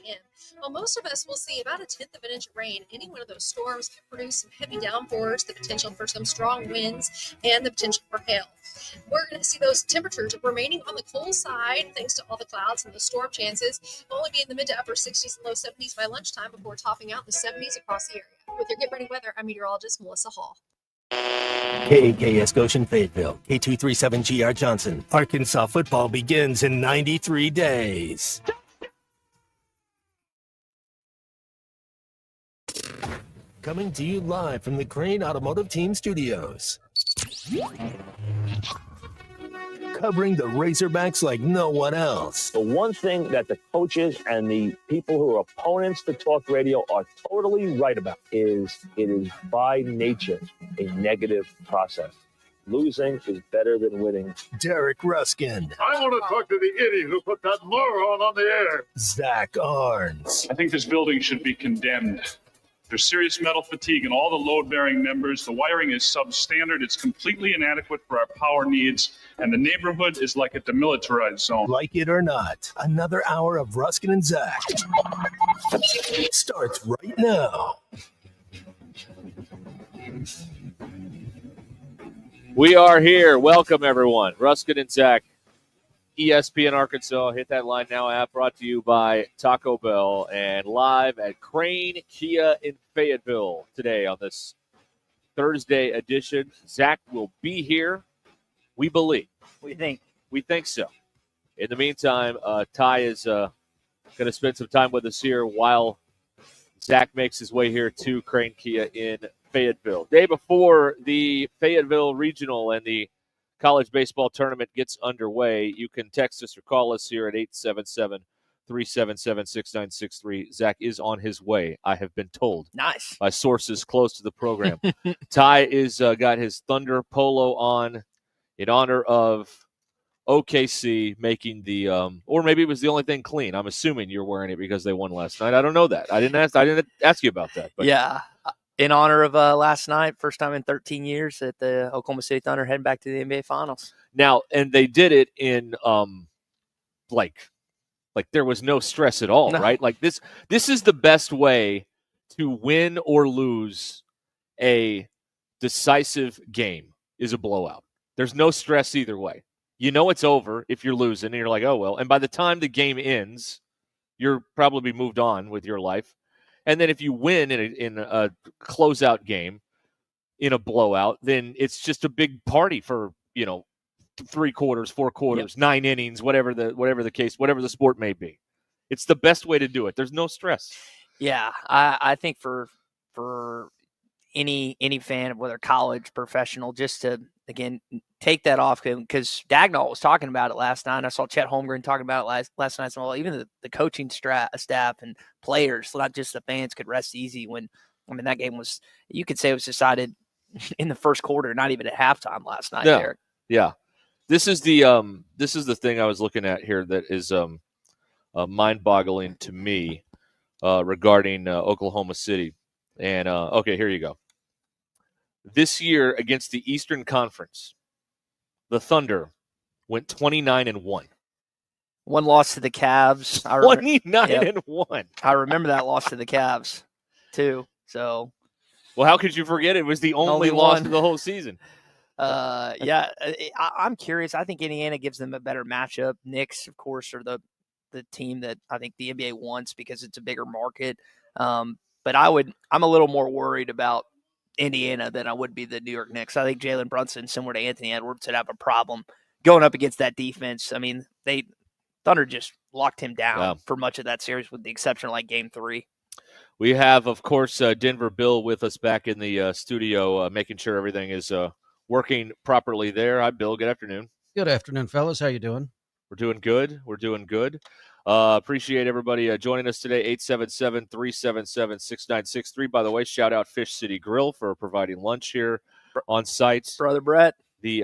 p.m. While most of us will see about a tenth of an inch of rain, any one of those storms can produce some heavy downpours, the potential for some strong winds, and the potential for hail. We're going to see those temperatures remaining on the cool side thanks to all the clouds and the storm chances. Only be in the mid to upper 60s and low 70s by lunchtime before topping out in the 70s across the area. With your Get Ready Weather, I'm meteorologist Melissa Hall. KAKS Goshen Fayetteville, K237GR Johnson. Arkansas football begins in 93 days. Coming to you live from the Crane Automotive Team Studios. Covering the Razorbacks like no one else. The one thing that the coaches and the people who are opponents to talk radio are totally right about is it is by nature a negative process. Losing is better than winning. Derek Ruskin. I want to talk to the idiot who put that moron on the air. Zach Arns. I think this building should be condemned. There's serious metal fatigue in all the load-bearing members. The wiring is substandard. It's completely inadequate for our power needs. And the neighborhood is like a demilitarized zone. Like it or not, another hour of Ruskin and Zach starts right now. We are here. Welcome, everyone. Ruskin and Zach, ESPN Arkansas. Hit That Line Now app brought to you by Taco Bell and live at Crane Kia in Fayetteville today on this Thursday edition. Zach will be here, we believe. We think. We think so. In the meantime, Ty is going to spend some time with us here while Zach makes his way here to Crane Kia in Fayetteville. Day before the Fayetteville Regional and the college baseball tournament gets underway, you can text us or call us here at 877-377-6963. Zach is on his way, I have been told. Nice. By sources close to the program. Ty is got his Thunder polo on in honor of OKC making the or maybe it was the only thing clean. I'm assuming you're wearing it because they won last night. I don't know that. I didn't ask you about that. But. Yeah. In honor of last night, first time in 13 years that the Oklahoma City Thunder head back to the NBA Finals. Now, and they did it in like there was no stress at all, right? Like this is the best way to win or lose a decisive game is a blowout. There's no stress either way. You know it's over if you're losing, and you're like, oh, well. And by the time the game ends, you're probably moved on with your life. And then if you win in a closeout game, in a blowout, then it's just a big party for, 3 quarters, 4 quarters, 9 innings, whatever the case, whatever the sport may be. It's the best way to do it. There's no stress. Yeah, I think for any fan, whether college, professional, just to, again, take that off, because Dagnall was talking about it last night. I saw Chet Holmgren talking about it last night. So even the coaching staff and players, not just the fans, could rest easy when, that game was, you could say it was decided in the first quarter, not even at halftime last night, Derek. Yeah. This is the thing I was looking at here that is mind-boggling to me regarding Oklahoma City. And, okay, here you go. This year against the Eastern Conference, the Thunder went 29-1. One loss to the Cavs. 29-1. I remember that loss to the Cavs, too. So, well, how could you forget it? It was the only loss of the whole season. I'm curious. I think Indiana gives them a better matchup. Knicks, of course, are the team that I think the NBA wants because it's a bigger market. But I'm a little more worried about Indiana than I would be the New York Knicks. I think Jalen Brunson, similar to Anthony Edwards, would have a problem going up against that defense. I mean, Thunder just locked him down for much of that series, with the exception of like Game 3. We have, of course, Denver Bill with us back in the studio, making sure everything is working properly there. Hi, Bill. Good afternoon. Good afternoon, fellas. How you doing? We're doing good. Appreciate everybody joining us today. 877-377-6963. By the way, shout out Fish City Grill for providing lunch here on site. Brother Brett. The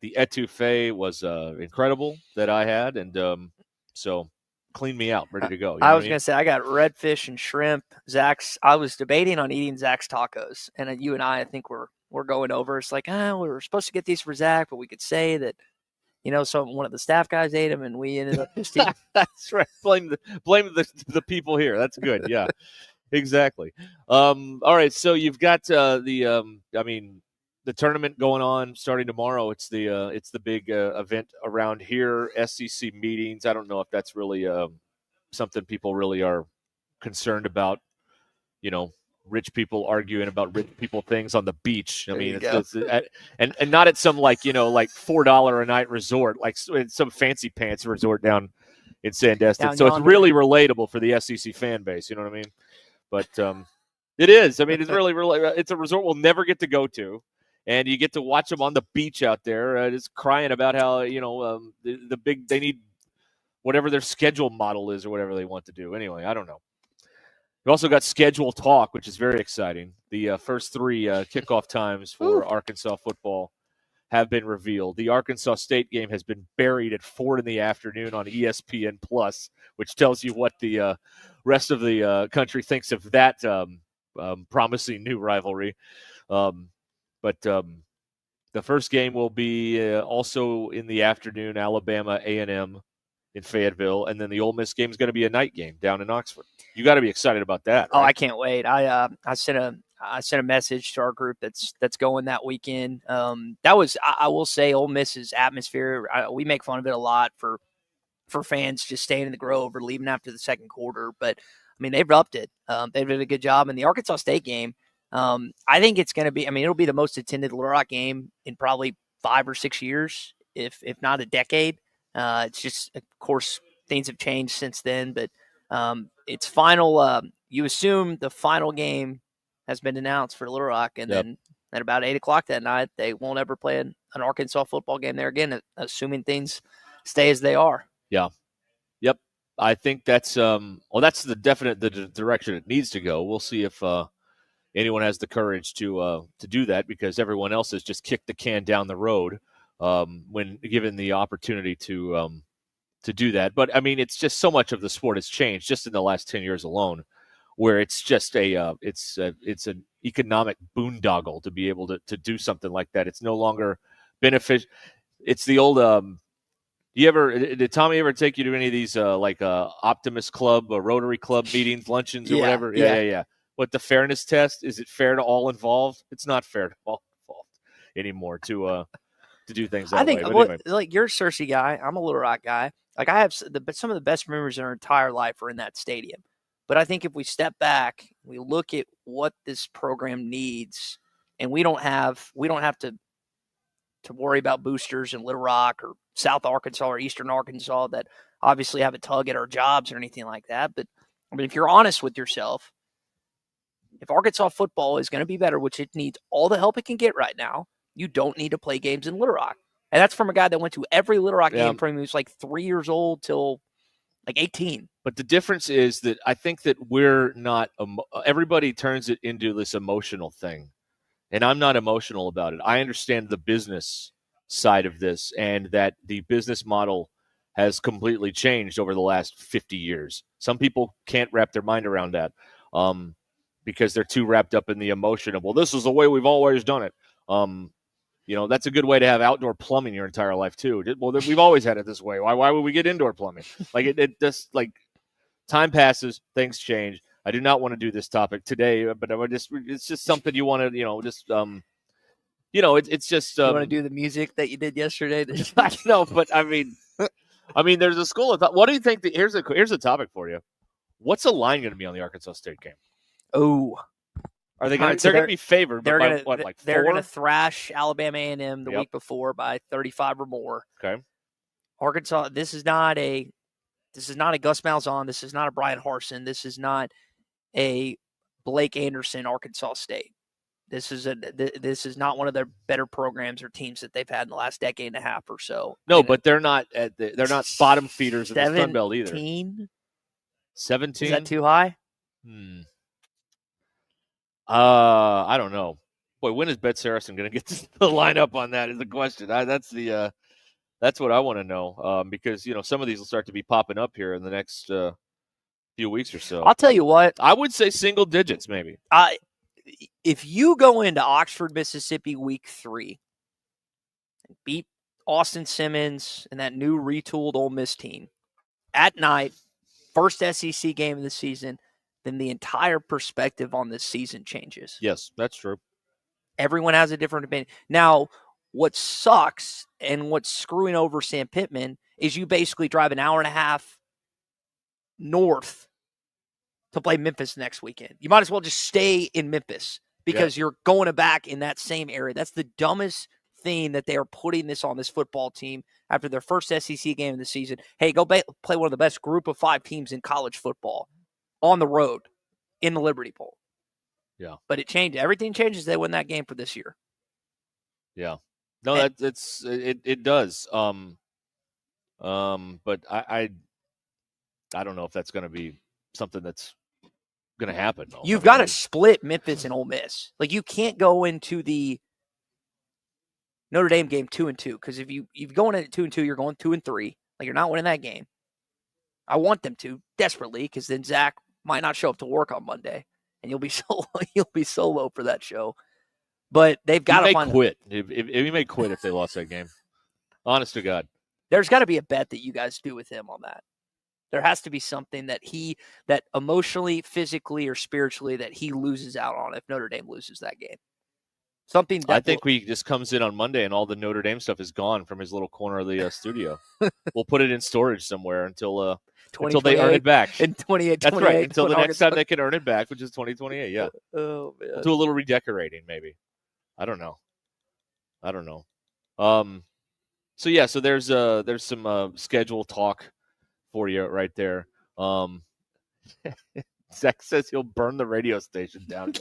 etouffee was incredible that I had, and so cleaned me out, ready to go. I was going to say, I got redfish and shrimp. I was debating on eating Zach's tacos, and you and I think we're going over. It's like, we were supposed to get these for Zach, but we could say that, one of the staff guys ate them, and we ended up just eating. That's right. Blame the people here. That's good. Yeah, exactly. All right. So you've got the tournament going on starting tomorrow. It's the big event around here. SEC meetings. I don't know if that's really something people really are concerned about. Rich people arguing about rich people things on the beach. I mean, and not at some like $4 a night resort, like some fancy pants resort down in Sandestin. So it's really relatable for the SEC fan base. You know what I mean? But it is. I mean, it's really it's a resort we'll never get to go to. And you get to watch them on the beach out there, just crying about how they need whatever their schedule model is or whatever they want to do. Anyway, I don't know. We've also got schedule talk, which is very exciting. The first 3 kickoff times for Arkansas football have been revealed. The Arkansas State game has been buried at 4 p.m. on ESPN Plus, which tells you what the rest of the country thinks of that promising new rivalry. But the first game will be also in the afternoon, Alabama A&M in Fayetteville, and then the Ole Miss game is going to be a night game down in Oxford. You got to be excited about that. Oh, right? I can't wait. I sent a message to our group that's going that weekend. That was, I will say, Ole Miss's atmosphere. We make fun of it a lot for fans just staying in the Grove or leaving after the second quarter, but I mean they've upped it. They've done a good job in the Arkansas State game. I think it's going to be. I mean, it'll be the most attended Little Rock game in probably 5 or 6 years, if not a decade. It's just, of course, things have changed since then, but it's final. You assume the final game has been announced for Little Rock, and then at about 8:00 that night, they won't ever play an Arkansas football game there again, assuming things stay as they are. Yeah. Yep. I think that's that's the definite the direction it needs to go. We'll see if anyone has the courage to do that, because everyone else has just kicked the can down the road when given the opportunity to do that. But I mean, it's just so much of the sport has changed just in the last 10 years alone, where it's just it's an economic boondoggle to be able to do something like that. It's no longer beneficial. It's the old. Did Tommy ever take you to any of these Optimist Club or Rotary Club meetings, luncheons, or whatever? Yeah. What, the fairness test? Is it fair to all involved? It's not fair to all involved anymore to do things that way. Anyway. Like, you're a Cersei guy. I'm a Little Rock guy. Like, I have some of the best memories in our entire life are in that stadium. But I think if we step back, we look at what this program needs, and we don't have to worry about boosters in Little Rock or South Arkansas or Eastern Arkansas that obviously have a tug at our jobs or anything like that. But I mean, if you're honest with yourself, if Arkansas football is going to be better, which it needs all the help it can get right now, you don't need to play games in Little Rock. And that's from a guy that went to every Little Rock game from he was like 3 years old till like 18. But the difference is that I think that we're not everybody turns it into this emotional thing. And I'm not emotional about it. I understand the business side of this, and that the business model has completely changed over the last 50 years. Some people can't wrap their mind around that because they're too wrapped up in the emotion of, well, this is the way we've always done it. That's a good way to have outdoor plumbing your entire life too. Well, we've always had it this way. Why would we get indoor plumbing? Like it just, like, time passes, things change. I do not want to do this topic today, but it's just something you want to, it's just. You want to do the music that you did yesterday? I know, but I mean, there's a school of thought. What do you think? Here's a topic for you. What's the line going to be on the Arkansas State game? Oh, are they going? They're going to be favored. They're going to They're going to thrash Alabama A&M the week before by 35 or more. Okay. Arkansas. This is not a Gus Malzahn. This is not a Brian Harsin. This is not a Blake Anderson Arkansas State. This is not one of their better programs or teams that they've had in the last decade and a half or so. No, but they're not they're not bottom feeders in the Sun Belt either. 17? Is that too high? I don't know. Boy, when is Bet Saracen going to get the lineup on that is the question. That's what I want to know, because some of these will start to be popping up here in the next few weeks or so. I'll tell you what. I would say single digits, maybe. If you go into Oxford, Mississippi, week 3, and beat Austin Simmons and that new retooled Ole Miss team at night, first SEC game of the season, then the entire perspective on this season changes. Yes, that's true. Everyone has a different opinion. Now, what sucks and what's screwing over Sam Pittman is you basically drive an hour and a half north to play Memphis next weekend. You might as well just stay in Memphis because you're going back in that same area. That's the dumbest thing that they are putting this on this football team after their first SEC game of the season. Hey, go play one of the best group of 5 teams in college football on the road in the Liberty Bowl. Yeah. But it changed. Everything changes. They win that game for this year. Yeah. No, it does. But I don't know if that's going to be something that's going to happen. Though. You've got to split Memphis and Ole Miss. Like, you can't go into the Notre Dame game 2-2 because if you go in at 2-2, you're going 2-3. Like, you're not winning that game. I want them to desperately because then Zach might not show up to work on Monday, and you'll be solo for that show. But they've got to find. Quit. He may quit if they lost that game. Honest to God, there's got to be a bet that you guys do with him on that. There has to be something that emotionally, physically, or spiritually that he loses out on if Notre Dame loses that game. Something. I think he just comes in on Monday and all the Notre Dame stuff is gone from his little corner of the studio. We'll put it in storage somewhere until they earn it back. In 28, that's right. Until the next time they can earn it back, which is 2028. Yeah. Oh man. We'll do a little redecorating, maybe. I don't know. So yeah. So there's some schedule talk for you right there. Zach says he'll burn the radio station down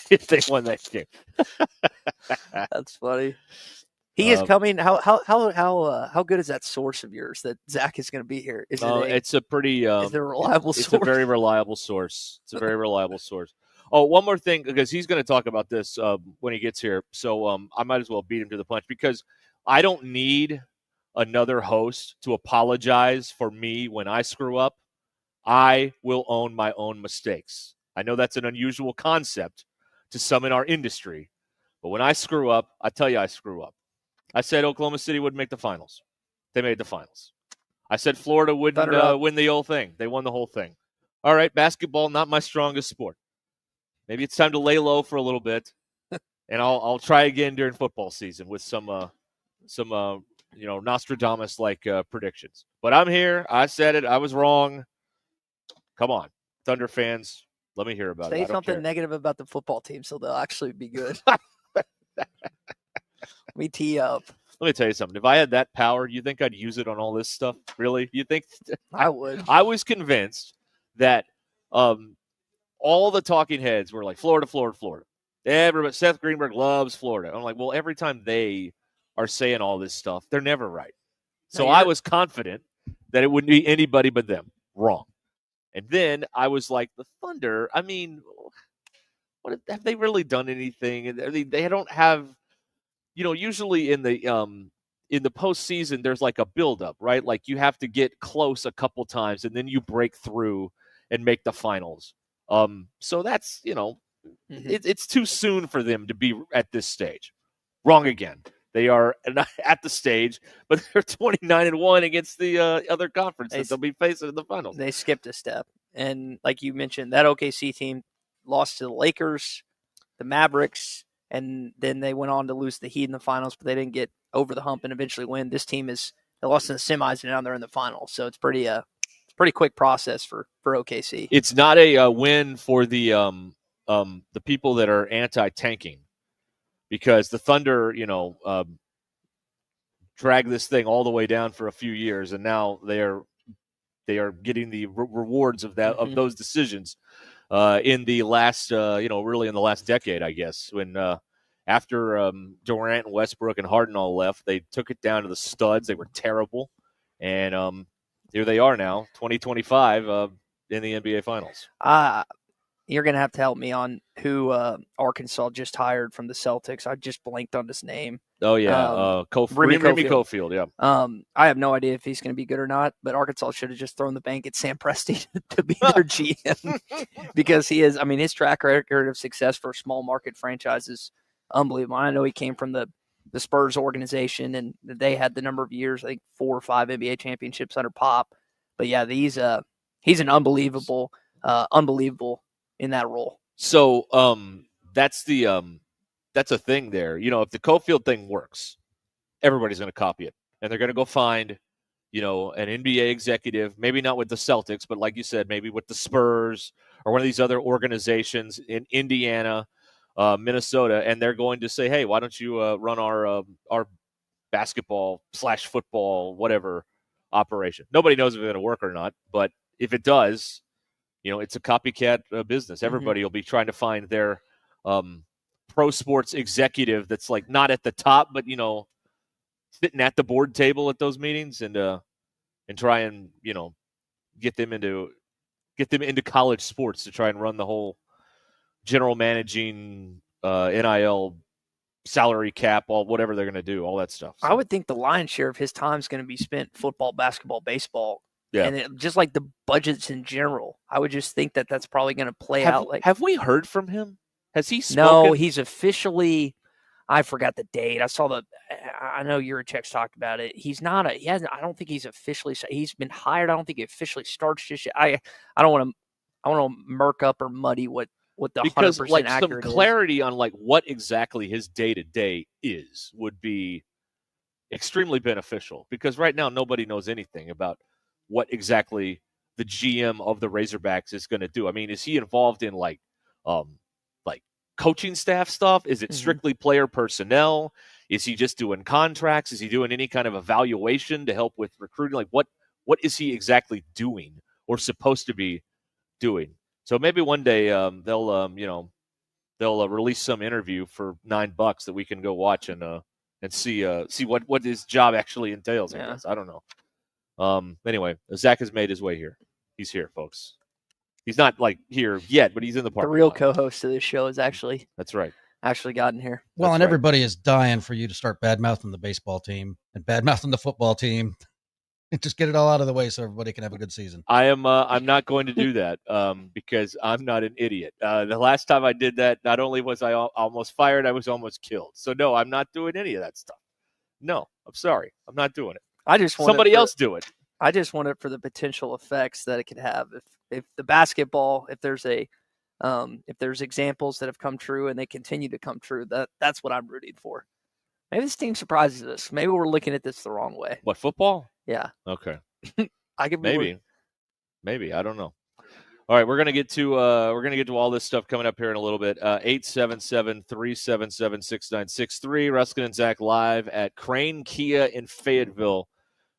if they won that game. That's funny. He is coming. How good is that source of yours that Zach is going to be here? It's a pretty. Is it a reliable source? It's a very reliable source. It's a very reliable source. Oh, one more thing, because he's going to talk about this when he gets here. So I might as well beat him to the punch because I don't need another host to apologize for me when I screw up. I will own my own mistakes. I know that's an unusual concept to some in our industry, but when I screw up, I tell you I screw up. I said Oklahoma City would make the finals. They made the finals. I said Florida wouldn't win the whole thing. They won the whole thing. All right, basketball, not my strongest sport. Maybe it's time to lay low for a little bit, and I'll try again during football season with some Nostradamus-like predictions. But I'm here. I said it. I was wrong. Come on, Thunder fans, let me hear about it. Say something negative about the football team so they'll actually be good. Let me tee up. Let me tell you something. If I had that power, you think I'd use it on all this stuff? Really? You think? I would. I was convinced that all the talking heads were like, Florida, Florida, Florida. Everybody, Seth Greenberg loves Florida. I'm like, well, every time they are saying all this stuff, they're never right. So I was confident that it wouldn't be anybody but them. Wrong. And then I was like, the Thunder, I mean, what have they really done anything? They don't have, usually in the postseason, there's like a buildup, right? Like you have to get close a couple times and then you break through and make the finals. So that's, it's too soon for them to be at this stage. Wrong again. They are at the stage, but they're 29-1 against the other conference that they'll be facing in the finals. They skipped a step. And like you mentioned, that OKC team lost to the Lakers, the Mavericks, and then they went on to lose the Heat in the finals, but they didn't get over the hump and eventually win. This team they lost in the semis, and now they're in the finals. So it's pretty quick process for OKC. It's not a win for the people that are anti-tanking. Because the Thunder, dragged this thing all the way down for a few years, and now they are getting the rewards of that of those decisions in the last, really in the last decade, I guess. When after Durant and Westbrook and Harden all left, they took it down to the studs. They were terrible, and here they are now, 2025 in the NBA Finals. You're going to have to help me on who Arkansas just hired from the Celtics. I just blanked on his name. Oh, yeah. Remy Cofield, yeah. I have no idea if he's going to be good or not, but Arkansas should have just thrown the bank at Sam Presti to be their GM because he is, his track record of success for small market franchises, unbelievable. I know he came from the the Spurs organization, and they had the number of years, I think 4 or 5 NBA championships under Pop. But yeah, he's an unbelievable in that role. So that's a thing there. If the Cofield thing works, everybody's going to copy it, and they're going to go find an NBA executive, maybe not with the Celtics, but like you said, maybe with the Spurs or one of these other organizations in Indiana, Minnesota, and they're going to say, hey, why don't you run our basketball / football, whatever operation? Nobody knows if it's going to work or not, but if it does, it's a copycat business. Everybody will be trying to find their pro sports executive that's like not at the top, but sitting at the board table at those meetings and try and get them into college sports to try and run the whole general managing NIL salary cap, all whatever they're going to do, all that stuff. So. I would think the lion's share of his time is going to be spent football, basketball, baseball, and just like the budgets in general. I would just think that that's probably going to play out. Have we heard from him? Has he spoken? No, he's officially. I forgot the date. I know Yurichek's talked about it. I don't think he's officially, he's been hired. I don't think he officially starts just yet. I don't want to murk up or muddy what the 100% accurate some clarity on what exactly his day-to-day would be extremely beneficial, because right now nobody knows anything about what exactly the GM of the Razorbacks is going to do. I mean, is he involved in coaching staff stuff? Is it strictly player personnel? Is he just doing contracts? Is he doing any kind of evaluation to help with recruiting? What is he exactly doing or supposed to be doing? So maybe one day they'll release some interview for $9 that we can go watch and see what his job actually entails. I guess. I don't know. Anyway, Zach has made his way here. He's here, folks. He's not here yet, but he's in the park. The real co-host of this show is actually. That's right. Actually gotten here. Well, and everybody is dying for you to start bad-mouthing the baseball team and bad-mouthing the football team. And just get it all out of the way so everybody can have a good season. I'm not going to do that because I'm not an idiot. The last time I did that, not only was I almost fired, I was almost killed. So no, I'm not doing any of that stuff. No, I'm sorry. I'm not doing it. I just want somebody else do it. I just want it for the potential effects that it could have. If the basketball, if there's examples that have come true and they continue to come true, that's what I'm rooting for. Maybe this team surprises us. Maybe we're looking at this the wrong way. What, football? Yeah. Okay. I could maybe I don't know. All right, we're gonna get to all this stuff coming up here in a little bit. 877-377-6963. Ruscin and Zach live at Crane Kia in Fayetteville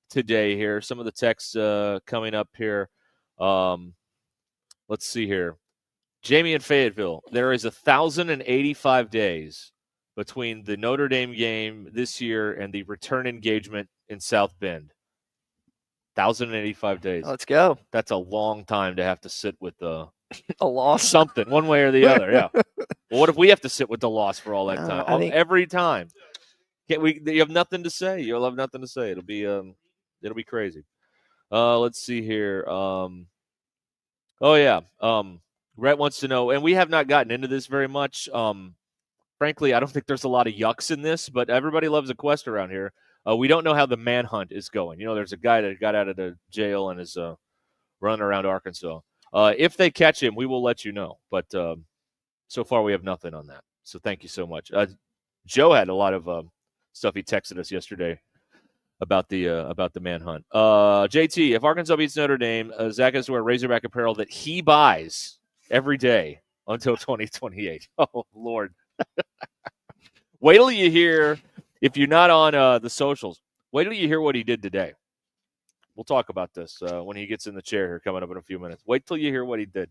today. Here, some of the texts coming up here. Let's see here. Jamie in Fayetteville. There is 1,085 days between the Notre Dame game this year and the return engagement in South Bend. 1,085 days. Let's go. That's a long time to have to sit with a loss. Something, one way or the other, yeah. Well, what if we have to sit with the loss for all that time? Every time. You have nothing to say. You'll have nothing to say. It'll be crazy. Let's see here. Rhett wants to know, and we have not gotten into this very much. Frankly, I don't think there's a lot of yucks in this, but everybody loves a quest around here. We don't know how the manhunt is going. There's a guy that got out of the jail and is running around Arkansas. If they catch him, we will let you know. But so far, we have nothing on that. So thank you so much. Joe had a lot of stuff he texted us yesterday about the manhunt. JT, if Arkansas beats Notre Dame, Zach has to wear Razorback apparel that he buys every day until 2028. Oh, Lord. Wait till you hear, if you're not on the socials, wait till you hear what he did today. We'll talk about this when he gets in the chair here coming up in a few minutes. Wait till you hear what he did.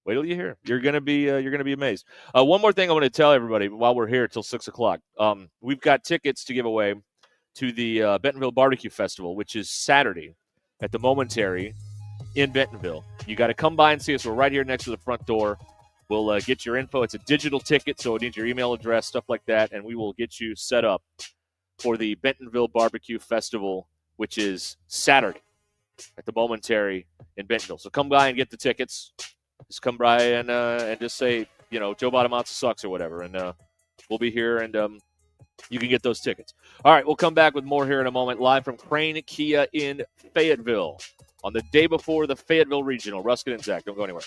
Wait till you hear. You're gonna be amazed. One more thing I want to tell everybody while we're here till 6:00. We've got tickets to give away to the Bentonville Barbecue Festival, which is Saturday at the Momentary in Bentonville. You got to come by and see us. We're right here next to the front door. We'll get your info. It's a digital ticket, so it needs your email address, stuff like that, and we will get you set up for the Bentonville Barbecue Festival, which is Saturday at the Momentary in Bentonville. So come by and get the tickets. Just come by and just say, Joe Bonamassa sucks or whatever, and we'll be here and you can get those tickets. All right, we'll come back with more here in a moment, live from Crane Kia in Fayetteville on the day before the Fayetteville Regional. Ruscin and Zach, don't go anywhere.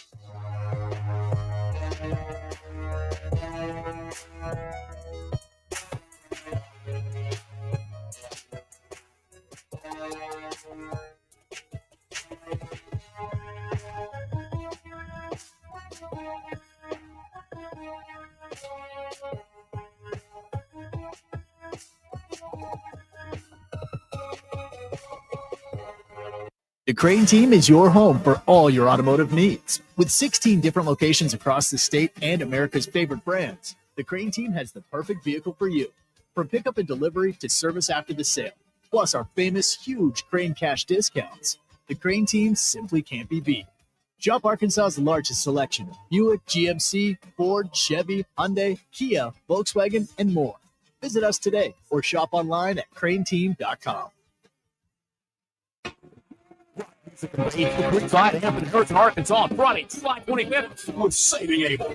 The Crane Team is your home for all your automotive needs. With 16 different locations across the state and America's favorite brands, the Crane Team has the perfect vehicle for you. From pickup and delivery to service after the sale, plus our famous huge Crane cash discounts. The Crane Team simply can't be beat. Shop Arkansas's largest selection of Buick, GMC, Ford, Chevy, Hyundai, Kia, Volkswagen, and more. Visit us today or shop online at craneteam.com. Creekside, Hampton, Harrison, Arkansas on Friday, July 25th with Saving Able.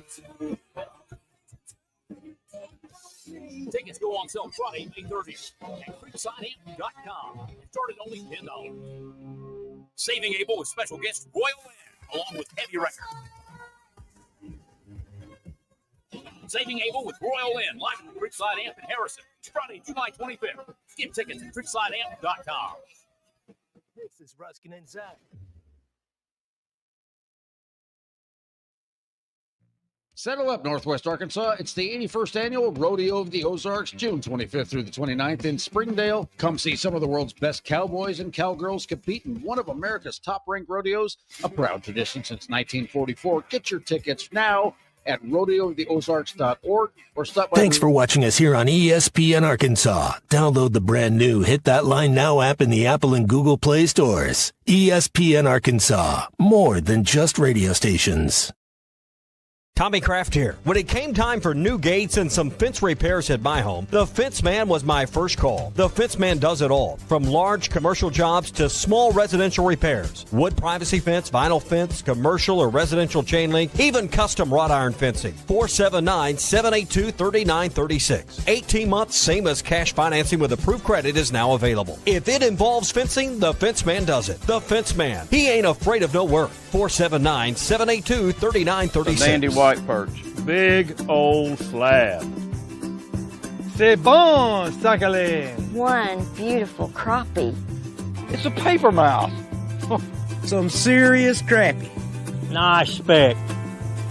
Tickets go on sale Friday, May 30th at creeksidehampton.com. Started only $10. Saving Able with special guest Royal Land, along with Heavy Wrecker. Saving Able with Royal Land, live from Creekside, Hampton, Harrison. Friday, July 25th. Get tickets at creeksidehampton.com. This is Ruscin and Zach. Settle up, Northwest Arkansas. It's the 81st Annual Rodeo of the Ozarks, June 25th through the 29th in Springdale. Come see some of the world's best cowboys and cowgirls compete in one of America's top-ranked rodeos, a proud tradition since 1944. Get your tickets now at rodeooftheozarks.org or stop by. Thanks for watching us here on ESPN Arkansas. Download the brand new Hit That Line Now app in the Apple and Google Play stores. ESPN Arkansas, more than just radio stations. Tommy Kraft here. When it came time for new gates and some fence repairs at my home, the Fence Man was my first call. The Fence Man does it all, from large commercial jobs to small residential repairs. Wood privacy fence, vinyl fence, commercial or residential chain link, even custom wrought iron fencing. 479-782-3936. 18 months, same as cash financing with approved credit is now available. If it involves fencing, the Fence Man does it. The Fence Man. He ain't afraid of no work. 479-782-3936. White perch. Big old slab. C'est bon, sacalé. One beautiful crappie. It's a paper mouth. Some serious crappie. Nice speck.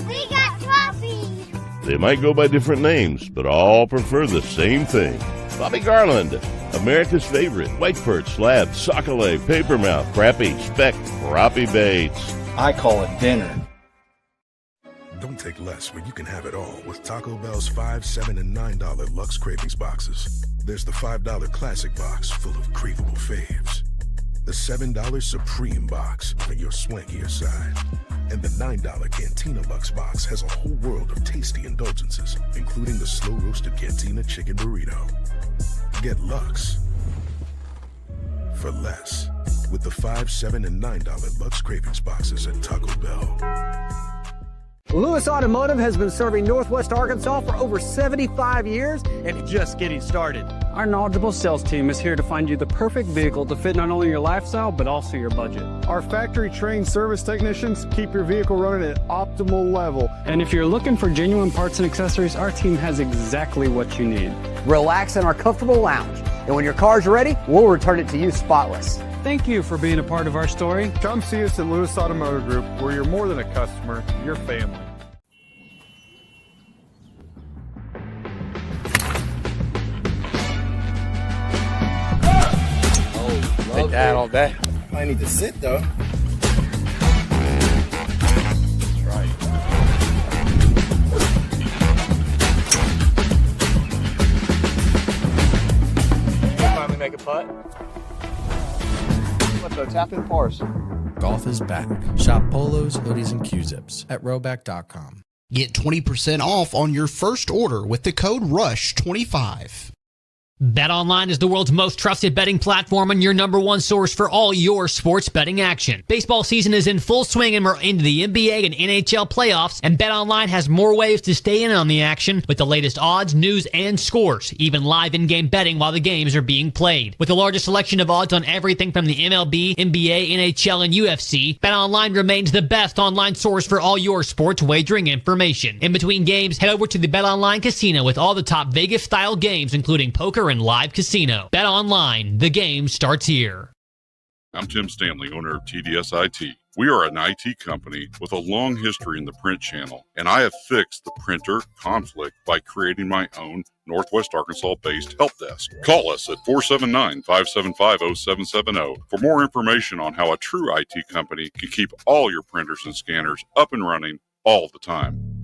We got crappie. They might go by different names, but all prefer the same thing. Bobby Garland, America's favorite. White perch, slab, sacalé, paper mouth, crappie, speck, crappie baits. I call it dinner. Don't take less when you can have it all with Taco Bell's $5, $7, and $9 Luxe Cravings boxes. There's the $5 Classic box full of craveable faves. The $7 Supreme box on your swankier side. And the $9 Cantina Luxe box has a whole world of tasty indulgences, including the slow-roasted Cantina Chicken Burrito. Get Luxe for less with the $5, $7, and $9 Luxe Cravings boxes at Taco Bell. Lewis Automotive has been serving Northwest Arkansas for over 75 years and just getting started. Our knowledgeable sales team is here to find you the perfect vehicle to fit not only your lifestyle, but also your budget. Our factory-trained service technicians keep your vehicle running at optimal level. And if you're looking for genuine parts and accessories, our team has exactly what you need. Relax in our comfortable lounge. And when your car's ready, we'll return it to you spotless. Thank you for being a part of our story. Come see us at Lewis Automotive Group, where you're more than a customer, you're family. Take that all day. I need to sit though. Right. Finally make a putt. Let's go tap in force. Golf is back. Shop polos, hoodies, and Q-zips at rowback.com. Get 20% off on your first order with the code RUSH25. BetOnline is the world's most trusted betting platform and your number one source for all your sports betting action. Baseball season is in full swing and we're into the NBA and NHL playoffs, and BetOnline has more ways to stay in on the action with the latest odds, news, and scores, even live in-game betting while the games are being played. With the largest selection of odds on everything from the MLB, NBA, NHL, and UFC, BetOnline remains the best online source for all your sports wagering information. In between games, head over to the BetOnline Casino with all the top Vegas-style games, including poker and live casino. Bet Online, the game starts here. I'm Tim Stanley, owner of TDS IT. We are an IT company with a long history in the print channel, and I have fixed the printer conflict by creating my own Northwest Arkansas-based help desk. Call us at 479-575-0770 for more information on how a true IT company can keep all your printers and scanners up and running all the time.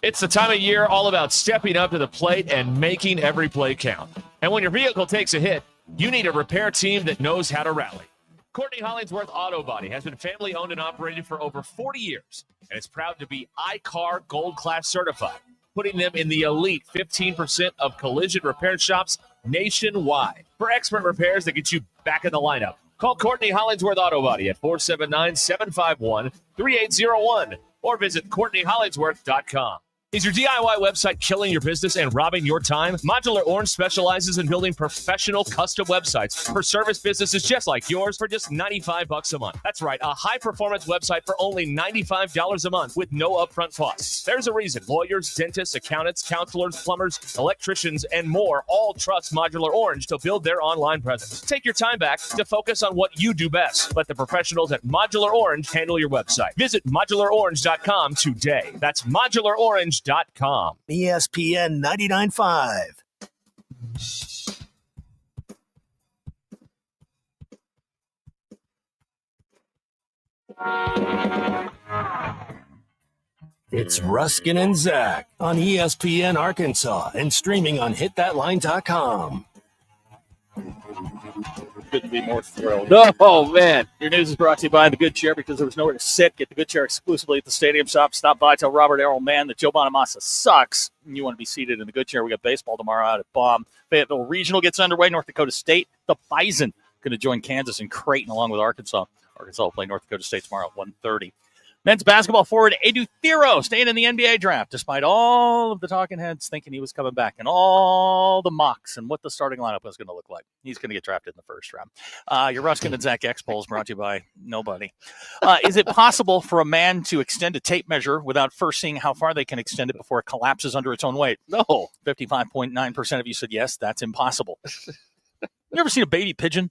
It's the time of year all about stepping up to the plate and making every play count. And when your vehicle takes a hit, you need a repair team that knows how to rally. Courtney Hollingsworth Auto Body has been family owned and operated for over 40 years and is proud to be iCar Gold Class certified, putting them in the elite 15% of collision repair shops nationwide. For expert repairs that get you back in the lineup, call Courtney Hollingsworth Auto Body at 479-751-3801 or visit CourtneyHollingsworth.com. Is your DIY website killing your business and robbing your time? Modular Orange specializes in building professional custom websites for service businesses just like yours for just $95 a month. That's right, a high-performance website for only $95 a month with no upfront costs. There's a reason lawyers, dentists, accountants, counselors, plumbers, electricians, and more all trust Modular Orange to build their online presence. Take your time back to focus on what you do best. Let the professionals at Modular Orange handle your website. Visit modularorange.com today. That's modularorange.com. ESPN 99.5. It's Ruscin and Zach on ESPN Arkansas and streaming on hitthatline.com. Couldn't be more thrilled. Oh, man. Your news is brought to you by The Good Chair because there was nowhere to sit. Get The Good Chair exclusively at the Stadium Shop. Stop by, tell Robert Errol Mann that Joe Bonamassa sucks, and you want to be seated in The Good Chair. We got baseball tomorrow out at Baum. Fayetteville Regional gets underway. North Dakota State, the Bison, going to join Kansas and Creighton along with Arkansas. Arkansas will play North Dakota State tomorrow at 1:30. Men's basketball forward Edu Thero staying in the NBA draft despite all of the talking heads thinking he was coming back and all the mocks and what the starting lineup was going to look like. He's going to get drafted in the first round. Your Ruscin and Zach X polls brought to you by nobody. Is it possible for a man to extend a tape measure without first seeing how far they can extend it before it collapses under its own weight? No. 55.9% of you said yes, that's impossible. You ever seen a baby pigeon?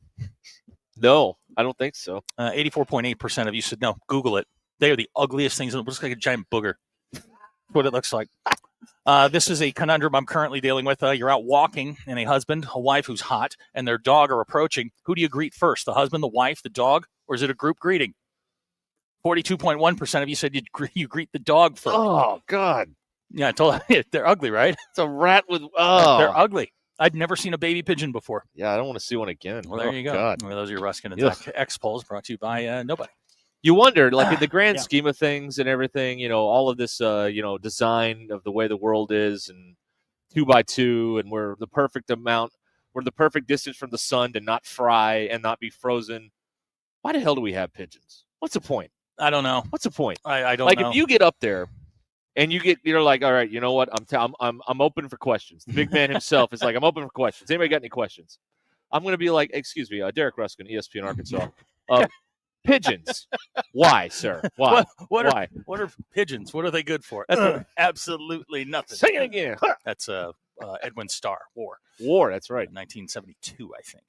No, I don't think so. 84.8% of you said no. Google it. They are the ugliest things. It looks like a giant booger. That's what it looks like. This is a conundrum I'm currently dealing with. You're out walking, and a husband, a wife who's hot, and their dog are approaching. Who do you greet first, the husband, the wife, the dog, or is it a group greeting? 42.1% of you said you greet the dog first. Oh, God. Yeah, I told you. They're ugly, right? It's a rat with... Oh. They're ugly. I'd never seen a baby pigeon before. Yeah, I don't want to see one again. Well, there you go. God. Well, those are your Ruscin and Zach X polls brought to you by nobody. You wonder, like in the grand scheme of things and everything, all of this, design of the way the world is and 2x2 and we're the perfect amount, we're the perfect distance from the sun to not fry and not be frozen. Why the hell do we have pigeons? What's the point? I don't know. What's the point? I don't know. Like if you get up there and you're like, all right, you know what? I'm open for questions. The big man himself is like, I'm open for questions. Anybody got any questions? I'm going to be like, excuse me, Derek Ruscin, ESPN Arkansas. Pigeons. Why, sir? Why? What Why? What are pigeons? What are they good for? Absolutely nothing. Say it again. That's Edwin Starr. War. That's right. 1972, I think.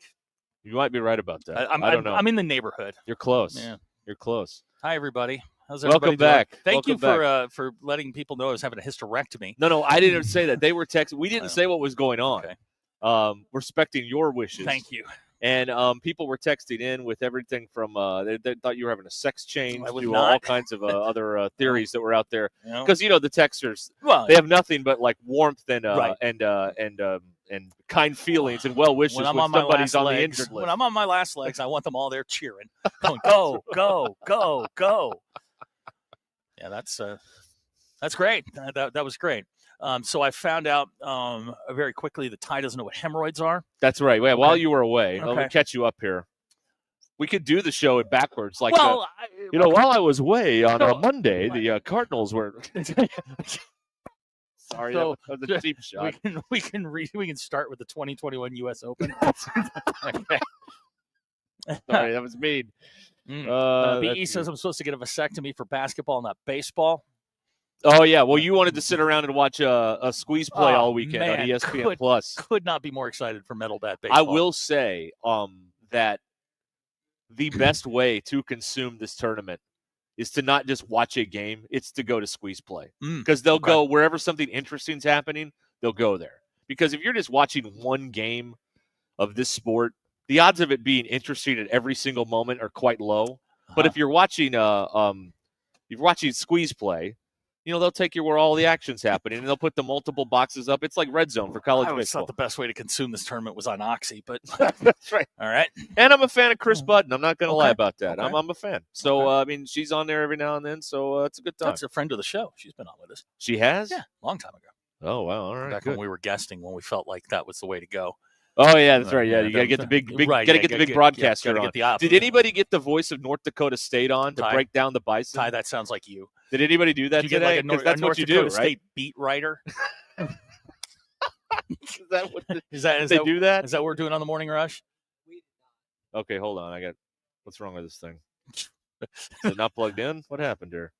You might be right about that. I don't know. I'm in the neighborhood. You're close. Yeah. You're close. Hi, everybody. How's everybody Welcome back. doing? Thank you back. for letting people know I was having a hysterectomy. No, I didn't say that. They were texting. We didn't say what was going on. Okay. Respecting your wishes. Thank you. And people were texting in with everything from they thought you were having a sex change to not. all kinds of other theories that were out there. No. Because the texters, they have nothing but like warmth and kind feelings and well wishes when somebody's on the injured list. When I'm on my last legs, I want them all there cheering, going go, go, go, go. Yeah, that's great. That was great. So I found out very quickly that Ty doesn't know what hemorrhoids are. That's right. Yeah, while you were away, Okay. let me catch you up here. We could do the show backwards. Like, Well, while I was away on Monday, the Cardinals were. Sorry, So, that was a cheap shot. We can start with the 2021 U.S. Open. Okay. Sorry, that was mean. BE says I'm supposed to get a vasectomy for basketball, not baseball. Oh yeah, well you wanted to sit around and watch a squeeze play all weekend man, on ESPN Plus. Could not be more excited for metal bat baseball. I will say that the best way to consume this tournament is to not just watch a game; it's to go to squeeze play because they'll go wherever something interesting is happening. They'll go there because if you're just watching one game of this sport, the odds of it being interesting at every single moment are quite low. But if you're watching squeeze play, they'll take you where all the action's happening, and they'll put the multiple boxes up. It's like red zone for college I always baseball. thought the best way to consume this tournament was on Oxy, but that's right. All right. And I'm a fan of Chris Budden. I'm not going to lie about that. Okay. I'm a fan. So, she's on there every now and then, so it's a good time. That's a friend of the show. She's been on with us. She has? Yeah, long time ago. Oh, wow. All right. Back when we were guesting, when we felt like that was the way to go. Oh yeah, that's right. Yeah, you got to get the big broadcaster on. Did anybody get the voice of North Dakota State on to break down the Bison? Ty, that sounds like you. Did anybody do that Did you today? get like that's North what you Dakota do, State right? beat writer? Is that what Is they do that? Is that what we're doing on the Morning Rush? Okay, hold on. What's wrong with this thing? Is it not plugged in? What happened here?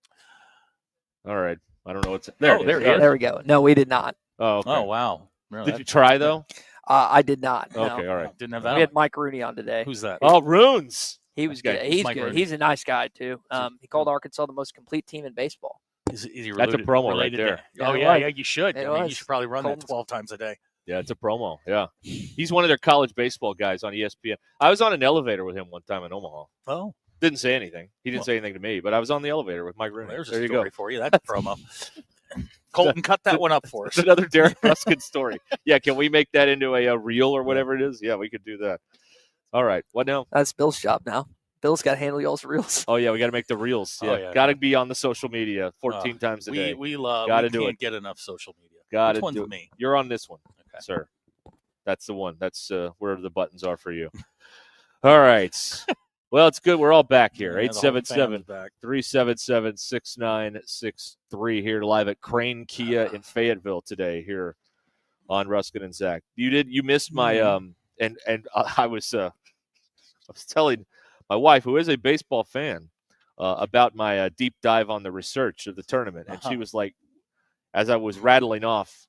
All right, I don't know what's there. There it is. There we go. No, we did not. Oh, okay. Oh wow. Did you try though? I did not. No. Okay, all right. Didn't have that. We had Mike Rooney on today. Who's that? Oh, Runes. He was Okay. good. He's Mike good. Rooney. He's a nice guy too. He called Arkansas the most complete team in baseball. Is he That's a promo right related there. to- Yeah, Oh it yeah, was. yeah. You should. It I mean, you was. should probably run that Colton's- 12 times a day. Yeah, it's a promo. Yeah, he's one of their college baseball guys on ESPN. I was on an elevator with him one time in Omaha. Oh, Didn't say anything. He didn't say anything to me, but I was on the elevator with Mike Rooney. there's there a you story go. for you. That's a promo. Colton, cut that one up for us. It's another Derek Ruskin story. Yeah, can we make that into a reel or whatever it is? Yeah, we could do that. All right, what now? That's Bill's job now. Bill's got to handle y'all's reels. Oh yeah, we got to make the reels. Yeah, Oh, yeah. got to be on the social media 14 times a day. We love. Gotta we do can't it. get enough social media. Got Which to one's do it. me? You're on this one, Okay. sir. That's the one. That's where the buttons are for you. All right. Well, it's good. We're all back here. Yeah, the whole fam's back. 877-377-6963 here live at Crane Kia in Fayetteville today here on Ruscin and Zach. You missed my and I was telling my wife, who is a baseball fan, about my deep dive on the research of the tournament, and she was like, as I was rattling off,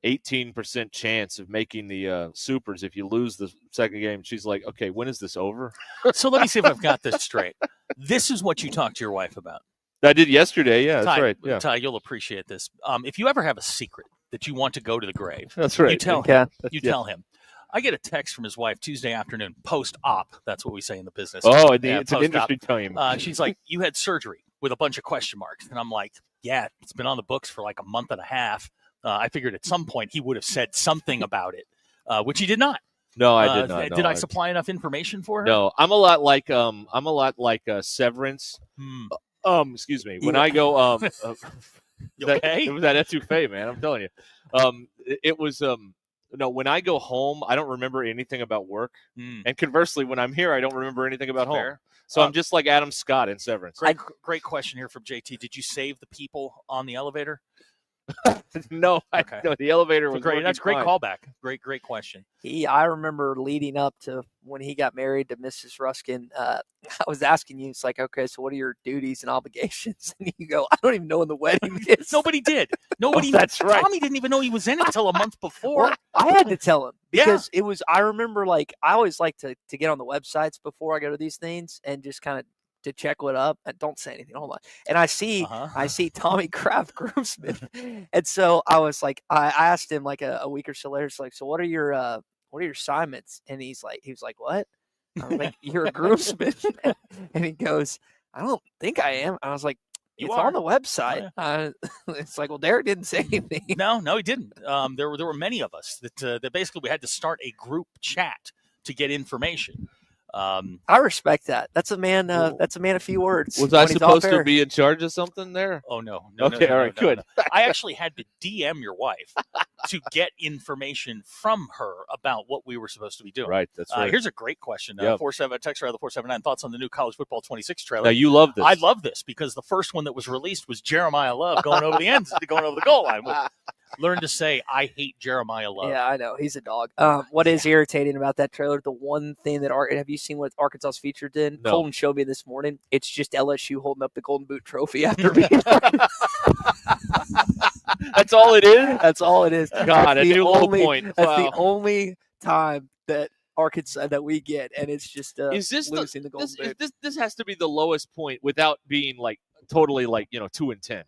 18% chance of making the supers if you lose the second game. She's like, okay, when is this over? So let me see if I've got this straight. This is what you talked to your wife about. I did yesterday. Yeah, that's Ty, right. Yeah. Ty, you'll appreciate this. If you ever have a secret that you want to go to the grave, That's right. You tell Yeah. him. You tell him. I get a text from his wife Tuesday afternoon, post-op. That's what we say in the business. Oh, it's an post-op. industry time. She's like, you had surgery with a bunch of question marks. And I'm like, yeah, it's been on the books for like a month and a half. I figured at some point he would have said something about it, which he did not. No, I did not. Did I supply enough information for her? No, I'm a lot like Severance. Excuse me. When I go, You okay? It was that etouffee, man. I'm telling you. It was no. When I go home, I don't remember anything about work, and conversely, when I'm here, I don't remember anything about home. Fair. So I'm just like Adam Scott in Severance. Great question here from JT. Did you save the people on the elevator? No, Okay. no, the elevator was great. That's great fine. callback. Great question. I remember leading up to when he got married to Mrs. Ruskin. I was asking you, it's like, okay, so what are your duties and obligations? And you go, I don't even know when the wedding is. Nobody did. Nobody. That's right. Tommy didn't even know he was in it until a month before. Well, I had to tell him Yeah. because it was. I remember, like, I always like to get on the websites before I go to these things and just kind of to check what up. And don't say anything. Hold on. And I see Tommy Kraft groomsman, and so I was like, I asked him like a week or so later, it's like, so what are your assignments? And he was like, what? I was like, you're a groomsman, and he goes, I don't think I am. I was like, You it's are. on the website. It's like, well, Derek didn't say anything. No, he didn't. There were many of us that basically we had to start a group chat to get information. I respect that. That's a man. That's a man of few words. Was I supposed to be in charge of something there? Oh no. Okay, all right, good. I actually had to DM your wife to get information from her about what we were supposed to be doing. Right, that's right. Here's a great question. Yep. 47 text rather 479 thoughts on the new college football 26 trailer. Now you love this. I love this because the first one that was released was Jeremiah Love going over the ends, going over the goal line. Learn to say I hate Jeremiah Love. Yeah, I know he's a dog. What is irritating about that trailer? The one thing that have you seen what Arkansas's featured in? No. Colton showed me this morning. It's just LSU holding up the Golden Boot trophy after being. That's all it is. That's all it is. God, a new low point. That's the only time that Arkansas that we get, and it's just Is this losing the Golden Boot. This has to be the lowest point without being like totally like 2-10.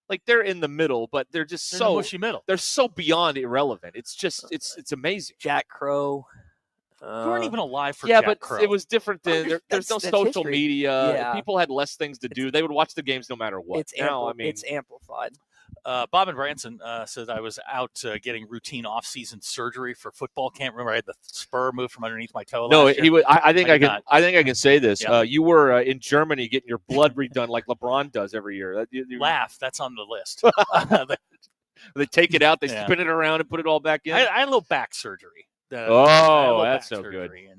Like they're in the middle, but they're just They're in so the mushy middle. They're so beyond irrelevant. It's just it's amazing. Jack Crow. You weren't even alive for Jack but Crow. It was different then. There's no that's social history. media. Yeah. People had less things to do. They would watch the games no matter what. It's it's amplified. Bob and Branson said I was out getting routine off-season surgery for football camp. Remember, I had the spur moved from underneath my toe. No, last year? he was. I think I can. not. I think I can say this. Yeah. You were in Germany getting your blood redone like LeBron does every year. Laugh. That's on the list. They take it out, they Yeah. spin it around, and put it all back in. I had a little back surgery. I had a Oh, little that's back so good. surgery,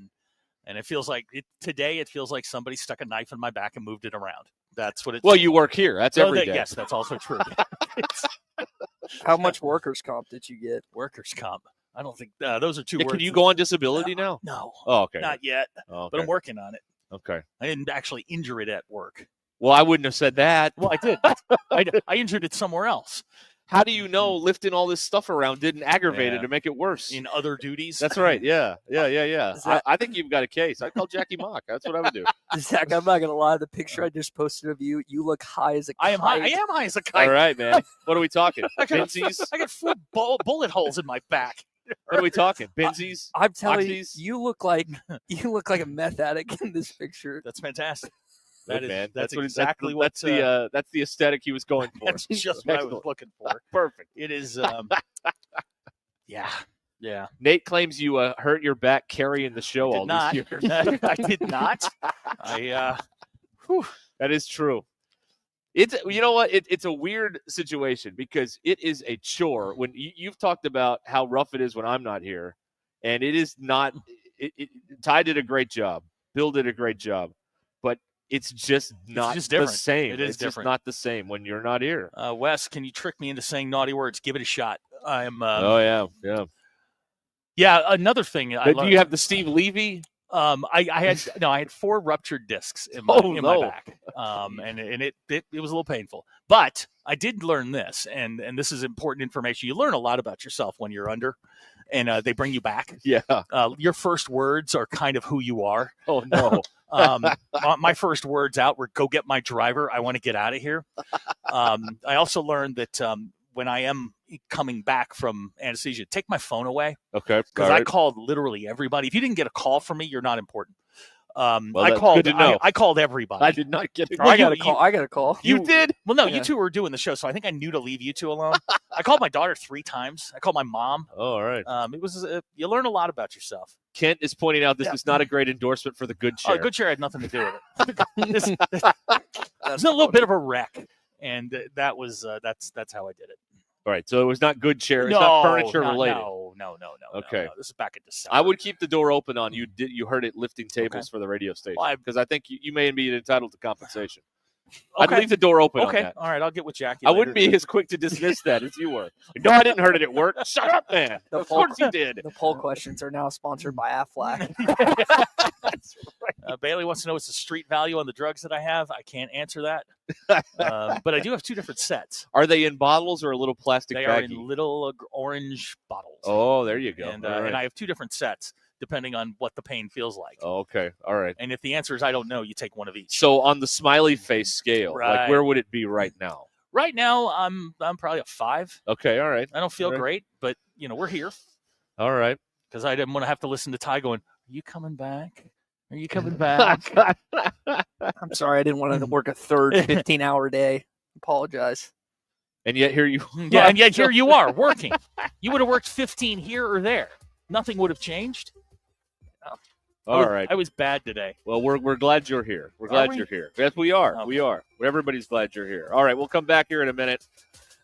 And it feels like today. It feels like somebody stuck a knife in my back and moved it around. That's what it. Well, you work here. That's every day. Yes, that's also true. How much workers' comp did you get? Workers' comp. I don't think those are two Yeah, words. can you go on disability now? No. Oh, okay. Not yet. Oh, But okay. I'm working on it. Okay. I didn't actually injure it at work. Well, I wouldn't have said that. Well, I did. I injured it somewhere else. How do you know lifting all this stuff around didn't aggravate it Yeah. or make it worse? In other duties. That's right. Yeah. I think you've got a case. I'd call Jackie Mock. That's what I would do. Zach, I'm not gonna lie. The picture I just posted of you, you look high as a kite. I am high as a kite. All right, man. What are we talking? I got Benzies? 4 bullet holes in my back. What are we talking? Benzies? I'm telling you, Oxys? you look like a meth addict in this picture. That's fantastic. Good, That is man. that's what exactly that's the aesthetic he was going for. that's just what I was Excellent. looking for. Perfect. It is yeah. Nate claims you hurt your back carrying the show all Did not. these years. I did not. That is true. It's you know what? It's a weird situation because it is a chore when you've talked about how rough it is when I'm not here, and it is not. Ty did a great job. Bill did a great job, but it's just not the same. It is it's different. just not the same when you're not here. Wes, can you trick me into saying naughty words? Give it a shot. I'm. Oh yeah. Yeah. Another thing. Do you have the Steve Levy? I had 4 ruptured discs in my back. And it was a little painful. But I did learn this, and this is important information. You learn a lot about yourself when you're under, and they bring you back. Yeah. Your first words are kind of who you are. Oh no. My first words out were "Go get my driver. I want to get out of here." I also learned that when I am coming back from anesthesia, take my phone away. Okay. Because I called literally everybody. If you didn't get a call from me, you're not important. Well, I that's called. good to know. I called everybody. I did not get a I got a call. I got a call. You did? Well, no, Yeah. you two were doing the show, so I think I knew to leave you two alone. I called my daughter 3 times. I called my mom. Oh, all right. It was you learn a lot about yourself. Kent is pointing out this is not a great endorsement for the good chair. Oh, good chair had nothing to do with it. It's a little bit of a wreck, and that was that's how I did it. All right, so it was not good chair. It's not furniture related. No. Okay. No. This is back in December. I would keep the door open on you. You heard it lifting tables for the radio station because I think you may be entitled to compensation. I'd leave the door open on that. All right. I'll get with Jackie. I wouldn't be as quick to dismiss that as you were. No, I didn't hurt it at work. Shut up, man. Of course you did. The poll questions are now sponsored by Aflac. That's right. Bailey wants to know what's the street value on the drugs that I have. I can't answer that, but I do have 2 different sets. Are they in bottles or a little plastic They baggie? are in little orange bottles. Oh, there you go. And, All right. and I have 2 different sets depending on what the pain feels like. Oh, okay. All right. And if the answer is I don't know, you take one of each. So on the smiley face scale, like Right. where would it be right now? Right now, I'm probably a 5. Okay. All right. I don't feel All right. great, but we're here All right. because I didn't want to have to listen to Ty going, "Are you coming back? Are you coming back?" I'm sorry, I didn't want to work a third 15-hour day. Apologize. And yet here you Yeah, and yet here you are working. You would have worked 15 here or there. Nothing would have changed. All right. I was bad today. Well, we're glad you're here. We're glad you're here. Yes, we are. Okay. We are. Everybody's glad you're here. All right, we'll come back here in a minute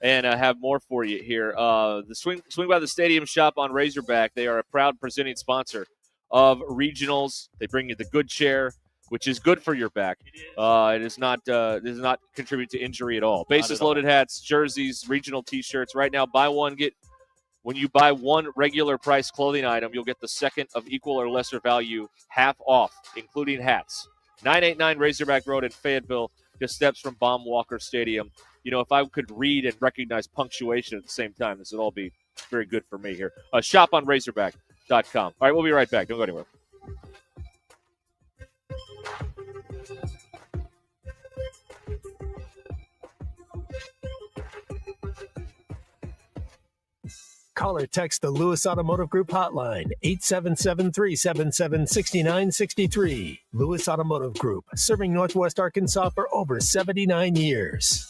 and have more for you here. The Swing by the Stadium shop on Razorback. They are a proud presenting sponsor of regionals. They bring you the good chair, which is good for your back. It does not contribute to injury at all. Bases loaded hats, jerseys, regional T-shirts. Right now, when you buy one regular price clothing item, you'll get the second of equal or lesser value half off, including hats. 989 Razorback Road in Fayetteville, just steps from Baum Walker Stadium. You know, if I could read and recognize punctuation at the same time, this would all be very good for me here. Shop on Razorback.com. All right, we'll be right back. Don't go anywhere. Call or text the Lewis Automotive Group hotline, 877-377-6963. Lewis Automotive Group, serving Northwest Arkansas for over 79 years.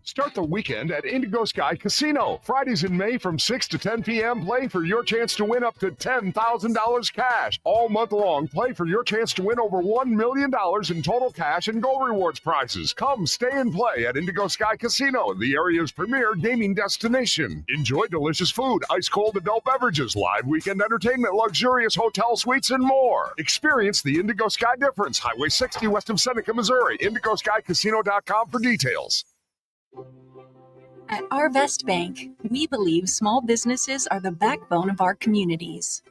Start the weekend at Indigo Sky Casino. Fridays in May from 6 to 10 p.m. Play for your chance to win up to $10,000 cash. All month long, play for your chance to win over $1 million in total cash and Go Rewards prizes. Come stay and play at Indigo Sky Casino, the area's premier gaming destination. Enjoy delicious food, ice-cold adult beverages, live weekend entertainment, luxurious hotel suites, and more. Experience the Indigo Sky difference. Highway 60 west of Seneca, Missouri. IndigoSkyCasino.com for details. At Arvest Bank, we believe small businesses are the backbone of our communities.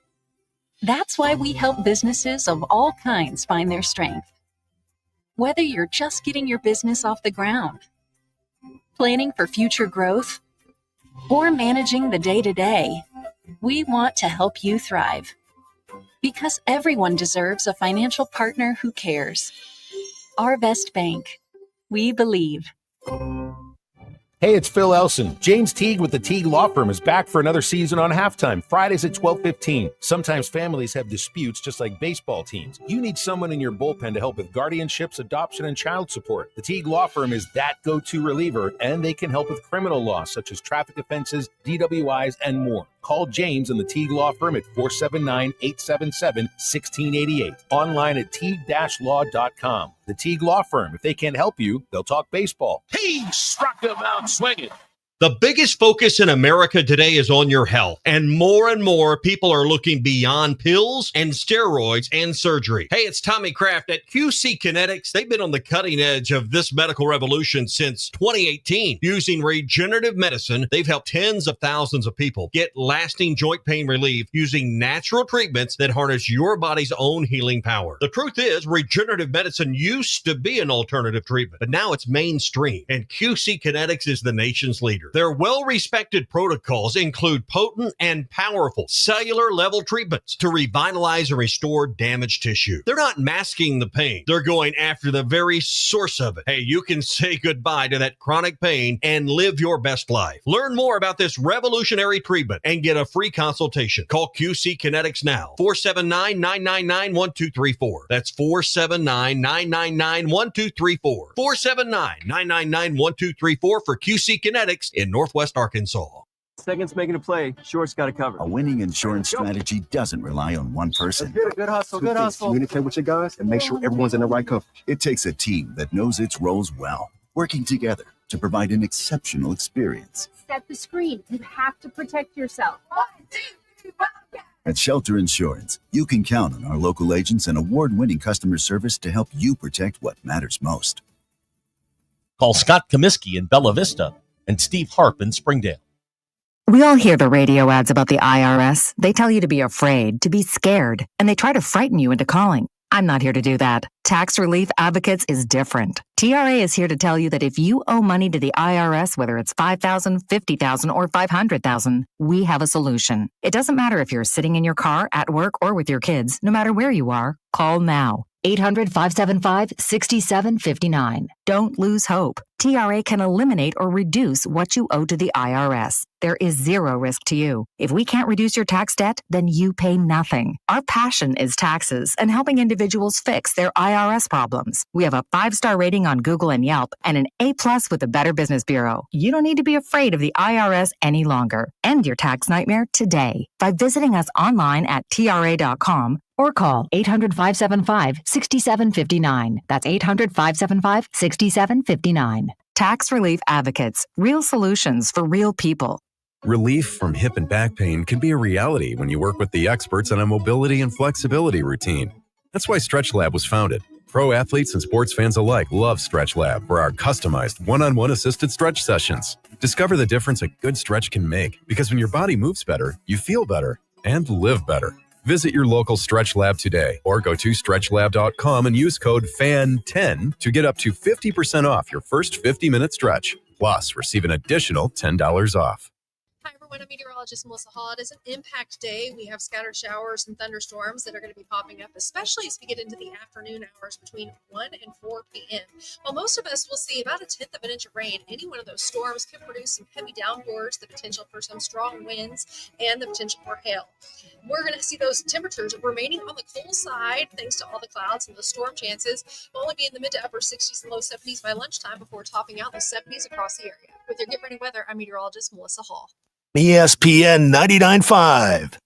That's why we help businesses of all kinds find their strength. Whether you're just getting your business off the ground, planning for future growth, or managing the day-to-day, we want to help you thrive. Because everyone deserves a financial partner who cares. Arvest Bank. We believe. Hey, it's Phil Elson. James Teague with the Teague Law Firm is back for another season on Halftime, Fridays at 12:15. Sometimes families have disputes just like baseball teams. You need someone in your bullpen to help with guardianships, adoption, and child support. The Teague Law Firm is that go-to reliever, and they can help with criminal law such as traffic offenses, DWIs, and more. Call James and the Teague Law Firm at 479-877-1688. Online at teague-law.com. The Teague Law Firm. If they can't help you, they'll talk baseball. He struck him out swinging. The biggest focus in America today is on your health, and more people are looking beyond pills and steroids and surgery. Hey, it's Tommy Kraft at QC Kinetics. They've been on the cutting edge of this medical revolution since 2018. Using regenerative medicine, they've helped tens of thousands of people get lasting joint pain relief using natural treatments that harness your body's own healing power. The truth is, regenerative medicine used to be an alternative treatment, but now it's mainstream, and QC Kinetics is the nation's leader. Their well-respected protocols include potent and powerful cellular-level treatments to revitalize and restore damaged tissue. They're not masking the pain. They're going after the very source of it. Hey, you can say goodbye to that chronic pain and live your best life. Learn more about this revolutionary treatment and get a free consultation. Call QC Kinetics now. 479-999-1234. That's 479-999-1234. 479-999-1234 for QC Kinetics in Northwest Arkansas. Seconds making a play, short's got it covered. A winning insurance strategy doesn't rely on one person. Good hustle, good hustle. Communicate with your guys and make sure everyone's in the right coverage. It takes a team that knows its roles well, working together to provide an exceptional experience. Set the screen. You have to protect yourself. At Shelter Insurance, you can count on our local agents and award-winning customer service to help you protect what matters most. Call Scott Comiskey in Bella Vista and Steve Harp in Springdale. We all hear the radio ads about the IRS. They tell you to be afraid, to be scared, and they try to frighten you into calling. I'm not here to do that. Tax Relief Advocates is different. TRA is here to tell you that if you owe money to the IRS, whether it's $5,000, $50,000, or $500,000, we have a solution. It doesn't matter if you're sitting in your car, at work, or with your kids. No matter where you are, call now. 800-575-6759. Don't lose hope. TRA can eliminate or reduce what you owe to the IRS. There is zero risk to you. If we can't reduce your tax debt, then you pay nothing. Our passion is taxes and helping individuals fix their IRS problems. We have a 5-star rating on Google and Yelp and an A+ with the Better Business Bureau. You don't need to be afraid of the IRS any longer. End your tax nightmare today by visiting us online at TRA.com, or call 800-575-6759. That's 800-575-6759. Tax Relief Advocates. Real solutions for real people. Relief from hip and back pain can be a reality when you work with the experts on a mobility and flexibility routine. That's why Stretch Lab was founded. Pro athletes and sports fans alike love Stretch Lab for our customized one-on-one assisted stretch sessions. Discover the difference a good stretch can make, because when your body moves better, you feel better and live better. Visit your local Stretch Lab today or go to stretchlab.com and use code FAN10 to get up to 50% off your first 50-minute stretch. Plus, receive an additional $10 off. Hi, everyone. I'm meteorologist Melissa Hall. It is an impact day. We have scattered showers and thunderstorms that are going to be popping up, especially as we get into the afternoon hours between 1 and 4 p.m. While most of us will see about 1/10 of an inch of rain, any one of those storms could produce some heavy downpours, the potential for some strong winds, and the potential for hail. We're going to see those temperatures remaining on the cool side thanks to all the clouds and the storm chances. We'll only be in the mid to upper 60s and low 70s by lunchtime before topping out the 70s across the area. With your Get Ready Weather, I'm meteorologist Melissa Hall. ESPN 99.5.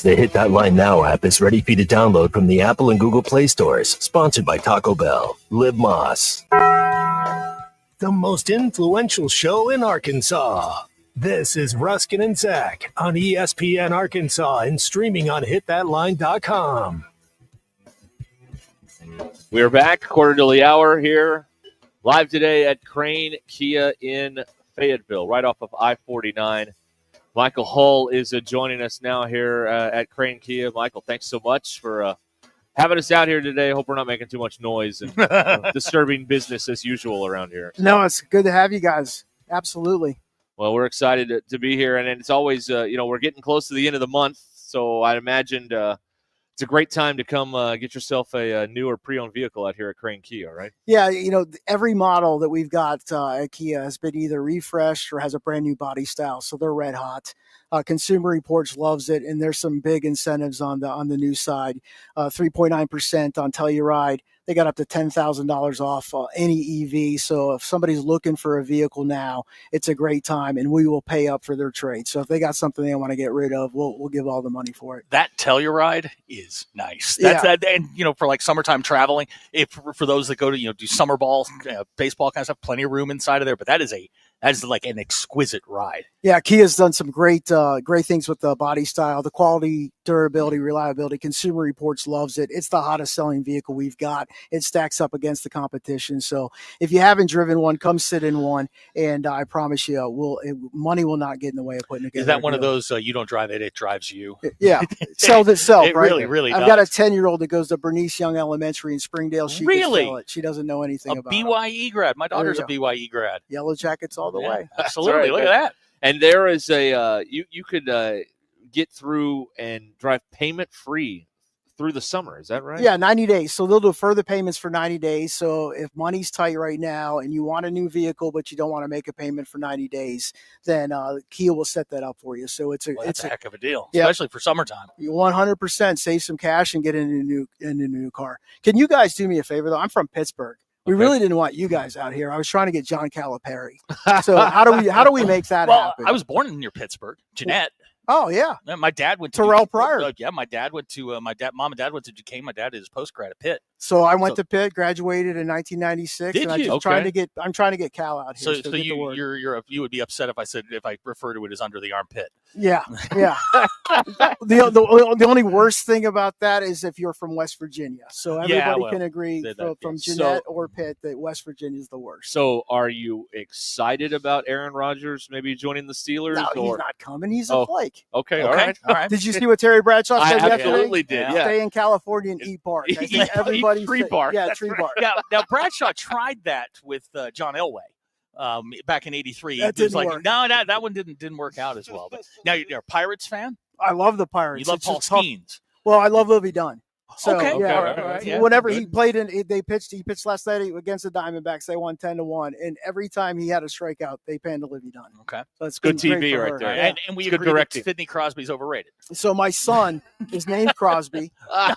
The Hit That Line Now app is ready for you to download from the Apple and Google Play stores. Sponsored by Taco Bell. Live Moss. The most influential show in Arkansas. This is Ruscin and Zach on ESPN Arkansas and streaming on hitthatline.com. We are back, quarter to the hour here, live today at Crane Kia in Fayetteville, right off of I-49. Michael Hull is joining us now here at Crane Kia. Michael, thanks so much for having us out here today. Hope we're not making too much noise and disturbing business as usual around here. No, it's good to have you guys. Absolutely. Well, we're excited to be here, and it's always, we're getting close to the end of the month, so I imagined it's a great time to come get yourself a new or pre-owned vehicle out here at Crane Kia, right? Yeah, every model that we've got at Kia has been either refreshed or has a brand new body style, so they're red hot. Consumer Reports loves it, and there's some big incentives on the new side. 3.9% on Telluride. They got up to $10,000 off any EV. So if somebody's looking for a vehicle now, it's a great time, and we will pay up for their trade. So if they got something they want to get rid of, we'll give all the money for it. That Telluride is nice. And for like summertime traveling, for those that go to do summer ball, baseball kind of stuff, plenty of room inside of there. But that is like an exquisite ride. Yeah, Kia's done some great things with the body style, the quality, durability, reliability. Consumer Reports loves it. It's the hottest selling vehicle we've got. It stacks up against the competition. So if you haven't driven one, come sit in one, and I promise you, money will not get in the way of putting it together. Is that one of those you don't drive it, it drives you? Yeah, it sells itself, it right? Really I've got a 10-year-old that goes to Bernice Young Elementary in Springdale. She can sell it. She doesn't know anything about it. BYE grad. My daughter's a BYE grad. Yellow Jackets all the way. Absolutely. Right. Look at that. And there is you could get through and drive payment free through the summer. Is that right? Yeah, 90 days. So they'll do further payments for 90 days. So if money's tight right now and you want a new vehicle, but you don't want to make a payment for 90 days, then Kia will set that up for you. So it's a heck of a deal, especially for summertime. You 100% save some cash and get in a new car. Can you guys do me a favor though? I'm from Pittsburgh. We really didn't want you guys out here. I was trying to get John Calipari. So how do we make that happen? I was born near Pittsburgh, Jeanette. Oh yeah, my dad went to Terrell Pryor. My dad went to mom and dad went to Duquesne. My dad is postgrad at Pitt. So I went to Pitt, graduated in 1996. Did and you? I'm trying to get Cal out here. So you would be upset if I refer to it as under the armpit. Yeah. The only worst thing about that is if you're from West Virginia. So everybody can agree from Jeanette or Pitt that West Virginia is the worst. So are you excited about Aaron Rodgers maybe joining the Steelers? No, he's not coming. He's a flake. Okay, all right. Did you see what Terry Bradshaw said yesterday? I absolutely did. Yeah. Stay in California and eat bark. I think everybody tree bark. Yeah, tree bark. Now Bradshaw tried that with John Elway back in '83. That didn't work. No, that one didn't work out as well. But now you're a Pirates fan. I love the Pirates. You love Paul Skeens. Well, I love Livy Dunn. So Okay. yeah, All right. Yeah, whenever good. he pitched last night against the Diamondbacks. They won 10-1, and every time he had a strikeout, they panned Olivia Dunn. Okay, so it's Good been great TV for right her. there. Yeah. And we It's good agree that directing. Sidney Crosby's overrated. So my son is named Crosby.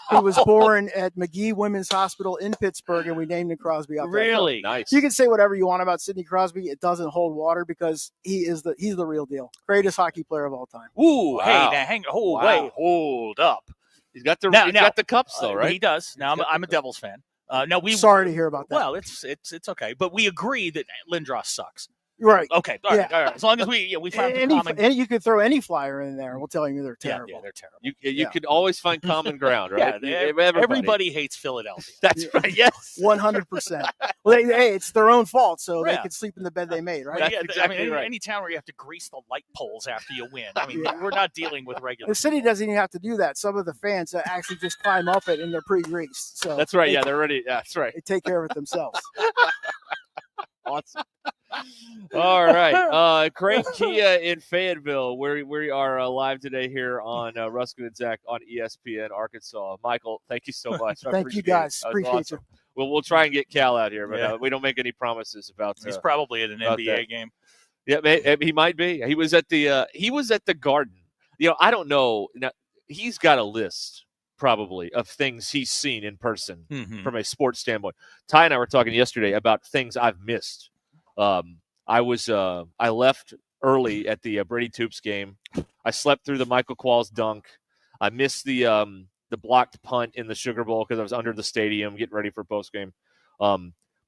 He was born at McGee Women's Hospital in Pittsburgh, and we named him Crosby. Really? Nice. You can say whatever you want about Sidney Crosby. It doesn't hold water because he's the real deal. Greatest hockey player of all time. Ooh, Wow. hey, now hang. Oh, Wow. wait, hold up. He's got the Now- got the cups though, right? He does. Now I'm a Devils fan. Now Sorry to hear about that. Well, it's okay, but we agree that Lindros sucks. Right. Okay. All right. As long as we found the common. And you could throw any flyer in there, and we'll tell you they're terrible. Yeah, they're terrible. You can always find common ground, right? Yeah, Everybody. everybody hates Philadelphia. That's right. Yes. 100%. Well, hey, it's their own fault, so they Yeah. could sleep in the bed they made, right? But yeah, exactly I mean, right. any town where you have to grease the light poles after you win. I mean, we're not dealing with regular. The city doesn't even have to do that. Some of the fans actually just climb up it and they're pre-greased. So That's right. Yeah, they're ready. Yeah, that's right. they take care of it themselves. Awesome. All right. Crane Kia in Fayetteville. We are live today here on Ruscin and Zach on ESPN Arkansas. Michael, thank you so much. I Thank you, appreciate guys. it. That was Appreciate awesome. We'll try and get Cal out here, but Yeah. we don't make any promises about. He's probably at an about NBA that. game. Yeah, he might be. He was at the Garden. I don't know. Now, he's got a list probably of things he's seen in person from a sports standpoint. Ty and I were talking yesterday about things I've missed. I left early at the Brady Toops game. I slept through the Michael Qualls dunk. I missed the blocked punt in the Sugar Bowl because I was under the stadium getting ready for post game.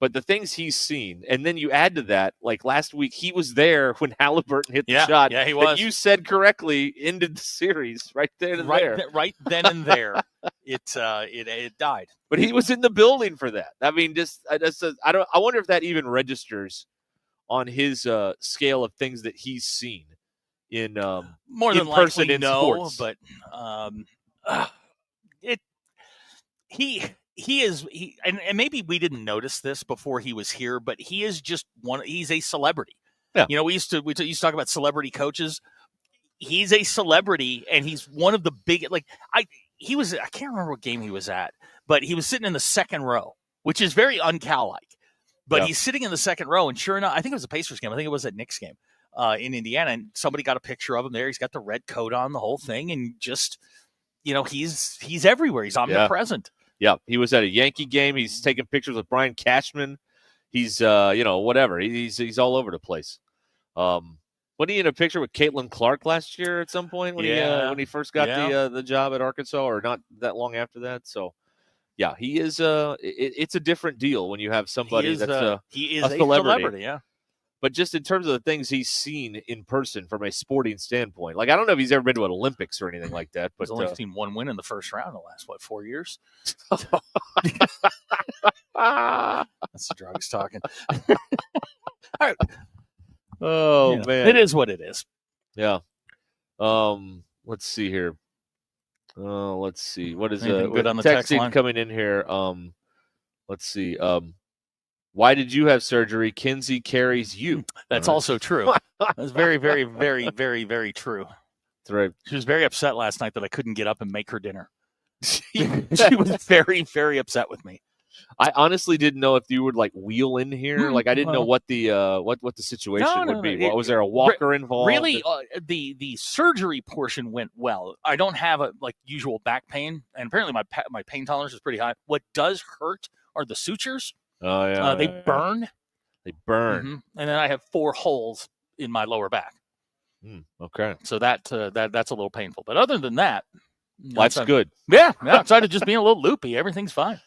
But the things he's seen, and then you add to that, like last week, he was there when Halliburton hit the shot. Yeah, he that was. you said correctly ended the series right then and there. Right then and there, it died. But he was in the building for that. I mean, I wonder if that even registers on his scale of things that he's seen in More than in person likely in no, sports. but he is and maybe we didn't notice this before he was here, but he is just he's a celebrity. Yeah. We used to talk about celebrity coaches. He's a celebrity, and he's one of the big I can't remember what game he was at, but he was sitting in the second row, which is very un-Cal-like. But he's sitting in the second row, and sure enough, I think it was a Pacers game. I think it was at Knicks game in Indiana, and somebody got a picture of him there. He's got the red coat on, the whole thing, and just he's everywhere. He's omnipresent. Yeah, he was at a Yankee game. He's taking pictures with Brian Cashman. He's whatever. He's all over the place. Wasn't he in a picture with Caitlin Clark last year at some point when he first got the job at Arkansas, or not that long after that? So. Yeah, he is. It's a different deal when you have somebody that's a celebrity. Yeah. But just in terms of the things he's seen in person from a sporting standpoint, like I don't know if he's ever been to an Olympics or anything like that. But He's only seen one win in the first round in the last 4 years. That's the drugs talking. All right. Oh man, it is what it is. Yeah. Let's see here. Let's see. What is good on the text line coming in here? Let's see. Why did you have surgery? Kinsey carries you. That's also true. That's very, very, very, very, very true. That's right. She was very upset last night that I couldn't get up and make her dinner. She was very, very upset with me. I honestly didn't know if you would wheel in here. I didn't know what the what the situation would be. Was there a walker involved? Really, the surgery portion went well. I don't have usual back pain, and apparently my pain tolerance is pretty high. What does hurt are the sutures. Oh yeah, they burn. They burn, and then I have 4 holes in my lower back. Okay, so that's a little painful. But other than that, life's good. Yeah, outside of just being a little loopy, everything's fine.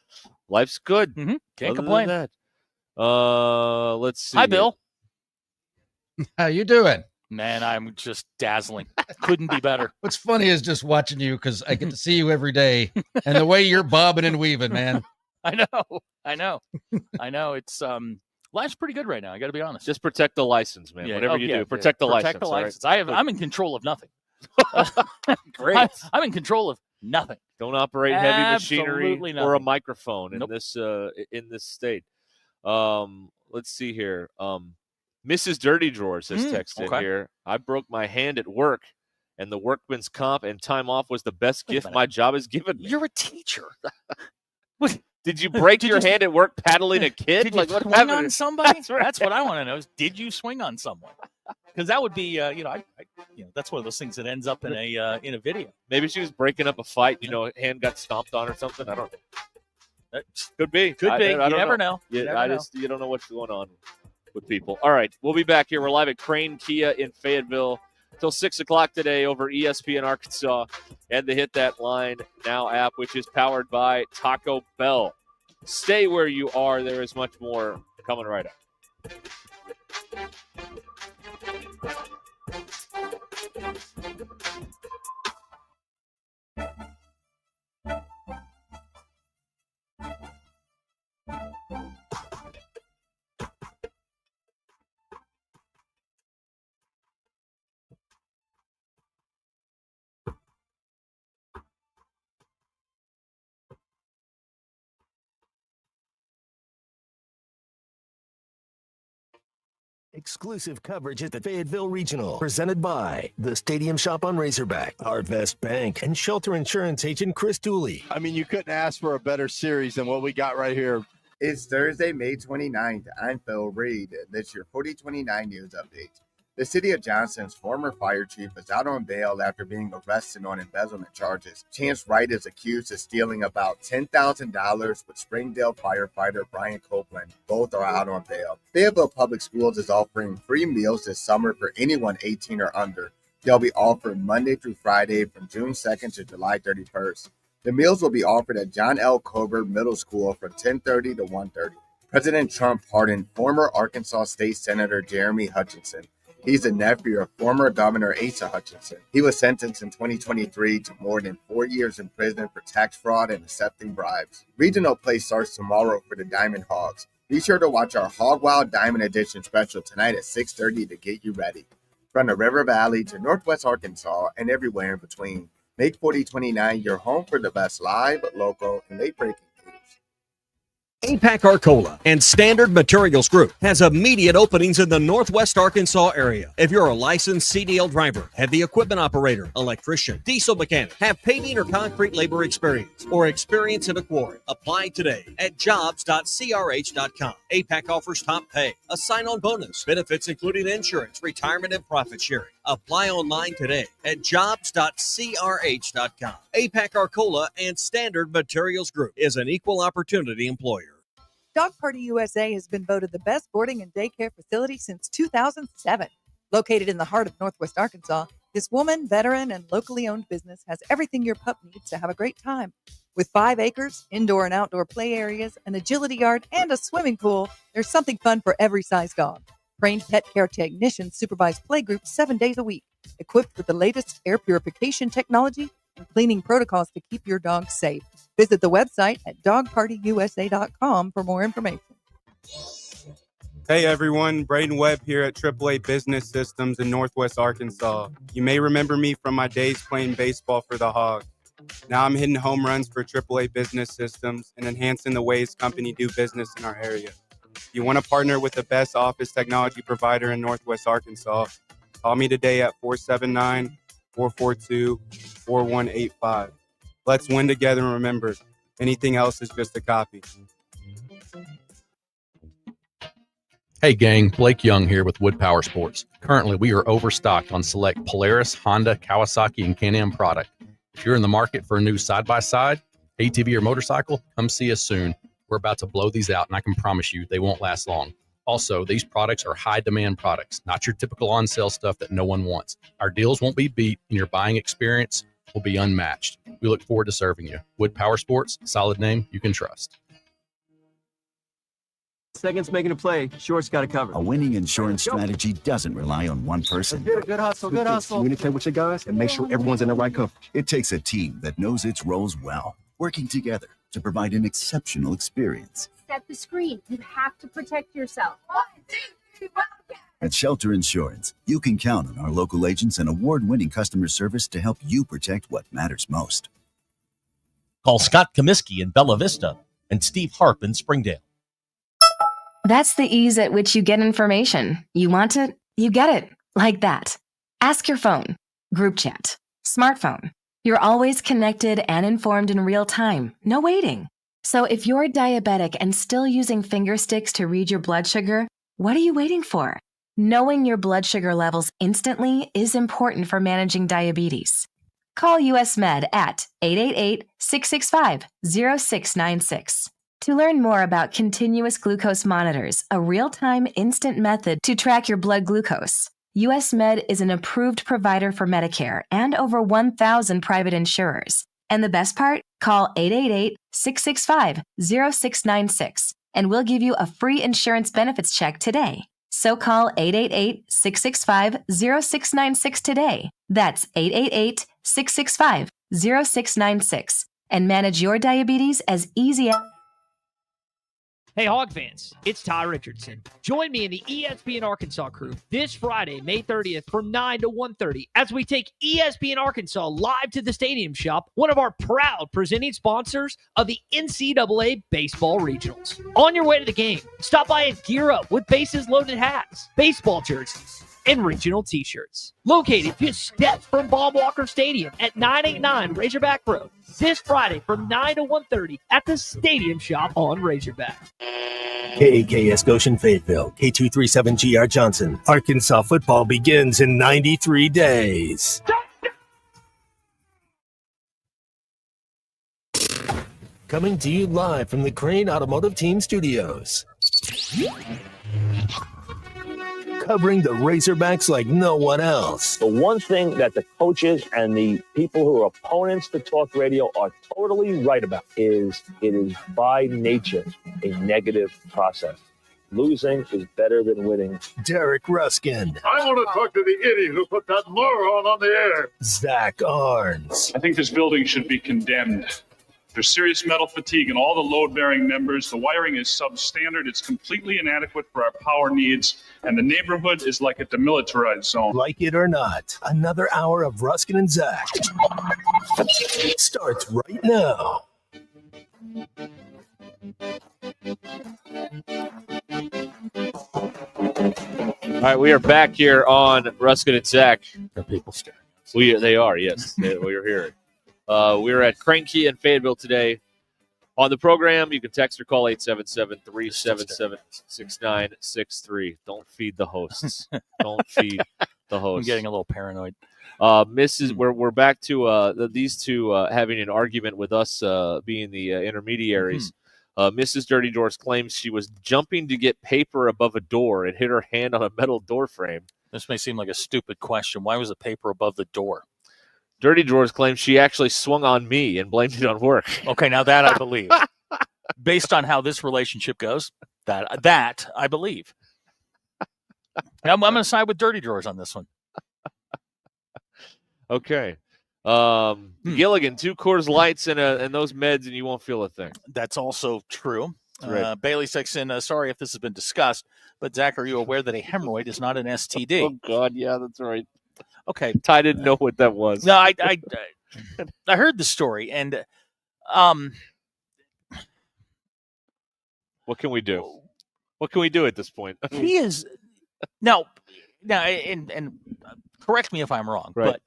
Life's good. Can't complain. That. Let's see. Hi, Bill. How you doing? Man, I'm just dazzling. Couldn't be better. What's funny is just watching you because I get to see you every day, and the way you're bobbing and weaving, man. I know. It's life's pretty good right now. I got to be honest. Just protect the license, man. Whatever you do, protect the license. Protect the license. Right? I'm in control of nothing. Great. I'm in control of nothing. Don't operate heavy machinery Absolutely or a nothing. microphone in this state. Let's see here. Mrs. Dirty Drawers has texted in here. I broke my hand at work and the workman's comp and time off was the best gift my job has given me. You're a teacher. Did you break your hand at work paddling a kid? Did Like, you what swing happened? on somebody? That's right. That's what I want to know. Is did you swing on someone? Because that would be, that's one of those things that ends up in a video. Maybe she was breaking up a fight. Hand got stomped on or something. I don't know. Could be. Could be. I You don't never know. You never know. You don't know what's going on with people. All right, we'll be back here. We're live at Crane Kia in Fayetteville till 6 o'clock today over ESPN Arkansas and the Hit That Line Now app, which is powered by Taco Bell. Stay where you are. There is much more coming right up. Exclusive coverage at the Fayetteville Regional, presented by the Stadium Shop on Razorback, Arvest Bank, and Shelter Insurance agent Chris Dooley. I mean, you couldn't ask for a better series than what we got right here. It's Thursday, May 29th. I'm Phil Reed. This is your 4029 News Update. The city of Johnston's former fire chief is out on bail after being arrested on embezzlement charges. Chance Wright is accused of stealing about $10,000 with Springdale firefighter Brian Copeland. Both are out on bail. Fayetteville Public Schools is offering free meals this summer for anyone 18 or under. They'll be offered Monday through Friday from June 2nd to July 31st. The meals will be offered at John L. Colbert Middle School from 10:30 to 1:30. President Trump pardoned former Arkansas State Senator Jeremy Hutchinson. He's the nephew of former Governor Asa Hutchinson. He was sentenced in 2023 to more than 4 years in prison for tax fraud and accepting bribes. Regional play starts tomorrow for the Diamond Hogs. Be sure to watch our Hog Wild Diamond Edition special tonight at 6:30 to get you ready. From the River Valley to Northwest Arkansas and everywhere in between, make 4029 your home for the best live, local, and late-breaking news. APAC Arcola and Standard Materials Group has immediate openings in the Northwest Arkansas area. If you're a licensed CDL driver, heavy equipment operator, electrician, diesel mechanic, have paving or concrete labor experience, or experience in a quarry, apply today at jobs.crh.com. APAC offers top pay, a sign-on bonus, benefits including insurance, retirement, and profit sharing. Apply online today at jobs.crh.com. APAC Arcola and Standard Materials Group is an equal opportunity employer. Dog Party USA has been voted the best boarding and daycare facility since 2007. Located in the heart of Northwest Arkansas, this woman, veteran, and locally owned business has everything your pup needs to have a great time. With 5 acres, indoor and outdoor play areas, an agility yard, and a swimming pool, there's something fun for every size dog. Trained pet care technicians supervise play groups 7 days a week, equipped with the latest air purification technology and cleaning protocols to keep your dog safe. Visit the website at dogpartyusa.com for more information. Hey everyone, Braden Webb here at AAA Business Systems in Northwest Arkansas. You may remember me from my days playing baseball for the Hogs. Now I'm hitting home runs for AAA Business Systems and enhancing the ways company do business in our area. If you want to partner with the best office technology provider in Northwest Arkansas, call me today at 479-442-4185. Let's win together, and remember, anything else is just a copy. Hey gang, Blake Young here with Wood Power Sports. Currently, we are overstocked on select Polaris, Honda, Kawasaki, and Can-Am product. If you're in the market for a new side-by-side, ATV, or motorcycle, come see us soon. We're about to blow these out, and I can promise you they won't last long. Also, these products are high-demand products, not your typical on-sale stuff that no one wants. Our deals won't be beat, and your buying experience will be unmatched. We look forward to serving you. Wood Power Sports, solid name you can trust. Seconds making a play, short's got to cover. A winning insurance strategy doesn't rely on one person. Good hustle, good hustle. Communicate with your guys and make sure everyone's in the right coverage. It takes a team that knows its roles well, working together to provide an exceptional experience. Set the screen. You have to protect yourself. 1, 2, 3, 1. At Shelter Insurance, you can count on our local agents and award-winning customer service to help you protect what matters most. Call Scott Comiskey in Bella Vista and Steve Harp in Springdale. That's the ease at which you get information. You want it, you get it. Like that. Ask your phone. Group chat. Smartphone. You're always connected and informed in real time. No waiting. So if you're diabetic and still using finger sticks to read your blood sugar, what are you waiting for? Knowing your blood sugar levels instantly is important for managing diabetes. Call US Med at 888-665-0696. To learn more about continuous glucose monitors, a real-time instant method to track your blood glucose, US Med is an approved provider for Medicare and over 1,000 private insurers. And the best part? Call 888-665-0696 and we'll give you a free insurance benefits check today. So call 888-665-0696 today. That's 888-665-0696 and manage your diabetes as easy as... Hey, Hog fans, it's Ty Richardson. Join me in the ESPN Arkansas crew this Friday, May 30th from 9 to 1:30 as we take ESPN Arkansas live to the Stadium Shop, one of our proud presenting sponsors of the NCAA Baseball Regionals. On your way to the game, stop by and gear up with bases loaded hats, baseball jerseys, and regional t-shirts. Located just steps from Bob Walker Stadium at 989 Razorback Road. This Friday from 9 to 1:30 at the Stadium Shop on Razorback. KAKS Goshen Fayetteville, K237GR Johnson. Arkansas football begins in 93 days. Coming to you live from the Crane Automotive Team Studios. Covering the Razorbacks like no one else. The one thing that the coaches and the people who are opponents to talk radio are totally right about is it is by nature a negative process. Losing is better than winning. Derek Ruskin. I want to talk to the idiot who put that moron on the air. Zach Arns. I think this building should be condemned. There's serious metal fatigue in all the load-bearing members. The wiring is substandard. It's completely inadequate for our power needs. And the neighborhood is like a demilitarized zone. Like it or not, another hour of Ruskin and Zach starts right now. All right, we are back here on Ruskin and Zach. The people staring. They are, yes. We are here. We're at Cranky in Fayetteville today. On the program, you can text or call 877-377-6963. Don't feed the hosts. Don't feed the hosts. I'm getting a little paranoid. We're back to these two having an argument with us being the intermediaries. Mrs. Dirty Doors claims she was jumping to get paper above a door and hit her hand on a metal door frame. This may seem like a stupid question. Why was the paper above the door? Dirty Drawers claims she actually swung on me and blamed it on work. Okay, now that I believe. Based on how this relationship goes, that I believe. I'm going to side with Dirty Drawers on this one. Okay. Gilligan, 2 Coors Lights and those meds, and you won't feel a thing. That's also true. Right. Bailey texts in, sorry if this has been discussed, but Zach, are you aware that a hemorrhoid is not an STD? Oh, God, yeah, that's right. Okay. Ty didn't know what that was. No, I heard the story, and what can we do? What can we do at this point? He is now, and correct me if I'm wrong, right. But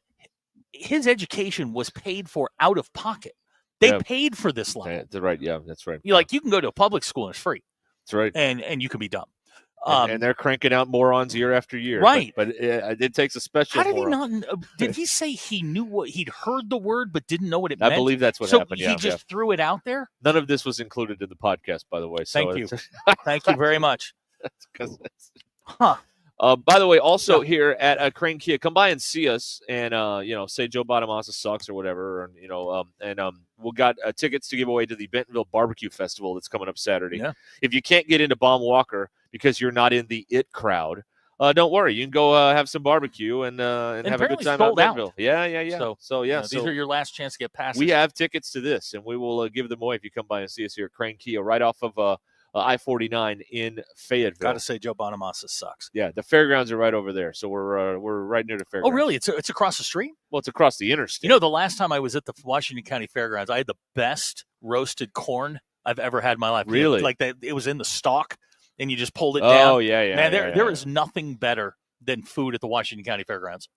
his education was paid for out of pocket. They paid for this level. That's right. Yeah, that's right. You can go to a public school and it's free. That's right. And you can be dumb. And they're cranking out morons year after year. Right. But it takes a special How did moron. he not? Did he say he knew what he'd heard the word but didn't know what it meant? I believe that's what so happened. He just threw it out there? None of this was included in the podcast, by the way. So Thank you. Thank you very much. Huh. By the way, also here at Crane Kia, come by and see us, and say Joe Bonamassa sucks or whatever, and we've got tickets to give away to the Bentonville Barbecue Festival that's coming up Saturday. Yeah. If you can't get into Baum Walker because you're not in the IT crowd, don't worry, you can go have some barbecue and have a good time out in Bentonville. Yeah. So these are your last chance to get passes. We have tickets to this, and we will give them away if you come by and see us here at Crane Kia, right off of I-49 in Fayetteville. Got to say, Joe Bonamassa sucks. Yeah, the fairgrounds are right over there, so we're right near the fairgrounds. Oh, really? It's across the street? Well, it's across the interstate. The last time I was at the Washington County Fairgrounds, I had the best roasted corn I've ever had in my life. Really? It was in the stalk, and you just pulled it down. Oh, yeah. Man, there is nothing better than food at the Washington County Fairgrounds.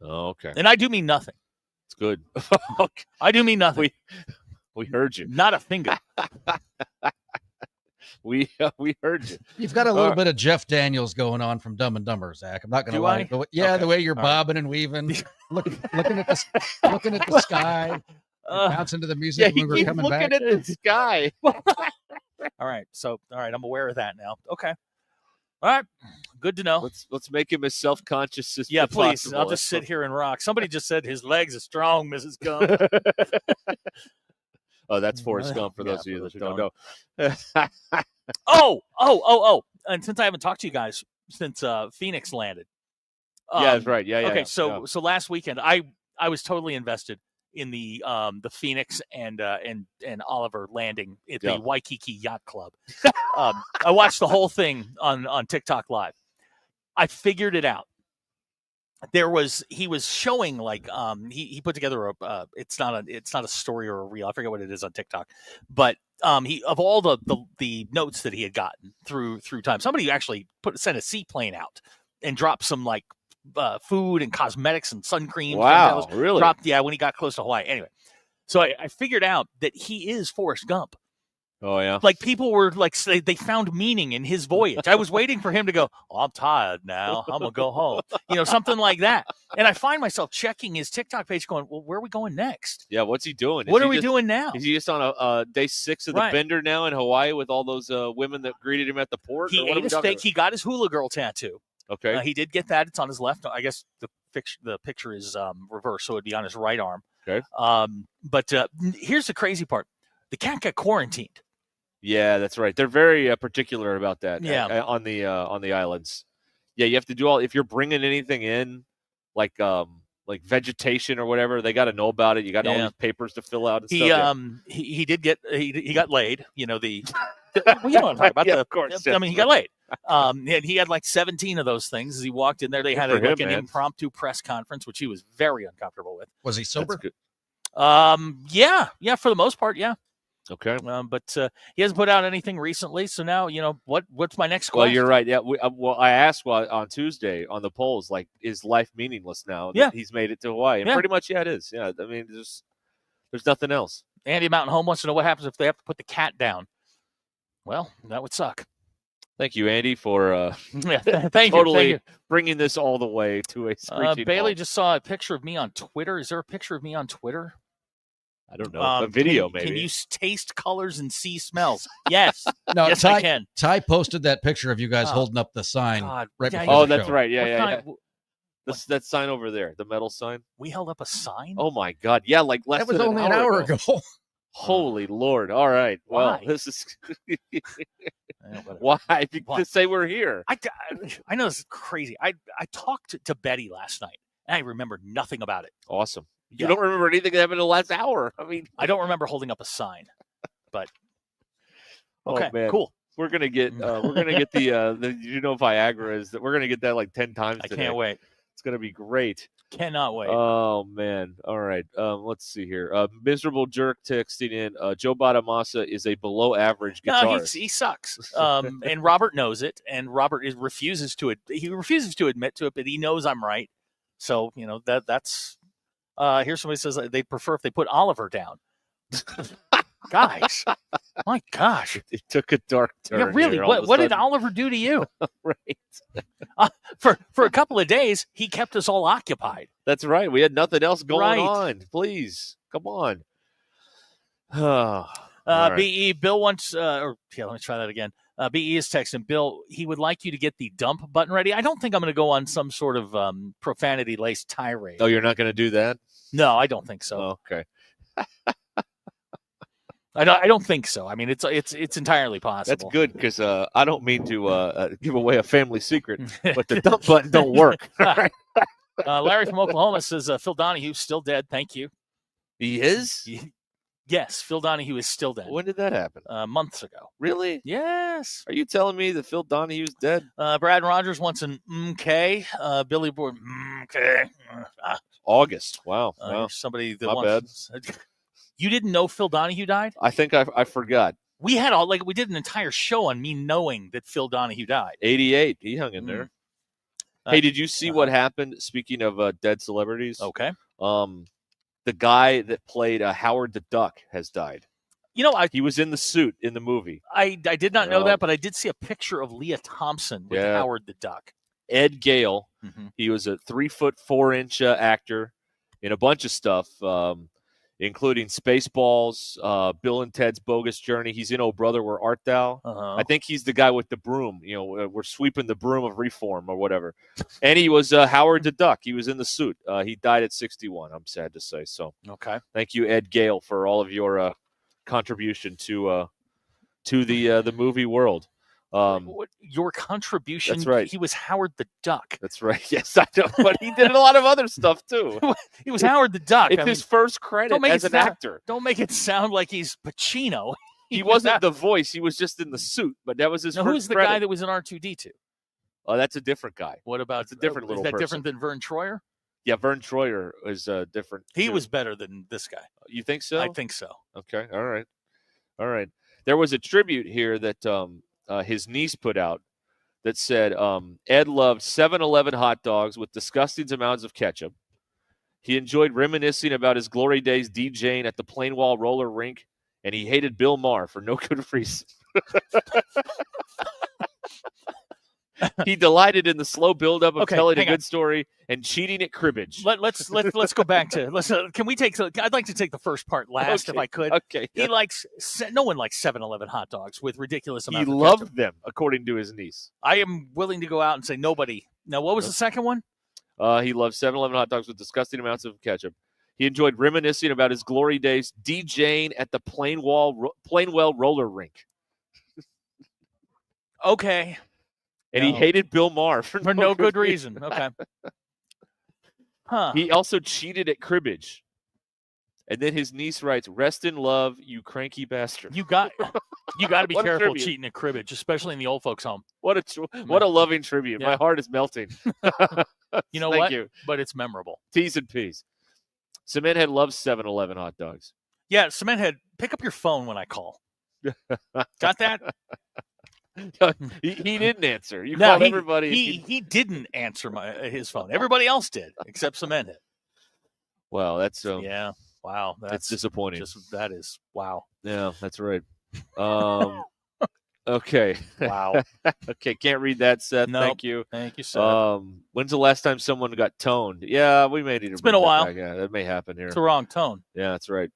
Oh, okay. And I do mean nothing. It's good. I do mean nothing. We heard you. Not a finger. We heard you. You've got a little bit of Jeff Daniels going on from Dumb and Dumber, Zach. I'm not going to lie. The way you're bobbing and weaving, looking at the sky, bouncing to the music when we're coming back. Looking at the sky. All right. So, I'm aware of that now. Okay. All right. Good to know. Let's make him as self-conscious as please. possible. I'll just sit here and rock. Somebody just said his legs are strong, Mrs. Gump. Oh, that's Forrest Gump for those of you that don't know. Oh. And since I haven't talked to you guys since Phoenix landed. Yeah, that's right. Yeah. Okay, so last weekend I was totally invested in the Phoenix and Oliver landing at the Waikiki Yacht Club. I watched the whole thing on TikTok Live. I figured it out. He was showing like he put together it's not a story or a reel. I forget what it is on TikTok, but he of all the notes that he had gotten through time, somebody actually sent a seaplane out and dropped some like food and cosmetics and sun cream. Wow, really? Dropped, when he got close to Hawaii. Anyway, so I figured out that he is Forrest Gump. Oh, yeah. Like people were like, they found meaning in his voyage. I was waiting for him to go, I'm tired now. I'm going to go home. Something like that. And I find myself checking his TikTok page going, well, where are we going next? Yeah, what's he doing? What are we doing now? Is he just on a day 6 of the bender now in Hawaii with all those women that greeted him at the port? He ate a steak. He got his hula girl tattoo. Okay. He did get that. It's on his left. I guess the picture is reversed, so it'd be on his right arm. Okay. But here's the crazy part. The cat got quarantined. Yeah, that's right. They're very particular about that. Yeah. On the islands. Yeah, you have to do all. If you're bringing anything in, like vegetation or whatever, they got to know about it. You got all these papers to fill out. And stuff. He did get he got laid. Well, you know what I'm talking about. Of course. I mean, he got laid. And he had like 17 of those things. As he walked in there, they had an impromptu press conference, which he was very uncomfortable with. Was he sober? Yeah, for the most part, yeah. Okay. But he hasn't put out anything recently, so now what's my next question? Well, you're right. Yeah. I asked on Tuesday on the polls, like, is life meaningless now that he's made it to Hawaii? And pretty much, it is. Yeah. I mean, there's nothing else. Andy Mountain Home wants to know what happens if they have to put the cat down. Well, that would suck. Thank you, Andy, for thank you. Bringing this all the way to a screeching Bailey halt. just saw a picture of me on Twitter. Is there a picture of me on Twitter? I don't know. A video, maybe. Can you taste colors and see smells? Yes. No, yes, Ty, I can. Ty posted that picture of you guys holding up the sign right before Oh, the that's show. right. Yeah. That sign over there, the metal sign. We held up a sign? Oh, my God. Yeah, like less than an hour ago. Holy Lord. All right. Well, this is why? To say we're here. I know this is crazy. I talked to Betty last night, and I remember nothing about it. Awesome. You don't remember anything that happened in the last hour. I mean, I don't remember holding up a sign, but okay, man. Cool. We're gonna get the Viagra is that we're gonna get that like 10 times today. I can't wait. It's gonna be great. Cannot wait. Oh man. All right. Let's see here. Miserable jerk texting in. Joe Bonamassa is a below average guitarist. No, he sucks. And Robert knows it, and Robert refuses to admit to it, but he knows I'm right. So that's. Here somebody says they prefer if they put Oliver down. Guys, my gosh. It took a dark turn. Yeah, really. What did Oliver do to you? Right. For a couple of days, he kept us all occupied. That's right. We had nothing else going on. Please, come on. Right. BE, Bill wants, let me try that again. BE is texting Bill. He would like you to get the dump button ready. I don't think I'm going to go on some sort of profanity-laced tirade. Oh, you're not going to do that? No, I don't think so. Oh, okay. I don't think so. I mean, it's entirely possible. That's good because I don't mean to give away a family secret, but the dump button don't work. Larry from Oklahoma says Phil Donahue's still dead. Thank you. He is? Yes, Phil Donahue is still dead. When did that happen? Months ago. Really? Yes. Are you telling me that Phil Donahue's dead? Brad Rogers wants an MK. Billy Board, MK. August. Wow. Wow. Somebody that wants. Bad. You didn't know Phil Donahue died? I think I forgot. We did an entire show on me knowing that Phil Donahue died. 88. He hung in there. Hey, did you see what happened? Speaking of dead celebrities, Okay. The guy that played Howard the Duck has died. He was in the suit in the movie. I did not know that, but I did see a picture of Leah Thompson with Howard the Duck. Ed Gale. He was a 3'4" actor in a bunch of stuff, including Spaceballs, Bill and Ted's Bogus Journey. He's in Oh Brother, Where Art Thou? I think he's the guy with the broom. We're sweeping the broom of reform or whatever. And he was Howard the Duck. He was in the suit. He died at 61, I'm sad to say. So, okay. Thank you, Ed Gale, for all of your contribution to the movie world. Your contribution? That's right. He was Howard the Duck. That's right. Yes, I know. But he did a lot of other stuff, too. He was Howard the Duck. It's his first credit as an actor. Don't make it sound like he's Pacino. He wasn't the voice. He was just in the suit. But that was his first who's the credit. guy that was in R2-D2? Oh, that's a different guy. What about it's a different little Is that person. different than Vern Troyer? Yeah, Vern Troyer is different. He too. was better than this guy. You think so? I think so. Okay. All right. There was a tribute here that his niece put out that said Ed loved 7-Eleven hot dogs with disgusting amounts of ketchup. He enjoyed reminiscing about his glory days DJing at the Plainwall roller rink, and he hated Bill Maher for no good reason. He delighted in the slow buildup of telling a good story and cheating at cribbage. Let's go back to can we take? I'd like to take the first part last if I could. Okay. He likes no one likes 7-Eleven hot dogs with ridiculous amounts. He of loved ketchup. them, according to his niece. I am willing to go out and say nobody. Now, what was the second one? He loved 7-Eleven hot dogs with disgusting amounts of ketchup. He enjoyed reminiscing about his glory days DJing at the Plainwell roller rink. Okay. And he hated Bill Maher for no good reason. Okay. He also cheated at cribbage. And then his niece writes, "Rest in love, you cranky bastard." You got to be What a careful tribute. cheating at cribbage, especially in the old folks' home. What a loving tribute. Yeah. My heart is melting. You know Thank what? you. But it's memorable. T's and P's. Cementhead loves 7-Eleven hot dogs. Yeah, Cementhead, pick up your phone when I call. Got that? He didn't answer. You No, called he, everybody. He didn't answer his phone. Everybody else did, except Cementhead. Well, that's yeah. Wow, that's disappointing. That is wow. Yeah, that's right. Okay. Wow. Okay, can't read that, Seth. Nope. Thank you. Thank you, Seth. When's the last time someone got toned? Yeah, we may need to. It's been a while. Yeah, that may happen here. It's the wrong tone. Yeah, that's right.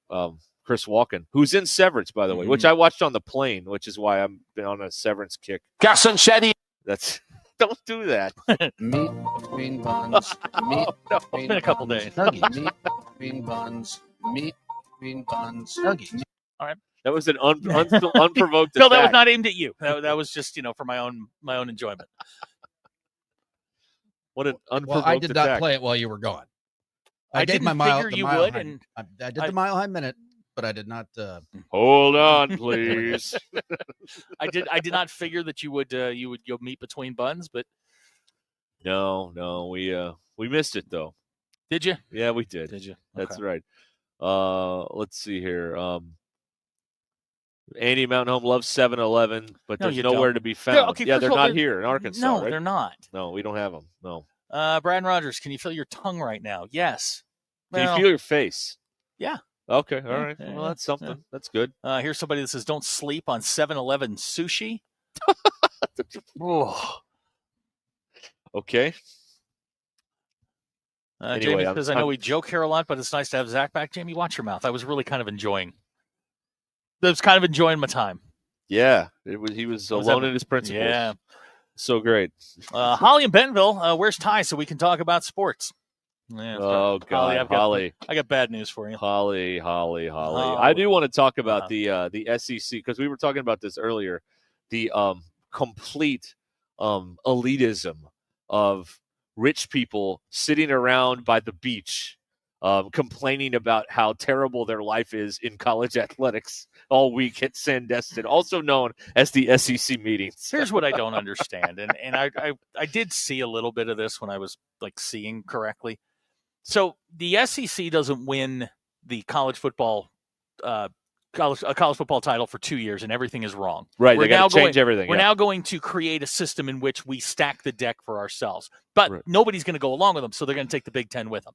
Chris Walken, who's in Severance, by the way, which I watched on the plane, which is why I've been on a Severance kick. Carson Shetty. That's don't do that. Meat between buns. Meat It's been a couple days. Nugget. Meat between buns. Meat between buns. Nugget. All right. That was an unprovoked Phil, that was attack. not aimed at you. That was just for my own enjoyment. What an unprovoked Well, I did attack. not play it while you were gone. I did didn't my mile. figure the you mile would, high, and I did the mile high minute, but I did not. Hold on, please. I did not figure that you would go meet between buns, but No, we missed it though. did you? Yeah, we did. Did you? That's Okay. right. Let's see here. Andy Mountain Home loves 7-Eleven, but No, there's you nowhere don't. to be They're- found. okay, Yeah, first they're of all, not they're- here in Arkansas. No, right? they're not. No, we don't have them. No. Brad Rogers, can you feel your tongue right now? Yes. Can Well, you feel your face? Yeah. Okay. All Yeah, right. yeah, Well, that's something. yeah. That's good. Here's somebody that says, "Don't sleep on 7-Eleven sushi." Oh. Okay. Jamie I'm- says, "I know I'm- we joke here a lot, but it's nice to have Zach back." Jamie, watch your mouth. I was really kind of enjoying. I was kind of enjoying my time. Yeah. He was What was alone that? in his principles. Yeah. So great. Holly in Bentonville, where's Ty so we can talk about sports? Yeah, Oh God, Holly. I got bad news for you. Holly. I do want to talk about the SEC because we were talking about this earlier. The complete elitism of rich people sitting around by the beach, complaining about how terrible their life is in college athletics all week at Sandestin, also known as the SEC meetings. Here's what I don't understand, and I did see a little bit of this when I was seeing correctly. So the SEC doesn't win the college football a college football title for 2 years, and everything is wrong. Right, they got to change everything. We're now going to create a system in which we stack the deck for ourselves. But nobody's going to go along with them, so they're going to take the Big Ten with them.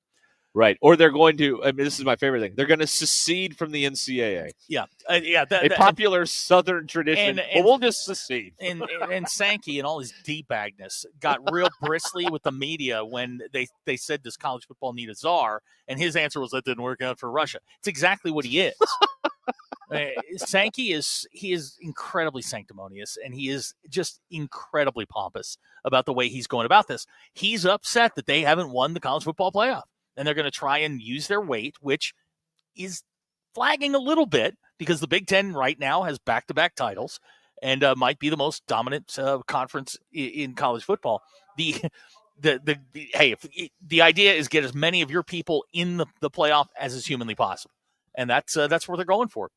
Right, or they're going to. I mean, this is my favorite thing. They're going to secede from the NCAA. Yeah, a popular Southern tradition. Well, we'll just secede. And Sankey and all his D-bagness got real bristly with the media when they said, does college football need a czar? And his answer was, that didn't work out for Russia. It's exactly what he is. Sankey is incredibly sanctimonious, and he is just incredibly pompous about the way he's going about this. He's upset that they haven't won the college football playoff. And they're going to try and use their weight, which is flagging a little bit because the Big Ten right now has back-to-back titles and might be the most dominant conference in college football. The idea is get as many of your people in the playoff as is humanly possible, and that's what they're going for.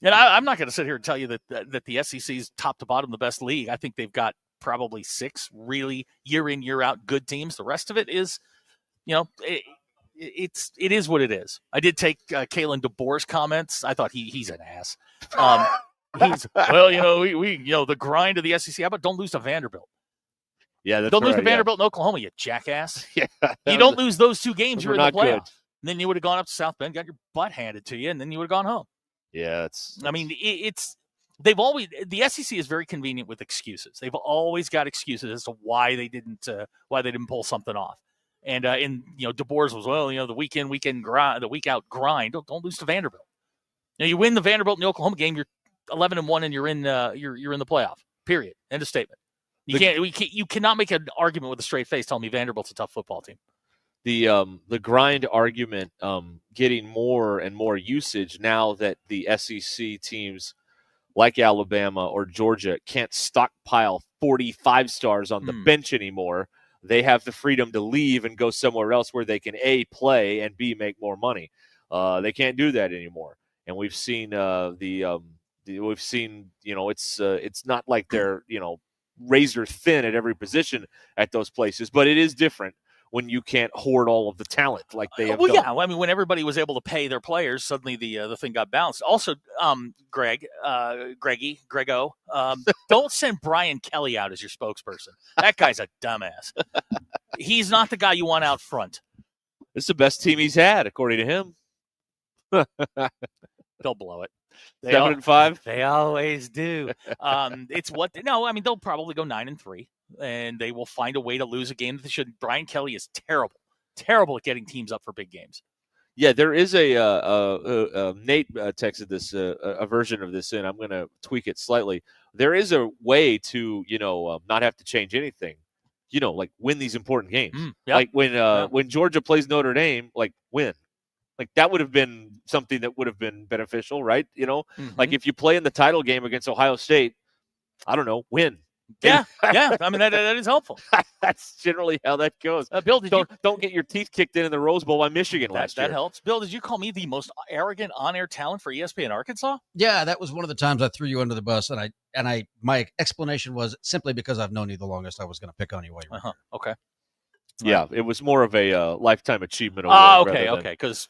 And I'm not going to sit here and tell you that the SEC is top to bottom the best league. I think they've got probably 6 really year in year out good teams. The rest of it is. It is what it is. I did take Kalen DeBoer's comments. I thought he's an ass. He's we the grind of the SEC. How about don't lose to Vanderbilt? Yeah, that's don't lose right, to Vanderbilt and Oklahoma, you jackass. Yeah, you don't lose those 2 games, you're in the playoff. Good. And then you would have gone up to South Bend, got your butt handed to you, and then you would have gone home. Yeah, they've always the SEC is very convenient with excuses. They've always got excuses as to why they didn't pull something off. And DeBoer's was the weekend grind, the week out grind. Don't lose to Vanderbilt. You win the Vanderbilt and the Oklahoma game, you're 11-1, and you're in the playoff. Period. End of statement. You cannot make an argument with a straight face telling me Vanderbilt's a tough football team. The grind argument getting more and more usage now that the SEC teams like Alabama or Georgia can't stockpile 45 stars on the bench anymore. They have the freedom to leave and go somewhere else where they can A, play, and B, make more money. They can't do that anymore. And we've seen it's not like they're razor thin at every position at those places, but it is different when you can't hoard all of the talent like they have done. Yeah. I mean, when everybody was able to pay their players, suddenly the thing got bounced. Also, Grego, don't send Brian Kelly out as your spokesperson. That guy's a dumbass. He's not the guy you want out front. It's the best team he's had, according to him. They'll blow it. 7-5. They always do. They'll probably go 9-3. And they will find a way to lose a game that they shouldn't. Brian Kelly is terrible at getting teams up for big games. Yeah, there is a Nate texted this a version of this in. I'm going to tweak it slightly. There is a way to not have to change anything. Like win these important games. Like when Georgia plays Notre Dame, like win. Like that would have been something that would have been beneficial, right? Like if you play in the title game against Ohio State, I don't know, win. Yeah. I mean, that is helpful. That's generally how that goes. Bill, don't get your teeth kicked in the Rose Bowl by Michigan last year. That helps. Bill, did you call me the most arrogant on-air talent for ESPN Arkansas? Yeah, that was one of the times I threw you under the bus, and my explanation was simply because I've known you the longest, I was going to pick on you while you were here. Okay. Yeah, it was more of a lifetime achievement. Okay. Because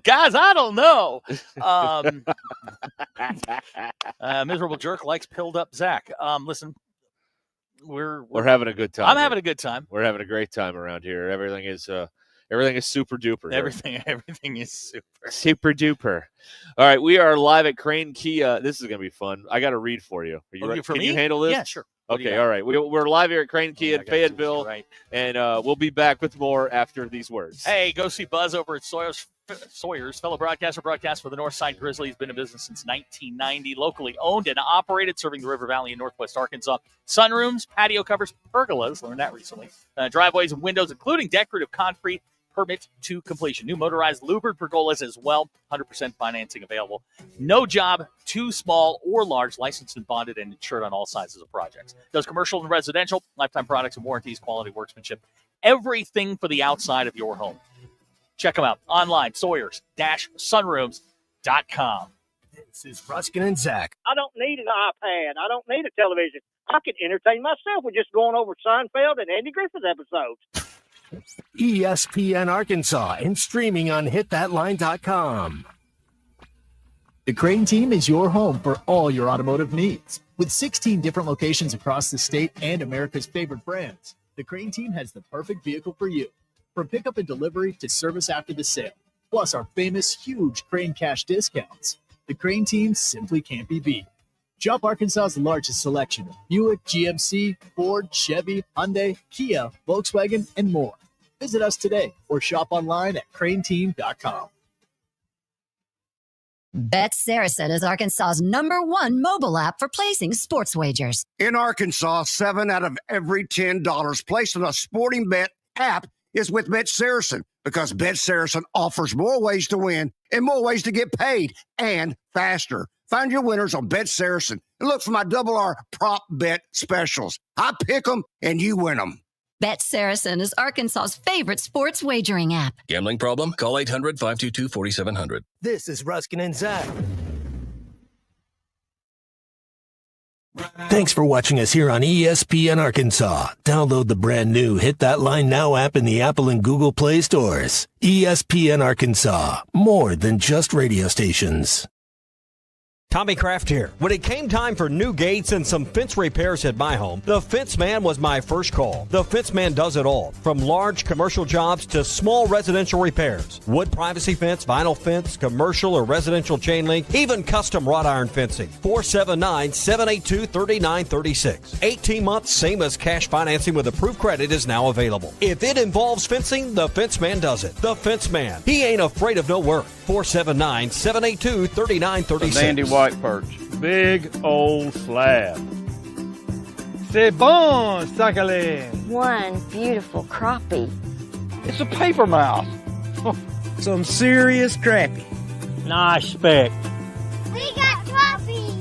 guys, I don't know. Miserable jerk likes pilled up Zach. Listen, we're having a good time. I'm having a good time. We're having a great time around here. Everything is super duper. Everything is super duper. All right, we are live at Crane Kia. This is gonna be fun. I got to read for you. Are you ready? For Can me? you handle this? Yeah, sure. Okay, all right. We're live here at Crane Kia in Fayetteville, and we'll be back with more after these words. Hey, go see Buzz over at Sawyer's, fellow broadcaster, broadcast for the Northside Grizzlies. Been in business since 1990, locally owned and operated, serving the River Valley in Northwest Arkansas. Sunrooms, patio covers, pergolas, learned that recently. Driveways and windows, including decorative concrete, permit to completion. New motorized louvered pergolas as well. 100% financing available. No job too small or large. Licensed and bonded and insured on all sizes of projects. Does commercial and residential, lifetime products and warranties, quality workmanship. Everything for the outside of your home. Check them out online, Sawyers-Sunrooms.com. This is Ruscin Zach. I don't need an iPad. I don't need a television. I can entertain myself with just going over Seinfeld and Andy Griffith episodes. ESPN Arkansas and streaming on hitthatline.com. The Crane Team is your home for all your automotive needs. With 16 different locations across the state and America's favorite brands, the Crane Team has the perfect vehicle for you. From pickup and delivery to service after the sale, plus our famous huge Crane Cash discounts. The Crane Team simply can't be beat. Shop Arkansas's largest selection of Buick, GMC, Ford, Chevy, Hyundai, Kia, Volkswagen, and more. Visit us today or shop online at craneteam.com. Bet Saracen is Arkansas's #1 mobile app for placing sports wagers. In Arkansas, 7 out of every $10 placed on a sporting bet app is with Bet Saracen, because Bet Saracen offers more ways to win and more ways to get paid, and faster. Find your winners on Bet Saracen and look for my R prop bet specials. I pick them and you win them. Bet Saracen is Arkansas's favorite sports wagering app. Gambling problem? Call 800-522-4700. This is Ruscin and Zach. Thanks for watching us here on ESPN Arkansas. Download the brand new Hit That Line Now app in the Apple and Google Play stores. ESPN Arkansas, more than just radio stations. Tommy Kraft here. When it came time for new gates and some fence repairs at my home, the Fence Man was my first call. The Fence Man does it all, from large commercial jobs to small residential repairs. Wood privacy fence, vinyl fence, commercial or residential chain link, even custom wrought iron fencing. 479-782-3936. 18 months, same as cash financing with approved credit, is now available. If it involves fencing, the Fence Man does it. The Fence Man. He ain't afraid of no work. 479-782-3936. Sandy White perch. Big old slab. C'est bon, sacalé. One beautiful crappie. It's a paper mouth. Some serious crappie. Nice speck. We got crappie.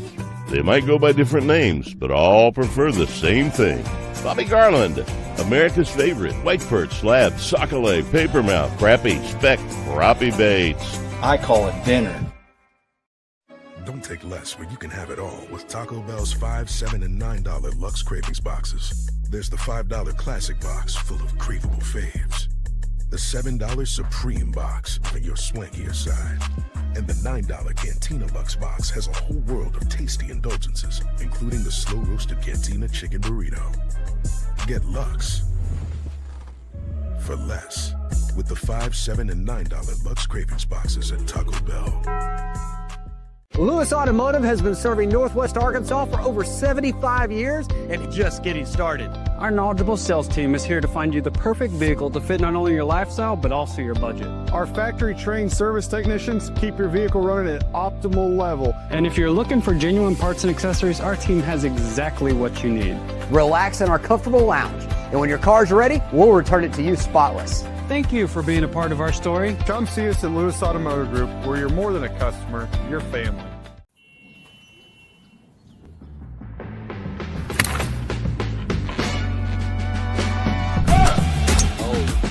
They might go by different names, but all prefer the same thing. Bobby Garland, America's favorite white perch, slab, sockeye, papermouth, crappie, speck, crappie baits. I call it dinner. Don't take less when you can have it all with Taco Bell's $5, $7, and $9 Luxe Cravings boxes. There's the $5 Classic box full of craveable faves. The $7 Supreme box for your swankier side. And the $9 Cantina Luxe box has a whole world of tasty indulgences, including the slow-roasted Cantina Chicken Burrito. Get Luxe for less with the $5, $7, and $9 Luxe Cravings boxes at Taco Bell. Lewis Automotive has been serving Northwest Arkansas for over 75 years and just getting started. Our knowledgeable sales team is here to find you the perfect vehicle to fit not only your lifestyle, but also your budget. Our factory-trained service technicians keep your vehicle running at optimal level. And if you're looking for genuine parts and accessories, our team has exactly what you need. Relax in our comfortable lounge, and when your car's ready, we'll return it to you spotless. Thank you for being a part of our story. Come see us at Lewis Automotive Group, where you're more than a customer, you're family.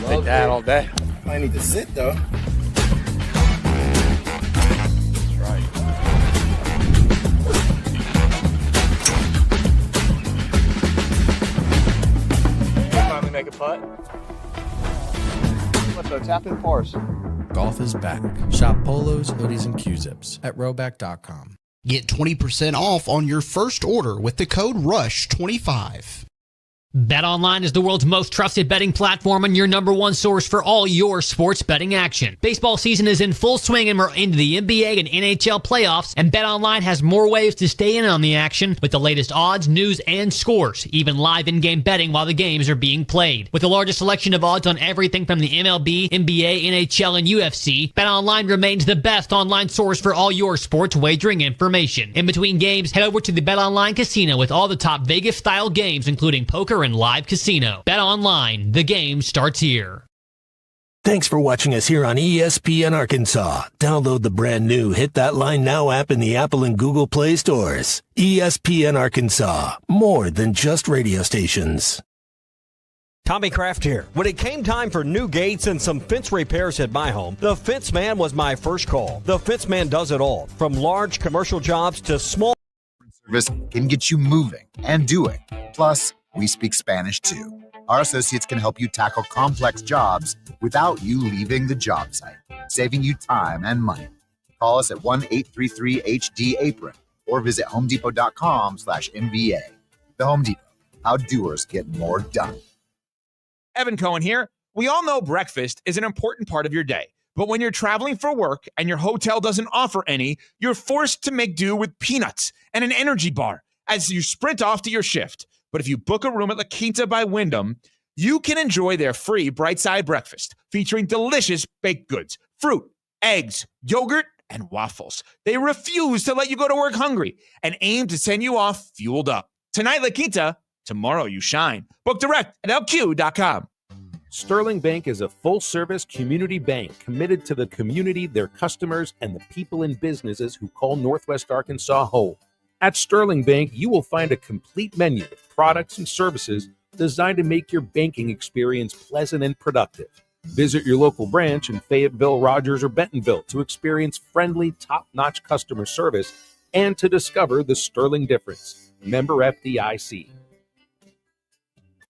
Take that all day. I need to sit though. That's right. Finally make a putt. Let's go tap in force. Golf is back. Shop polos, hoodies, and Q-zips at rowback.com. Get 20% off on your first order with the code RUSH25. BetOnline is the world's most trusted betting platform and your #1 source for all your sports betting action. Baseball season is in full swing and we're into the NBA and NHL playoffs, and BetOnline has more ways to stay in on the action with the latest odds, news, and scores, even live in-game betting while the games are being played. With the largest selection of odds on everything from the MLB, NBA, NHL, and UFC, BetOnline remains the best online source for all your sports wagering information. In between games, head over to the BetOnline Casino with all the top Vegas-style games, including poker and live casino. Bet online. The game starts here. Thanks for watching us here on ESPN Arkansas. Download the brand new Hit That Line Now app in the Apple and Google Play stores. ESPN Arkansas, more than just radio stations. Tommy Kraft here. When it came time for new gates and some fence repairs at my home, the Fence Man was my first call. The Fence Man does it all, from large commercial jobs to small service can get you moving and doing. Plus, we speak Spanish too. Our associates can help you tackle complex jobs without you leaving the job site, saving you time and money. Call us at 1-833-HD-APRON or visit homedepot.com/MVA. The Home Depot. How doers get more done. Evan Cohen here. We all know breakfast is an important part of your day. But when you're traveling for work and your hotel doesn't offer any, you're forced to make do with peanuts and an energy bar as you sprint off to your shift. But if you book a room at La Quinta by Wyndham, you can enjoy their free Bright Side breakfast featuring delicious baked goods, fruit, eggs, yogurt, and waffles. They refuse to let you go to work hungry and aim to send you off fueled up. Tonight, La Quinta, tomorrow you shine. Book direct at LQ.com. Sterling Bank is a full-service community bank committed to the community, their customers, and the people and businesses who call Northwest Arkansas home. At Sterling Bank, you will find a complete menu of products and services designed to make your banking experience pleasant and productive. Visit your local branch in Fayetteville, Rogers, or Bentonville to experience friendly, top-notch customer service and to discover the Sterling difference. Member FDIC.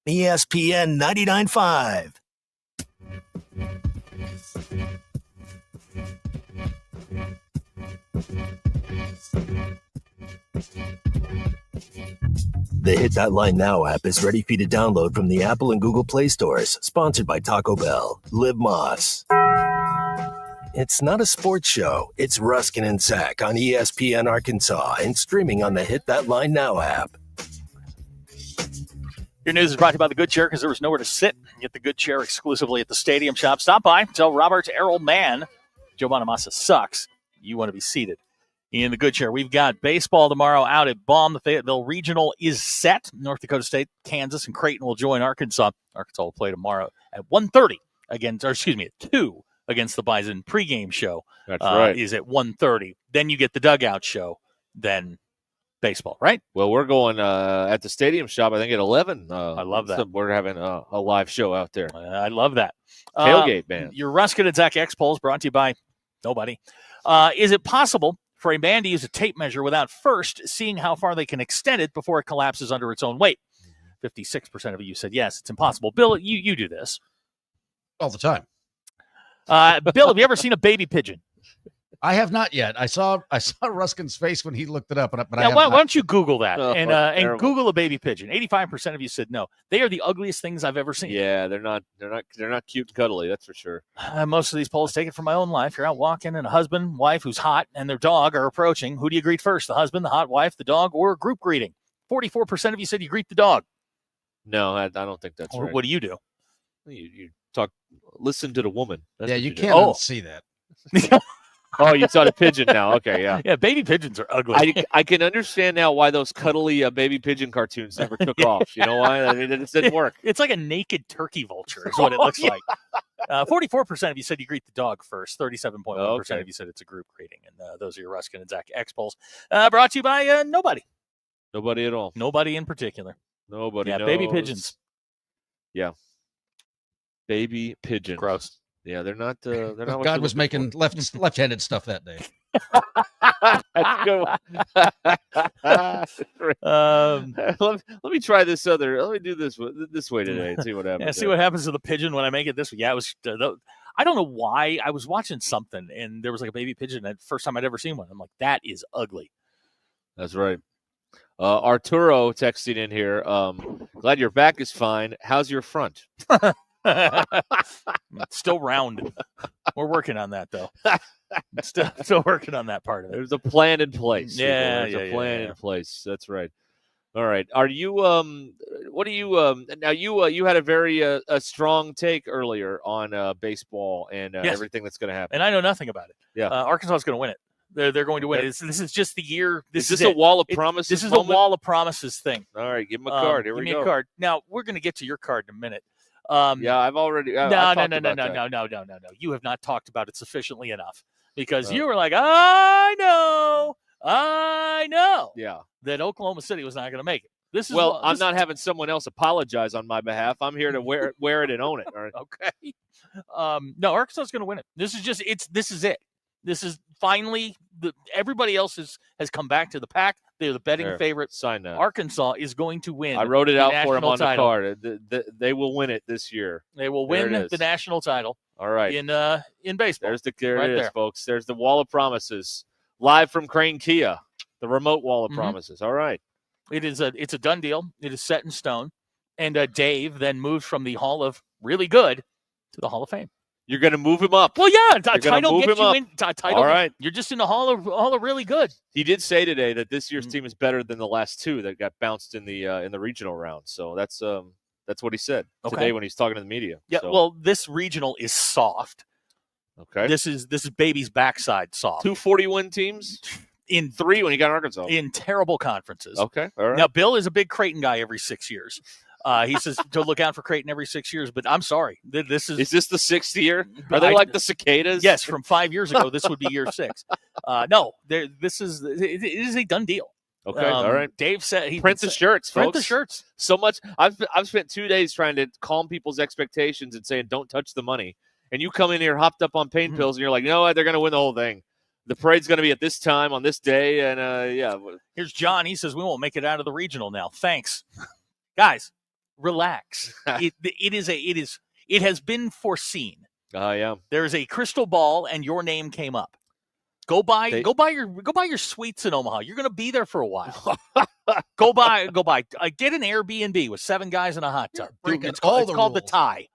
ESPN 99.5. The Hit That Line Now app is ready for you to download from the Apple and Google Play stores. Sponsored by Taco Bell. Liv Moss. It's not a sports show. It's Ruscin and Zach on ESPN Arkansas and streaming on the Hit That Line Now app. Your news is brought to you by the Good Chair because there was nowhere to sit. Get the Good Chair exclusively at the Stadium Shop. Stop by. Tell Robert Errol Mann Joe Bonamassa sucks. You want to be seated in the Good Chair. We've got baseball tomorrow out at Baum. The Fayetteville Regional is set. North Dakota State, Kansas, and Creighton will join Arkansas. Arkansas will play tomorrow at 1:30 against, or excuse me, at 2 against the Bison. Pregame show is at 1:30. Then you get the dugout show. Then baseball, right? Well, we're going at the Stadium Shop, I think, at 11. I love that. So we're having a live show out there. I love that. Tailgate, man. Your Ruscin and Zach X polls brought to you by nobody. Is it possible for a man to use a tape measure without first seeing how far they can extend it before it collapses under its own weight? 56% of you said yes, it's impossible. Bill, you do this. All the time. Bill, have you ever seen a baby pigeon? I have not yet. I saw Ruskin's face when he looked it up, but why don't you Google that and Google a baby pigeon? 85% of you said no. They are the ugliest things I've ever seen. Yeah, they're not cute and cuddly. That's for sure. Most of these polls take it from my own life. You're out walking, and a husband, wife who's hot, and their dog are approaching. Who do you greet first? The husband, the hot wife, the dog, or a group greeting? 44% of you said you greet the dog. No, I don't think that's right. What do you do? You talk. Listen to the woman. That's you can't see that. Oh, you saw the pigeon now. Okay, yeah. Yeah, baby pigeons are ugly. I can understand now why those cuddly baby pigeon cartoons never took off. You know why? I mean, it didn't work. It's like a naked turkey vulture is what it looks like. 44% of you said you greet the dog first. 37.1% of you said it's a group greeting. And those are your Ruscin and Zach X polls. Brought to you by nobody. Nobody at all. Nobody in particular. Nobody knows. Baby pigeons. Yeah. Baby pigeons. Gross. Yeah, they're not. God was making left-handed stuff that day. That's good. Let me try this other. Let me do this way today and see what happens. Yeah, see what happens to the pigeon when I make it this way. Yeah, it was. I don't know why. I was watching something and there was like a baby pigeon. And first time I'd ever seen one. I'm like, that is ugly. That's right. Arturo texting in here. Glad your back is fine. How's your front? Still round. We're working on that though. Still working on that part of it. There's a plan in place. Yeah, there's a plan in place. That's right. All right. Are you? What do you? Now you had a very a strong take earlier on baseball and everything that's going to happen. And I know nothing about it. Yeah. Arkansas is going to win it. They're going to win it. This is just the year. Is this a wall of promises? This is a wall of promises thing. All right. Give him a card. Here we go. Give me a card. Now we're going to get to your card in a minute. Yeah, I've already. No. You have not talked about it sufficiently enough because you were like, I know Yeah. that Oklahoma City was not going to make it. I'm not having someone else apologize on my behalf. I'm here to wear it and own it. All right. Okay. No, Arkansas is going to win it. This is just this is it. This is finally everybody else has come back to the pack. They're the betting favorite. Sign that. Arkansas is going to win. I wrote it out for him national on title. the card. They will win it this year. They will There win it is. the national title. All right. In baseball. There right it is, there. folks. There's the Wall of Promises. Live from Crane Kia, the remote Wall of Promises. All right. It's a done deal. It is set in stone. And Dave then moves from the Hall of Really Good to the Hall of Fame. You're going to move him up. Well, yeah, You're gonna title move gets him you up. in. Title. All right. You're just in the Hall of Really Good. He did say today that this year's team is better than the last two that got bounced in the regional round. So that's what he said today when he's talking to the media. Yeah. So, Well, this regional is soft. okay. This is baby's backside soft. 240-win teams in 3 when he got Arkansas. In terrible conferences. Okay. All right. Now, Bill is a big Creighton guy every 6 years. He says to look out for Creighton every 6 years, but I'm sorry. Is this the 6th year? Are they like the cicadas? Yes, from 5 years ago, this would be year 6. No, it is a done deal. Okay, all right. Dave said he print the shirts, folks. Print the shirts. So much. I've spent 2 days trying to calm people's expectations and saying don't touch the money. And you come in here hopped up on pain pills, and you're like, you know what? They're going to win the whole thing. The parade's going to be at this time on this day, and yeah. Here's John. He says we won't make it out of the regional now. Thanks, guys. Relax. It has been foreseen. Yeah. There is a crystal ball, and your name came up. Go buy your suites in Omaha. You're going to be there for a while. Go buy. Get an Airbnb with 7 guys in a hot tub. It's called the tie.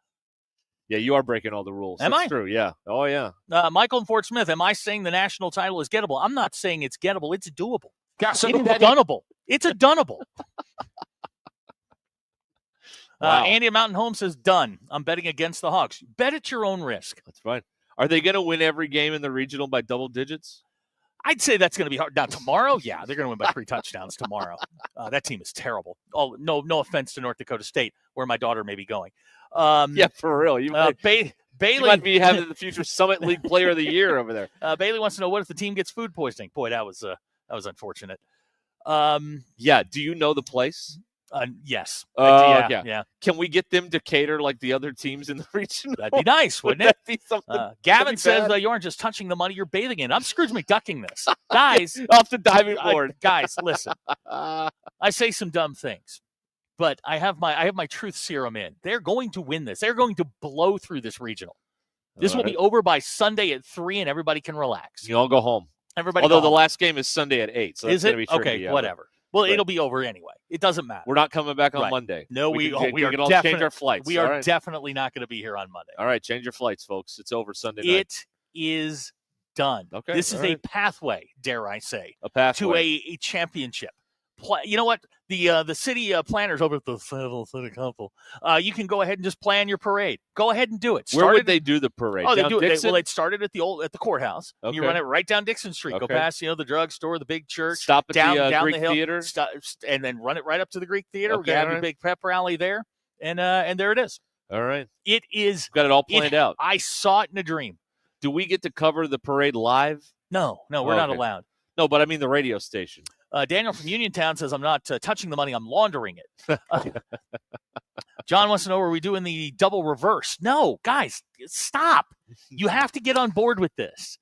Yeah, you are breaking all the rules. Am That's I? True. Yeah. Oh yeah. Michael and Fort Smith. Am I saying the national title is gettable? I'm not saying it's gettable. It's doable. Got something it's dunnable. It's a dunnable. Wow. Andy at Mountain Home says, done. I'm betting against the Hawks. Bet at your own risk. That's fine. Are they going to win every game in the regional by double digits? I'd say that's going to be hard. Now, tomorrow, yeah, they're going to win by 3 touchdowns tomorrow. That team is terrible. Oh, no offense to North Dakota State, where my daughter may be going. Yeah, for real. Bailey might be having the future Summit League Player of the Year over there. Bailey wants to know, what if the team gets food poisoning? Boy, that was unfortunate. Yeah. Do you know the place? Yes. Yeah. Can we get them to cater like the other teams in the region? That'd be nice, wouldn't it? That be something? Gavin says you aren't just touching the money, you're bathing in it. I'm Scrooge McDucking this. Guys. Off the diving board. Guys, listen. I say some dumb things, but I have my truth serum in. They're going to win this. They're going to blow through this regional. This will be over by Sunday at 3, and everybody can relax. You all go home. Although the last game is Sunday at 8, so that's is it? Gonna be tricky, Okay, yeah, whatever. Well, it'll be over anyway. It doesn't matter. We're not coming back on Monday. No, we can all change our flights. We are definitely not going to be here on Monday. All right, change your flights, folks. It's over Sunday night. It is done. Okay, this is a pathway, dare I say, pathway to a championship. You know what? The city planners over at the Fayetteville City Council, you can go ahead and just plan your parade. Go ahead and do it. Where would they do the parade? Oh, down they do it. Dixon? It started at the courthouse. Okay. You run it right down Dixon Street. Go Okay. past the drugstore, the big church. Stop at down the Greek the hill, Theater, and then run it right up to the Greek Theater. Okay, You have all your right. big pep rally there, and there it is. All right. It is. Got it all planned out. I saw it in a dream. Do we get to cover the parade live? No, we're not allowed. No, but I mean the radio station. Daniel from Uniontown says, I'm not touching the money. I'm laundering it. John wants to know, are we doing the double reverse? No, guys, stop. You have to get on board with this.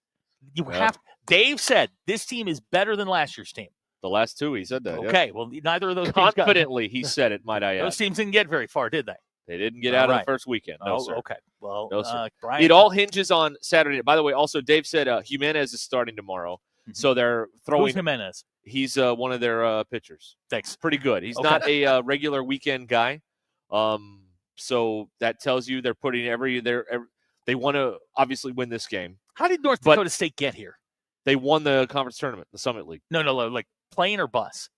Dave said this team is better than last year's team. The last 2, he said that. Okay, well, neither of those confidently he said it, might I add. Those teams didn't get very far, did they? They didn't get out of the first weekend. No, sir. Okay. Well, no, sir. Brian, it all hinges on Saturday. By the way, also, Dave said Jimenez is starting tomorrow. So they're throwing. Who's Jimenez? He's one of their pitchers. Thanks. Pretty good. He's not a regular weekend guy. So that tells you they're putting they want to obviously win this game. How did North Dakota State get here? They won the conference tournament, the Summit League. No, like plane or bus?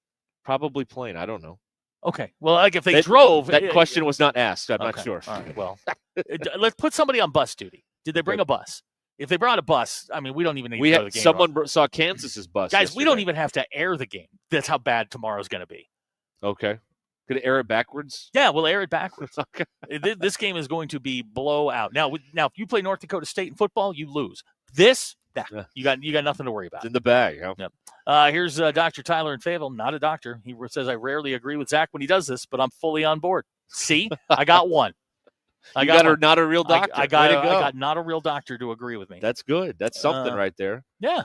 Probably plane. I don't know. Okay. Well, like if they drove. That question was not asked. I'm not sure. All right. Well, let's put somebody on bus duty. Did they bring a bus? If they brought a bus, I mean, we don't even need to go to the game. Someone saw Kansas's bus. Guys, yesterday. we don't even have to air the game. That's how bad tomorrow's going to be. Okay. Could air it backwards? Yeah, we'll air it backwards. Okay. This game is going to be blowout. Now, if you play North Dakota State in football, you lose. You got nothing to worry about. It's in the bag. Huh? Yep. Here's Dr. Tyler in Fayetteville, not a doctor. He says, I rarely agree with Zach when he does this, but I'm fully on board. See, I got one. I got not a real doctor. I got not a real doctor to agree with me. That's good. That's something right there. Yeah.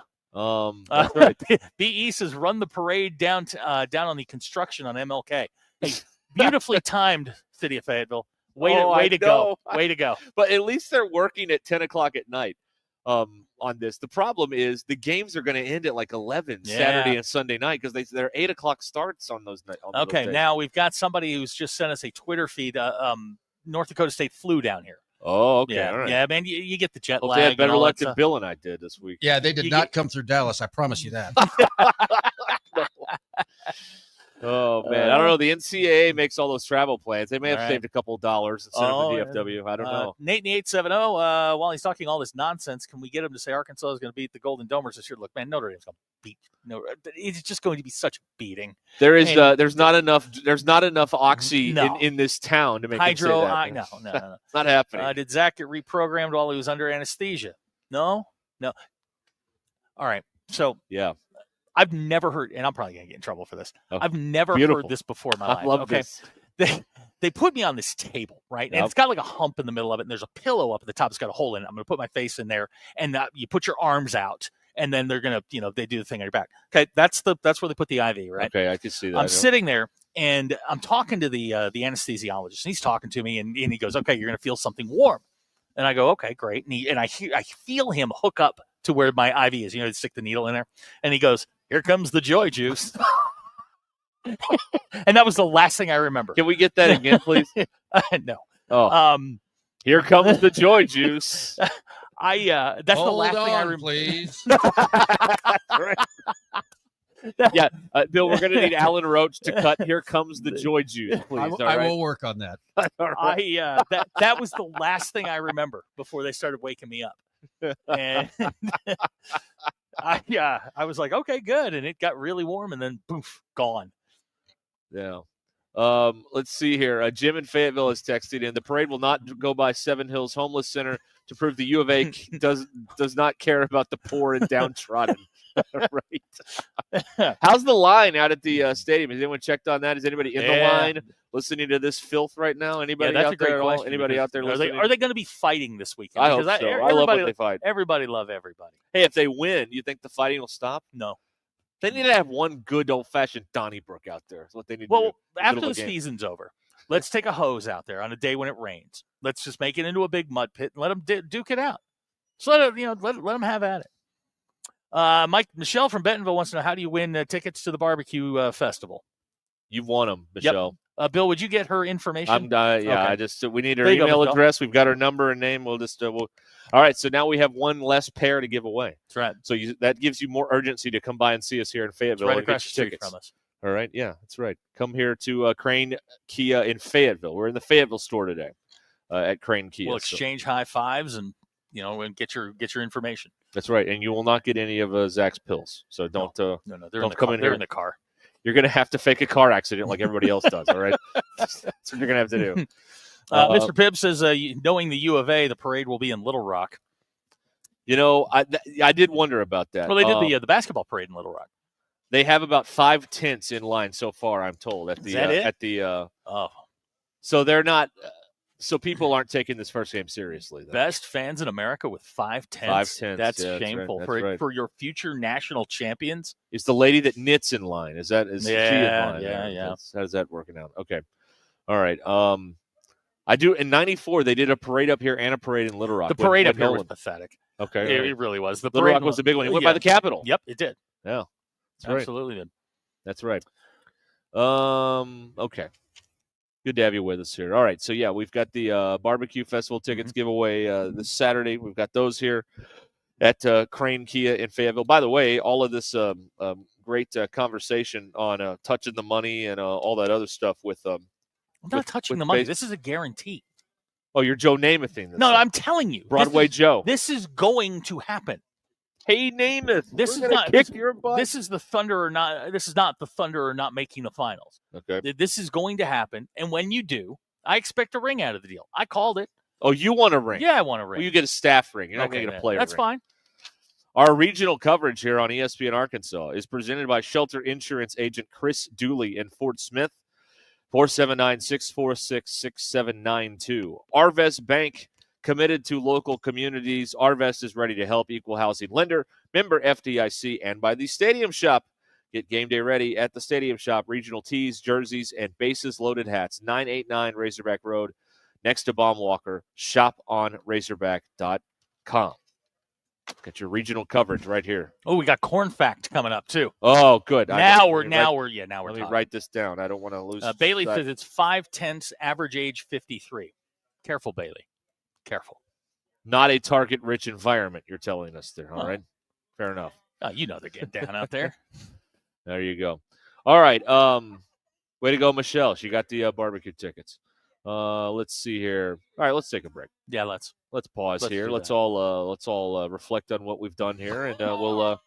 That's right. B. East has run the parade down on the construction on MLK. Hey, beautifully timed, City of Fayetteville. Way to go. But at least they're working at 10 o'clock at night on this. The problem is the games are going to end at like 11 Saturday and Sunday night because they're 8 o'clock starts on those nights. Okay, now we've got somebody who's just sent us a Twitter feed. North Dakota State flew down here. Oh, okay. Yeah, all right. yeah, man, you get the jet Well, lag. they had better luck than than Bill and I did this week. Yeah, they did not come through Dallas. I promise you that. Oh, man. I don't know. The NCAA makes all those travel plans. They may have saved a couple of dollars instead of the DFW. I don't know. Nate in the 870, while he's talking all this nonsense, can we get him to say Arkansas is going to beat the Golden Domers this year? Look, man, Notre Dame's going to beat. No, it's just going to be such a beating. There's not enough oxy in this town to make hydro. Him say that. No. It's not happening. Did Zach get reprogrammed while he was under anesthesia? No. All right. So yeah. I've never heard, and I'm probably going to get in trouble for this. Oh, I've never beautiful. heard this before in my life. I love this. They put me on this table, right? And it's got like a hump in the middle of it, and there's a pillow up at the top. It's got a hole in it. I'm going to put my face in there, and you put your arms out, and then they're going to, they do the thing on your back. Okay, that's where they put the IV, right? Okay, I can see that. I'm sitting there, and I'm talking to the anesthesiologist, and he's talking to me, and he goes, "Okay, you're going to feel something warm." And I go, "Okay, great." And I feel him hook up to where my IV is. They stick the needle in there, and he goes, "Here comes the joy juice." And that was the last thing I remember. Can we get that again, please? No. Oh. Here comes the joy juice. That's the last thing I remember. Please. Yeah, Bill, we're going to need Alan Roach to cut "Here Comes the Joy Juice," please. I will work on that. Right. That was the last thing I remember before they started waking me up. And I was like, okay, good, and it got really warm, and then poof, gone. Yeah. Let's see here. Jim in Fayetteville has texted in. The parade will not go by Seven Hills Homeless Center to prove the U of A does not care about the poor and downtrodden. Right. How's the line out at the stadium? Has anyone checked on that? Is anybody in the line listening to this filth right now? Anybody out there at all? Anybody out there listening? Are they going to be fighting this weekend? I hope so. I love when they fight. Everybody love everybody. Hey, if they win, you think the fighting will stop? No. They need to have one good old-fashioned Donnybrook out there. That's what they need to do. Well, after the season's over, let's take a hose out there on a day when it rains. Let's just make it into a big mud pit and let them duke it out. So let them have at it. Michelle from Bentonville wants to know, how do you win tickets to the barbecue festival? You've won them, Michelle. Yep. Bill, would you get her information? Okay. We need her email address. We've got her number and name. All right. So now we have one less pair to give away. That's right. So that gives you more urgency to come by and see us here in Fayetteville. It's right across the street from us. All right. Yeah, that's right. Come here to Crane Kia in Fayetteville. We're in the Fayetteville store today at Crane Kia. We'll exchange high fives and get your information. That's right. And you will not get any of Zach's pills. So don't. No. Don't come in here. They're in the car. You're going to have to fake a car accident like everybody else does, all right? That's what you're going to have to do. Mr. Pibb says, knowing the U of A, the parade will be in Little Rock. I did wonder about that. Well, they did the basketball parade in Little Rock. They have about 5 tents in line so far, I'm told. Is that it? So they're not. So people aren't taking this first game seriously. Though. Best fans in America with 5 tents. 5 tents. That's yeah, shameful that's right. for your future national champions. Is the lady that knits in line? Is she in line? Yeah. How's that working out? Okay. All right. I do. In '94, they did a parade up here and a parade in Little Rock. The parade up here was pathetic. Okay. It really was. The Little Rock was the big one. It went by the Capitol. Yep, it did. Yeah. Absolutely did. That's right. Okay. Good to have you with us here. All right. So, yeah, we've got the barbecue festival tickets giveaway this Saturday. We've got those here at Crane Kia in Fayetteville. By the way, all of this great conversation on touching the money and all that other stuff with I'm not touching the money. This is a guarantee. Oh, you're Joe Namathing. No, I'm telling you. Broadway Joe. This is going to happen. Hey, Namath. This is not kick your butt. This is the Thunder or not. This is not the Thunder or not making the finals. Okay. This is going to happen, and when you do, I expect a ring out of the deal. I called it. Oh, you want a ring? Yeah, I want a ring. Well, you get a staff ring. You're not going to get a player That's ring. fine. Our regional coverage here on ESPN Arkansas is presented by Shelter Insurance agent Chris Dooley in Fort Smith, 479-646-6792. Arvest Bank committed to local communities. Arvest is ready to help. Equal housing lender, member FDIC, and by the Stadium Shop. Get game day ready at the Stadium Shop. Regional tees, jerseys, and bases-loaded hats. 989 Razorback Road, next to Baum Walker. Shop on Razorback.com. Get your regional coverage right here. Oh, we got Corn Fact coming up too. Oh, good. Now we're Let talking. me write this down. I don't want to lose. Bailey says it's 5'10", average age 53. Careful, Bailey. Careful. Not a target-rich environment, you're telling us there. All right. Fair enough. You know they're getting down out there. There you go. All right. Way to go, Michelle. She got the barbecue tickets. Let's see here. All right, let's take a break. Yeah, let's pause here. Let's all reflect on what we've done here, and we'll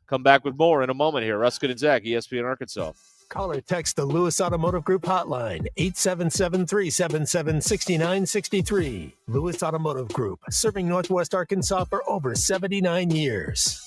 come back with more in a moment here. Ruscin and Zach, ESPN Arkansas. Call or text the Lewis Automotive Group hotline, 877-377-6963. Lewis Automotive Group, serving Northwest Arkansas for over 79 years.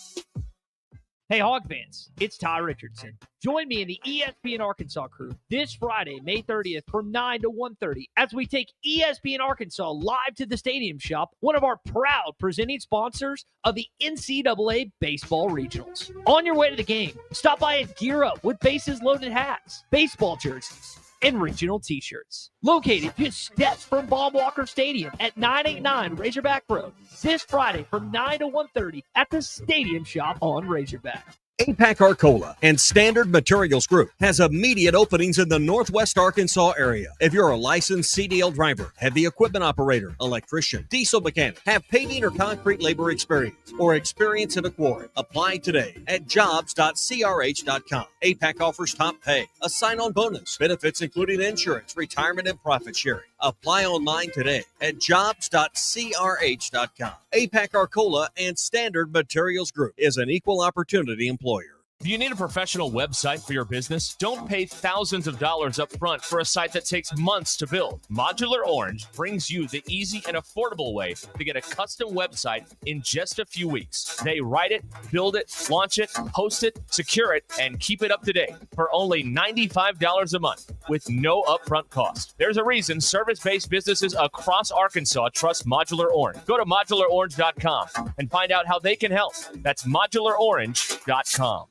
Hey, Hog fans, it's Ty Richardson. Join me in the ESPN Arkansas crew this Friday, May 30th from 9 to 1:30 as we take ESPN Arkansas live to the Stadium Shop, one of our proud presenting sponsors of the NCAA Baseball Regionals. On your way to the game, stop by and gear up with bases-loaded hats, baseball jerseys, and regional t-shirts. Located just steps from Baum Walker Stadium at 989 Razorback Road. This Friday from 9 to 1:30 at the Stadium Shop on Razorback. APAC Arcola and Standard Materials Group has immediate openings in the Northwest Arkansas area. If you're a licensed CDL driver, heavy equipment operator, electrician, diesel mechanic, have paving or concrete labor experience, or experience in a quarry, apply today at jobs.crh.com. APAC offers top pay, a sign-on bonus, benefits including insurance, retirement, and profit sharing. Apply online today at jobs.crh.com. APAC Arcola and Standard Materials Group is an equal opportunity employer. Do you need a professional website for your business? Don't pay thousands of dollars up front for a site that takes months to build. Modular Orange brings you the easy and affordable way to get a custom website in just a few weeks. They write it, build it, launch it, host it, secure it, and keep it up to date for only $95 a month with no upfront cost. There's a reason service-based businesses across Arkansas trust Modular Orange. Go to modularorange.com and find out how they can help. That's modularorange.com.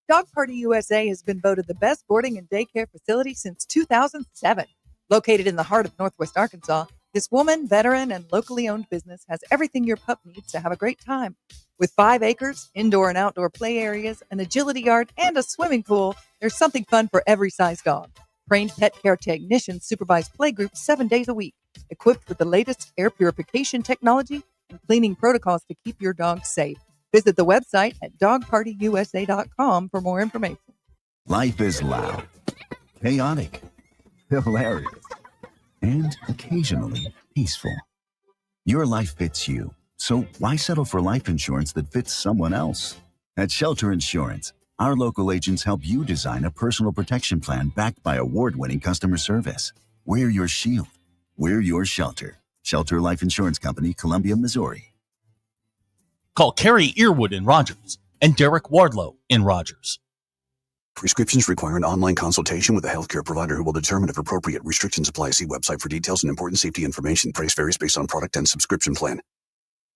Dog Party USA has been voted the best boarding and daycare facility since 2007. Located in the heart of Northwest Arkansas, this woman, veteran, and locally owned business has everything your pup needs to have a great time. With 5 acres, indoor and outdoor play areas, an agility yard, and a swimming pool, there's something fun for every size dog. Trained pet care technicians supervise play groups 7 days a week, equipped with the latest air purification technology and cleaning protocols to keep your dog safe. Visit the website at dogpartyusa.com for more information. Life is loud, chaotic, hilarious, and occasionally peaceful. Your life fits you, so why settle for life insurance that fits someone else? At Shelter Insurance, our local agents help you design a personal protection plan backed by award-winning customer service. We're your shield. We're your shelter. Shelter Life Insurance Company, Columbia, Missouri. Call Carrie Earwood in Rogers and Derek Wardlow in Rogers. Prescriptions require an online consultation with a healthcare provider who will determine if appropriate. Restrictions apply. See website for details and important safety information. Price varies based on product and subscription plan.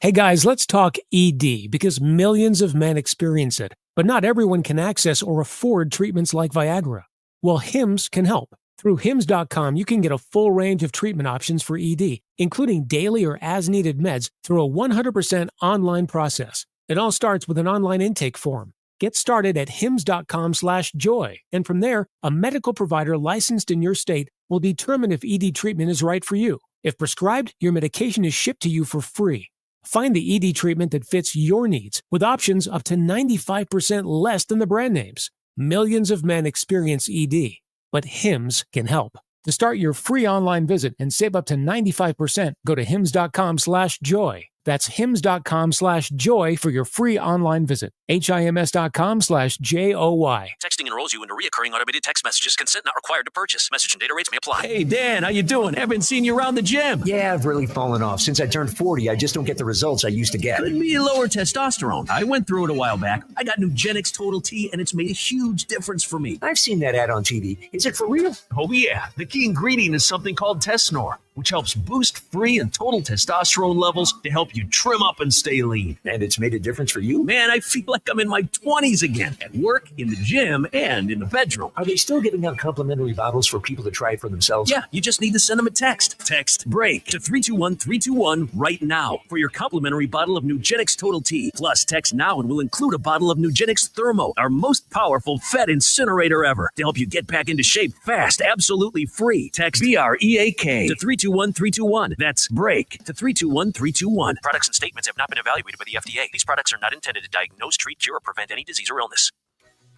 Hey guys, let's talk ED because millions of men experience it, but not everyone can access or afford treatments like Viagra. Well, Hims can help. Through Hims.com, you can get a full range of treatment options for ED, including daily or as-needed meds through a 100% online process. It all starts with an online intake form. Get started at hims.com/joy, and from there, a medical provider licensed in your state will determine if ED treatment is right for you. If prescribed, your medication is shipped to you for free. Find the ED treatment that fits your needs with options up to 95% less than the brand names. Millions of men experience ED. But Hims can help. To start your free online visit and save up to 95%, go to hims.com/joy. That's hims.com/joy for your free online visit. HIMS.com/JOY. Texting enrolls you into recurring automated text messages. Consent not required to purchase. Message and data rates may apply. Hey, Dan, how you doing? Haven't seen you around the gym. Yeah, I've really fallen off. Since I turned 40, I just don't get the results I used to get. Could be lower testosterone. I went through it a while back. I got Nugenix Total T, and it's made a huge difference for me. I've seen that ad on TV. Is it for real? Oh, yeah. The key ingredient is something called Tesnor. which helps boost free and total testosterone levels to help you trim up and stay lean. And it's made a difference for you? Man, I feel like I'm in my 20s again, at work, in the gym, and in the bedroom. Are they still giving out complimentary bottles for people to try it for themselves? Yeah, you just need to send them a text. Text BREAK to 321-321 right now for your complimentary bottle of Nugenix Total T. Plus, text now and we'll include a bottle of Nugenix Thermo, our most powerful fat incinerator ever, to help you get back into shape fast, absolutely free. Text BREAK to 321-321. That's BREAK to 321-321. Products and statements have not been evaluated by the FDA. These products are not intended to diagnose, treat, cure, or prevent any disease or illness.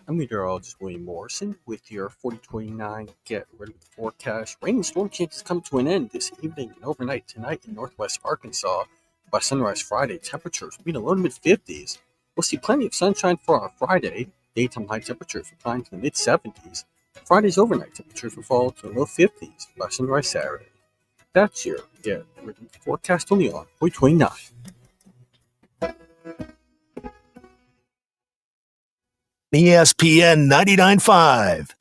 I'm meteorologist William Morrison with your 4029 Get Ready with the Forecast. Rain and storm chances come to an end this evening and overnight tonight in northwest Arkansas. By sunrise Friday, temperatures will be in the low to mid-50s. We'll see plenty of sunshine for our Friday. Daytime high temperatures will climb to the mid-70s. Friday's overnight temperatures will fall to the low 50s by sunrise Saturday. That's your Get Ready with the Forecast only on 4029. ESPN 99.5.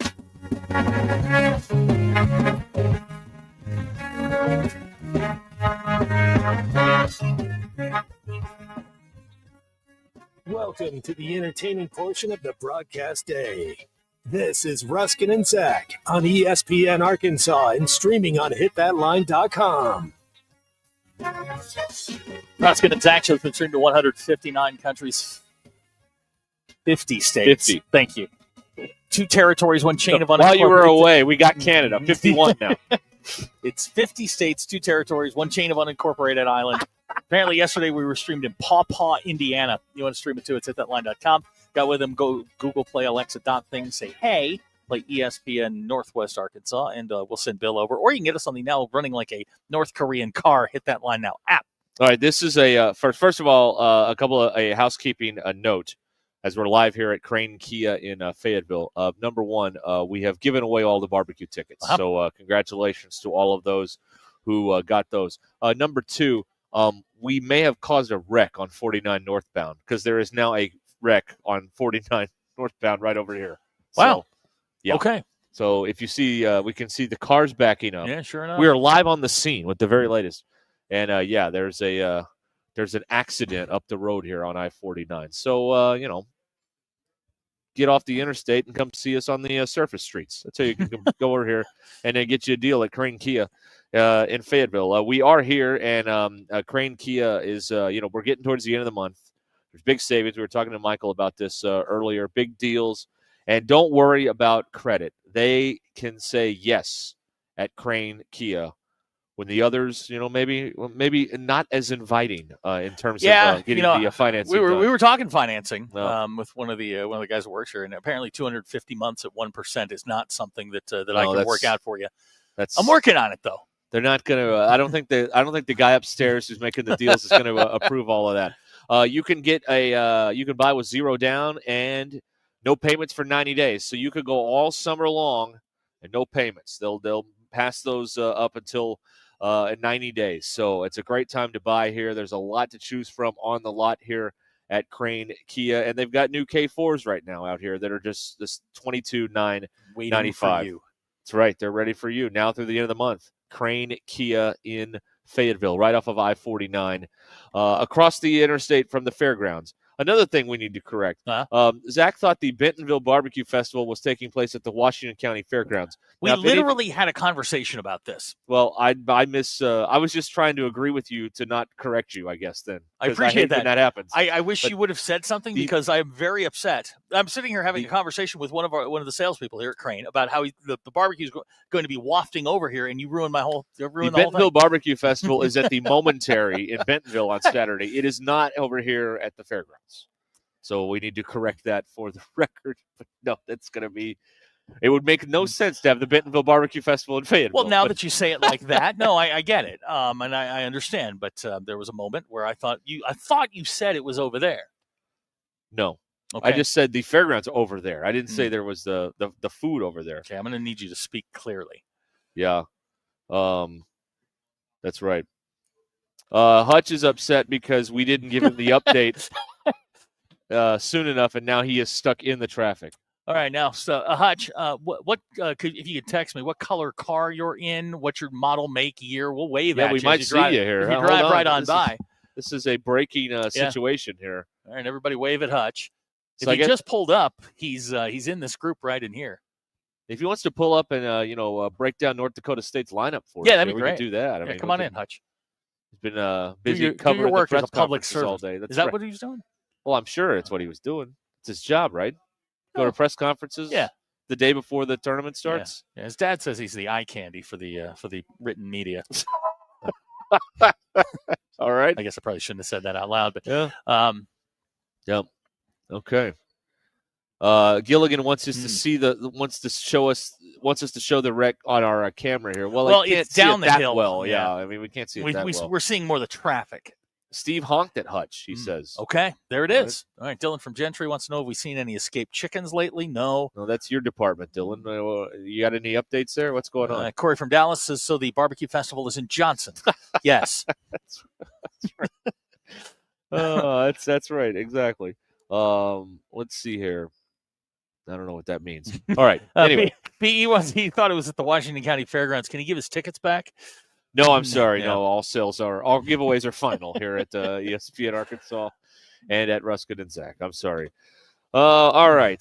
Welcome to the entertainment portion of the broadcast day. This is Ruscin and Zach on ESPN Arkansas and streaming on hitthatline.com. Ruscin and Zach has been streamed to 159 countries. 50 states. 50. Thank you. 2 territories, 1 chain of unincorporated. While you were away, we got Canada. 51 now. It's 50 states, 2 territories, 1 chain of unincorporated island. Apparently, yesterday we were streamed in Paw Paw, Indiana. You want to stream it too? It's hitthatline.com. Got with them. Go Google Play Alexa thing. Say hey. Play ESPN Northwest Arkansas, and we'll send Bill over. Or you can get us on the now running like a North Korean car. Hit that line now app. All right. This is a first of all a couple of a housekeeping note. As we're live here at Crane Kia in Fayetteville. Number one, we have given away all the barbecue tickets. So congratulations to all of those who got those. Number two, we may have caused a wreck on 49 northbound because there is now a wreck on 49 northbound right over here. Wow. So, yeah. Okay. So if you see, we can see the cars backing up. Yeah, sure enough. We are live on the scene with the very latest. And, there's an accident up the road here on I-49. So, get off the interstate and come see us on the surface streets. That's how you can go over here and then get you a deal at Crane Kia in Fayetteville. We are here, and Crane Kia is, we're getting towards the end of the month. There's big savings. We were talking to Michael about this earlier. Big deals. And don't worry about credit. They can say yes at Crane Kia when the others, maybe not as inviting in terms of getting the financing. We were talking financing with one of the guys that works here, and apparently 250 months at 1% is not something that I can work out for you. I'm working on it though. They're not going to. I don't think the guy upstairs who's making the deals is going to approve all of that. You can get you can buy with 0 down and no payments for 90 days. So you could go all summer long and no payments. They'll pass those up until 90 days. So it's a great time to buy here. There's a lot to choose from on the lot here at Crane Kia, and they've got new K4s right now out here that are just this $22,995. That's right. They're ready for you now through the end of the month. Crane Kia in Fayetteville, right off of I-49, across the interstate from the fairgrounds. Another thing we need to correct. Zach thought the Bentonville Barbecue Festival was taking place at the Washington County Fairgrounds. We literally had a conversation about this. Well, I was just trying to agree with you to not correct you, I guess, then. I appreciate that. When that happens. I wish you would have said something because I'm very upset. I'm sitting here having a conversation with one of the salespeople here at Crane about how the barbecue is going to be wafting over here, and you ruined the whole thing. The Bentonville Barbecue Festival is at the Momentary in Bentonville on Saturday. It is not over here at the fairgrounds. So we need to correct that for the record. But no, that's going to be – it would make no sense to have the Bentonville Barbecue Festival in Fayetteville. Well, now that you say it like that, no, I get it. And I understand. But there was a moment where I thought you said it was over there. No. Okay. I just said the fairgrounds over there. I didn't say there was the food over there. Okay, I'm going to need you to speak clearly. Yeah. That's right. Hutch is upset because we didn't give him the update soon enough, and now he is stuck in the traffic. All right, now, so Hutch, if you could text me what color car you're in, what's your model, make, year, we'll wave at you. We might see you here. If you Hold drive right on by. This is a breaking situation here. All right, everybody wave at Hutch. So if he just pulled up, he's in this group right in here. If he wants to pull up and break down North Dakota State's lineup for us, that'd be we great. could do that. I mean, come on in, Hutch. He's been busy covering your work the as press a public conferences servant all day. Is that what he was doing? Well, I'm sure it's what he was doing. It's his job, right? Go to press conferences. Yeah. The day before the tournament starts. Yeah. His dad says he's the eye candy for the written media. All right. I guess I probably shouldn't have said that out loud, but yeah. Yep. Okay. Gilligan wants us to see wants us to show the wreck on our camera here. Well, it's down the hill. Well, yeah. I mean, we can't see it that well. We're seeing more of the traffic. Steve honked at Hutch, he says. Okay, there it is. All right, Dylan from Gentry wants to know if we've seen any escaped chickens lately. No, that's your department, Dylan. You got any updates there? What's going on? Corey from Dallas says, so the barbecue festival is in Johnson. Yes. That's right. That's right. Exactly. Let's see here. I don't know what that means. All right. Anyway. he thought it was at the Washington County Fairgrounds. Can he give his tickets back? No, I'm sorry. No, all giveaways are final here at ESPN Arkansas and at Ruscin and Zach. I'm sorry. All right.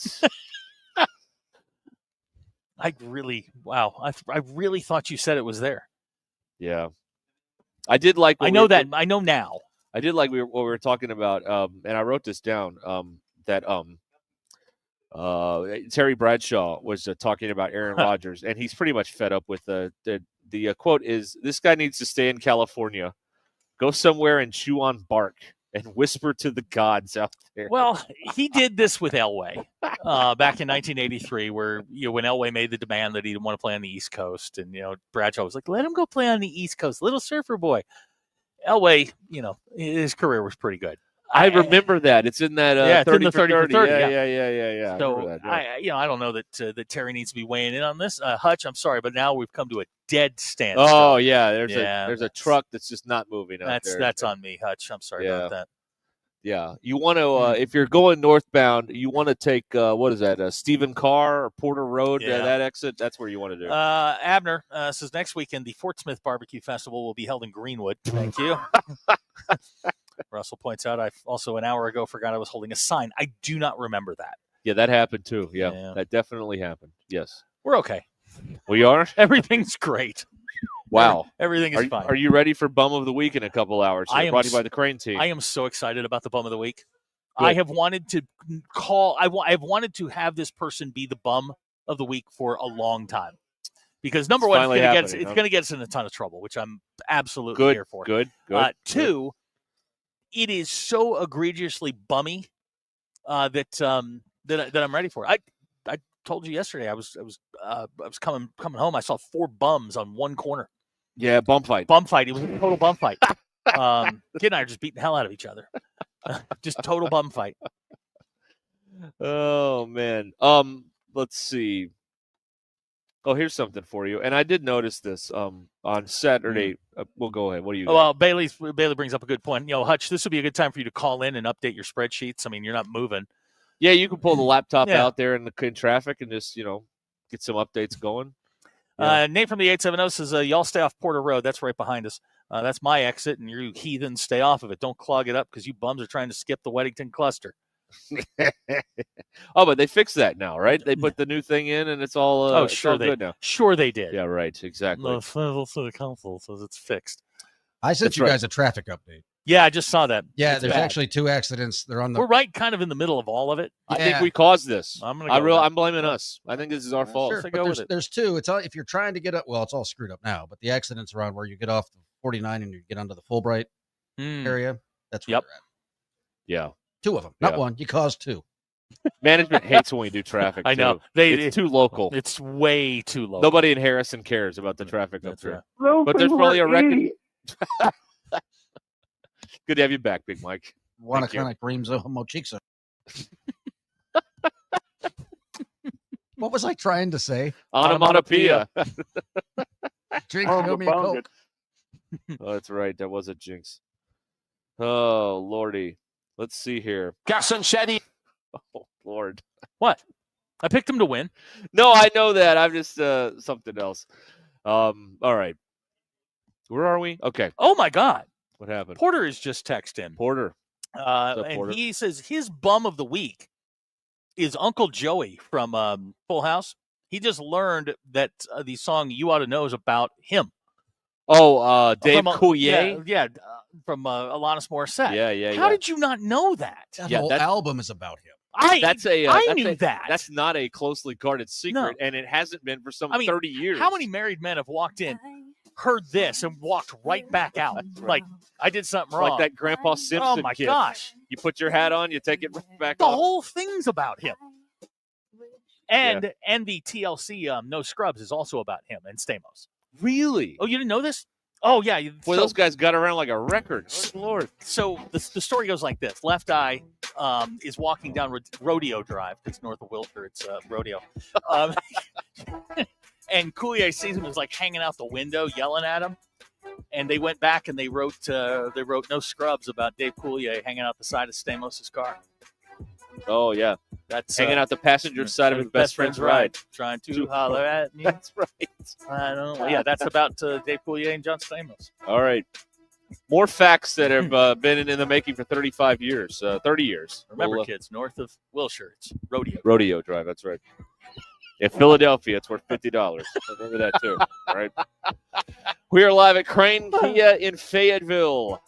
I really thought you said it was there. Yeah. I did like. I know now. I did like what we were talking about, and I wrote this down. That Terry Bradshaw was talking about Aaron Rodgers, and he's pretty much fed up with the quote is, "This guy needs to stay in California, go somewhere and chew on bark and whisper to the gods out there." Well, he did this with Elway back in 1983, where when Elway made the demand that he didn't want to play on the East Coast, and Bradshaw was like, "Let him go play on the East Coast, little surfer boy." Elway, his career was pretty good. I remember that. It's in that 30 for 30. Yeah. So I don't know that Terry needs to be weighing in on this. Hutch, I'm sorry, but now we've come to a dead standstill. Oh yeah, there's a truck that's just not moving. That's on me, Hutch. I'm sorry about that. Yeah, you want to if you're going northbound, you want to take what is that? Stephen Carr or Porter Road? That exit. That's where you want to do. Abner says next weekend the Fort Smith Barbecue Festival will be held in Greenwood. Thank you. Russell points out, I also an hour ago forgot I was holding a sign. I do not remember that. Yeah, that happened too. Yeah, that definitely happened. Yes. We're okay. We are? Everything's great. Wow. Everything is fine. Are you ready for Bum of the Week in a couple hours? Brought to you by the Crane team. I am so excited about the Bum of the Week. Good. I have wanted to I've wanted to have this person be the Bum of the Week for a long time. Because number one, it's going to get us in a ton of trouble, which I'm absolutely here for. Good. Two, it is so egregiously bummy that I'm ready for it. I told you yesterday I was coming home. I saw 4 bums on one corner. Yeah, bum fight. It was a total bum fight. Kid and I are just beating the hell out of each other. Just total bum fight. Oh man. Let's see. Oh, here's something for you. And I did notice this on Saturday. We'll go ahead. What do you got? Well, Bailey brings up a good point. Hutch, this would be a good time for you to call in and update your spreadsheets. I mean, you're not moving. Yeah, you can pull the laptop out there in traffic and just, get some updates going. Yeah. Nate from the 870 says, y'all stay off Porter Road. That's right behind us. That's my exit, and you heathens stay off of it. Don't clog it up because you bums are trying to skip the Weddington cluster. Oh, but they fixed that now, right? They put the new thing in, and it's all good now. Sure they did. Yeah, right. Exactly. The Federal City Council says it's fixed. I sent you guys a traffic update. Yeah, I just saw that. Yeah, there's actually 2 accidents. They're on the. We're right, kind of in the middle of all of it. I think we caused this. I'm blaming us. I think this is our fault. Sure, but there's 2. It's all, if you're trying to get up. Well, it's all screwed up now. But the accidents are on where you get off the 49 and you get onto the Fulbright area. That's where they're at. Yeah. 2 of them, not 1. You caused 2. Management hates when we do traffic. I know. It's too local. It's way too local. Nobody in Harrison cares about the traffic up there. Right. But there's probably a record. Good to have you back, Big Mike. Wanna cream mochixa. What was I trying to say? Onomatopoeia. Jinx, owe me a Coke. Oh, that's right. That was a jinx. Oh, Lordy. Let's see here. Gas and Shetty. Oh, Lord. What? I picked them to win. No, I know that. I'm just something else. All right. Where are we? Okay. Oh, my God. What happened? Porter is just texting. Porter. And Porter? he says his bum of the week is Uncle Joey from Full House. He just learned that the song You Ought to Know is about him. Oh, Dave Coulier? Yeah, from Alanis Morissette. Yeah. How did you not know that? That whole album is about him. I knew that. That's not a closely guarded secret, and it hasn't been for 30 years. How many married men have walked in, heard this, and walked right back out? Like, I did something wrong. Like that Grandpa Simpson Oh, my kid. gosh. You put your hat on, you take it right back The off. whole thing's about him. And the TLC No Scrubs is also about him and Stamos. Really? Oh, you didn't know this? Oh, yeah. Boy, those guys got around like a record. Good Lord. So the story goes like this. Left Eye is walking down Rodeo Drive. It's north of Wilshire. It's Rodeo. And Coulier sees him, is like hanging out the window, yelling at him. And they went back and they wrote No Scrubs about Dave Coulier hanging out the side of Stamos' car. Oh, yeah. That's hanging out the passenger side of his best friend's ride. Trying to holler at me. That's right. I don't know. Yeah, that's about Dave Coulier and John Stamos. All right. More facts that have been in the making for 35 years, 30 years. Remember, kids, north of Wilshire, it's Rodeo. Rodeo Drive, that's right. In Philadelphia, it's worth $50. Remember that, too. All right. We are live at Crane Kia in Fayetteville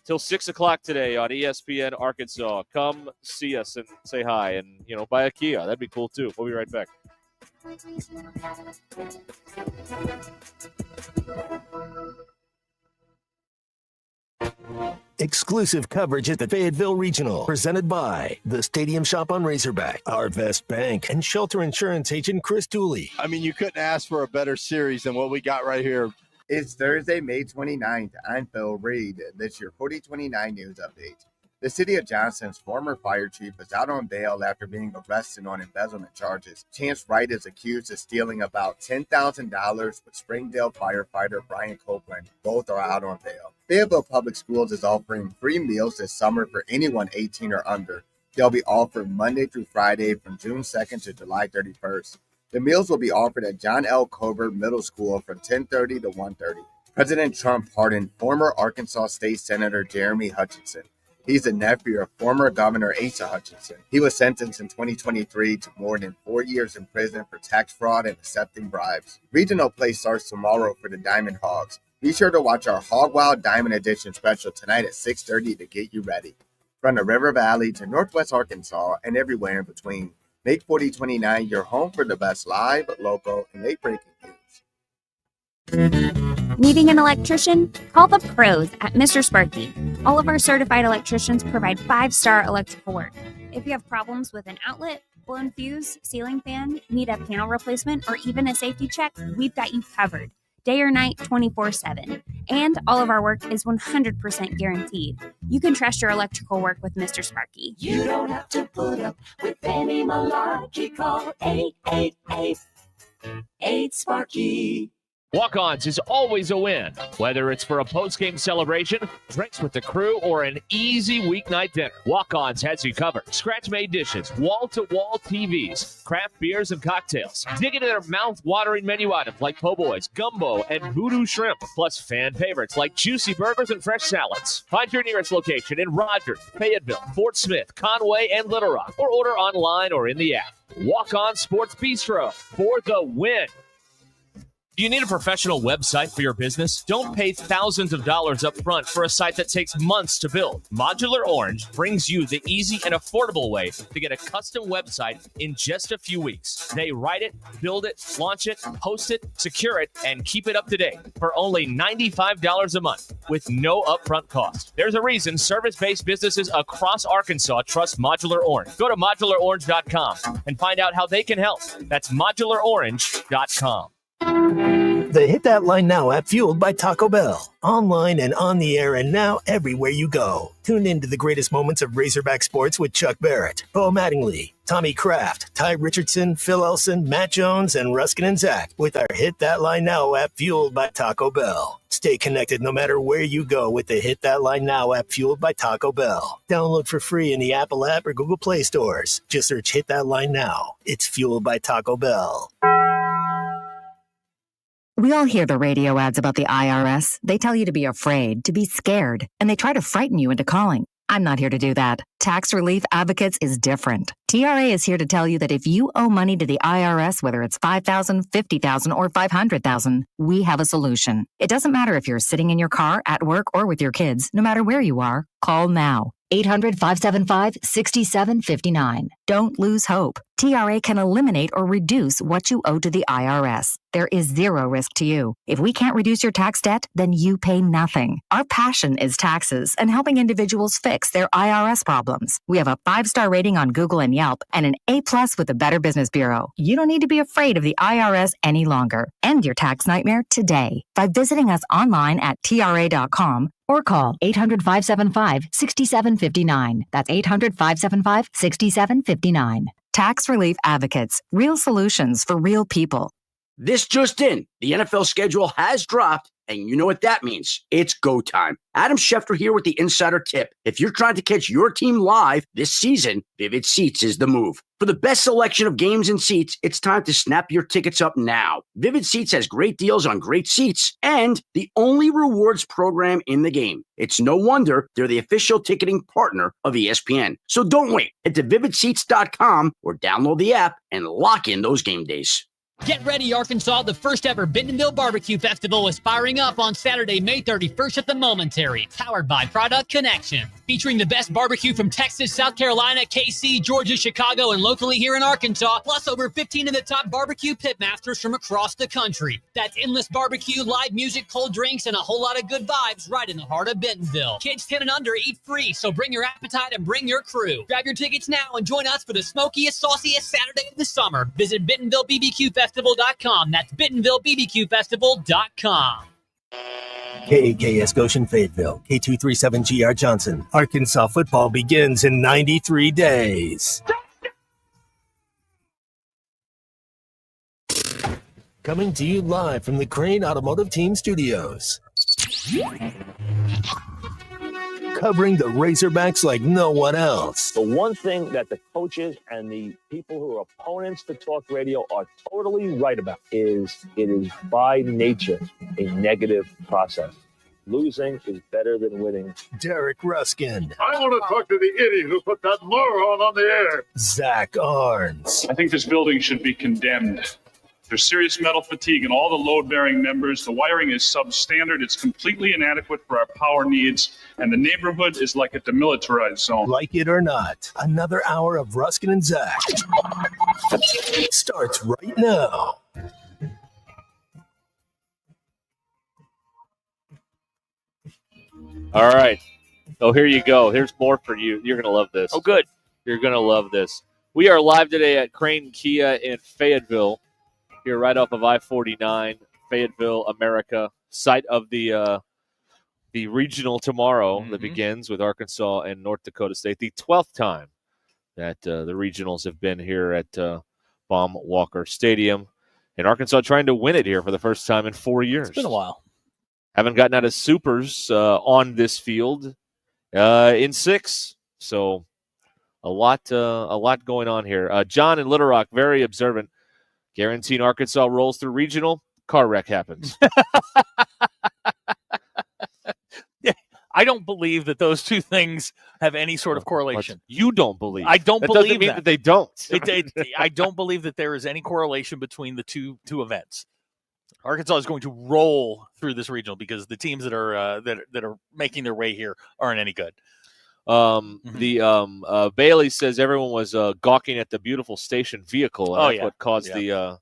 till 6 o'clock today on ESPN Arkansas. Come see us and say hi and, buy a Kia. That'd be cool, too. We'll be right back. Exclusive coverage at the Fayetteville Regional, presented by the Stadium Shop on Razorback, Arvest Bank, and Shelter Insurance agent Chris Dooley. I mean, you couldn't ask for a better series than what we got right here. It's Thursday, May 29th. I'm Phil Reed. This is your 4029 News Update. The city of Johnston's former fire chief is out on bail after being arrested on embezzlement charges. Chance Wright is accused of stealing about $10,000 with Springdale firefighter Brian Copeland. Both are out on bail. Fayetteville Public Schools is offering free meals this summer for anyone 18 or under. They'll be offered Monday through Friday from June 2nd to July 31st. The meals will be offered at John L. Covert Middle School from 10:30 to 1:30. President Trump pardoned former Arkansas State Senator Jeremy Hutchinson. He's the nephew of former Governor Asa Hutchinson. He was sentenced in 2023 to more than 4 years in prison for tax fraud and accepting bribes. Regional play starts tomorrow for the Diamond Hogs. Be sure to watch our Hog Wild Diamond Edition special tonight at 6:30 to get you ready. From the River Valley to Northwest Arkansas and everywhere in between, make 4029 your home for the best live, local, and late-breaking news. Needing an electrician? Call the pros at Mr. Sparky. All of our certified electricians provide 5-star electrical work. If you have problems with an outlet, blown fuse, ceiling fan, need a panel replacement, or even a safety check, we've got you covered. Day or night, 24/7. And all of our work is 100% guaranteed. You can trust your electrical work with Mr. Sparky. You don't have to put up with any malarkey. Call 888-8-SPARKY. Walk-Ons is always a win, whether it's for a post-game celebration, drinks with the crew, or an easy weeknight dinner. Walk-Ons has you covered. Scratch-made dishes, wall-to-wall TVs, craft beers and cocktails. Dig into their mouth-watering menu items like po' boys, gumbo, and voodoo shrimp, plus fan favorites like juicy burgers and fresh salads. Find your nearest location in Rogers, Fayetteville, Fort Smith, Conway, and Little Rock, or order online or in the app. Walk-On Sports Bistro for the win. Do you need a professional website for your business? Don't pay thousands of dollars up front for a site that takes months to build. Modular Orange brings you the easy and affordable way to get a custom website in just a few weeks. They write it, build it, launch it, host it, secure it, and keep it up to date for only $95 a month with no upfront cost. There's a reason service-based businesses across Arkansas trust Modular Orange. Go to modularorange.com and find out how they can help. That's modularorange.com. The Hit That Line Now app, fueled by Taco Bell. Online and on the air and now everywhere you go. Tune in to the greatest moments of Razorback sports with Chuck Barrett, Bo Mattingly, Tommy Kraft, Ty Richardson, Phil Elson, Matt Jones, and Ruscin Zach with our Hit That Line Now app, fueled by Taco Bell. Stay connected no matter where you go with the Hit That Line Now app fueled by Taco Bell. Download for free in the Apple app or Google Play stores. Just search Hit That Line Now. It's fueled by Taco Bell. We all hear the radio ads about the IRS. They tell you to be afraid, to be scared, and they try to frighten you into calling. I'm not here to do that. Tax Relief Advocates is different. TRA is here to tell you that if you owe money to the IRS, whether it's $5,000, $50,000, or $500,000, we have a solution. It doesn't matter if you're sitting in your car, at work, or with your kids. No matter where you are, call now. 800-575-6759. Don't lose hope. TRA can eliminate or reduce what you owe to the IRS. There is zero risk to you. If we can't reduce your tax debt, then you pay nothing. Our passion is taxes and helping individuals fix their IRS problems. We have a 5-star rating on Google and Yelp and an A+ with the Better Business Bureau. You don't need to be afraid of the IRS any longer. End your tax nightmare today by visiting us online at TRA.com or call 800-575-6759. That's 800-575-6759. Tax Relief Advocates. Real solutions for real people. This just in, the NFL schedule has dropped, and you know what that means. It's go time. Adam Schefter here with the Insider Tip. If you're trying to catch your team live this season, Vivid Seats is the move. For the best selection of games and seats, it's time to snap your tickets up now. Vivid Seats has great deals on great seats and the only rewards program in the game. It's no wonder they're the official ticketing partner of ESPN. So don't wait. Head to vividseats.com or download the app and lock in those game days. Get ready, Arkansas. The first ever Bentonville Barbecue Festival is firing up on Saturday, May 31st at the Momentary, powered by Product Connection. Featuring the best barbecue from Texas, South Carolina, KC, Georgia, Chicago, and locally here in Arkansas, plus over 15 of the top barbecue pitmasters from across the country. That's endless barbecue, live music, cold drinks, and a whole lot of good vibes right in the heart of Bentonville. Kids 10 and under eat free, so bring your appetite and bring your crew. Grab your tickets now and join us for the smokiest, sauciest Saturday of the summer. Visit BentonvilleBBQFestival.com. That's BentonvilleBBQFestival.com. KAKS Goshen Fayetteville, K237GR Johnson. Arkansas football begins in 93 days. Coming to you live from the Crane Automotive Team Studios. Covering the Razorbacks like no one else. The one thing that the coaches and the people who are opponents to talk radio are totally right about is it is by nature a negative process. Losing is better than winning. Derek Ruskin. I want to talk to the idiot who put that moron on the air. Zach Arns. I think this building should be condemned. There's serious metal fatigue in all the load-bearing members. The wiring is substandard. It's completely inadequate for our power needs, and the neighborhood is like a demilitarized zone. Like it or not, another hour of Ruskin and Zach starts right now. All right. So here you go. Here's more for you. You're going to love this. Oh, good. You're going to love this. We are live today at Crane Kia in Fayetteville. Here right off of I-49, Fayetteville, America, site of the regional tomorrow that begins with Arkansas and North Dakota State. The 12th time that the regionals have been here at Baum Walker Stadium. And Arkansas trying to win it here for the first time in 4 years. It's been a while. Haven't gotten out of supers on this field in 6. So a lot going on here. John in Little Rock, very observant. Guaranteeing Arkansas rolls through regional, car wreck happens. I don't believe that those two things have any sort of correlation. You don't believe. I don't believe doesn't mean that. that they don't. I don't believe that there is any correlation between the two events. Arkansas is going to roll through this regional because the teams that are making their way here aren't any good. Bailey says everyone was gawking at the beautiful station vehicle, and that's what caused the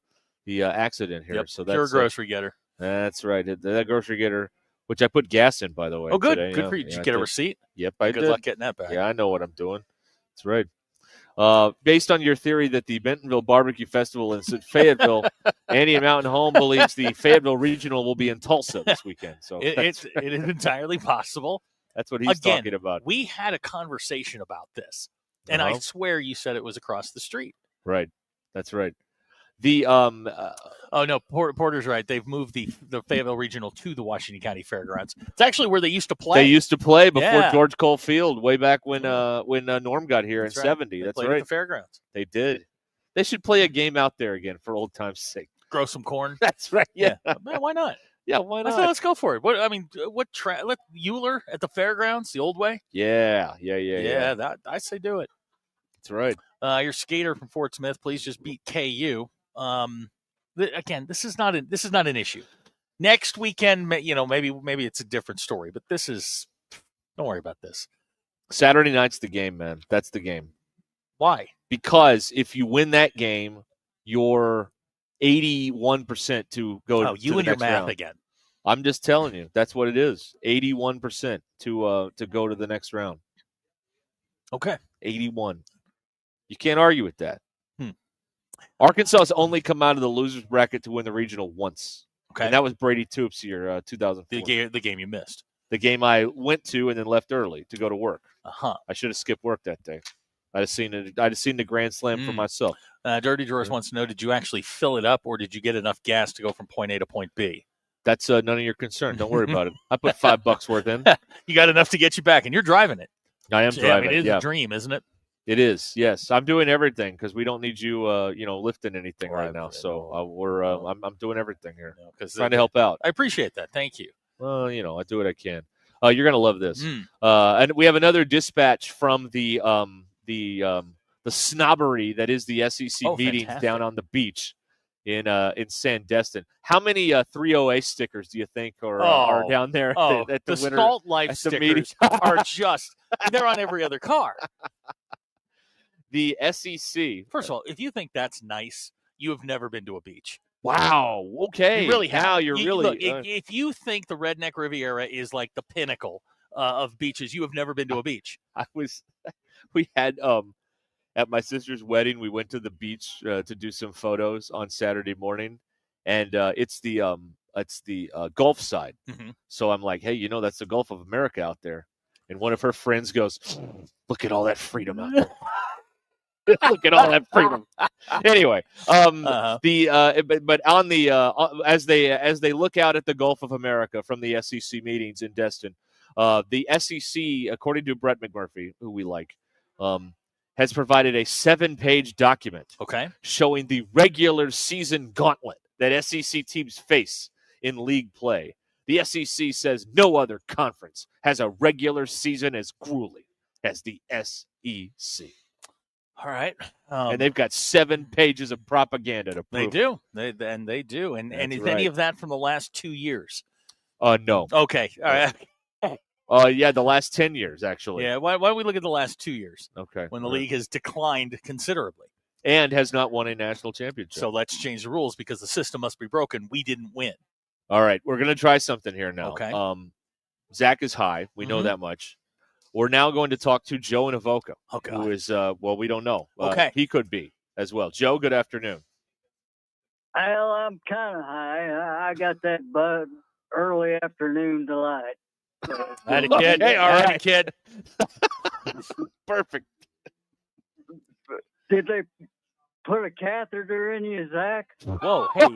accident here. Yep. So that's Pure grocery getter. That's right. That grocery getter, which I put gas in, by the way. Oh, good. Today. Good for you. Did you get a receipt? Yep, I did. Good luck getting that back. Yeah, I know what I'm doing. That's right. Based on your theory that the Bentonville Barbecue Festival in Fayetteville, Andy and Mountain Home believes the Fayetteville Regional will be in Tulsa this weekend. So it is entirely possible. That's what he's talking about. We had a conversation about this, and I swear you said it was across the street. Right. That's right. The Oh no, Porter's right. They've moved the Fayetteville Regional to the Washington County Fairgrounds. It's actually where they used to play. They used to play before Yeah. George Cole Field, way back when Norm got here That's in right. '70. They That's played right. at the fairgrounds. They did. They should play a game out there again for old time's sake. Grow some corn. That's right. Yeah. Man, why not? Yeah, why not? Let's go for it. Let Euler at the fairgrounds the old way? Yeah. That I say do it. That's right. Your skater from Fort Smith, please just beat KU. Again, this is not an issue. Next weekend, maybe it's a different story, but don't worry about this. Saturday night's the game, man. That's the game. Why? Because if you win that game, you're 81% to go. Oh, you to the and your next math round. again. I'm just telling you, that's what it is. 81% to go to the next round. Okay. 81. You can't argue with that. Arkansas has only come out of the losers bracket to win the regional once. Okay. And that was Brady Toops year, 2004. The game you missed. The game I went to and then left early to go to work. Uh-huh. I should have skipped work that day. I'd have seen the Grand Slam for myself. Dirty Drawers wants to know, did you actually fill it up or did you get enough gas to go from point A to point B? That's none of your concern. Don't worry about it. I put $5 worth in. You got enough to get you back, and you're driving it. I am driving. It is a dream, isn't it? It is. Yes, I'm doing everything because we don't need you, lifting anything right now. So I'm doing everything here, trying to help out. I appreciate that. Thank you. Well, I do what I can. You're gonna love this. And we have another dispatch from the snobbery that is the SEC meetings fantastic. down on the beach in Sandestin. How many 3OA stickers do you think are down there at the winter, Salt Life at the stickers are just they're on every other car. The SEC. First of all, if you think that's nice, you have never been to a beach. Wow. Okay. You really have. Now you're really. Look, if you think the Redneck Riviera is like the pinnacle of beaches, you have never been to a beach. We had at my sister's wedding, we went to the beach to do some photos on Saturday morning, and it's the Gulf side. Mm-hmm. So I'm like, hey, that's the Gulf of America out there. And one of her friends goes, look at all that freedom out there. Look at all that freedom. Anyway, but on the as they look out at the Gulf of America from the SEC meetings in Destin, the SEC, according to Brett McMurphy, who we like, has provided a 7-page document showing the regular season gauntlet that SEC teams face in league play. The SEC says no other conference has a regular season as grueling as the SEC. All right. And they've got 7 pages of propaganda to prove. They do. They do. And is any of that from the last 2 years? No. Okay. All right. Yeah, the last 10 years, actually. Yeah, why don't we look at the last 2 years? Okay. When the league has declined considerably. And has not won a national championship. So let's change the rules because the system must be broken. We didn't win. All right. We're going to try something here now. Okay. Zach is high. We know that much. We're now going to talk to Joe in Avoca, who is, we don't know. Okay. He could be as well. Joe, good afternoon. Well, I'm kind of high. I got that early afternoon delight. Had a kid. Hey, all right, kid. Perfect. Did they put a catheter in you, Zach? Whoa, hey,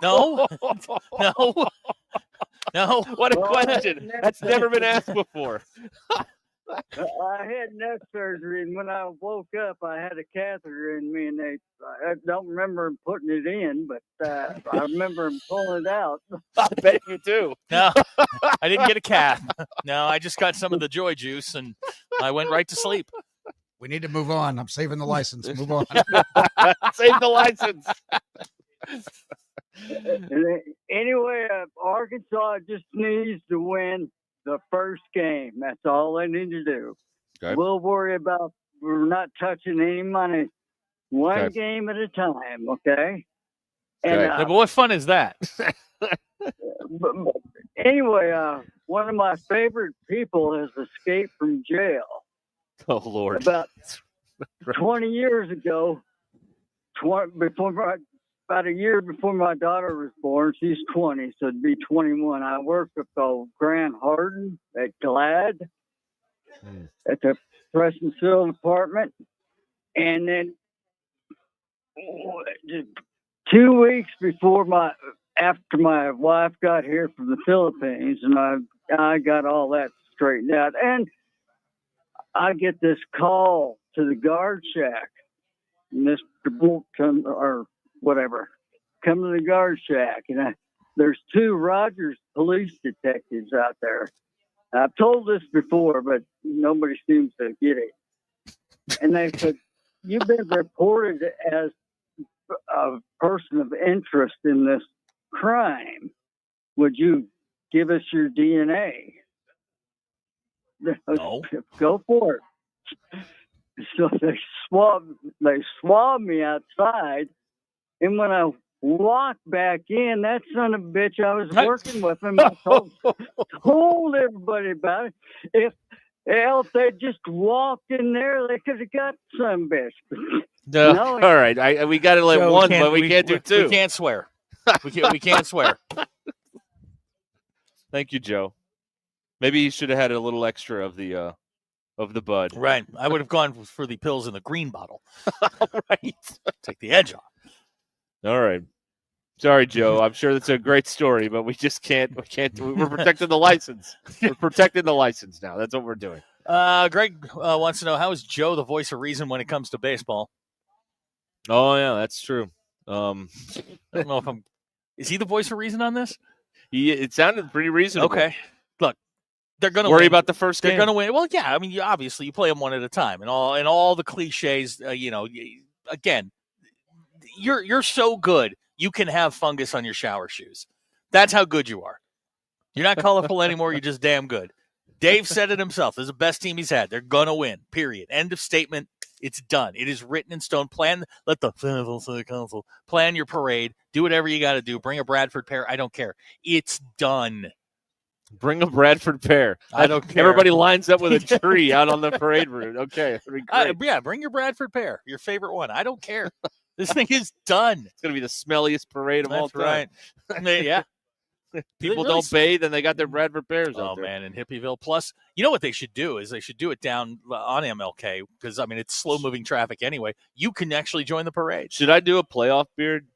no. No. What a question. That's never been asked before. I had neck surgery, and when I woke up, I had a catheter in me, and I don't remember them putting it in, but I remember them pulling it out. I bet you do. No, I didn't get a cath. No, I just got some of the joy juice, and I went right to sleep. We need to move on. I'm saving the license. Move on. Save the license. Anyway, Arkansas just needs to win the first game. That's all they need to do. Okay. We'll worry about, we're not touching any money. One game at a time, okay? And, but what fun is that? but anyway, one of my favorite people has escaped from jail. Oh, Lord. About 20 years ago, about a year before my daughter was born, she's 20, so it'd be 21. I worked with Grant Harden at GLAD at the press and seal department. And then 2 weeks after my wife got here from the Philippines, and I got all that straightened out, and I get this call to the guard shack. Mr. Bolton or whatever, come to the guard shack, and there's 2 Rogers police detectives out there. I've told this before, but nobody seems to get it. And they said, "You've been reported as a person of interest in this crime. Would you give us your DNA?" No. Go for it. So they swabbed me outside, and when I walked back in, that son of a bitch I was working with him, I told everybody about it. If they just walked in there, they could have got some bitch. No, No, all right. We got to let Joe, one, but we can't do 2. We can't swear. We can't swear. Thank you, Joe. Maybe he should have had a little extra of the bud. Right. I would have gone for the pills in the green bottle. Right. Take the edge off. All right. Sorry, Joe. I'm sure that's a great story, but we just can't. We're protecting the license. We're protecting the license now. That's what we're doing. Greg wants to know, how is Joe the voice of reason when it comes to baseball? Oh yeah, that's true. I don't know if is he the voice of reason on this? It sounded pretty reasonable. Okay. Look, they're going to worry win. about the first game. They're going to win. Well, yeah. I mean, obviously, you play them one at a time, and all the cliches. Again, you're so good. You can have fungus on your shower shoes. That's how good you are. You're not colorful anymore. You're just damn good. Dave said it himself. This is the best team he's had. They're going to win, period. End of statement. It's done. It is written in stone. Let the City Council plan your parade. Do whatever you got to do. Bring a Bradford pear. I don't care. It's done. Bring a Bradford pear. I don't care. Everybody lines up with a tree out on the parade route. Okay. That'd be great. Yeah, bring your Bradford pear. Your favorite one. I don't care. This thing is done. It's going to be the smelliest parade of all time. That's right. Yeah. People don't bathe, and they got their Bradford pears out there. Oh, man, in Hippieville. Plus, you know what they should do is they should do it down on MLK because, I mean, it's slow-moving traffic anyway. You can actually join the parade. Should I do a playoff beard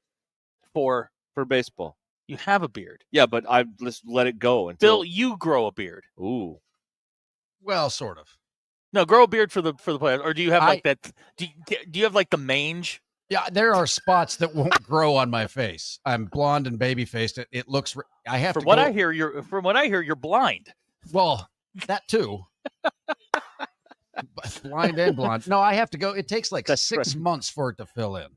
for baseball? You have a beard. Yeah, but I just let it go until Bill, you grow a beard. Ooh. Well, sort of. No, grow a beard for the playoffs, or do you have like that? Do you have like the mange? Yeah, there are spots that won't grow on my face. I'm blonde and baby faced. It looks. I have From what I hear, you're blind. Well, that too. Blind and blonde. No, I have to go. It takes like 6 months for it to fill in.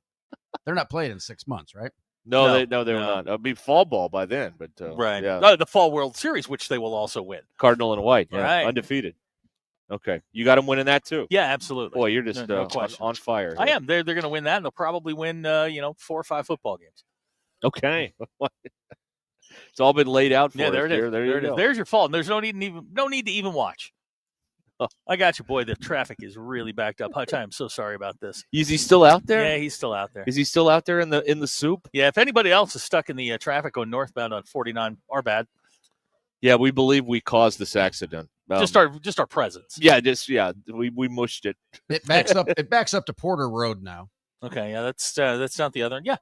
They're not playing in 6 months, right? No, they're not. It'll be fall ball by then, but right. Yeah. No, the Fall World Series, which they will also win. Cardinal and white, yeah, right. Undefeated. Okay, you got them winning that too. Yeah, absolutely. Boy, you're just on fire. I am. They're going to win that, and they'll probably win 4 or 5 football games. Okay, it's all been laid out for there us. it is. There you go. There's your fault. And there's no need to even watch. Oh. I got you, boy. The traffic is really backed up. Hutch, I am so sorry about this. Is he still out there? Yeah, he's still out there. Is he still out there in the soup? Yeah. If anybody else is stuck in the traffic going northbound on 49, our bad. Yeah, we believe we caused this accident. Just our presence. Yeah, we mushed it. It backs up. It backs up to Porter Road now. Okay, yeah, that's not the other. Yeah.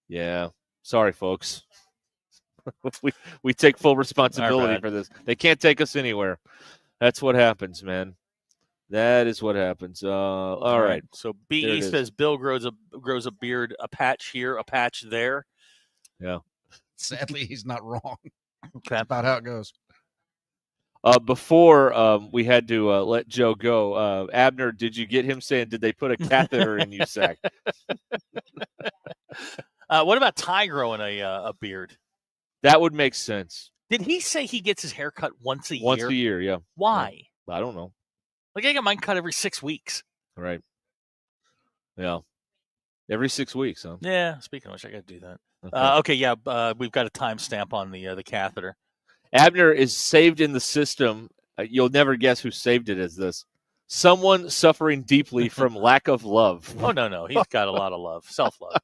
Yeah. Sorry, folks. we take full responsibility for this. They can't take us anywhere. That's what happens, man. That is what happens. All right. So BE says Bill grows a beard, a patch here, a patch there. Yeah. Sadly, he's not wrong. Okay. That's about how it goes. Before we had to let Joe go, Abner, did you get him saying, did they put a catheter in you, Zach? What about Ty growing a beard? That would make sense. Did he say he gets his hair cut once a year? Once a year, yeah. Why? I don't know. Like, I get mine cut every 6 weeks. Right. Yeah. Every 6 weeks, huh? Yeah. Speaking of which, I got to do that. Okay, yeah. We've got a timestamp on the catheter. Abner is saved in the system. You'll never guess who saved it as this. Someone suffering deeply from lack of love. Oh, no. He's got a lot of love. Self-love.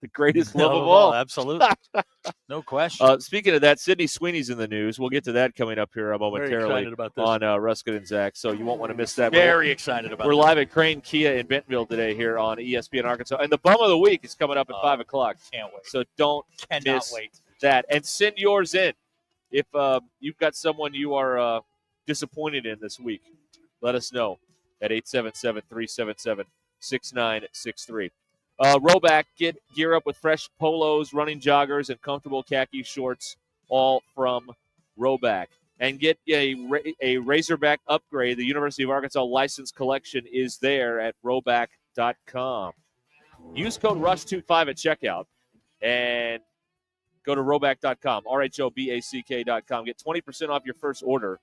The greatest love of all. Absolutely. No question. Speaking of that, Sydney Sweeney's in the news. We'll get to that coming up here momentarily Very excited about this. on Ruscin and Zach, so you won't want to miss that. Very excited about We're this. live at Crane Kia in Bentonville today here on ESPN Arkansas. And the bum of the week is coming up at 5 o'clock. Can't wait. So don't miss that. And send yours in. If you've got someone you are disappointed in this week, let us know at 877-377-6963. Roback, gear up with fresh polos, running joggers, and comfortable khaki shorts, all from Roback. And get a Razorback upgrade. The University of Arkansas license collection is there at roback.com. Use code RUSH25 at checkout and go to roback.com, RHOBACK.com. Get 20% off your first order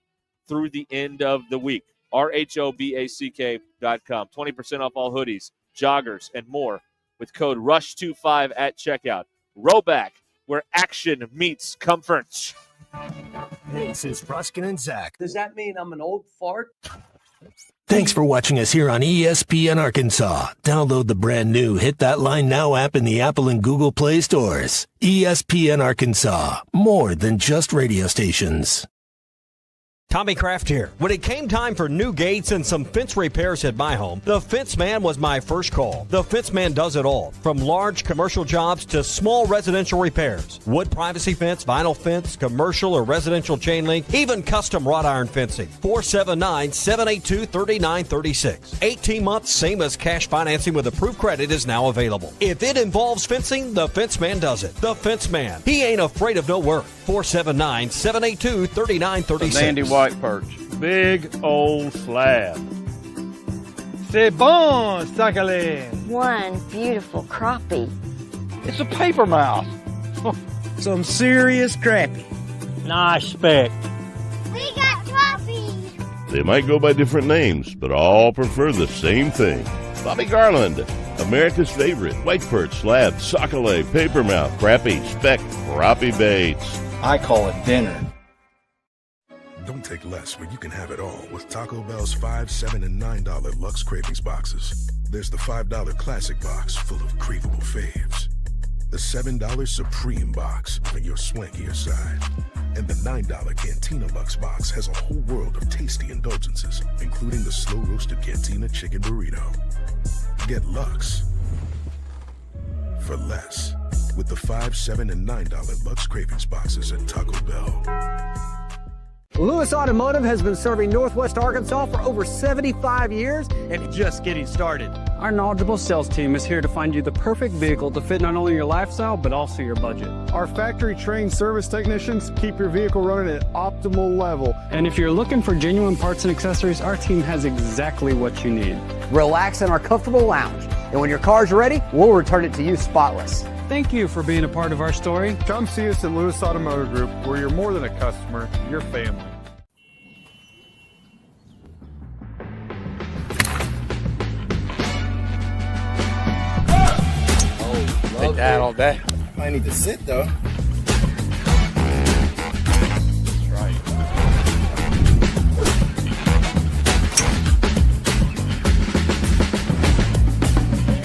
through the end of the week. RHOBACK.com. 20% off all hoodies, joggers, and more with code RUSH25 at checkout. Roback, where action meets comfort. This is Ruscin and Zach. Does that mean I'm an old fart? Thanks for watching us here on ESPN Arkansas. Download the brand new Hit That Line Now app in the Apple and Google Play stores. ESPN Arkansas, more than just radio stations. Tommy Kraft here. When it came time for new gates and some fence repairs at my home, the Fence Man was my first call. The Fence Man does it all, from large commercial jobs to small residential repairs. Wood privacy fence, vinyl fence, commercial or residential chain link, even custom wrought iron fencing. 479-782-3936. 18 months, same as cash financing with approved credit is now available. If it involves fencing, the Fence Man does it. The Fence Man. He ain't afraid of no work. 479-782-3936. Sandy White Perch. Big old slab. C'est bon, sacalé. One beautiful crappie. It's a paper mouth. Some serious crappie. Nice speck. We got crappie. They might go by different names, but all prefer the same thing. Bobby Garland, America's favorite. White perch, slab, sockeye, papermouth, crappie, speck, crappie baits. I call it dinner. Don't take less when you can have it all with Taco Bell's $5, $7, and $9 Luxe Cravings boxes. There's the $5 Classic box full of craveable faves. The $7 Supreme box for your swankier side. And the $9 Cantina Luxe box has a whole world of tasty indulgences, including the slow-roasted Cantina Chicken Burrito. Get Luxe for less with the $5, $7, and $9 Luxe Cravings boxes at Taco Bell. Lewis Automotive has been serving Northwest Arkansas for over 75 years and just getting started. Our knowledgeable sales team is here to find you the perfect vehicle to fit not only your lifestyle, but also your budget. Our factory-trained service technicians keep your vehicle running at optimal level. And if you're looking for genuine parts and accessories, our team has exactly what you need. Relax in our comfortable lounge. And when your car's ready, we'll return it to you spotless. Thank you for being a part of our story. Come see us at Lewis Automotive Group, where you're more than a customer, you're family. Take that all day. I need to sit though. Right.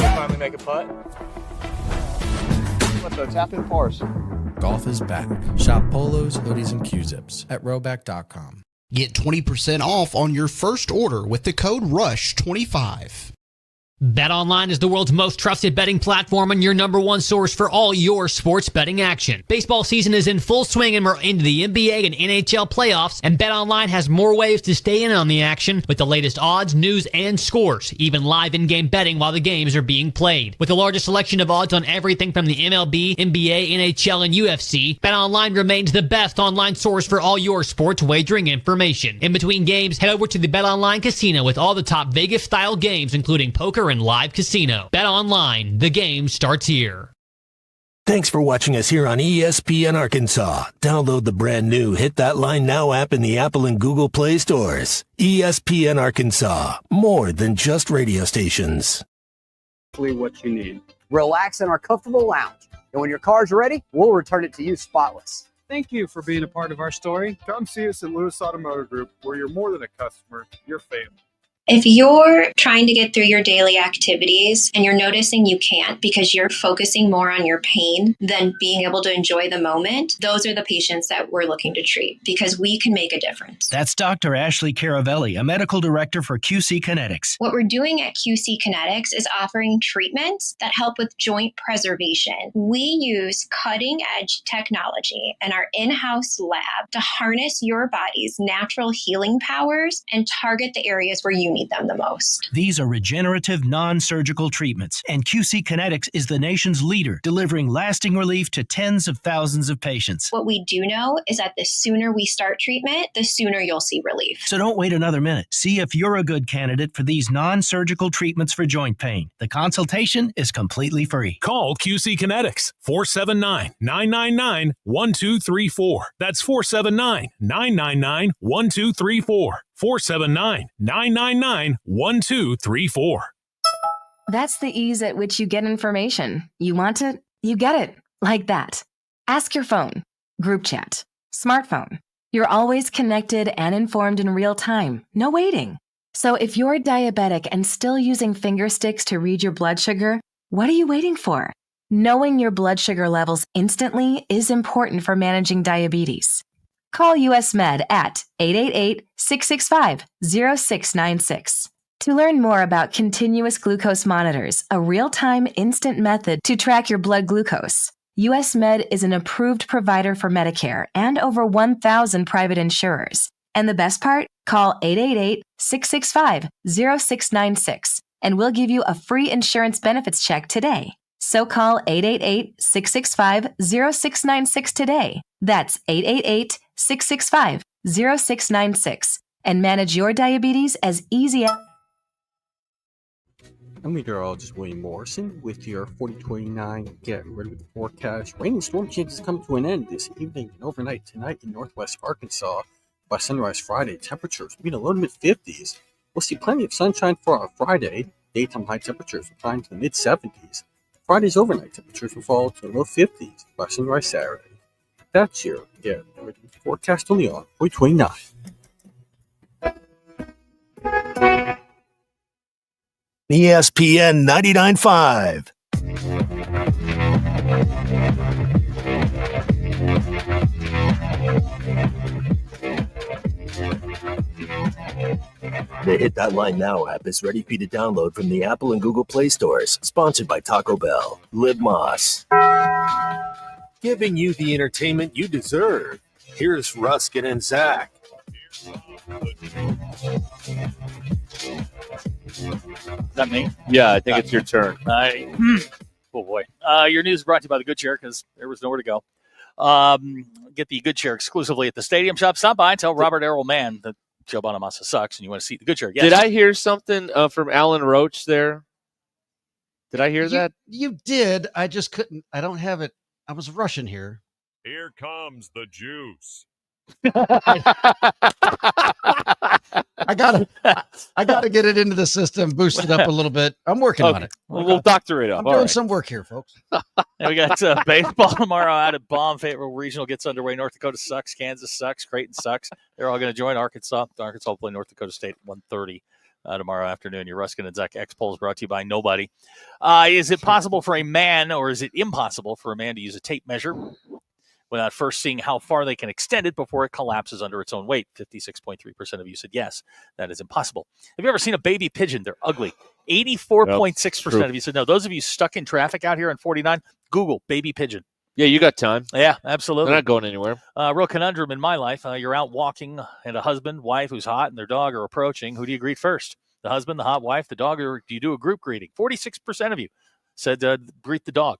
Finally make a putt. What the tap in force? Golf is back. Shop polos, hoodies, and Q-zips at roback.com. Get 20% off on your first order with the code RUSH25. BetOnline is the world's most trusted betting platform and your number one source for all your sports betting action. Baseball season is in full swing and we're into the NBA and NHL playoffs, and BetOnline has more ways to stay in on the action with the latest odds, news, and scores, even live in-game betting while the games are being played. With the largest selection of odds on everything from the MLB, NBA, NHL, and UFC, BetOnline remains the best online source for all your sports wagering information. In between games, head over to the BetOnline Casino with all the top Vegas-style games, including poker and live casino. Bet online. The game starts here. Thanks for watching us here on ESPN Arkansas. Download the brand new Hit That Line Now app in the Apple and Google Play stores. ESPN Arkansas, more than just radio stations. What you need. Relax in our comfortable lounge. And when your car's ready, we'll return it to you spotless. Thank you for being a part of our story. Come see us at Lewis Automotive Group, where you're more than a customer, you're family. If you're trying to get through your daily activities and you're noticing you can't because you're focusing more on your pain than being able to enjoy the moment, those are the patients that we're looking to treat because we can make a difference. That's Dr. Ashley Caravelli, a medical director for QC Kinetics. What we're doing at QC Kinetics is offering treatments that help with joint preservation. We use cutting-edge technology in our in-house lab to harness your body's natural healing powers and target the areas where you need them the most. These are regenerative, non-surgical treatments, and QC Kinetics is the nation's leader, delivering lasting relief to tens of thousands of patients. What we do know is that the sooner we start treatment, the sooner you'll see relief. So don't wait another minute. See if you're a good candidate for these non-surgical treatments for joint pain. The consultation is completely free. Call QC Kinetics, 479-999-1234. That's 479-999-1234. 479-999-1234. That's the ease at which you get information. You want it, you get it. Like that. Ask your phone, group chat, smartphone. You're always connected and informed in real time. No waiting. So if you're diabetic and still using finger sticks to read your blood sugar, what are you waiting for? Knowing your blood sugar levels instantly is important for managing diabetes. Call US Med at 888-665-0696. To learn more about continuous glucose monitors, a real-time instant method to track your blood glucose, US Med is an approved provider for Medicare and over 1,000 private insurers. And the best part? Call 888-665-0696 and we'll give you a free insurance benefits check today. So call 888-665-0696 today. That's 888-665-0696 and manage your diabetes as easy as... I'm meteorologist William Morrison with your 4029 Get Ready with the Forecast. Rain and storm chances come to an end this evening and overnight tonight in northwest Arkansas. By sunrise Friday, temperatures will be in the low to mid-50s. We'll see plenty of sunshine for our Friday. Daytime high temperatures will climb to the mid-70s. Friday's overnight temperatures will fall to the low 50s by sunrise Saturday. That's your Get Ready with the Forecast only on 4029. ESPN 99.5. The Hit That Line Now app is ready for you to download from the Apple and Google Play stores. Sponsored by Taco Bell. Live Moss. Giving you the entertainment you deserve. Here's Ruscin and Zach. Is that me? Yeah, I think it's your turn. Oh, boy. Your news is brought to you by the Good Chair because there was nowhere to go. Get the Good Chair exclusively at the Stadium Shop. Stop by and tell Robert Errol Mann that Joe Bonamassa sucks and you want to see the Good Chair. Yes. Did I hear something from Alan Roach there? Did I hear that? You did. I just couldn't. I don't have it. I was rushing here. Here comes the juice. I gotta get it into the system, boost it up a little bit. I'm working on it. We'll doctor it up. I'm doing some work here, folks. And we got baseball tomorrow out at Baum. Fayetteville Regional gets underway. North Dakota sucks. Kansas sucks. Creighton sucks. They're all going to join Arkansas. Arkansas will play North Dakota State at 1:30 tomorrow afternoon. Your Ruscin and Zach X poll is brought to you by nobody. Is it possible for a man, or is it impossible for a man to use a tape measure without first seeing how far they can extend it before it collapses under its own weight? 56.3% of you said yes, that is impossible. Have you ever seen a baby pigeon? They're ugly. 84.6% of you said no. Those of you stuck in traffic out here on 49, Google baby pigeon. Yeah, you got time. Yeah, absolutely. They're not going anywhere. Real conundrum in my life. You're out walking and a husband, wife who's hot and their dog are approaching. Who do you greet first? The husband, the hot wife, the dog, or do you do a group greeting? 46% of you said greet the dog.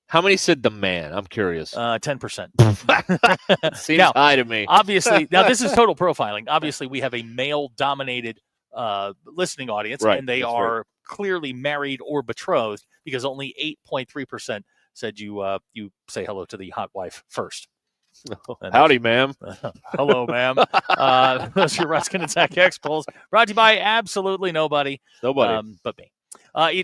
How many said the man? I'm curious. 10%. Seems now, high to me. Obviously, now this is total profiling. Obviously, we have a male-dominated listening audience, right, and they are clearly married or betrothed because only 8.3% said you say hello to the hot wife first. Howdy, ma'am. Hello, ma'am. Those are your Ruscin and Zach X polls brought to you by absolutely nobody. Nobody. But me.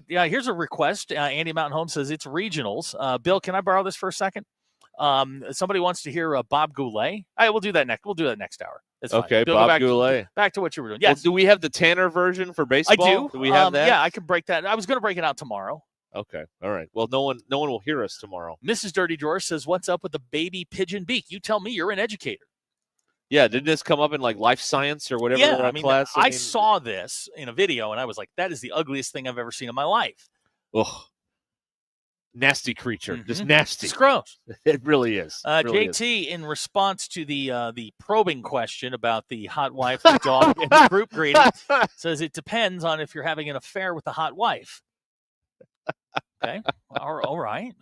Here's a request. Andy Mountain Home says it's regionals. Bill, can I borrow this for a second? Somebody wants to hear Bob Goulet. All right, we'll do that next. We'll do that next hour. It's fine. Okay, Go Bob Goulet. Back to what you were doing. Well, Yes. do we have the Tanner version for baseball? I do. Do we have that? Yeah, I can break that. I was going to break it out tomorrow. Okay. All right. Well, no one will hear us tomorrow. Mrs. Dirty Drawer says, "What's up with the baby pigeon beak?" You tell me. You're an educator. Yeah, didn't this come up in like life science or whatever? Yeah, I mean, class? I saw this in a video, and I was like, "That is the ugliest thing I've ever seen in my life." Ugh. Nasty creature, just nasty. It's gross. It really is. It really JT, in response to the probing question about the hot wife, the dog, and the group greeting, says it depends on if you're having an affair with the hot wife. Okay, all right.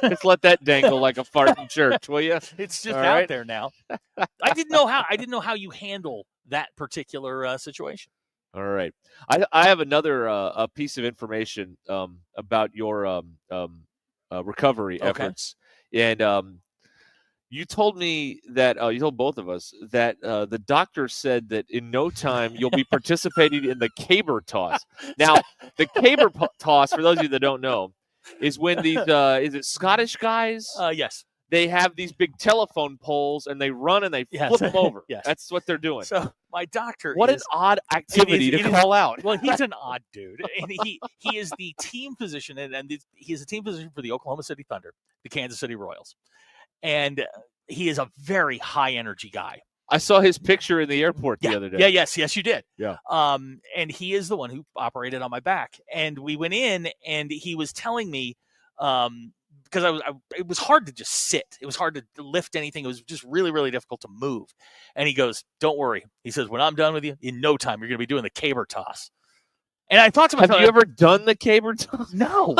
Just let that dangle like a fart in church, will you? It's just All out right? there now. I didn't know how you handle that particular situation. All right. I have another a piece of information about your recovery efforts. And you told me that you told both of us that the doctor said that in no time you'll be participating in the caber toss. Now, the caber toss, for those of you that don't know, is when these is it Scottish guys? Yes. They have these big telephone poles and they run and they flip them over. Yes. That's what they're doing. So my doctor What is, an odd activity to call out. Well, he's an odd dude, and he is the team physician, and he is a team physician for the Oklahoma City Thunder, the Kansas City Royals, and he is a very high energy guy. I saw his picture in the airport the other day. Yeah, yes, you did. Yeah. And he is the one who operated on my back, and we went in, and he was telling me, because it was hard to just sit. It was hard to lift anything. It was just really, really difficult to move. And he goes, "Don't worry." He says, "When I'm done with you, in no time, you're going to be doing the caber toss." And I thought to myself, have you ever done the caber toss? No.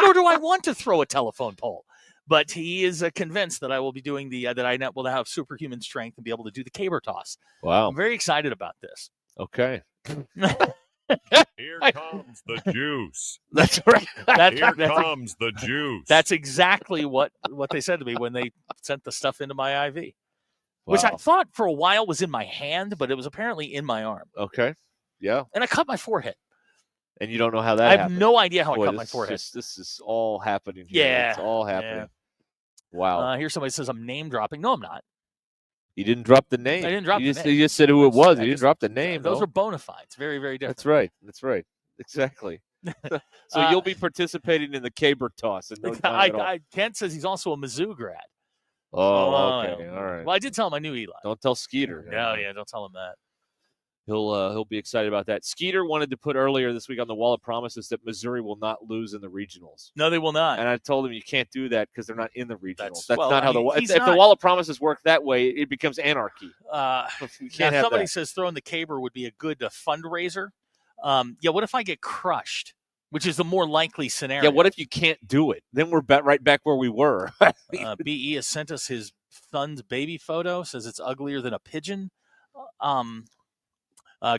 Nor do I want to throw a telephone pole. But he is convinced that I will be doing that I will have superhuman strength and be able to do the caber toss. Wow. I'm very excited about this. Okay. Here comes the juice. That's right. Here comes the juice. That's exactly what they said to me when they sent the stuff into my IV, which I thought for a while was in my hand, but it was apparently in my arm. Okay. Yeah. And I cut my forehead. And you don't know how that I have happened. no idea how I Boy, cut my forehead. This is all happening here. Yeah. It's all happening. Yeah. Wow. Here somebody says I'm name dropping. No, I'm not. You didn't drop the name. I didn't drop the name. You just said who it was. You didn't drop the name. Those though. are bona fides. Very, very different. That's right. Exactly. So you'll be participating in the caber toss. In no time at all. Kent says he's also a Mizzou grad. Oh, okay. All right. Well, I did tell him I knew Eli. Don't tell Skeeter. No, yeah, don't tell him that. He'll be excited about that. Skeeter wanted to put earlier this week on the Wall of Promises that Missouri will not lose in the regionals. No, they will not. And I told him you can't do that because they're not in the regionals. That's well, not how if the Wall of Promises work that way, it becomes anarchy. You can't have somebody that. says throwing the caber would be a good fundraiser. Yeah, what if I get crushed? Which is the more likely scenario. Yeah, what if you can't do it? Then we're right back where we were. BE has sent us his son's baby photo. Says it's uglier than a pigeon.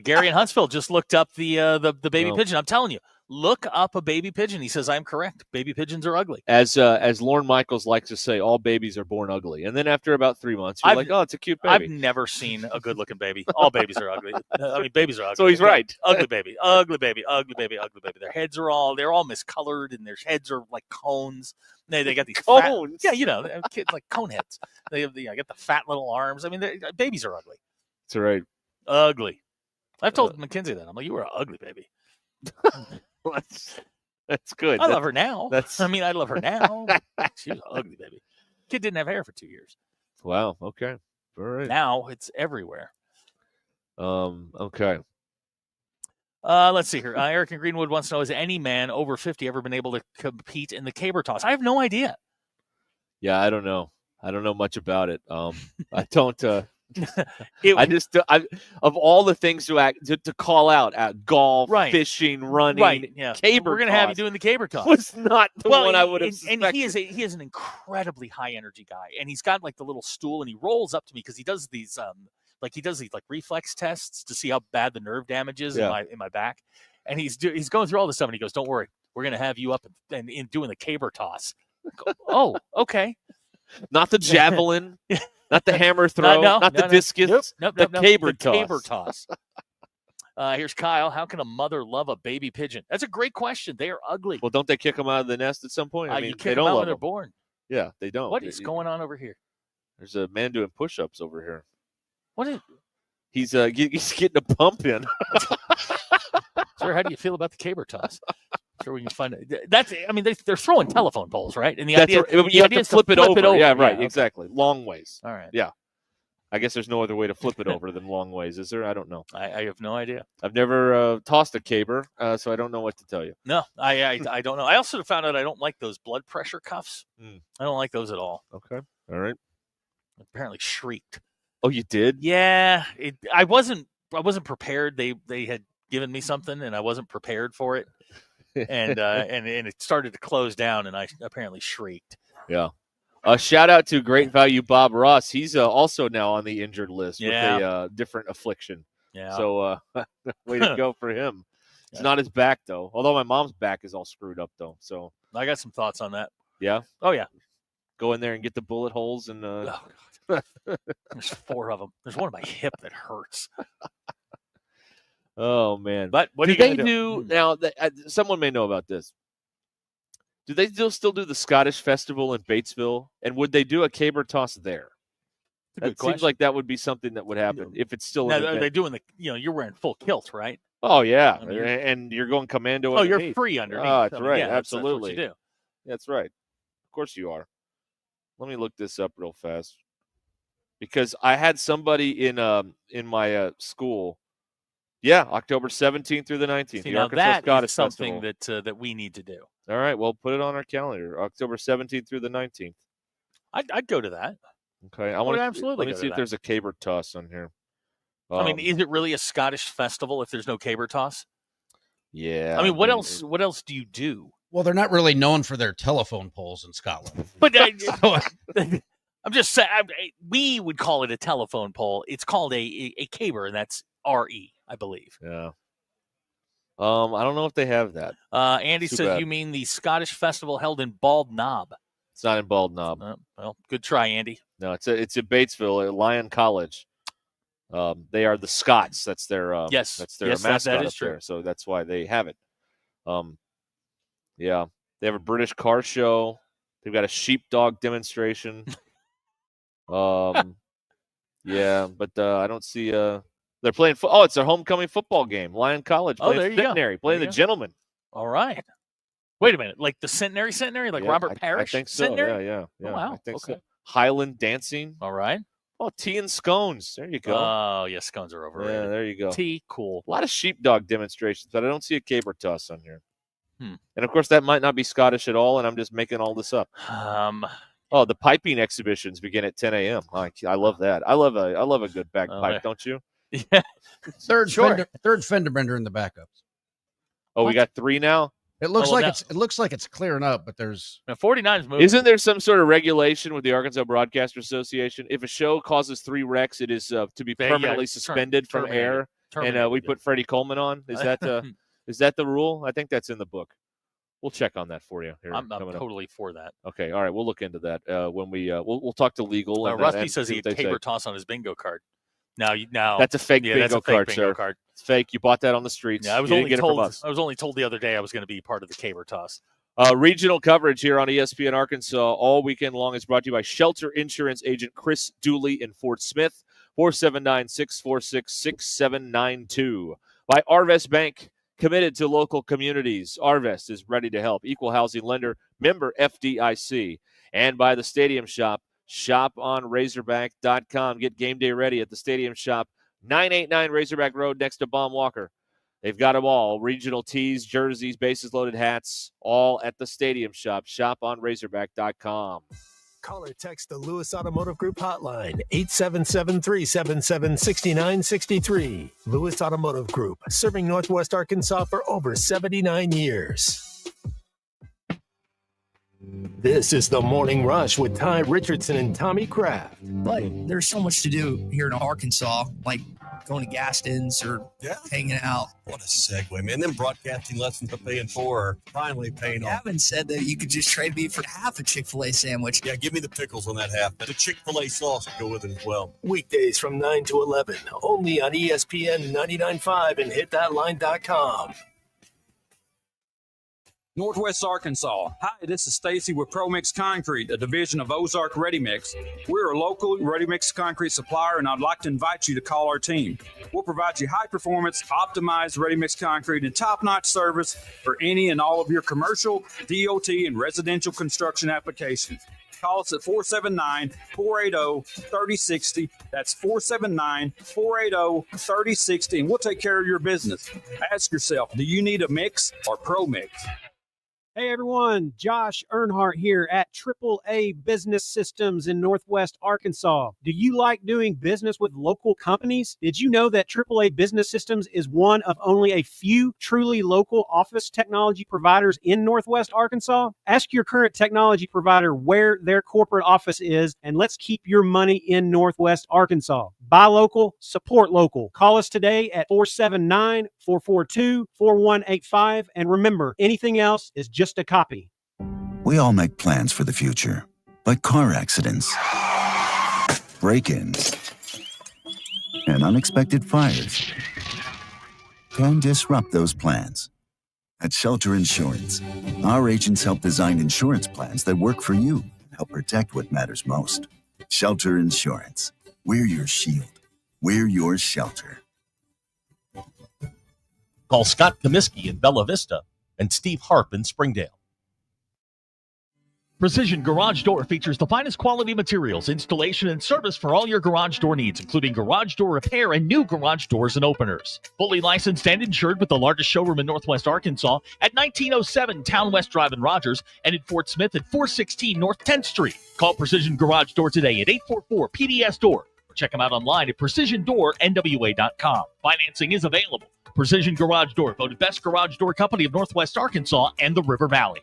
Gary in Huntsville just looked up the baby pigeon. I'm telling you, look up a baby pigeon. He says I'm correct. Baby pigeons are ugly. As Lorne Michaels likes to say, all babies are born ugly. And then after about 3 months, you're like, oh, it's a cute baby. I've never seen a good-looking baby. All babies are ugly. I mean, babies are ugly. So he's right. Ugly baby, ugly baby, ugly baby, ugly baby. Their heads are all miscolored, and their heads are like cones. They got these cones. Yeah, kids like cone heads. They have got the fat little arms. I mean, babies are ugly. That's right. Ugly. I've told Mackenzie that. I'm like, you were an ugly baby. That's good. I love her now. I love her now. She was an ugly baby. Kid didn't have hair for 2 years. Wow. Okay. All right. Now it's everywhere. Okay. Let's see here. Eric in Greenwood wants to know, has any man over 50 ever been able to compete in the caber toss? I have no idea. Yeah, I don't know. I don't know much about it. I don't. Of all the things to call out at golf, fishing, running, caber. We're gonna have you doing the caber toss. Was not the one I would have suspected. And he is an incredibly high energy guy, and he's got like the little stool, and he rolls up to me because he does these reflex tests to see how bad the nerve damage is in my back, and he's going through all this stuff, and he goes, "Don't worry, we're gonna have you up and doing the caber toss." Oh, okay. Not the javelin. Not the hammer throw, not the discus, the caber toss. Caber toss. Here's Kyle. How can a mother love a baby pigeon? That's a great question. They are ugly. Well, don't they kick them out of the nest at some point? I mean, you kick they them don't out love when they're them. born. Yeah, they don't. What is going on over here? There's a man doing push-ups over here. What is? He's getting a pump in. Sir, how do you feel about the caber toss? Sure, we can find it. They're throwing telephone poles, right? And the idea you have to flip it over. Yeah, right. Okay. Exactly. Long ways. All right. Yeah. I guess there's no other way to flip it over than long ways, is there? I don't know. I have no idea. I've never tossed a caber, so I don't know what to tell you. No, I don't know. I also found out I don't like those blood pressure cuffs. I don't like those at all. Okay. All right. Apparently shrieked. Oh, you did? Yeah. I wasn't prepared. They had given me something, and I wasn't prepared for it. And it started to close down, and I apparently shrieked. Yeah. Shout out to Great Value Bob Ross. He's also now on the injured list with a different affliction. Yeah. So way to go for him. It's not his back, though. Although my mom's back is all screwed up, though. So I got some thoughts on that. Yeah? Oh, yeah. Go in there and get the bullet holes. And There's 4 of them. There's one on my hip that hurts. Oh, man. But what do are you they do now? Someone may know about this. Do they still do the Scottish Festival in Batesville? And would they do a caber toss there? It seems like that would be something that would happen if it's still. Now, are they doing you're wearing full kilt, right? Oh yeah, and you're going commando. Oh, you're underneath. free underneath. Oh, that's right. Yeah, Absolutely. That's what you do. That's right. Of course you are. Let me look this up real fast because I had somebody in my school. Yeah, October 17th through the 19th. See, the now Arkansas that Scottish is something Festival. that we need to do. All right, well, put it on our calendar. October 17th through the 19th. I'd go to that. Okay, I want to absolutely. Let me see if there's a caber toss on here. Is it really a Scottish festival if there's no caber toss? Yeah. I mean, what else? What else do you do? Well, they're not really known for their telephone poles in Scotland. But I'm just saying, we would call it a telephone pole. It's called a caber, and that's RE, I believe. Yeah. I don't know if they have that. Andy says you mean the Scottish festival held in Bald Knob. It's not in Bald Knob. Well, good try, Andy. No, it's in Batesville at Lyon College. They are the Scots. That's their That's their mascot that is up true. there. So that's why they have it. Yeah, they have a British car show. They've got a sheepdog demonstration. Yeah, but I don't see. They're playing. It's their homecoming football game. Lyon College playing Centenary, playing the Gentlemen. All right. Wait a minute, like the Centenary, like Yeah, Robert Parrish. I think so. Centenary? Yeah. Oh, wow. I think Okay. so. Highland dancing. All right. Oh, tea and scones. There you go. Oh, yeah, scones are overrated. Yeah, there you go. Tea, cool. A lot of sheepdog demonstrations, but I don't see a caber toss on here. Hmm. And of course, that might not be Scottish at all, and I'm just making all this up. The piping exhibitions begin at 10 a.m. I love that. I love a good bagpipe, don't you? Yeah. Third fender bender in the backups. Oh, we got 3 now. It looks like it's clearing up, but there's 49 is moving. Isn't there some sort of regulation with the Arkansas Broadcaster Association? If a show causes 3 wrecks, it is to be permanently suspended from air. And we put Freddie Coleman on. Is that the rule? I think that's in the book. We'll check on that for you. Here, I'm totally for that. Okay, all right, we'll look into that when we we'll talk to legal. And Rusty says he had caber toss on his bingo card. Now that's a fake bingo card, bingo sir. Card. It's fake. You bought that on the streets. Yeah, I was only told the other day I was going to be part of the caber toss. Regional coverage here on ESPN Arkansas all weekend long is brought to you by Shelter Insurance Agent Chris Dooley in Fort Smith, 479-646-6792. By Arvest Bank, committed to local communities. Arvest is ready to help. Equal housing lender, member FDIC. And by the Stadium Shop, shoponrazorback.com. Get game day ready at the Stadium Shop, 989 Razorback Road next to Baum Walker. They've got them all. Regional tees, jerseys, bases-loaded hats, all at the Stadium Shop. Shoponrazorback.com. Call or text the Lewis Automotive Group hotline, 877-377-6963. Lewis Automotive Group, serving Northwest Arkansas for over 79 years. This is the Morning Rush with Ty Richardson and Tommy Kraft. But there's so much to do here in Arkansas, like going to Gaston's or hanging out. What a segue, man. Them broadcasting lessons I'm paying for are finally paying off. Gavin said that you could just trade me for half a Chick-fil-A sandwich. Yeah, give me the pickles on that half. The Chick-fil-A sauce will go with it as well. Weekdays from 9 to 11, only on ESPN 99.5 and hitthatline.com. Northwest Arkansas. Hi, this is Stacy with ProMix Concrete, a division of Ozark Ready Mix. We're a local ready mix concrete supplier, and I'd like to invite you to call our team. We'll provide you high performance, optimized ready mix concrete and top-notch service for any and all of your commercial, DOT, and residential construction applications. Call us at 479-480-3060. That's 479-480-3060, and we'll take care of your business. Ask yourself, do you need a mix or ProMix? Hey everyone, Josh Earnhardt here at AAA Business Systems in Northwest Arkansas. Do you like doing business with local companies? Did you know that AAA Business Systems is one of only a few truly local office technology providers in Northwest Arkansas? Ask your current technology provider where their corporate office is, and let's keep your money in Northwest Arkansas. Buy local, support local. Call us today at 479-442-4185, and remember, anything else is just a copy. We all make plans for the future, but car accidents, break-ins, and unexpected fires can disrupt those plans. At Shelter Insurance, our agents help design insurance plans that work for you and help protect what matters most. Shelter Insurance. We're your shield. We're your shelter. Call Scott Comiskey in Bella Vista and Steve Harp in Springdale. Precision Garage Door features the finest quality materials, installation, and service for all your garage door needs, including garage door repair and new garage doors and openers. Fully licensed and insured with the largest showroom in Northwest Arkansas at 1907 Town West Drive in Rogers and in Fort Smith at 416 North 10th Street. Call Precision Garage Door today at 844-PDS-DOOR or check them out online at precisiondoornwa.com. Financing is available. Precision Garage Door, voted best garage door company of Northwest Arkansas and the River Valley.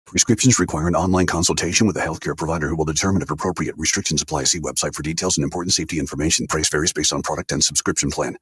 Prescriptions require an online consultation with a healthcare provider who will determine if appropriate. Restrictions apply. See website for details and important safety information. Price varies based on product and subscription plan.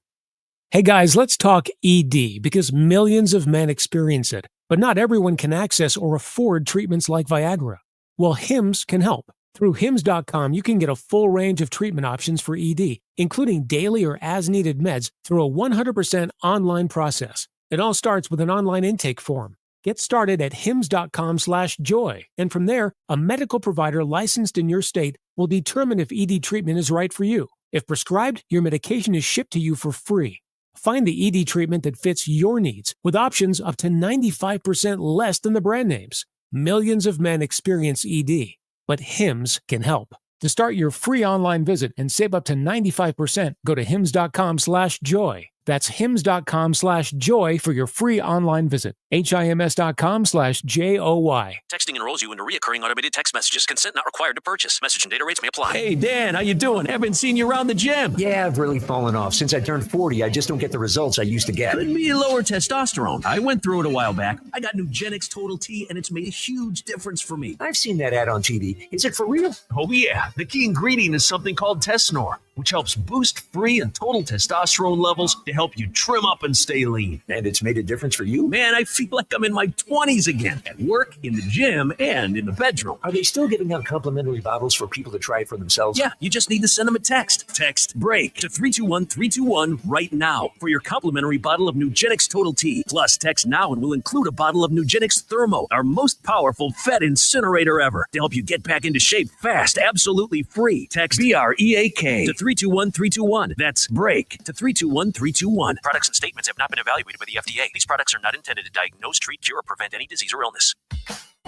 Hey guys, let's talk ED because millions of men experience it, but not everyone can access or afford treatments like Viagra. Well, Hims can help. Through Hims.com, you can get a full range of treatment options for ED, including daily or as-needed meds through a 100% online process. It all starts with an online intake form. Get started at hims.com/joy, and from there, a medical provider licensed in your state will determine if ED treatment is right for you. If prescribed, your medication is shipped to you for free. Find the ED treatment that fits your needs with options up to 95% less than the brand names. Millions of men experience ED, but Hims can help. To start your free online visit and save up to 95%, go to hims.com/joy. That's hims.com/joy for your free online visit. HIMS.com/JOY. Texting enrolls you into recurring automated text messages. Consent not required to purchase. Message and data rates may apply. Hey, Dan, how you doing? Haven't seen you around the gym. Yeah, I've really fallen off. Since I turned 40, I just don't get the results I used to get. Could be lower testosterone. I went through it a while back. I got Nugenix Total T, and it's made a huge difference for me. I've seen that ad on TV. Is it for real? Oh, yeah. The key ingredient is something called Tesnor, which helps boost free and total testosterone levels to help you trim up and stay lean. And it's made a difference for you? Man, I feel like I'm in my 20s again, at work, in the gym, and in the bedroom. Are they still giving out complimentary bottles for people to try it for themselves? Yeah, you just need to send them a text. Text BREAK to 321-321 right now for your complimentary bottle of Nugenix Total T. Plus, text now and we'll include a bottle of Nugenix Thermo, our most powerful fat incinerator ever, to help you get back into shape fast, absolutely free. Text BREAK to 321-321. That's BREAK to 321-321. Products and statements have not been evaluated by the FDA. These products are not intended to diagnose, treat, cure, or prevent any disease or illness.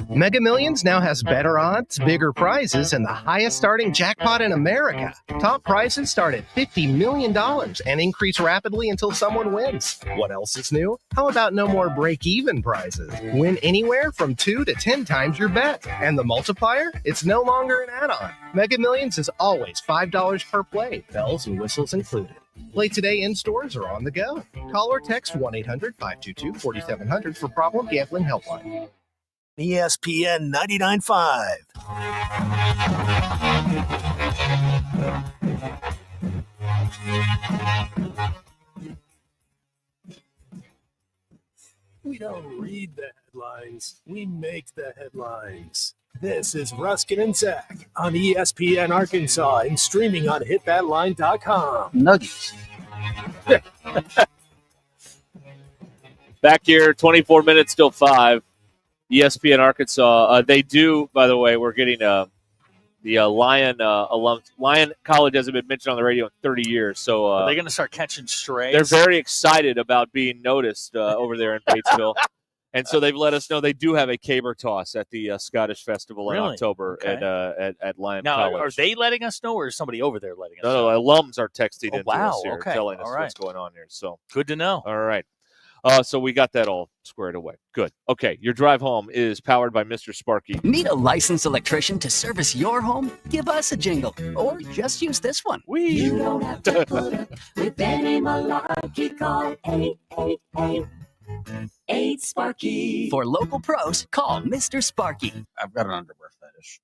Mega Millions now has better odds, bigger prizes, and the highest starting jackpot in America. Top prizes start at $50 million and increase rapidly until someone wins. What else is new? How about no more break-even prizes? Win anywhere from 2 to 10 times your bet. And the multiplier? It's no longer an add-on. Mega Millions is always $5 per play, bells and whistles included. Play today in stores or on the go. Call or text 1-800-522-4700 for Problem Gambling Helpline. ESPN 99.5. We don't read the headlines, we make the headlines. This is Ruscin and Zach on ESPN Arkansas and streaming on hitthatline.com. Nuggies. Back here, 24 minutes till 5. ESPN Arkansas. They do, by the way, we're getting the Lion alums. Lion College hasn't been mentioned on the radio in 30 years. So Are they going to start catching strays? they're very excited about being noticed over there in Batesville. And so they've let us know they do have a caber toss at the Scottish Festival in October at Lion College. Now, are they letting us know, or is somebody over there letting us know? No, alums are texting into wow, us here, okay. telling us All right. what's going on here. So good to know. All right. So we got that all squared away. Good. Okay, your drive home is powered by Mr. Sparky. Need a licensed electrician to service your home? Give us a jingle, or just use this one. You don't have to put up with any malarkey. Call 888-8 For local pros, call Mr. Sparky. I've got an underwear fetish.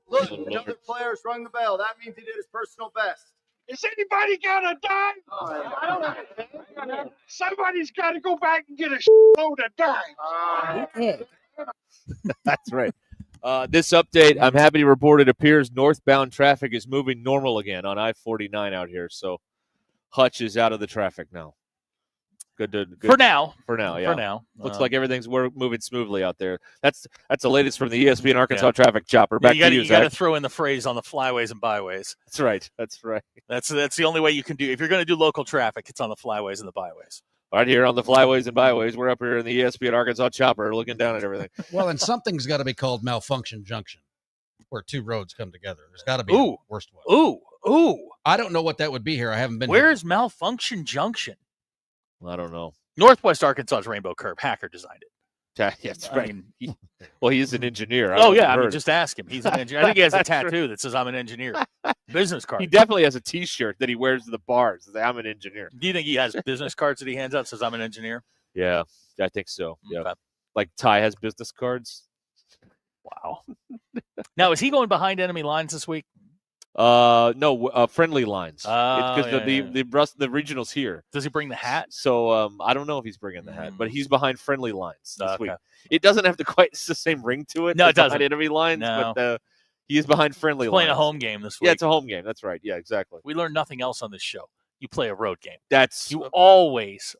Look, another player's rung the bell. That means he did his personal best. Is anybody got a dime? Somebody's got to go back and get a load of dimes. That's right. This update, I'm happy to report it appears northbound traffic is moving normal again on I-49 out here. So Hutch is out of the traffic now. Good. For now. For now, yeah. For now. Looks like everything's moving smoothly out there. That's the latest from the ESPN Arkansas traffic chopper. Back to you, You got to Zach. throw in the phrase on the flyways and byways. That's right. That's right. That's the only way you can do. If you're going to do local traffic, it's on the flyways and the byways. Right here on the flyways and byways, we're up here in the ESPN Arkansas chopper looking down at everything. Well, and something's got to be called malfunction junction, where two roads come together. There's got to be the worst one. Ooh. I don't know what that would be here. I haven't been. Where is malfunction junction? I don't know. Northwest Arkansas's Rainbow Curve. Hacker designed it. That's right. He's an engineer. Just ask him. He's an engineer. I think he has a tattoo that says "I'm an engineer." Business card. He definitely has a T-shirt that he wears to the bars. I'm an engineer. Do you think he has business cards that he hands out that says "I'm an engineer"? Yeah, I think so. Yeah, Okay. like Ty has business cards. Wow. Now, is he going behind enemy lines this week? No, friendly lines. Oh, Because the regional's here. Does he bring the hat? So I don't know if he's bringing the hat, but he's behind friendly lines this week. It doesn't have it's the same ring to it. No, as it doesn't. Behind enemy lines, No. but he is behind friendly He's lines. playing a home game this week. Yeah, it's a home game. That's right. Yeah, exactly. We learn nothing else on this show. You play a road game. That's you always,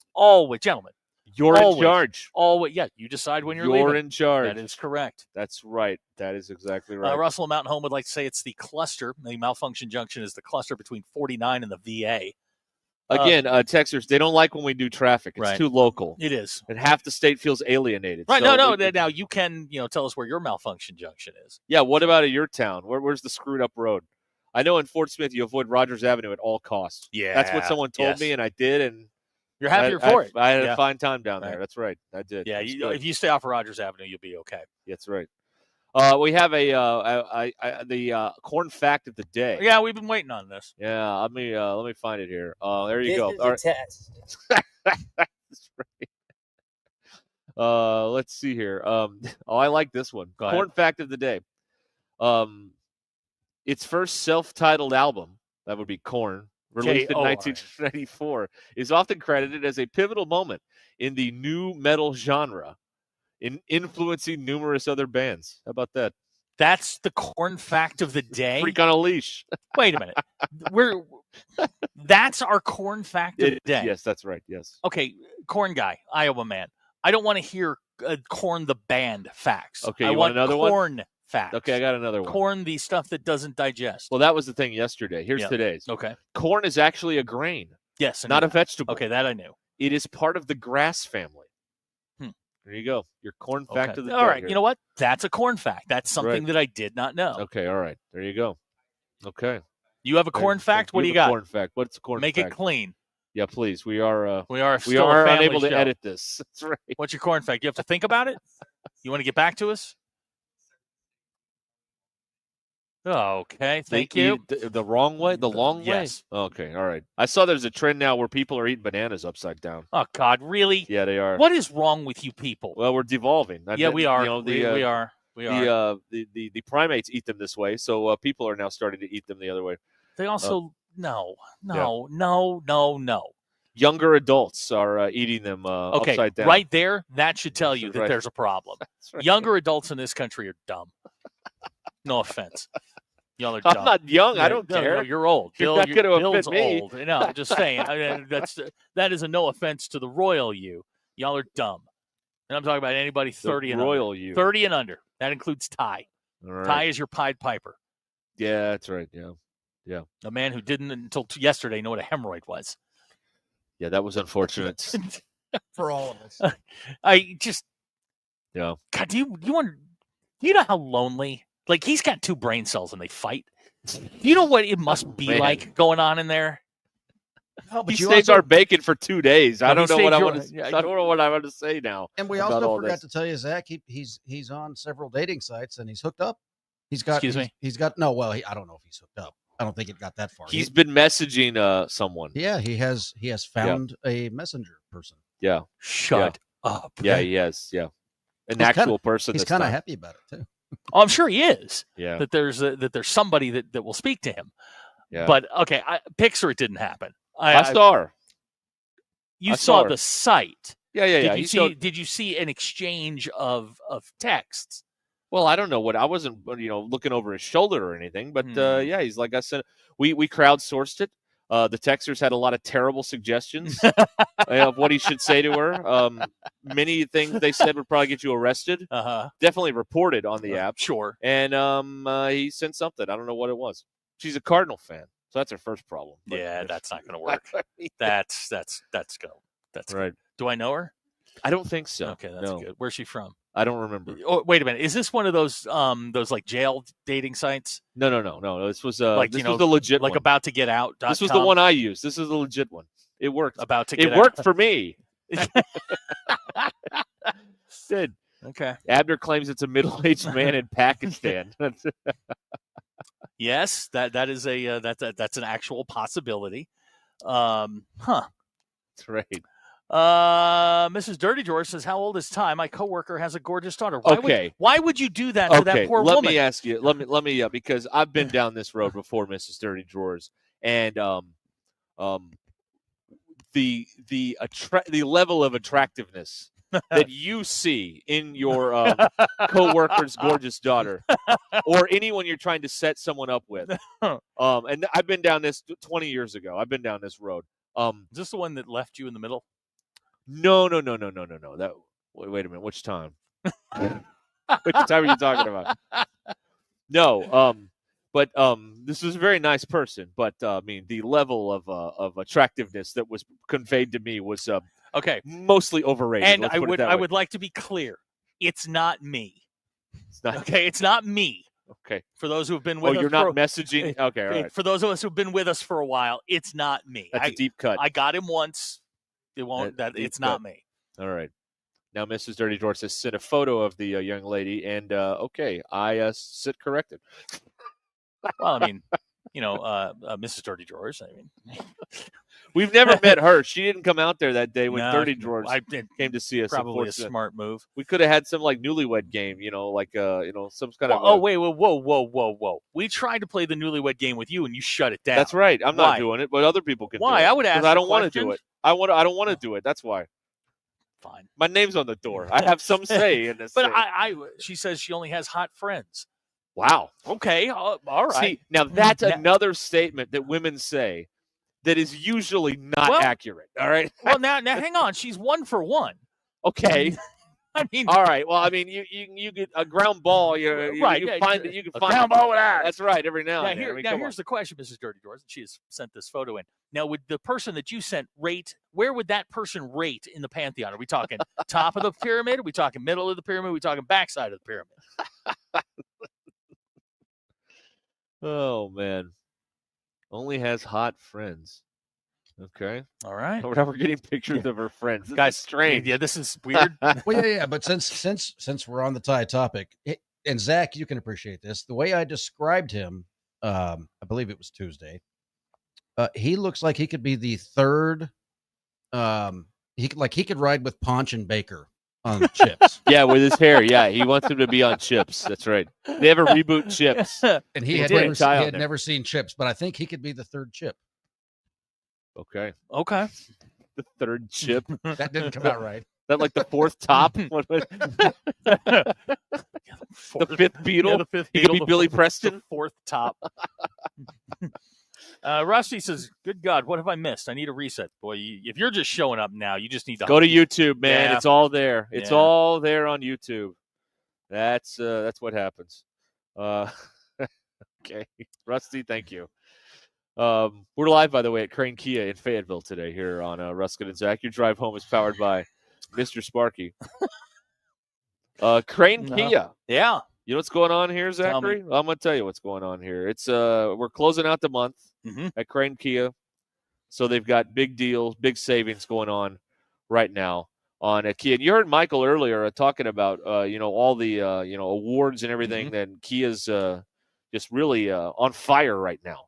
gentlemen. You're in charge. Always, yeah. You decide when you're You're leaving. in charge. That is correct. That's right. That is exactly right. Russell and Mountain Home would like to say it's the cluster. The malfunction junction is the cluster between 49 and the VA. Again, Texers, they don't like when we do traffic. It's Right. too local. It is. And half the state feels alienated. Right. So No. Now you can, tell us where your malfunction junction is. Yeah. What about at your town? Where's the screwed up road? I know in Fort Smith you avoid Rogers Avenue at all costs. Yeah. That's what someone told me, and I did. And you're happier for it. I had a fine time down there. That's right. I did. Yeah. It's good. If you stay off of Rogers Avenue, you'll be okay. That's right. We have the corn fact of the day. Yeah, we've been waiting on this. Yeah, let me find it here. There you go. This is All a right. test. That's right. Let's see here. I like this one. Go ahead. Corn fact of the day. Its first self-titled album, that would be Korn, released in K-O-R. 1994, is often credited as a pivotal moment in the nu metal genre, in influencing numerous other bands. How about that? That's the corn fact of the day. Freak on a leash. Wait a minute. That's our corn fact of the day. Yes, that's right. Yes. Okay, corn guy, Iowa man. I don't want to hear corn the band facts. Okay, I you want another one? corn facts. Okay, I got another one. Corn, the stuff that doesn't digest. Well, that was the thing yesterday. Here's Yeah. today's. Okay. Corn is actually a grain, Yes, I not knew a that. vegetable. Okay, that I knew. It is part of the grass family. Hmm. There you go. Your corn fact Okay. of the day. All right, here. you know what? That's a corn fact. That's something Right. that I did not know. Okay, all right. There you go. Okay. You have a corn fact? What do you have a got? Corn fact. What's a corn Make fact? it clean. Yeah, please. We are still a family unable to show. edit this. That's right. What's your corn fact? You have to think about it? You want to get back to us? Okay, thank you. The wrong way? The long way? Yes. Okay, all right. I saw there's a trend now where people are eating bananas upside down. Oh, God, really? Yeah, they are. What is wrong with you people? Well, we're devolving. Yeah, we are. You know, We are. The primates eat them this way, so people are now starting to eat them the other way. They also no. Younger adults are eating them Okay, upside down. right there, that should tell you that right. there's a problem. right. Younger adults in this country are dumb. No offense. Y'all are dumb. I'm not young. Yeah, I don't no, care. No, you're old. You're not going to Bill's offend me. old. No, I'm just saying. That is a no offense to the royal you. Y'all are dumb. And I'm talking about anybody 30 and royal under. you. 30 and under. That includes Ty. All right. Ty is your Pied Piper. Yeah, that's right. Yeah. A man who didn't until yesterday know what a hemorrhoid was. Yeah, that was unfortunate. For all of us. I just, yeah. God, do you know how lonely? Like, he's got 2 brain cells and they fight. Do you know what it must be like going on in there? No, but he you saved also- our bacon for 2 days. I don't know what I your- want to. I don't know what I want to say now. And we about also all forgot this. to tell you, Zach, he's on several dating sites and he's hooked up. He's got. Excuse me? He's got no. Well, I don't know if he's hooked up. I don't think it got that far. He's been messaging someone. Yeah, he has found a messenger person. Yeah. Shut up. Yeah, he has. Yeah, an He's actual kinda- person. He's this kind of time. happy about it too. Oh, I'm sure he is. Yeah. That there's somebody that will speak to him. Yeah. But okay, Pixar, it didn't happen. I saw her. You I saw saw her. the site. Yeah. Did you see an exchange of texts? Well, I don't know what I wasn't, looking over his shoulder or anything, but yeah, he's like I said, we crowdsourced it. The texters had a lot of terrible suggestions of what he should say to her. Many things they said would probably get you arrested. Definitely reported on the app. Sure. And he sent something. I don't know what it was. She's a Cardinal fan, so that's her first problem. But Yeah, that's not going to work. That's right. Do I know her? I don't think so. Okay, that's good. Where's she from? I don't remember. Oh, wait a minute. Is this one of those like jail dating sites? No. This was was the legit like one. about to get out. This was the one I used. This is the legit one. It worked. About to get It out. worked for me. Did. Okay. Abner claims it's a middle-aged man in Pakistan. Yes, that is that's an actual possibility. That's right. Mrs. Dirty George says, "How old is Ty? My coworker has a gorgeous daughter. Why would you do that to that poor let woman?" me ask you. Let me because I've been down this road before, Mrs. Dirty Drawers, and the level of attractiveness that you see in your coworker's gorgeous daughter, or anyone you're trying to set someone up with. And I've been down this 20 years ago. I've been down this road. Is this the one that left you in the middle? No. That wait a minute. Which time? Which time are you talking about? No. But this was a very nice person. But I mean, the level of attractiveness that was conveyed to me was okay, mostly overrated. And Let's I put it would that I way. would like to be clear. It's not me. It's not okay. It's not me. Okay. For those who have been with us, you're not messaging. Okay, all right. For those of us who've been with us for a while, it's not me. That's a deep cut. I got him once. It won't. It's not me. All right. Now, Mrs. Dirty George has sent a photo of the young lady, and okay, I sit corrected. Well, I mean, Mrs. Dirty Drawers. I mean, we've never met her. She didn't come out there that day when No, Dirty Drawers I did- came to see us. probably a unfortunately. smart move. We could have had some like newlywed game, like some kind of. Oh wait, whoa! We tried to play the newlywed game with you, and you shut it down. That's right. I'm not Why? doing it, but other people can. Why? Do it. I would ask 'Cause I don't the want to do questions. it. I don't want to do it. That's why. Fine. My name's on the door. I have some say in this. But thing. she says she only has hot friends. Wow. Okay. All right. See, now that's another statement that women say that is usually not accurate. All right. Well, now hang on. She's 1 for 1. Okay. I mean, all right. Well, I mean, you get a ground ball. You right. You yeah, find a you can a find ground ball with that. That's right. Every now and then. I mean, come here's on. the question, Mrs. Dirty Doors. She has sent this photo in. Now, would the person that you sent rate? Where would that person rate in the pantheon? Are we talking top of the pyramid? Are we talking middle of the pyramid? Are we talking backside of the pyramid? Oh man, only has hot friends. Okay. All right. Now we're getting pictures of her friends. This Guys, is strange. Yeah, this is weird. Well, yeah. But since we're on the tie topic, and Zach, you can appreciate this. The way I described him, I believe it was Tuesday. He looks like he could be the third. He could ride with Ponch and Baker on Chips. Yeah, with his hair. Yeah, he wants him to be on Chips. That's right. They have a reboot Chips, and he had never seen Chips, but I think he could be the third Chip. Okay. Okay. The third Chip. That didn't come out right. That like the fourth top? The fifth Beatle. Yeah, the fifth He could Beatle. be Billy Preston. The fourth top. Rusty says, "Good God, what have I missed? I need a reset." Boy, if you're just showing up now, you just need to go to YouTube, man. Yeah. It's all there. It's Yeah. all there on YouTube. That's what happens. Okay, Rusty, thank you. We're live, by the way, at Crane Kia in Fayetteville today here on Ruskin and Zach. Your drive home is powered by Mr. Sparky. Crane Kia. Yeah. You know what's going on here, Zachary? I'm going to tell you what's going on here. It's we're closing out the month at Crane Kia. So they've got big deals, big savings going on right now on a Kia. And you heard Michael earlier talking about, all the, awards and everything that Kia's just really on fire right now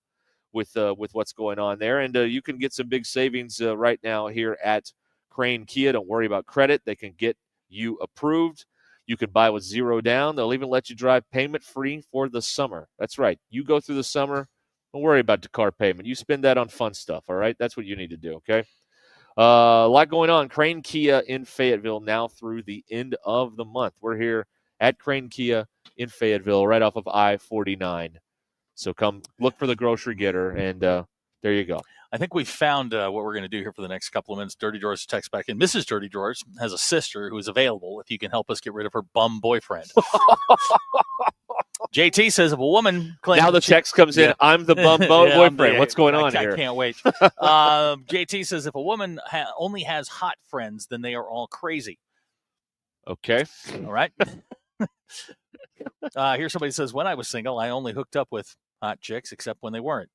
with what's going on there. And you can get some big savings right now here at Crane Kia. Don't worry about credit. They can get you approved. You can buy with zero down. They'll even let you drive payment-free for the summer. That's right. You go through the summer. Don't worry about the car payment. You spend that on fun stuff, all right? That's what you need to do, okay? A lot going on. Crane Kia in Fayetteville now through the end of the month. We're here at Crane Kia in Fayetteville right off of I-49. So come look for the grocery getter, and there you go. I think we found what we're going to do here for the next couple of minutes. Dirty Drawers text back in. Mrs. Dirty Drawers has a sister who is available if you can help us get rid of her bum boyfriend. JT says if a woman claims... Now the text comes in, I'm the bum boyfriend. What's going on here? here? I can't wait. JT says if a woman only has hot friends, then they are all crazy. Okay. All right. Here somebody says, when I was single, I only hooked up with hot chicks, except when they weren't.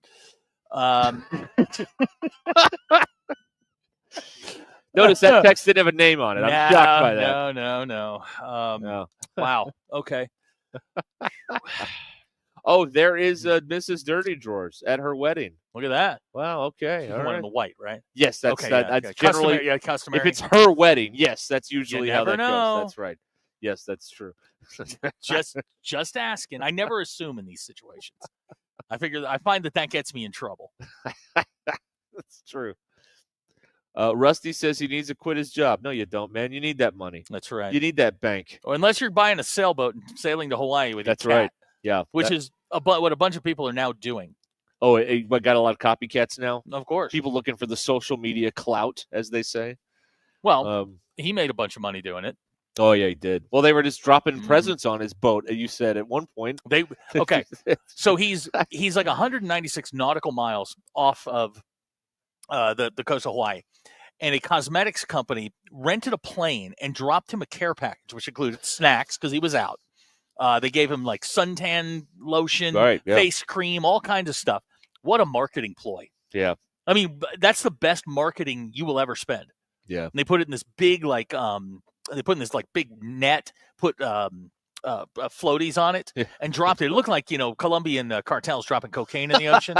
Notice that text didn't have a name on it. I'm shocked by that. No. Wow. Okay. Oh, there is Mrs. Dirty Drawers at her wedding. Look at that. Wow. Okay. The All one right. in the white, right? Yes, that's okay, that's generally customary. If it's her wedding, yes, that's usually how that know. goes. That's right. Yes, that's true. just asking. I never assume in these situations. I find that gets me in trouble. That's true. Rusty says he needs to quit his job. No, you don't, man. You need that money. That's right. You need that bank. Or unless you're buying a sailboat and sailing to Hawaii with That's your cat. right. Yeah. Which is what a bunch of people are now doing. Oh, it got a lot of copycats now? Of course. People looking for the social media clout, as they say. Well, he made a bunch of money doing it. Oh, yeah, he did. Well, they were just dropping presents on his boat, you said at one point. Okay. So he's like 196 nautical miles off of the coast of Hawaii. And a cosmetics company rented a plane and dropped him a care package, which included snacks because he was out. They gave him like suntan lotion, face cream, all kinds of stuff. What a marketing ploy. Yeah. I mean, that's the best marketing you will ever spend. Yeah. And they put it in this big, big net, put floaties on it and dropped it. It looked like, Colombian cartels dropping cocaine in the ocean.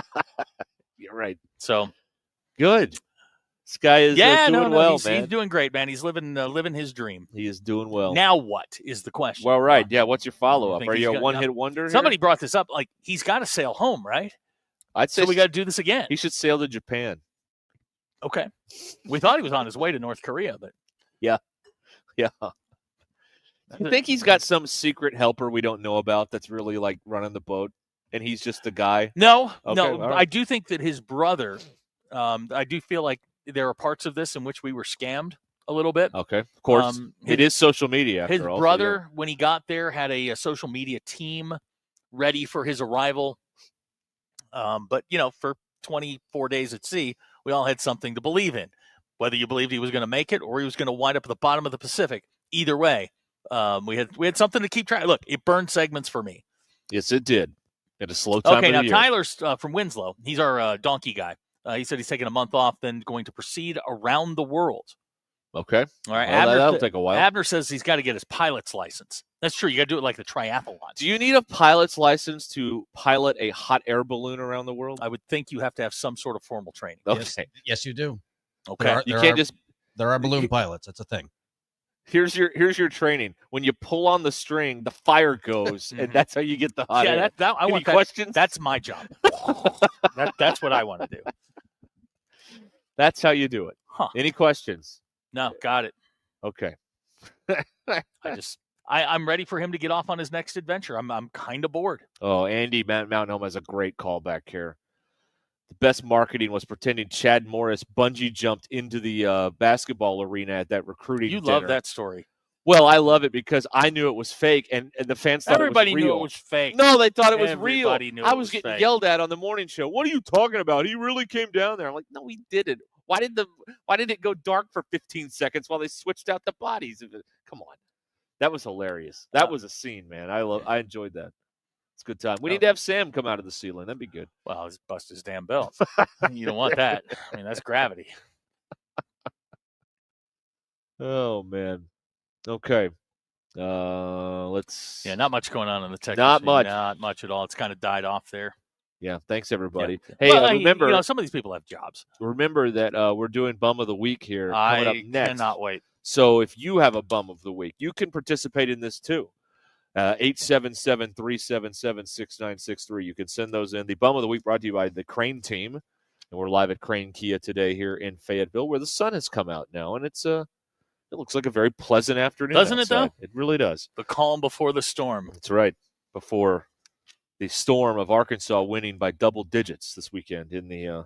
You're right. So good. This guy is doing well, he's, man. He's doing great, man. He's living his dream. He is doing well. Now what is the question? Well, right. Yeah. What's your follow-up? think Are he's you a gonna- one-hit wonder Somebody here? brought this up. Like, he's got to sail home, right? I'd say So we got to do this again. he should sail to Japan. Okay. We thought he was on his way to North Korea, but Yeah. Yeah. You think he's got some secret helper we don't know about that's really like running the boat, and he's just the guy? No. Okay, all right. I do think that his brother, I do feel like there are parts of this in which we were scammed a little bit. Okay, of course. It is social media. His after all, so brother, when he got there, had a social media team ready for his arrival. But, for 24 days at sea, we all had something to believe in. Whether you believed he was going to make it or he was going to wind up at the bottom of the Pacific, either way, we had something to keep track. Look, it burned segments for me. Yes, it did. At a slow time. Okay, of now the year. Tyler's from Winslow. He's our donkey guy. He said he's taking a month off, then going to proceed around the world. Okay. All right. Well, that'll take a while. Abner says he's got to get his pilot's license. That's true. You got to do it like the triathlon. Do you need a pilot's license to pilot a hot air balloon around the world? I would think you have to have some sort of formal training. Okay. Yes, you do. Okay. There are balloon pilots. That's a thing. Here's your training. When you pull on the string, the fire goes, and that's how you get the hot air. I want questions. That's my job. That's what I want to do. That's how you do it. Huh. Any questions? No, got it. Okay. I just I'm ready for him to get off on his next adventure. I'm kind of bored. Oh, Andy Mountain Home has a great callback here. The best marketing was pretending Chad Morris bungee jumped into the basketball arena at that recruiting You dinner. love that story. Well, I love it because I knew it was fake, and the fans thought Everybody it was real. knew it was fake. No, they thought it was real. Everybody knew I it was was getting fake. yelled at on the morning show. What are you talking about? He really came down there. I'm like, no, he didn't. Why did it go dark for 15 seconds while they switched out the bodies? Come on. That was hilarious. That was a scene, man. I enjoyed that. It's a good time. We need to have Sam come out of the ceiling. That'd be good. Well, I'll just bust his damn belt. You don't want that. I mean, that's gravity. Oh, man. Okay. Let's. Yeah, not much going on in the Texas. Not scene. much. Not much at all. It's kind of died off there. Yeah. Thanks, everybody. Yeah. Hey, Well, remember. some of these people have jobs. Remember that we're doing Bum of the Week here coming up I next. cannot wait. So if you have a Bum of the Week, you can participate in this too. 877-377-6963. You can send those in. The Bum of the Week brought to you by the Crane team. And we're live at Crane Kia today here in Fayetteville, where the sun has come out now. And it looks like a very pleasant afternoon. Doesn't outside. it, though? It really does. The calm before the storm. That's right. Before the storm of Arkansas winning by double digits this weekend in the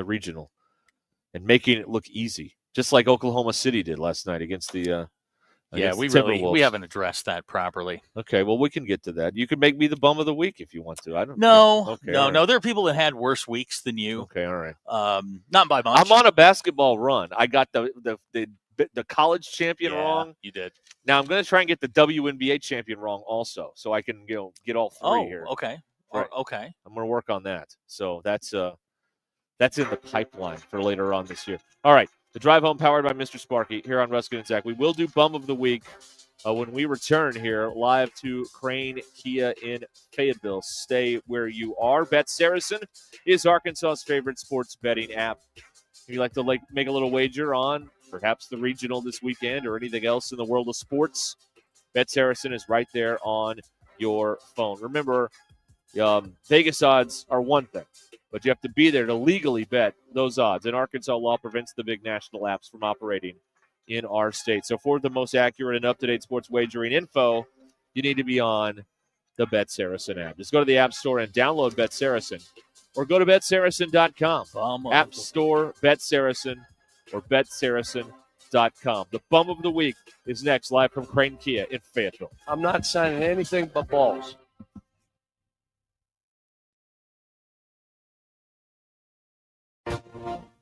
regional and making it look easy, just like Oklahoma City did last night against the Yeah, against the Timberwolves. we haven't addressed that properly. Okay, well, we can get to that. You can make me the Bum of the Week if you want to. I don't. No, Okay, no, all right. no. There are people that had worse weeks than you. Okay, all right. Not by much. I'm on a basketball run. I got the college champion Yeah, wrong. You did. Now I'm going to try and get the WNBA champion wrong also, so I can get all three here. Okay. Right. Okay. I'm going to work on that. So that's in the pipeline for later on this year. All right, the drive home powered by Mr. Sparky here on Ruscin and Zach. We will do Bum of the Week when we return here live to Crane Kia in Fayetteville. Stay where you are. Bet Saracen is Arkansas's favorite sports betting app. If you like to make a little wager on perhaps the regional this weekend or anything else in the world of sports, Bet Saracen is right there on your phone. Remember, Vegas odds are one thing, but you have to be there to legally bet those odds. And Arkansas law prevents the big national apps from operating in our state. So for the most accurate and up-to-date sports wagering info, you need to be on the Bet Saracen app. Just go to the App Store and download Bet Saracen, or go to BetSaracen.com. App Store, Bet Saracen, or BetSaracen.com. The Bum of the Week is next, live from Crane Kia in Fayetteville. I'm not signing anything but balls.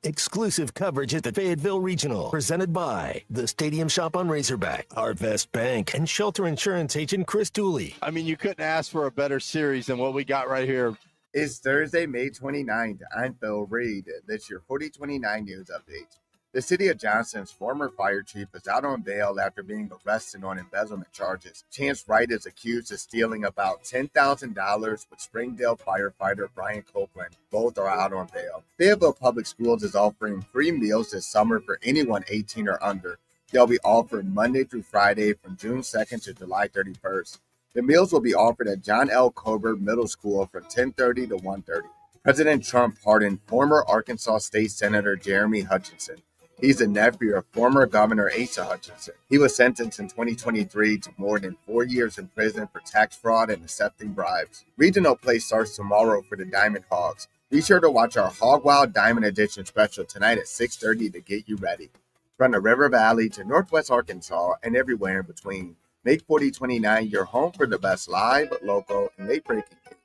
Exclusive coverage at the Fayetteville Regional, presented by the Stadium Shop on Razorback, Arvest Bank, and Shelter Insurance agent Chris Dooley. I mean, you couldn't ask for a better series than what we got right here. It's Thursday, May 29th. I'm Phil Reed. This is your 4029 news update. The city of Johnston's former fire chief is out on bail after being arrested on embezzlement charges. Chance Wright is accused of stealing about $10,000 with Springdale firefighter Brian Copeland. Both are out on bail. Fayetteville Public Schools is offering free meals this summer for anyone 18 or under. They'll be offered Monday through Friday from June 2nd to July 31st. The meals will be offered at John L. Colbert Middle School from 10:30 to 1:30. President Trump pardoned former Arkansas State Senator Jeremy Hutchinson. He's the nephew of former Governor Asa Hutchinson. He was sentenced in 2023 to more than 4 years in prison for tax fraud and accepting bribes. Regional play starts tomorrow for the Diamond Hogs. Be sure to watch our Hog Wild Diamond Edition special tonight at 6:30 to get you ready. From the River Valley to Northwest Arkansas and everywhere in between, make 4029 your home for the best live, local, and late-breaking news.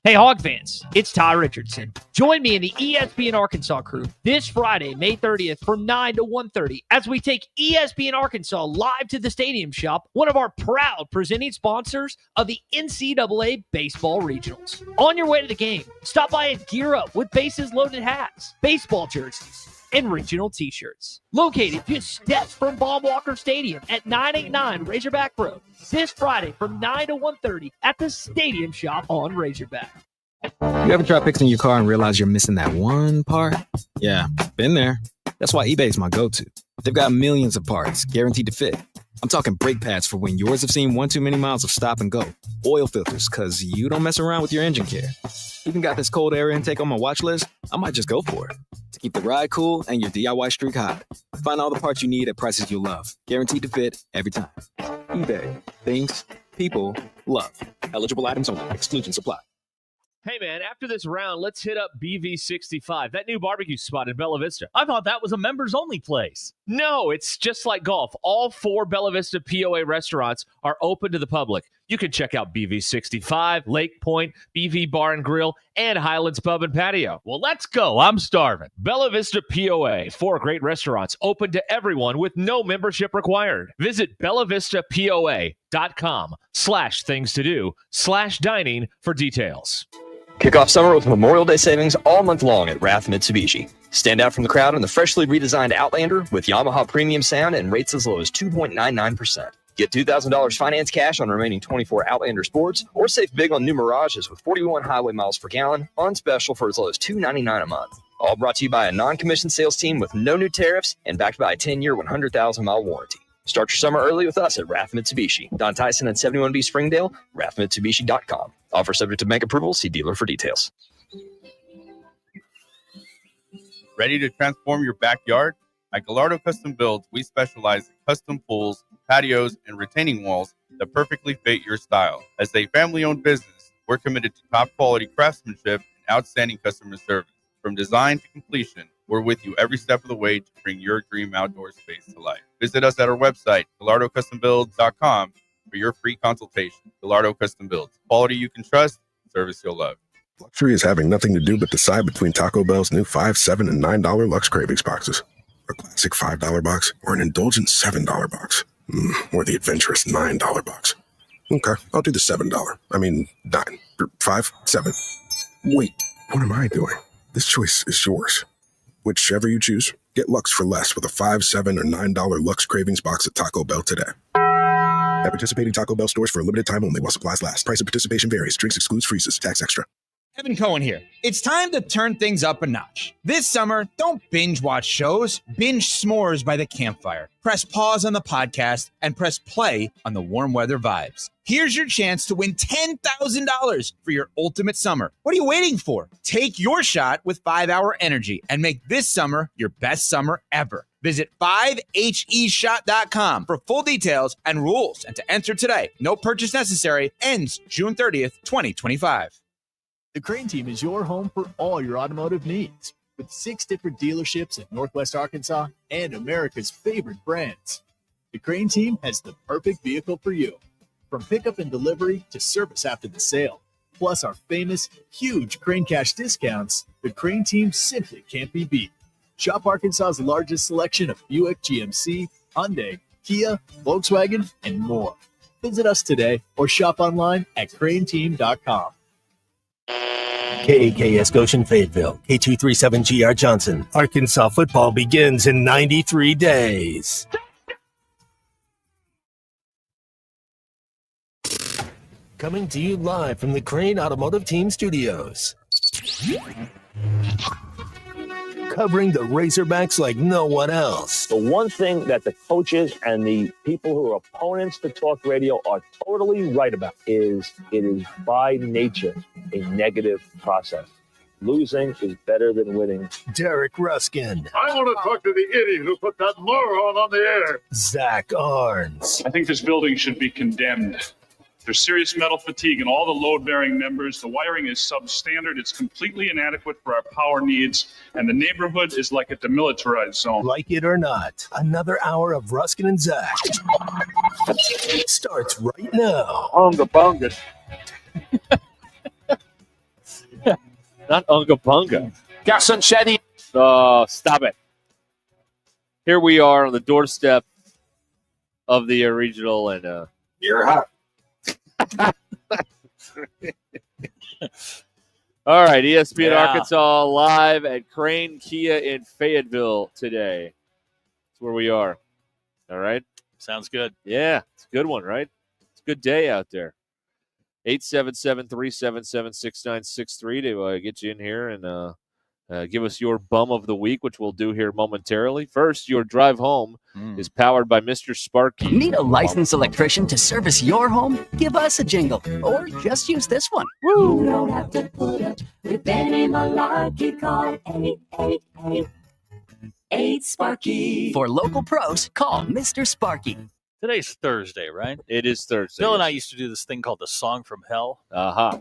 Hey, Hog fans, it's Ty Richardson. Join me and the ESPN Arkansas crew this Friday, May 30th from 9 to 1:30 as we take ESPN Arkansas live to the Stadium Shop, one of our proud presenting sponsors of the NCAA Baseball Regionals. On your way to the game, stop by and gear up with bases loaded hats, baseball jerseys, and regional t-shirts. Located just steps from Baum-Walker Stadium at 989 Razorback Road. This Friday from 9 to 1:30 at the Stadium Shop on Razorback. You ever try fixing your car and realize you're missing that one part? Yeah, been there. That's why eBay's my go-to. They've got millions of parts, guaranteed to fit. I'm talking brake pads for when yours have seen one too many miles of stop and go. Oil filters, because you don't mess around with your engine care. Even got this cold air intake on my watch list. I might just go for it. To keep the ride cool and your DIY streak hot. Find all the parts you need at prices you'll love. Guaranteed to fit every time. eBay. Things people love. Eligible items only. Exclusions apply. Hey, man, after this round, let's hit up BV65, that new barbecue spot in Bella Vista. I thought that was a members-only place. No, it's just like golf. All 4 Bella Vista POA restaurants are open to the public. You can check out BV65, Lake Point, BV Bar and Grill, and Highlands Pub and Patio. Well, let's go. I'm starving. Bella Vista POA, 4 great restaurants open to everyone with no membership required. Visit bellavistapoa.com/things-to-do/dining for details. Kick off summer with Memorial Day savings all month long at Rath Mitsubishi. Stand out from the crowd in the freshly redesigned Outlander with Yamaha premium sound and rates as low as 2.99%. Get $2,000 finance cash on remaining 24 Outlander Sports, or save big on new Mirages with 41 highway miles per gallon on special for as low as $299 a month. All brought to you by a non-commissioned sales team with no new tariffs and backed by a 10-year, 100,000-mile warranty. Start your summer early with us at Rath Mitsubishi. Don Tyson and 71B Springdale, rathmitsubishi.com. Offer subject to bank approval. See dealer for details. Ready to transform your backyard? At Gallardo Custom Builds, we specialize in custom pools, patios, and retaining walls that perfectly fit your style. As a family-owned business, we're committed to top-quality craftsmanship and outstanding customer service. From design to completion, we're with you every step of the way to bring your dream outdoor space to life. Visit us at our website, GallardoCustomBuilds.com, for your free consultation. Gallardo Custom Builds. Quality you can trust, service you'll love. Luxury is having nothing to do but decide between Taco Bell's new $5, $7, and $9 Lux Cravings boxes. A classic $5 box or an indulgent $7 box. Or the adventurous $9 box. Okay, I'll do the $7. I mean, 9. 5, 7. Wait, what am I doing? This choice is yours. Whichever you choose, get Lux for less with a $5, $7, or $9 Lux Cravings box at Taco Bell today. At participating Taco Bell stores for a limited time only while supplies last. Price of participation varies. Drinks excludes freezes. Tax extra. Evan Cohen here. It's time to turn things up a notch. This summer, don't binge watch shows. Binge s'mores by the campfire. Press pause on the podcast and press play on the warm weather vibes. Here's your chance to win $10,000 for your ultimate summer. What are you waiting for? Take your shot with 5-Hour Energy and make this summer your best summer ever. Visit 5heshot.com for full details and rules and to enter today. No purchase necessary. Ends June 30th, 2025. The Crane Team is your home for all your automotive needs. With 6 different dealerships in Northwest Arkansas and America's favorite brands, the Crane Team has the perfect vehicle for you. From pickup and delivery to service after the sale, plus our famous, huge Crane Cash discounts, the Crane Team simply can't be beat. Shop Arkansas's largest selection of Buick, GMC, Hyundai, Kia, Volkswagen, and more. Visit us today or shop online at craneteam.com. KAKS Goshen Fayetteville, K237GR Johnson. Arkansas football begins in 93 days. Coming to you live from the Crane Automotive Team Studios. Covering the Razorbacks like no one else. The one thing that the coaches and the people who are opponents to talk radio are totally right about is it is by nature a negative process. Losing is better than winning. Derek Ruskin. I want to talk to the idiot who put that moron on the air. Zach Arns. I think this building should be condemned. There's serious metal fatigue in all the load-bearing members. The wiring is substandard. It's completely inadequate for our power needs. And the neighborhood is like a demilitarized zone. Like it or not, another hour of Ruskin and Zach starts right now. Unga bunga. Not Unga Bunga. Garson Shetty. Oh, stop it. Here we are on the doorstep of the regional, and you're hot. All right, ESPN Arkansas live at Crane Kia in Fayetteville today. That's where we are. All right. Sounds good. Yeah, it's a good one, right? It's a good day out there. 877-377-6963 to get you in here and give us your bum of the week, which we'll do here momentarily. First, your drive home is powered by Mr. Sparky. Need a licensed electrician to service your home? Give us a jingle, or just use this one. You don't have to put up with any malarkey. Call 888-8 Sparky. For local pros, call Mr. Sparky. Today's Thursday, right? It is Thursday. Bill and I used to do this thing called the Song from Hell. Uh-huh.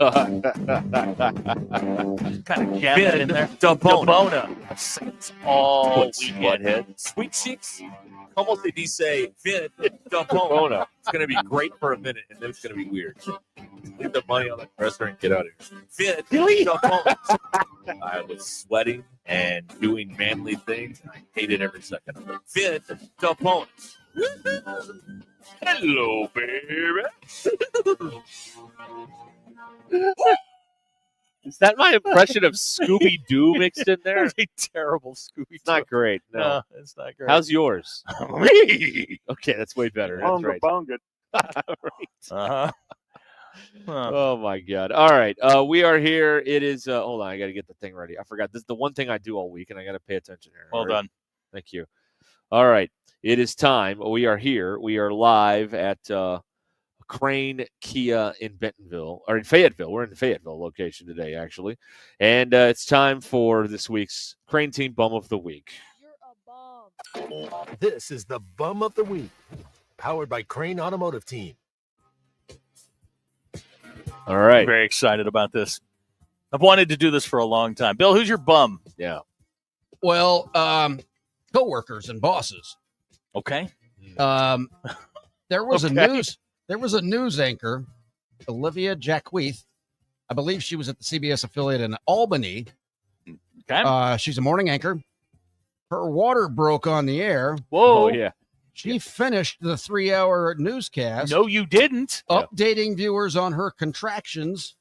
Kind of jam that in there. Dabona. It's all weekend. Sweet Cheeks. Almost did he say Vin Dabona? It's going to be great for a minute, and then it's going to be weird. Leave the money on the dresser and get out of here. Vin Dabona. I was sweating and doing manly things, and I hated every second of it. Vin Dabona. Hello, baby. Is that my impression of Scooby-Doo mixed in there? That's a terrible Scooby-Doo. It's not great. No, it's not great. How's yours? Okay, that's way better. That's right. Uh-huh. Oh my God! All right, we are here. It is. Hold on, I got to get the thing ready. I forgot. This is the one thing I do all week, and I got to pay attention here. Well done. Thank you. All right, it is time. We are here. We are live at Crane Kia in Bentonville, or in Fayetteville. We're in the Fayetteville location today, actually, and it's time for this week's Crane Team Bum of the Week. This is the Bum of the Week, powered by Crane Automotive Team. All right. I'm very excited about this. I've wanted to do this for a long time. Bill, who's your bum? Yeah. Well, coworkers and bosses. Okay. There was Okay. There was a news anchor, Olivia Jacqueith. I believe she was at the CBS affiliate in Albany. Okay. She's a morning anchor. Her water broke on the air. Whoa. Oh, yeah. She finished the 3-hour newscast. No, you didn't. Updating viewers on her contractions.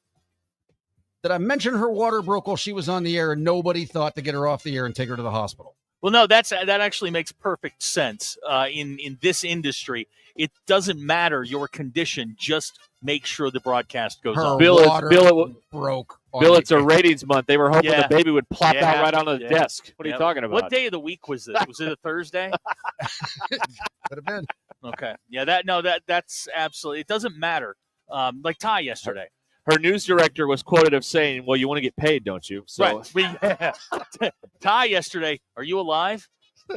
Did I mention her water broke while she was on the air and nobody thought to get her off the air and take her to the hospital? Well, no, that actually makes perfect sense. In this industry, it doesn't matter your condition; just make sure the broadcast goes on. Bill, broke. Bill, it's a ratings month. They were hoping Yeah. the baby would plop Yeah. out right on the Yeah. desk. What are Yeah. you talking about? What day of the week was this? Was it a Thursday? Could have been. Okay. Yeah. That's absolutely. It doesn't matter. Like Ty yesterday. Her news director was quoted of saying, "Well, you want to get paid, don't you?" So Right. Ty yesterday. Are you alive?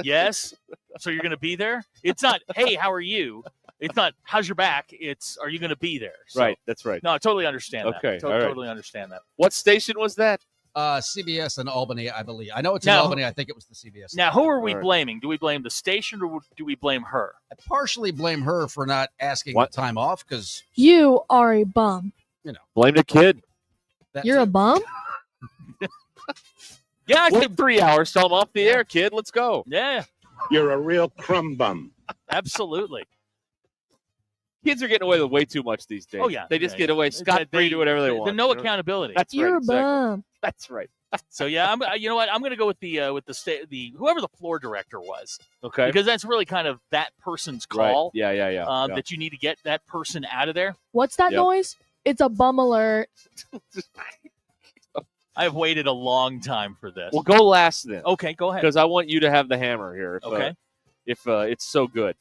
Yes. So you're going to be there? It's not, hey, how are you? It's not, how's your back? It's, are you going to be there? So, right, that's right. No, I totally understand that. Okay, all right. Totally understand that. What station was that? CBS in Albany, I believe. I know it's in Now- Albany. I think it was the CBS. Now, who are we All right. blaming? Do we blame the station or do we blame her? I partially blame her for not asking What? time off because, You are a bum. Blame the kid. You're a bum? Yeah, Wait 3 hours, so I'm off the air, kid. Let's go. Yeah, You're a real crumb bum. absolutely. Kids are getting away with way too much these days. Oh, yeah. They just Yeah, get yeah. away scot-free, do whatever they want. There's no you know? accountability. That's You're right. a Exactly. bum. That's right. So yeah, you know what? I'm going to go with the whoever the floor director was. Okay. Because that's really kind of that person's Right. call. Yeah. Yeah. That you need to get that person out of there. What's that Yep. noise? It's a bum alert. I've waited a long time for this. Well, go last then. Okay, go ahead. Because I want you to have the hammer here. Okay. If it's so good.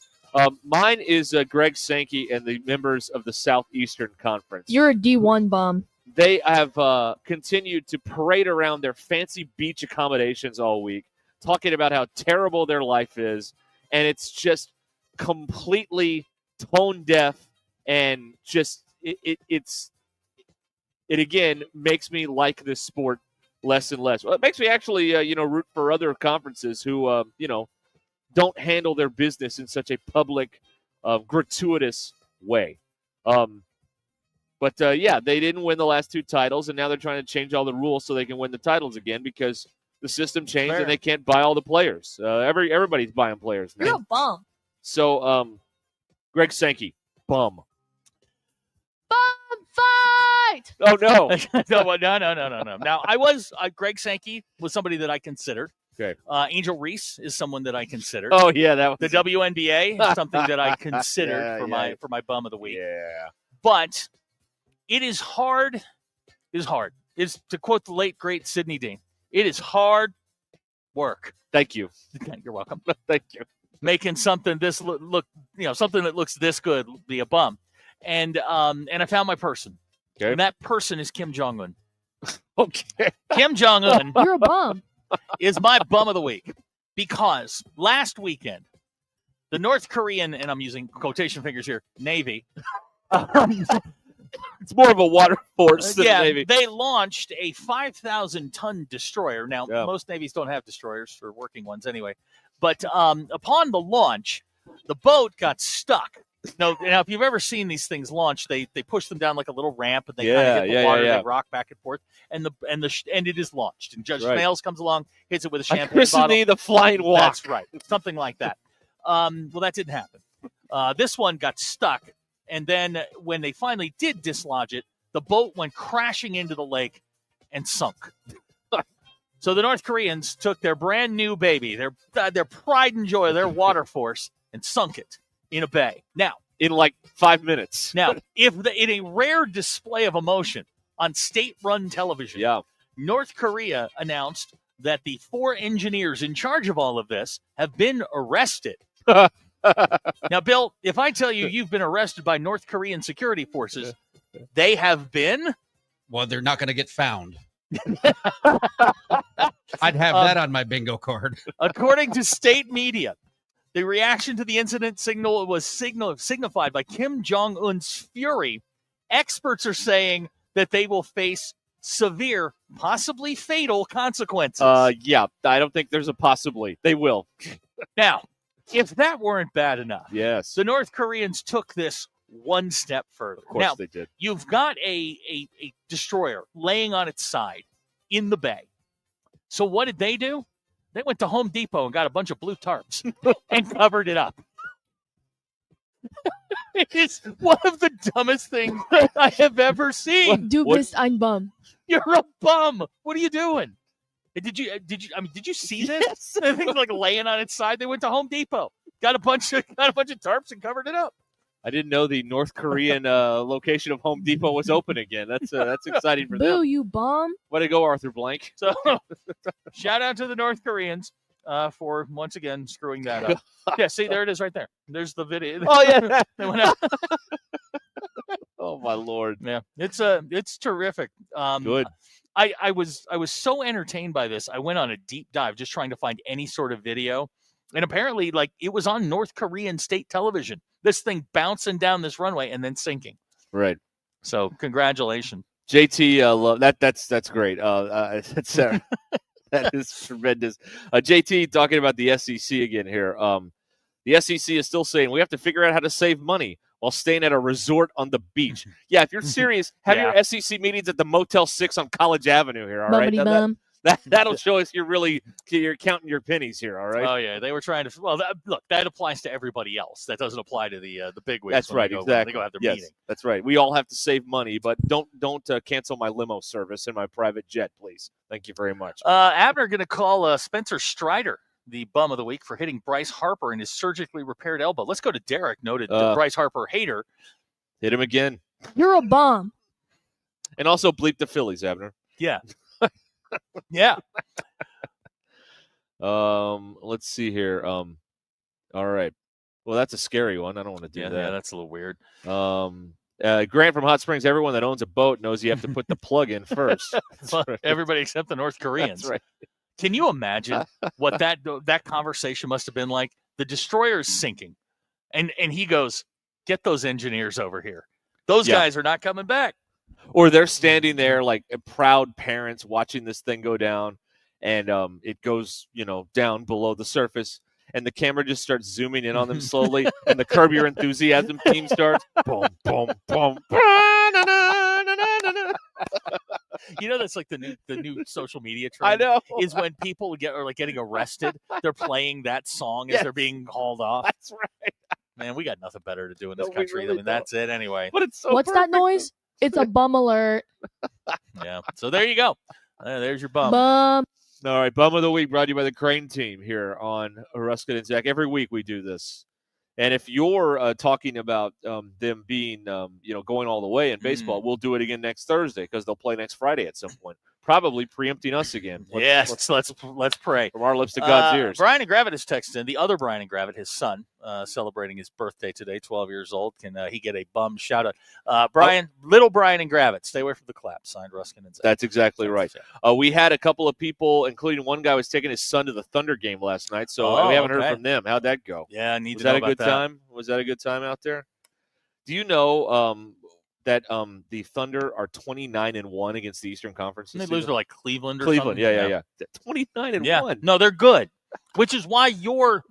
Mine is Greg Sankey and the members of the Southeastern Conference. You're a D1 bum. They have continued to parade around their fancy beach accommodations all week, talking about how terrible their life is, and it's just completely tone deaf, and just it again makes me like this sport less and less. Well, it makes me actually root for other conferences who don't handle their business in such a public, gratuitous way. But they didn't win the last two titles, and now they're trying to change all the rules so they can win the titles again because the system changed Fair. and they can't buy all the players. Everybody's buying players now. You're a bum. So, Greg Sankey, bum. Bum fight! Oh, no. No. Now, Greg Sankey was somebody that I considered. Okay. Angel Reese is someone that I considered. Oh, yeah. That was The WNBA is something that I considered for my bum of the week. Yeah. But it is hard. It is hard. It's to quote the late great Sidney Dean. It is hard work. Thank you. You're welcome. Thank you. Making something this look, something that looks this good be a bum, and I found my person. Okay. And that person is Kim Jong Un. Okay. Kim Jong Un You're a bum. is my bum of the week because last weekend The North Korean, and I'm using quotation fingers here, Navy. It's more of a water force than a Navy. They launched a 5,000-ton destroyer. Now, most navies don't have destroyers, or working ones anyway. But upon the launch, the boat got stuck. Now, if you've ever seen these things launch, they push them down like a little ramp, and they kind of hit the water. They rock back and forth, and it is launched. And Judge Smales comes along, hits it with a champagne bottle. The flying walk. That's right, something like that. Well, that didn't happen. This one got stuck, and then when they finally did dislodge it, the boat went crashing into the lake and sunk. So the North Koreans took their brand new baby, their pride and joy, their water force, and sunk it in a bay. Now, in like 5 minutes. Now, in a rare display of emotion on state-run television, North Korea announced that the 4 engineers in charge of all of this have been arrested. Now, Bill, if I tell you you've been arrested by North Korean security forces, they have been? Well, they're not going to get found. I'd have that on my bingo card. According to state media, the reaction to the incident was signified by Kim Jong-un's fury. Experts are saying that they will face severe, possibly fatal consequences. I don't think there's a possibly. They will. Now, if that weren't bad enough, yes, the North Koreans took this one step further. Of course they did. You've got a destroyer laying on its side in the bay. So what did they do? They went to Home Depot and got a bunch of blue tarps and covered it up. It is one of the dumbest things I have ever seen. Du bist ein Bum. You're a bum. What are you doing? Did you see this? Yes. The thing's like laying on its side. They went to Home Depot, got a bunch of tarps and covered it up. I didn't know the North Korean location of Home Depot was open again. That's exciting for them. Boo, you bum. Way to go, Arthur Blank. So, shout out to the North Koreans for once again screwing that up. Yeah, see, there it is right there. There's the video. Oh, yeah. They went out. Oh, my Lord. Yeah, it's terrific. Good. I was so entertained by this. I went on a deep dive just trying to find any sort of video. And apparently, it was on North Korean state television. This thing bouncing down this runway and then sinking. Right. So, congratulations. JT, love that. That's great. That is tremendous. JT talking about the SEC again here. The SEC is still saying we have to figure out how to save money while staying at a resort on the beach. Yeah, if you're serious, have your SEC meetings at the Motel 6 on College Avenue here. All right. That'll show us you're counting your pennies here, all right? Oh, yeah. They were trying to – well, look, that applies to everybody else. That doesn't apply to the bigwigs. That's right, exactly. They go have their meeting. That's right. We all have to save money, but don't cancel my limo service in my private jet, please. Thank you very much. Abner going to call Spencer Strider the bum of the week for hitting Bryce Harper in his surgically repaired elbow. Let's go to Derek, noted Bryce Harper hater. Hit him again. You're a bum. And also bleep the Phillies, Abner. Yeah. Yeah. Let's see here. All right. Well, that's a scary one. I don't want to do that. Yeah, that's a little weird. Grant from Hot Springs, everyone that owns a boat knows you have to put the plug in first. Well, everybody except the North Koreans. That's right. Can you imagine what that conversation must have been like? The destroyer is sinking, and he goes, "Get those engineers over here. Those guys are not coming back." Or they're standing there like proud parents watching this thing go down, and it goes, down below the surface, and the camera just starts zooming in on them slowly, and the Curb Your Enthusiasm theme starts. Boom, boom, boom. That's like the new social media trend. I know. Is when people are getting arrested, they're playing that song as they're being hauled off. That's right. Man, we got nothing better to do in this country. That's it anyway. But it's so What's perfect. that noise? It's a bum alert. Yeah. So there you go. There's your bum. Bum. All right, Bum of the Week brought to you by the Crane Team here on Ruscin Zach. Every week we do this. And if you're talking about them being, going all the way in baseball, we'll do it again next Thursday because they'll play next Friday at some point. probably preempting us again. Let's pray. From our lips to God's ears. Brian and Gravitt has texted in. The other Brian and Gravitt, his son, celebrating his birthday today, 12 years old. Can he get a bum shout out? Little Brian and Gravitt, stay away from the clap. Signed, Ruscin Zach. That's exactly right. We had a couple of people, including one guy was taking his son to the Thunder game last night, so we haven't heard from them. How'd that go? Yeah, I need was to know that a about good that. time? Was that a good time out there? Do you know that the Thunder are 29-1 against the Eastern Conference? They lose to like Cleveland or Cleveland, something? yeah. 29-1. No, they're good, which is why you're.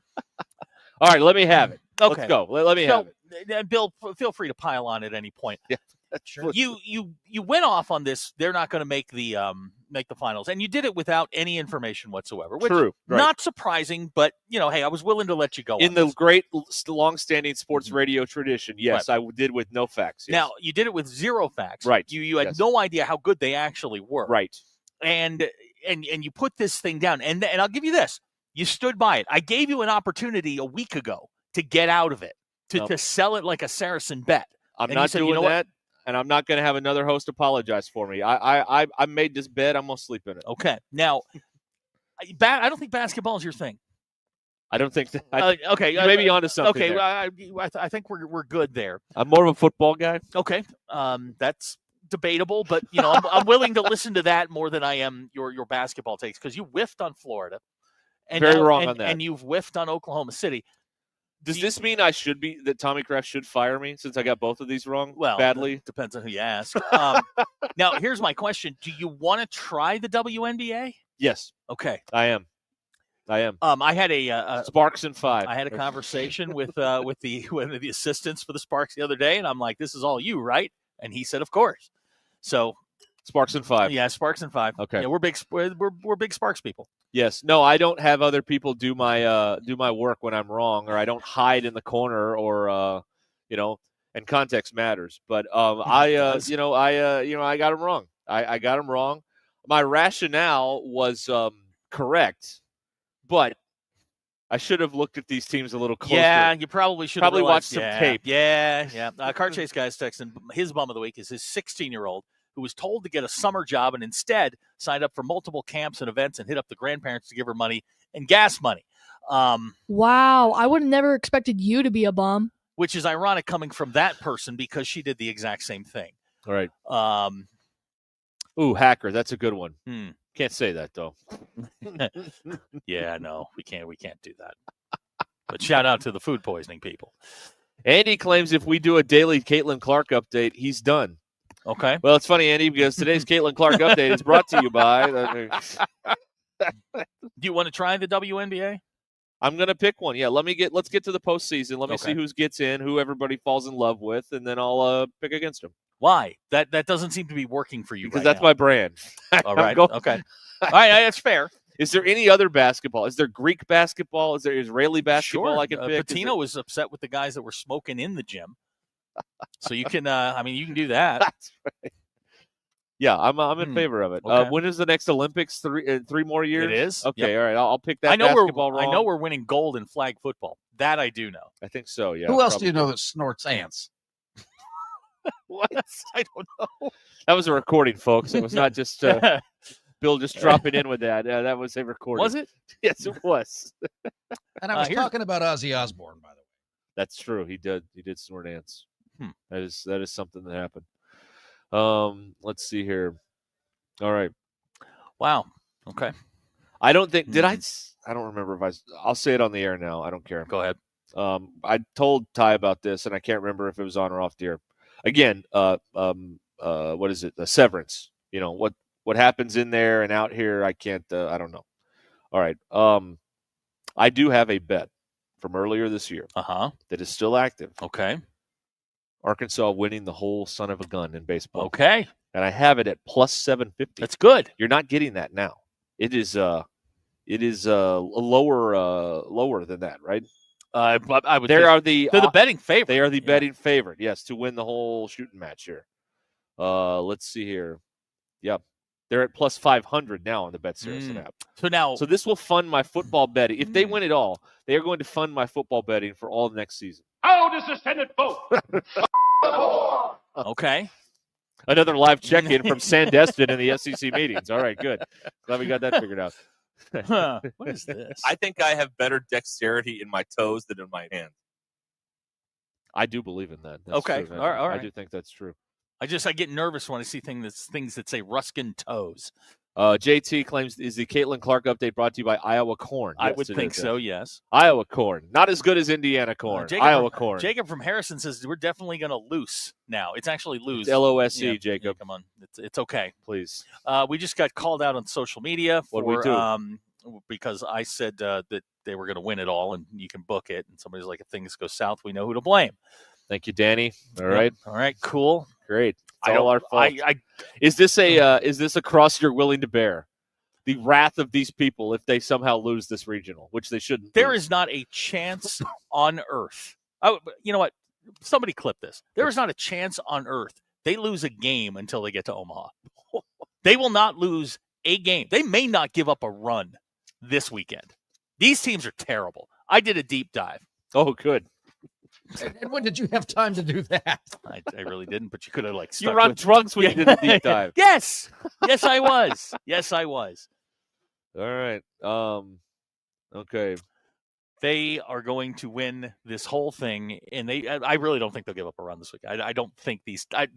All right, let me have it. Okay. Let's go. Let me have it. Bill, feel free to pile on at any point. Yeah, sure. You went off on this. They're not going to make the finals, and you did it without any information whatsoever. Which, True. Right. Not surprising, but hey, I was willing to let you go. In the great, long-standing sports radio tradition, yes, I did with no facts. Yes. Now you did it with zero facts. Right. You had no idea how good they actually were. Right. And you put this thing down, and I'll give you this. You stood by it. I gave you an opportunity a week ago to get out of it, to sell it like a Saracen bet. I'm not doing that, and I'm not going to have another host apologize for me. I made this bed. I'm going to sleep in it. Okay. Now, I don't think basketball is your thing. I don't think that. Okay. You may be onto something. Okay. There. I think we're good there. I'm more of a football guy. Okay. That's debatable, but I'm willing to listen to that more than I am your basketball takes, because you whiffed on Florida. And Very wrong on that. And you've whiffed on Oklahoma City. Does this mean that Tommy Kraft should fire me since I got both of these wrong badly? Depends on who you ask. Now, here's my question. Do you want to try the WNBA? Yes. Okay. I am. I had a Sparks and 5. I had a conversation with one of the assistants for the Sparks the other day, and I'm like, "This is all you, right?" And he said, "Of course." So Sparks and 5. Yeah, Sparks and 5. Okay. Yeah, we're big Sparks people. Yes. No, I don't have other people do my work when I'm wrong, or I don't hide in the corner, or and context matters. But I got him wrong. I got him wrong. My rationale was correct, but I should have looked at these teams a little closer. Yeah, you probably should have watched some tape. Yeah. Car Chase guy's texting. His bum of the week is his 16-year-old who was told to get a summer job and instead signed up for multiple camps and events and hit up the grandparents to give her money and gas money. Wow, I would have never expected you to be a bum. Which is ironic coming from that person because she did the exact same thing. All right. Hacker. That's a good one. Hmm. Can't say that though. Yeah, no, we can't do that. But shout out to the food poisoning people. Andy claims if we do a daily Caitlin Clark update, he's done. Okay. Well, it's funny, Andy, because today's Caitlin Clark update is brought to you by. Do you want to try the WNBA? I'm gonna pick one. Yeah, let's get to the postseason. Let me see who gets in, who everybody falls in love with, and then I'll pick against them. Why? That doesn't seem to be working for you. Because right that's now. my brand. All right. Okay. All right. That's fair. Is there any other basketball? Is there Greek basketball? Is there Israeli basketball I can pick? Patino was upset with the guys that were smoking in the gym. So you can, you can do that. That's right. Yeah, I'm in favor of it. Okay. When is the next Olympics? 3 more years? It is. Okay, Yep. all right. I'll pick that. I know basketball wrong. I know we're winning gold in flag football. That I do know. I think so. Yeah. Who else do you know that snorts ants? What? I don't know. That was a recording, folks. It was not just Bill just dropping in with that. That was a recording. Was it? Yes, it was. And I was talking about Ozzy Osbourne, by the way. That's true. He did snort ants. That is something that happened. Let's see here. All right. Wow. Okay. I don't think I don't remember if I'll say it on the air now. I don't care. Go ahead. I told Ty about this, and I can't remember if it was on or off the air. Again, what is it? The severance. What happens in there and out here, I can't. I don't know. All right. I do have a bet from earlier this year. That is still active. Okay. Arkansas winning the whole son of a gun in baseball. Okay. And I have it at plus 750. That's good. You're not getting that now. It is lower than that, right? I would. They're the betting favorite. They are the betting favorite, yes, to win the whole shooting match here. Let's see here. Yep. They're at plus 500 now on the Bet Saracen app. So this will fund my football betting. If they win it all, they are going to fund my football betting for all of next season. How does the Senate vote? Okay. Another live check-in from Sandestin in the SEC meetings. All right, good. Glad we got that figured out. What is this? I think I have better dexterity in my toes than in my hands. I do believe in that. That's Okay. true. All right. I do think that's true. I get nervous when I see things that say Ruscin toes. JT claims, is the Caitlin Clark update brought to you by Iowa Corn? I Yes, would it think is, so, yes. yes. Iowa Corn. Not as good as Indiana Corn. Iowa Corn. Jacob from Harrison says we're definitely going to loose now. It's actually lose. It's LOSC, Yeah, Jacob. come on. It's okay. Please. We just got called out on social media for What'd we do? Because I said that they were going to win it all and you can book it. And somebody's like, if things go south, we know who to blame. Thank you, Danny. All Yep. right. All right, cool. Great. It's I all don't- our fault. Is this a cross you're willing to bear? The wrath of these people if they somehow lose this regional, which they shouldn't. There is not a chance on earth. You know what? Somebody clip this. There is not a chance on earth they lose a game until they get to Omaha. They will not lose a game. They may not give up a run this weekend. These teams are terrible. I did a deep dive. Oh, good. And when did you have time to do that? I really didn't, but you could have You were on drugs when you did the deep dive. Yes. Yes, I was. Yes, I was. All right. Okay. They are going to win this whole thing, and I really don't think they'll give up a run this week. I don't think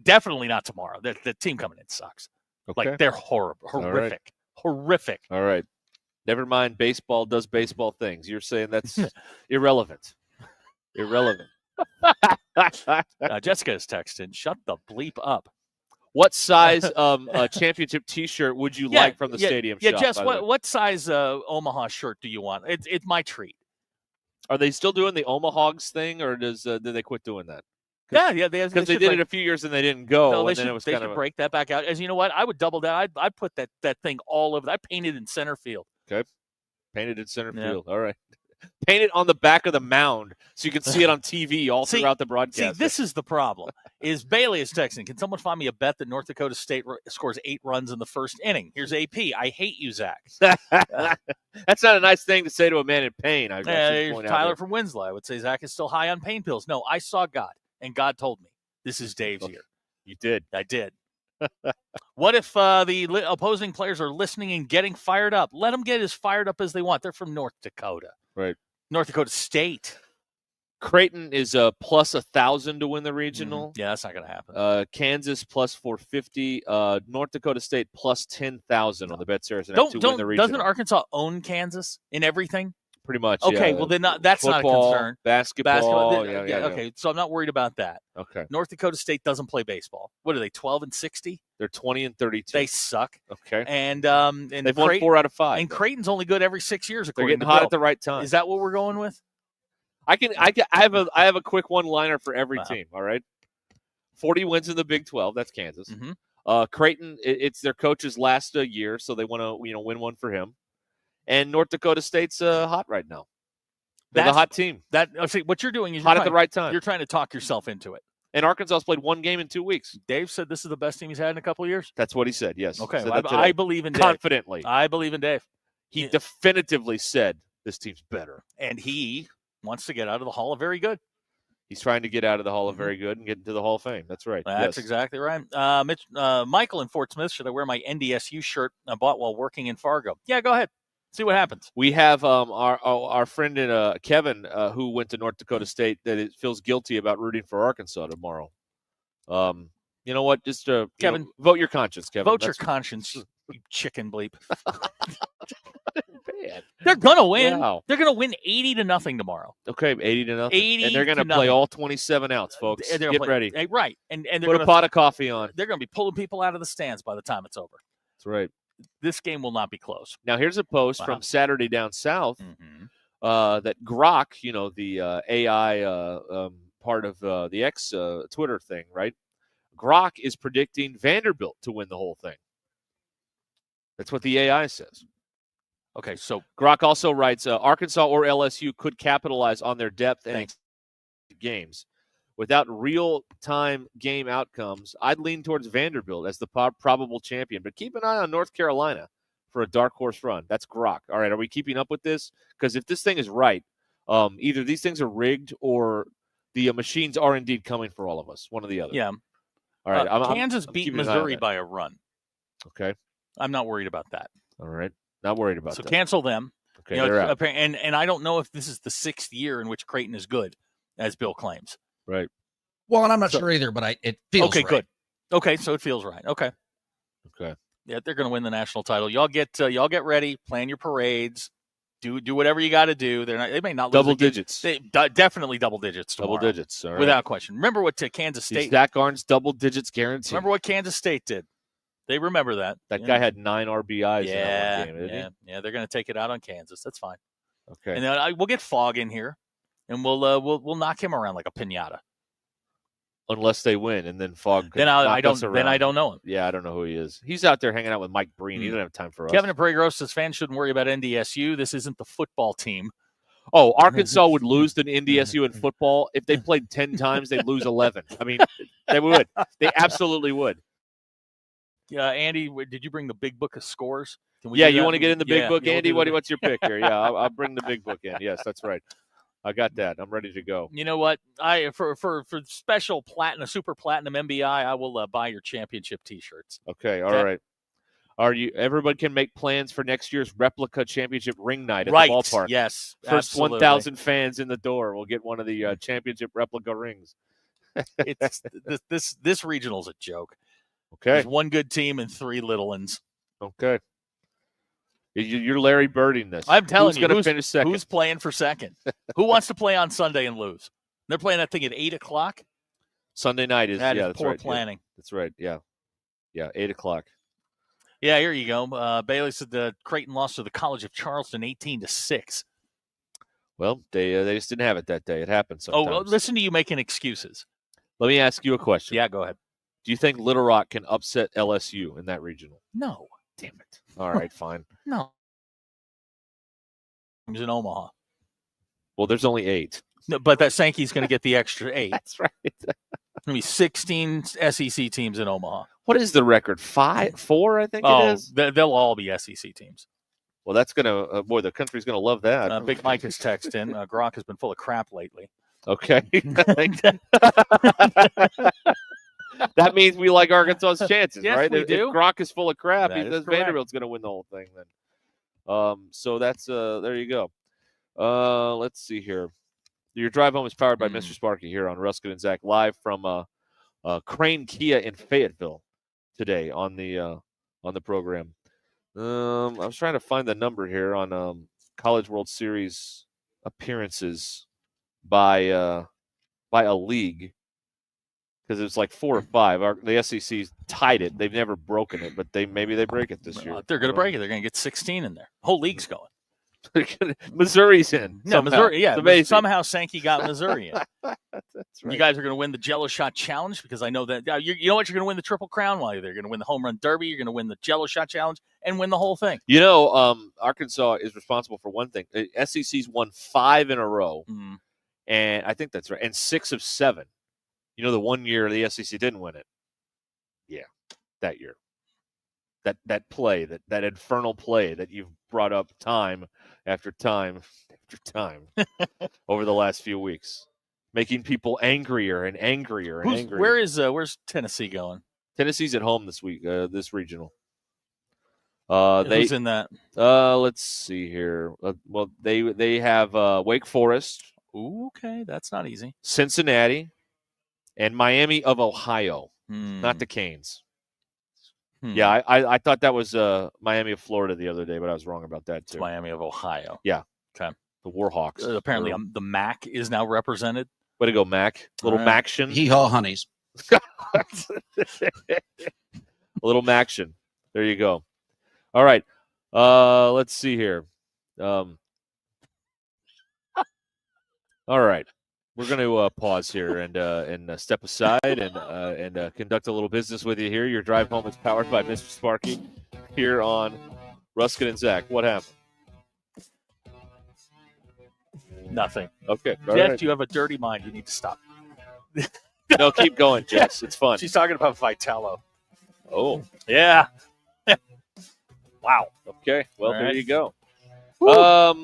definitely not tomorrow. The team coming in sucks. Okay. Like, they're horrible, horrific, horrific. All right. Never mind. Baseball does baseball things. You're saying that's irrelevant. Irrelevant. Jessica is texting, shut the bleep up. What size championship T-shirt would you like from the stadium shop? Yeah, Jess, by the way? what size Omaha shirt do you want? It's my treat. Are they still doing the Omahogs thing, or did they quit doing that? Yeah, Because they did it a few years and they didn't go, No, and then it was they kind should of break that back out. As you know what, I would double down. I'd put that thing all over. I painted in center field. Okay, painted in center Yeah. field. All right, paint it on the back of the mound so you can see it on TV all throughout the broadcast. See, this is the problem. Is Bailey is texting, can someone find me a bet that North Dakota State scores 8 runs in the first inning? Here's AP. I hate you, Zach. That's not a nice thing to say to a man in pain. I should Here's point out Tyler there. from Winslow. I would say Zach is still high on pain pills. No, I saw God, and God told me this is Dave's year. You did. I did. What if the opposing players are listening and getting fired up? Let them get as fired up as they want. They're from North Dakota. Right. North Dakota State. Creighton is plus 1,000 to win the regional. Yeah, that's not going to happen. Kansas plus 450. North Dakota State plus 10,000 on the Bet Saracen to win the regional. Doesn't Arkansas own Kansas in everything? Pretty much. Okay, yeah. well then that's Football, not a concern. Basketball. Yeah. Okay, so I'm not worried about that. Okay. North Dakota State doesn't play baseball. What are they? 12-60. They're 20-32. They suck. Okay. And they've won 4 out of 5. And Creighton's only good every 6 years. They're According getting to hot Bill. at the right time. Is that what we're going with? I have a quick one-liner for every team. All right. 40 wins in the Big 12. That's Kansas. Creighton, it's their coach's last year, so they want to win one for him. And North Dakota State's hot right now. They're the hot team. What you're doing is hot at the right time. You're trying to talk yourself into it. And Arkansas's played 1 game in 2 weeks. Dave said this is the best team he's had in a couple of years. That's what he said. Yes. Okay. Said Well, that I today. believe in Dave. Confidently. I believe in Dave. He definitively said this team's better. And he wants to get out of the Hall of Very Good. He's trying to get out of the Hall of Very Good and get into the Hall of Fame. That's right. That's yes. exactly right. Michael in Fort Smith, should I wear my NDSU shirt I bought while working in Fargo? Yeah, go ahead. See what happens. We have our friend in Kevin who went to North Dakota State that feels guilty about rooting for Arkansas tomorrow. You know what? Just Kevin, vote your conscience, Kevin. Vote your conscience, you chicken bleep. They're gonna win. Wow. They're gonna win 80-0 tomorrow. Okay, 80-0. 80 and they're going to to play nothing. all 27 outs, folks. They're gonna Get play- ready. Right. And they're Put gonna, a pot of coffee on. They're going to be pulling people out of the stands by the time it's over. That's right. This game will not be close. Now, here's a post from Saturday Down South that Grok, the AI part of the X Twitter thing, right? Grok is predicting Vanderbilt to win the whole thing. That's what the AI says. Okay, so Grok also writes, Arkansas or LSU could capitalize on their depth and games. Without real-time game outcomes, I'd lean towards Vanderbilt as the probable champion. But keep an eye on North Carolina for a dark horse run. That's Grok. All right, are we keeping up with this? Because if this thing is right, either these things are rigged or the machines are indeed coming for all of us, one or the other. Yeah. All right. Kansas I'm beat keeping an eye on Missouri that. by a run. Okay. I'm not worried about that. All right. Not worried about So that. cancel them. Okay, they're out. And I don't know if this is the 6th year in which Creighton is good, as Bill claims. Right. Well, and I'm not sure either, but it feels okay. right. Good. Okay, so it feels right. Okay. Okay. Yeah, they're going to win the national title. Y'all get ready. Plan your parades. Do whatever you got to do. They may not lose Double digits. Definitely double digits tomorrow. Double digits. All right. Without question. Remember what Kansas State. Zach Arn's double digits guaranteed. Remember what Kansas State did. They remember that. That guy had 9 RBIs in that one game, didn't he? Yeah, they're going to take it out on Kansas. That's fine. Okay. And then we'll get Fogg in here, and we'll knock him around like a piñata. Unless they win, and then Fogg. Then I don't know him. Yeah, I don't know who he is. He's out there hanging out with Mike Breen. He doesn't have time for us. Kevin and Prageros says fans shouldn't worry about NDSU. This isn't the football team. Oh, Arkansas would lose to NDSU in football if they played 10 times. They'd lose 11. I mean, they would. They absolutely would. Andy, did you bring the big book of scores? Yeah, you want to get in the big book, we'll Andy? do What's your pick here? Yeah, I'll bring the big book in. Yes, that's right. I got that. I'm ready to go. You know what? For special platinum, super platinum MBI, I will buy your championship T-shirts. Okay, all right. Everybody can make plans for next year's replica championship ring night at right. the ballpark. Yes, first absolutely. 1,000 fans in the door will get one of the championship replica rings. It's this regional's a joke. Okay, there's one good team and 3 little ones. Okay, you're Larry Birding this. I'm telling you, who's going to finish second? Who's playing for second? Who wants to play on Sunday and lose? They're playing that thing at 8:00. Sunday night is that's that's poor right. planning. Yeah, that's right. Yeah, 8:00. Yeah, here you go. Bailey said the Creighton lost to the College of Charleston 18-6. Well, they just didn't have it that day. It happens sometimes. Oh, listen to you making excuses. Let me ask you a question. Yeah, go ahead. Do you think Little Rock can upset LSU in that regional? No. Damn it. All right, fine. No. He's in Omaha. Well, there's only 8. No, but that Sankey's going to get the extra 8. That's right. There's going to be 16 SEC teams in Omaha. What is the record? 4, I think it is? They'll all be SEC teams. Well, that's going to, the country's going to love that. Big Mike has texted in. Gronk has been full of crap lately. Okay. That means we like Arkansas's chances, yes, right? We do. If Gronk is full of crap, that he says Vanderbilt's going to win the whole thing then. So that's, there you go. Let's see here. Your drive home is powered by Mr. Sparky here on Ruscin and Zach, live from Crane Kia in Fayetteville today on the program. I was trying to find the number here on College World Series appearances by a league, because it's like 4 or 5. The SEC's tied it. They've never broken it, but maybe they break it this year. They're going to break it. They're going to get 16 in there. The whole league's going. Missouri's in. No, somehow. Missouri. Yeah, it's amazing. Somehow Sankey got Missouri in. That's right. You guys are going to win the Jello Shot Challenge, because I know that you know what, you're going to win the Triple Crown while you're there. You're going to win the Home Run Derby. You're going to win the Jello Shot Challenge and win the whole thing. You know, Arkansas is responsible for one thing. The SEC's won 5 in a row, and I think that's right, and 6 of 7. You know, the one year the SEC didn't win it. Yeah, that year. That play, that infernal play that you've brought up time after time after time over the last few weeks, making people angrier and angrier and angrier. Where's Tennessee going? Tennessee's at home this week, this regional. Who's in that? Let's see here. Well, they have Wake Forest. Ooh, okay, that's not easy. Cincinnati and Miami of Ohio, not the Canes. Yeah, I thought that was Miami of Florida the other day, but I was wrong about that too. It's Miami of Ohio. Yeah. Okay. The Warhawks. Apparently, the MAC is now represented. Way to go, Mac. Little Maction. Hee-haw honeys. A little Maction. There you go. All right. Let's see here. All right. We're going to pause here and step aside and conduct a little business with you here. Your drive home is powered by Mr. Sparky here on Ruscin and Zach. What happened? Nothing. Okay. Jeff, right. you have a dirty mind. You need to stop. No, keep going, Jess. It's fun. She's talking about Vitello. Oh. Yeah. Wow. Okay. Well, All there right. you go. Woo.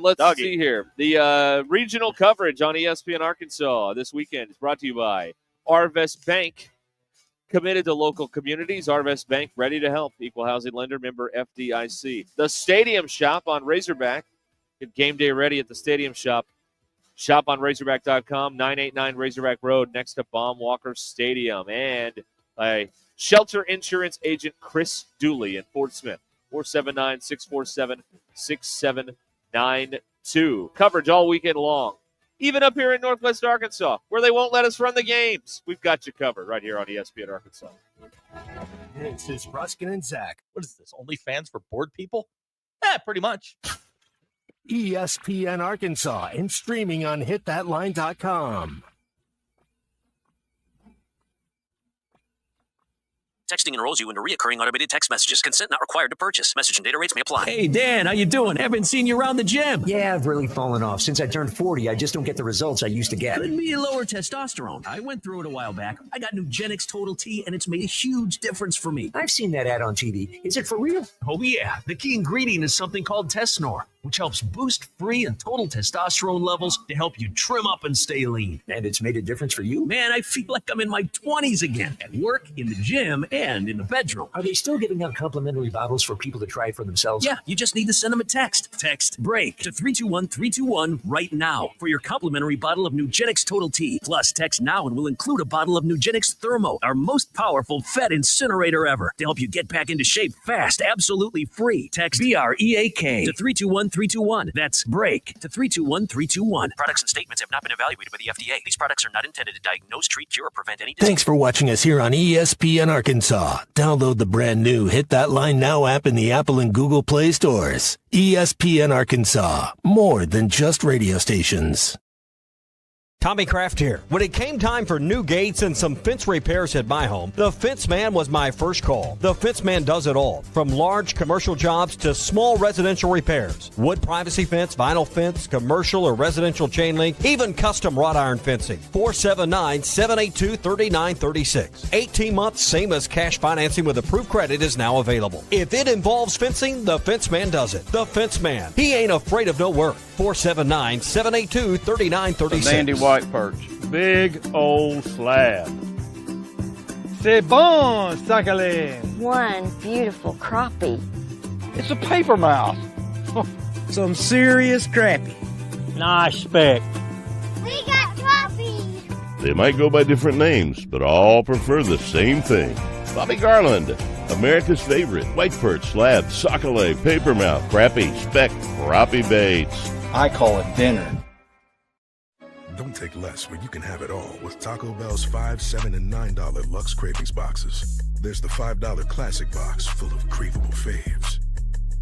Let's Doggy. see here. The regional coverage on ESPN Arkansas this weekend is brought to you by Arvest Bank. committed to local communities. Arvest Bank, ready to help. Equal housing lender, member FDIC. The Stadium Shop on Razorback. Get game day ready at the Stadium Shop. Shop on Razorback.com, 989 Razorback Road, next to Baum Walker Stadium. And Shelter Insurance Agent Chris Dooley in Fort Smith, 479-647-6792. Coverage all weekend long. Even up here in Northwest Arkansas, where they won't let us run the games. We've got you covered right here on ESPN Arkansas. This is Ruscin Zach. What is this, OnlyFans for bored people? Yeah, pretty much. ESPN Arkansas and streaming on hitthatline.com. Texting enrolls you into recurring automated text messages. Consent not required to purchase. Message and data rates may apply. Hey, Dan, how you doing? Haven't seen you around the gym. Yeah, I've really fallen off. Since I turned 40, I just don't get the results I used to get. Could be lower testosterone. I went through it a while back. I got Nugenix Total T, and it's made a huge difference for me. I've seen that ad on TV. Is it for real? Oh, yeah. The key ingredient is something called Tesnor, which helps boost free and total testosterone levels to help you trim up and stay lean. And it's made a difference for you? Man, I feel like I'm in my 20s again. At work, in the gym, and in the bedroom. Are they still giving out complimentary bottles for people to try it for themselves? Yeah, you just need to send them a text. Text BREAK to 321-321 right now for your complimentary bottle of Nugenix Total T. Plus, text now and we'll include a bottle of Nugenix Thermo, our most powerful fat incinerator ever, to help you get back into shape fast, absolutely free. Text BREAK to 321-321. That's BREAK to 321-321. Products and statements have not been evaluated by the FDA. These products are not intended to diagnose, treat, cure, or prevent any disease. Thanks for watching us here on ESPN Arkansas. Download the brand new Hit That Line Now app in the Apple and Google Play stores. ESPN Arkansas, more than just radio stations. Tommy Kraft here. When it came time for new gates and some fence repairs at my home, the Fence Man was my first call. The Fence Man does it all, from large commercial jobs to small residential repairs. Wood privacy fence, vinyl fence, commercial or residential chain link, even custom wrought iron fencing. 479-782-3936. 18 months, same as cash financing with approved credit is now available. If it involves fencing, the Fence Man does it. The Fence Man. He ain't afraid of no work. 479-782-3936. Sandy white perch. Big old slab. C'est bon, sacalé. One beautiful crappie. It's a paper mouth. Some serious crappie. Nice speck. We got crappie. They might go by different names, but all prefer the same thing. Bobby Garland, America's favorite white perch, slab, sockeye, papermouth, crappie, speck, crappie baits. I call it dinner. Don't take less when you can have it all with Taco Bell's $5, $7, and $9 Lux Cravings boxes. There's the $5 Classic box full of craveable faves.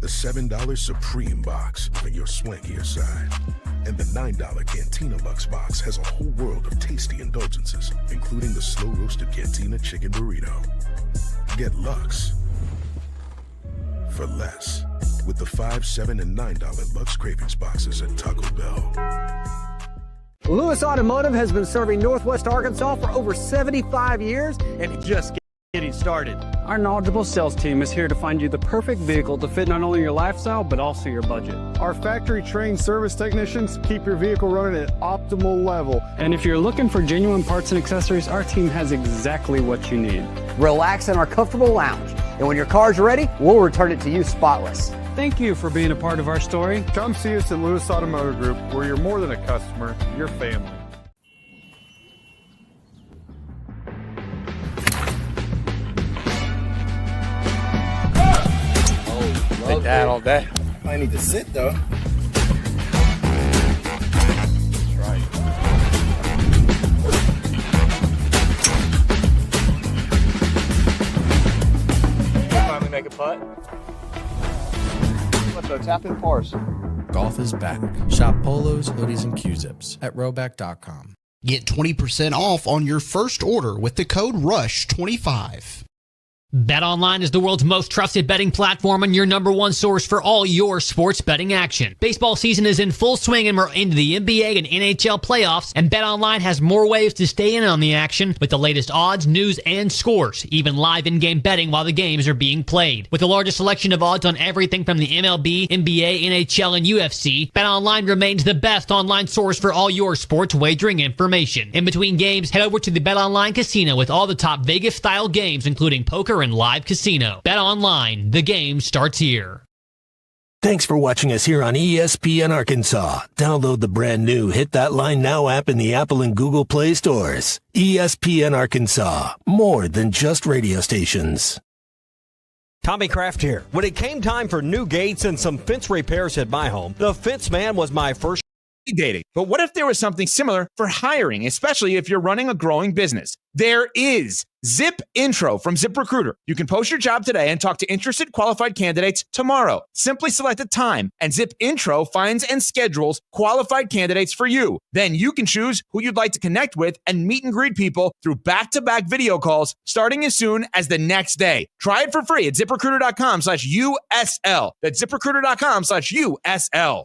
The $7 Supreme box for your swankier side. And the $9 Cantina Lux box has a whole world of tasty indulgences, including the slow-roasted Cantina Chicken Burrito. Get Lux for less with the $5, $7, and $9 Lux Cravings boxes at Taco Bell. Lewis Automotive has been serving Northwest Arkansas for over 75 years and just getting started. Our knowledgeable sales team is here to find you the perfect vehicle to fit not only your lifestyle, but also your budget. Our factory-trained service technicians keep your vehicle running at optimal level. And if you're looking for genuine parts and accessories, our team has exactly what you need. Relax in our comfortable lounge, and when your car's ready, we'll return it to you spotless. Thank you for being a part of our story. Come see us at Lewis Automotive Group, where you're more than a customer, you're family. Take that all day. I need to sit though. That's right. Finally make a putt. What though? Tap in pars. Golf is back. Shop polos, hoodies, and Q-zips at rowback.com. Get 20% off on your first order with the code RUSH25. BetOnline is the world's most trusted betting platform and your number one source for all your sports betting action. Baseball season is in full swing and we're into the NBA and NHL playoffs, and BetOnline has more ways to stay in on the action with the latest odds, news, and scores, even live in-game betting while the games are being played. With the largest selection of odds on everything from the MLB, NBA, NHL, and UFC, BetOnline remains the best online source for all your sports wagering information. In between games, head over to the BetOnline Casino with all the top Vegas-style games, including poker and live casino. Bet online. The game starts here. Thanks for watching us here on ESPN Arkansas. Download the brand new Hit That Line Now app in the Apple and Google Play stores. ESPN Arkansas. More than just radio stations. Tommy Kraft here. When it came time for new gates and some fence repairs at my home, the Fence Man was my first dating. But what if there was something similar for hiring, especially if you're running a growing business? There is Zip Intro from ZipRecruiter. You can post your job today and talk to interested qualified candidates tomorrow. Simply select a time and Zip Intro finds and schedules qualified candidates for you. Then you can choose who you'd like to connect with and meet and greet people through back-to-back video calls starting as soon as the next day. Try it for free at ZipRecruiter.com/USL. That's ZipRecruiter.com/USL.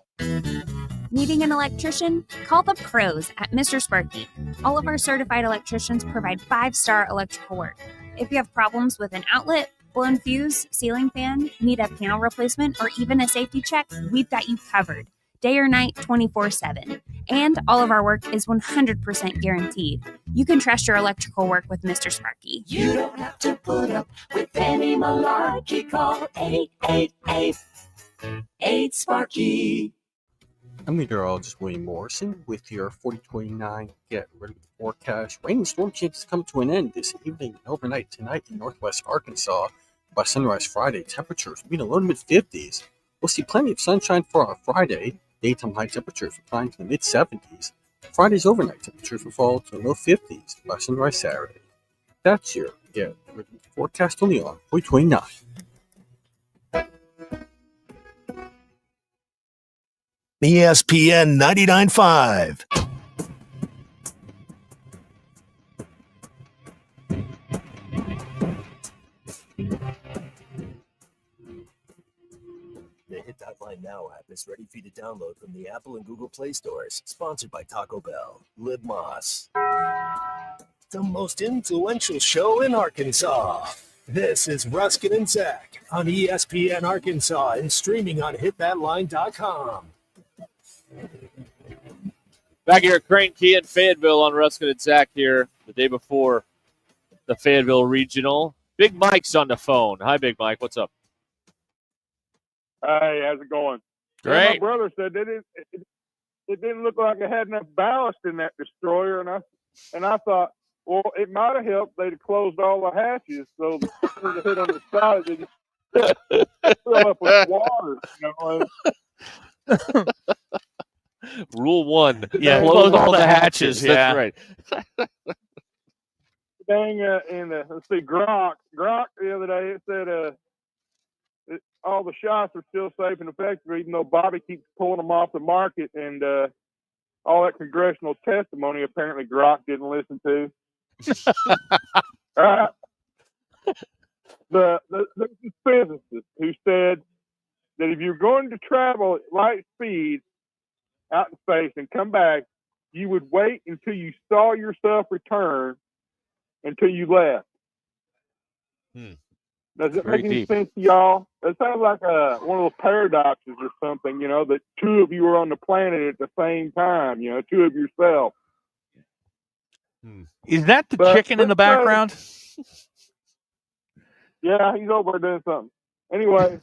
Needing an electrician? Call the pros at Mr. Sparky. All of our certified electricians provide 5-star electrical work. If you have problems with an outlet, blown fuse, ceiling fan, need a panel replacement, or even a safety check, we've got you covered. Day or night, 24/7. And all of our work is 100% guaranteed. You can trust your electrical work with Mr. Sparky. You don't have to put up with any malarkey. Call 888-8-SPARKY. I'm meteorologist William Morrison with your 4029 Get Ready with the Forecast. Rain and storm chances come to an end this evening and overnight tonight in northwest Arkansas. By sunrise Friday, temperatures will be in the low to mid-50s. We'll see plenty of sunshine for our Friday. Daytime high temperatures will climb to the mid-70s. Friday's overnight temperatures will fall to the low 50s by sunrise Saturday. That's your Get Ready with the Forecast only on 4029. ESPN 99.5. The Hit That Line Now app is ready for you to download from the Apple and Google Play stores. Sponsored by Taco Bell. Live Moss. The most influential show in Arkansas. This is Ruscin and Zach on ESPN Arkansas and streaming on hitthatline.com. Back here at Crane Key in Fayetteville on Ruscin and Zach here the day before the Fayetteville Regional. Big Mike's on the phone. Hi, Big Mike. What's up? Hey, how's it going? Great. Yeah, my brother said it didn't look like it had enough ballast in that destroyer, and I thought, well, it might have helped. They'd have closed all the hatches, so the hit on the side they just fill up with water. You know? Rule 1. Yeah, close all the hatches. Yeah. That's right. Dang, let's see, Grok the other day, it said all the shots are still safe and effective, even though Bobby keeps pulling them off the market, and all that congressional testimony apparently Grok didn't listen to. There's this physicist who said that if you're going to travel at light speed out in space and come back, you would wait until you saw yourself return until you left. Does it make any sense to y'all? It sounds like one of those paradoxes or something, you know, that two of you are on the planet at the same time, you know, two of yourself. Is that the chicken in the background? Yeah, he's over there doing something. Anyway,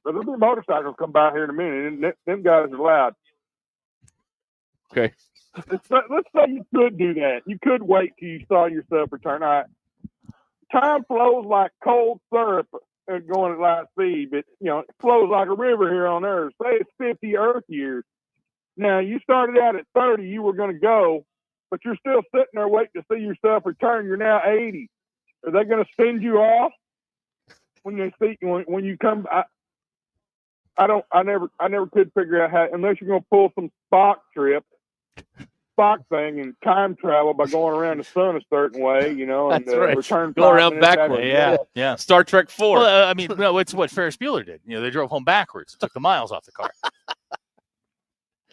there'll be motorcycles come by here in a minute, and them guys are loud. Okay. Let's say you could do that. You could wait till you saw yourself return. All right. Time flows like cold syrup going at light speed, but, you know, it flows like a river here on Earth. Say it's 50 Earth years. Now, you started out at 30, you were going to go, but you're still sitting there waiting to see yourself return. You're now 80. Are they going to send you off when they see when you come? I never could figure out how, unless you're going to pull some Spock trip, Spock thing and time travel by going around the sun a certain way, and That's right. return Go 5 around minutes after backwards. death. Yeah. Star Trek 4. Well, I mean, no, it's what Ferris Bueller did. They drove home backwards. It took the miles off the car.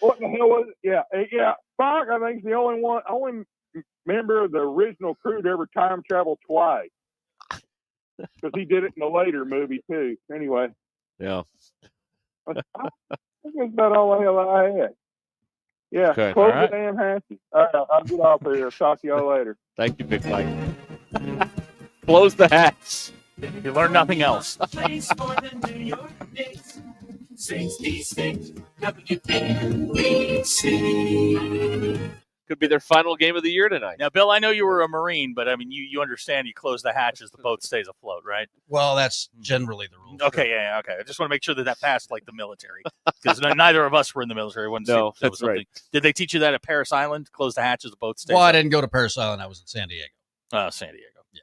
What the hell was it? Yeah. Spock, I think, is the only member of the original crew to ever time travel twice. Because he did it in the later movie, too. Anyway. Yeah. I think that's about all the hell I had. Yeah. Okay. Close All right. the damn hatches. All right. I'll get off here. Talk to y'all later. Thank you, Big Mike. Close the hatch. You learn nothing else. Could be their final game of the year tonight. Now, Bill, I know you were a Marine, but I mean, you understand you close the hatches, the boat stays afloat, right? Well, that's generally the rule. Okay, yeah, okay. I just want to make sure that passed like the military, because neither of us were in the military. No, that's right. Did they teach you that at Paris Island? Close the hatches, the boat stays. Well, I didn't go to Paris Island. I was in San Diego. San Diego. Yeah.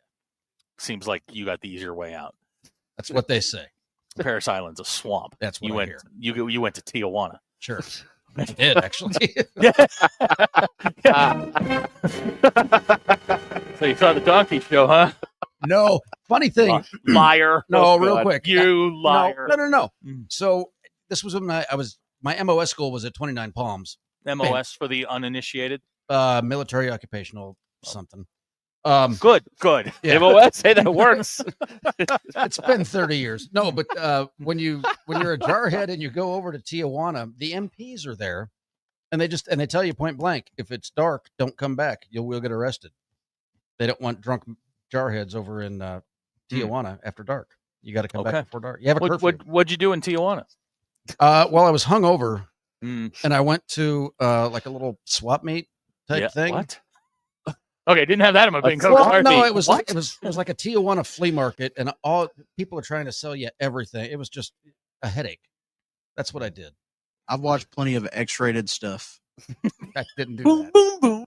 Seems like you got the easier way out. That's what they say. Paris Island's a swamp. That's what you I went. hear. You went to Tijuana. Sure. I did, actually. So you saw the donkey show, huh? No. Funny thing. Liar. No, Oh, real God. quick. You liar. No. So this was when my MOS school was at 29 Palms. MOS for the uninitiated? Military occupational something. Good. Yeah. MOS, hey, that works. It's been 30 years. No, but when you're a jarhead and you go over to Tijuana, the MPs are there, and they tell you point blank, if it's dark, don't come back. You will get arrested. They don't want drunk jarheads over in Tijuana after dark. You got to come back before dark. You have a curfew. What'd you do in Tijuana? Well, I was hungover, and I went to like a little swap meet type thing. What? Okay, didn't have that in my bingo Well, card. no, it was like a Tijuana flea market, and all people are trying to sell you everything. It was just a headache. That's what I did. I've watched plenty of X-rated stuff. I didn't do boom, that. boom, boom.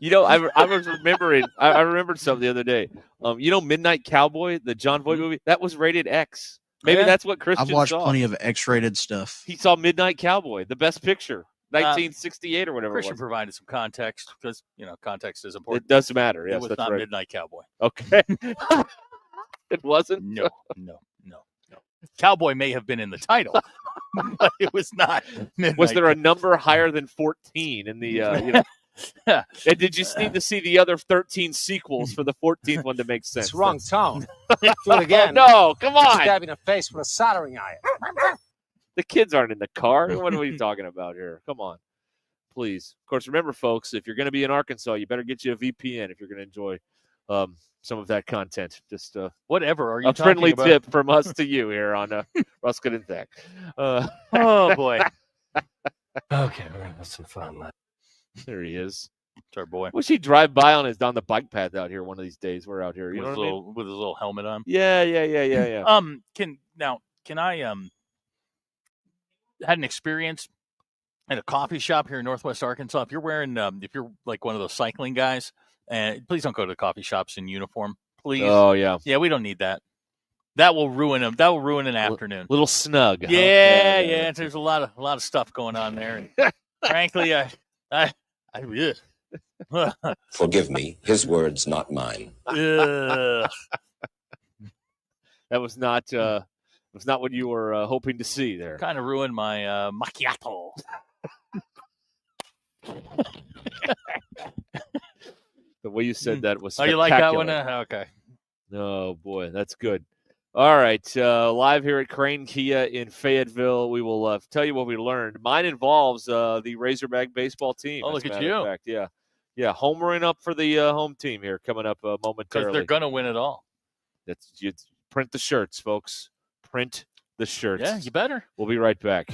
I was remembering. I remembered something the other day. Midnight Cowboy, the John Voight movie, that was rated X. Maybe that's what Christian I've watched saw. plenty of X-rated stuff. He saw Midnight Cowboy, the best picture, 1968 or whatever. Christian it was. provided some context because context is important. It does matter. Yes, it was that's not right. Midnight Cowboy. Okay. It wasn't. No. Cowboy may have been in the title, but it was not. Midnight. Was there a number higher than 14 in the? And did you need to see the other 13 sequels for the 14th one to make sense? It's wrong tone. Do it again. No, come on. Stabbing a face with a soldering iron. The kids aren't in the car. What are we talking about here? Come on. Please. Of course, remember, folks, if you're going to be in Arkansas, you better get you a VPN if you're going to enjoy some of that content. Just whatever are you a friendly about? tip from us to you here on Ruscin and Zach. Oh, boy. Okay, we're going to have some fun. There he is. It's our boy. Wish he'd drive by on the bike path out here one of these days. We're out here. You know what I mean? With his little helmet on. Yeah. Can I had an experience at a coffee shop here in Northwest Arkansas. If you're wearing if you're like one of those cycling guys, and please don't go to the coffee shops in uniform. Please. Oh yeah. Yeah, we don't need that. That will ruin them. That will ruin an afternoon. Little snug. Huh? Yeah. There's a lot of stuff going on there. And frankly, I Forgive me. His words, not mine. That was not what you were hoping to see there. Kind of ruined my macchiato. The way you said that was you like that one? Okay. Oh boy, that's good. All right, live here at Crane Kia in Fayetteville. We will tell you what we learned. Mine involves the Razorback baseball team. Oh, look at you. Fact. Yeah, homering up for the home team here coming up momentarily. Because they're going to win it all. You print the shirts, folks. Print the shirts. Yeah, you better. We'll be right back.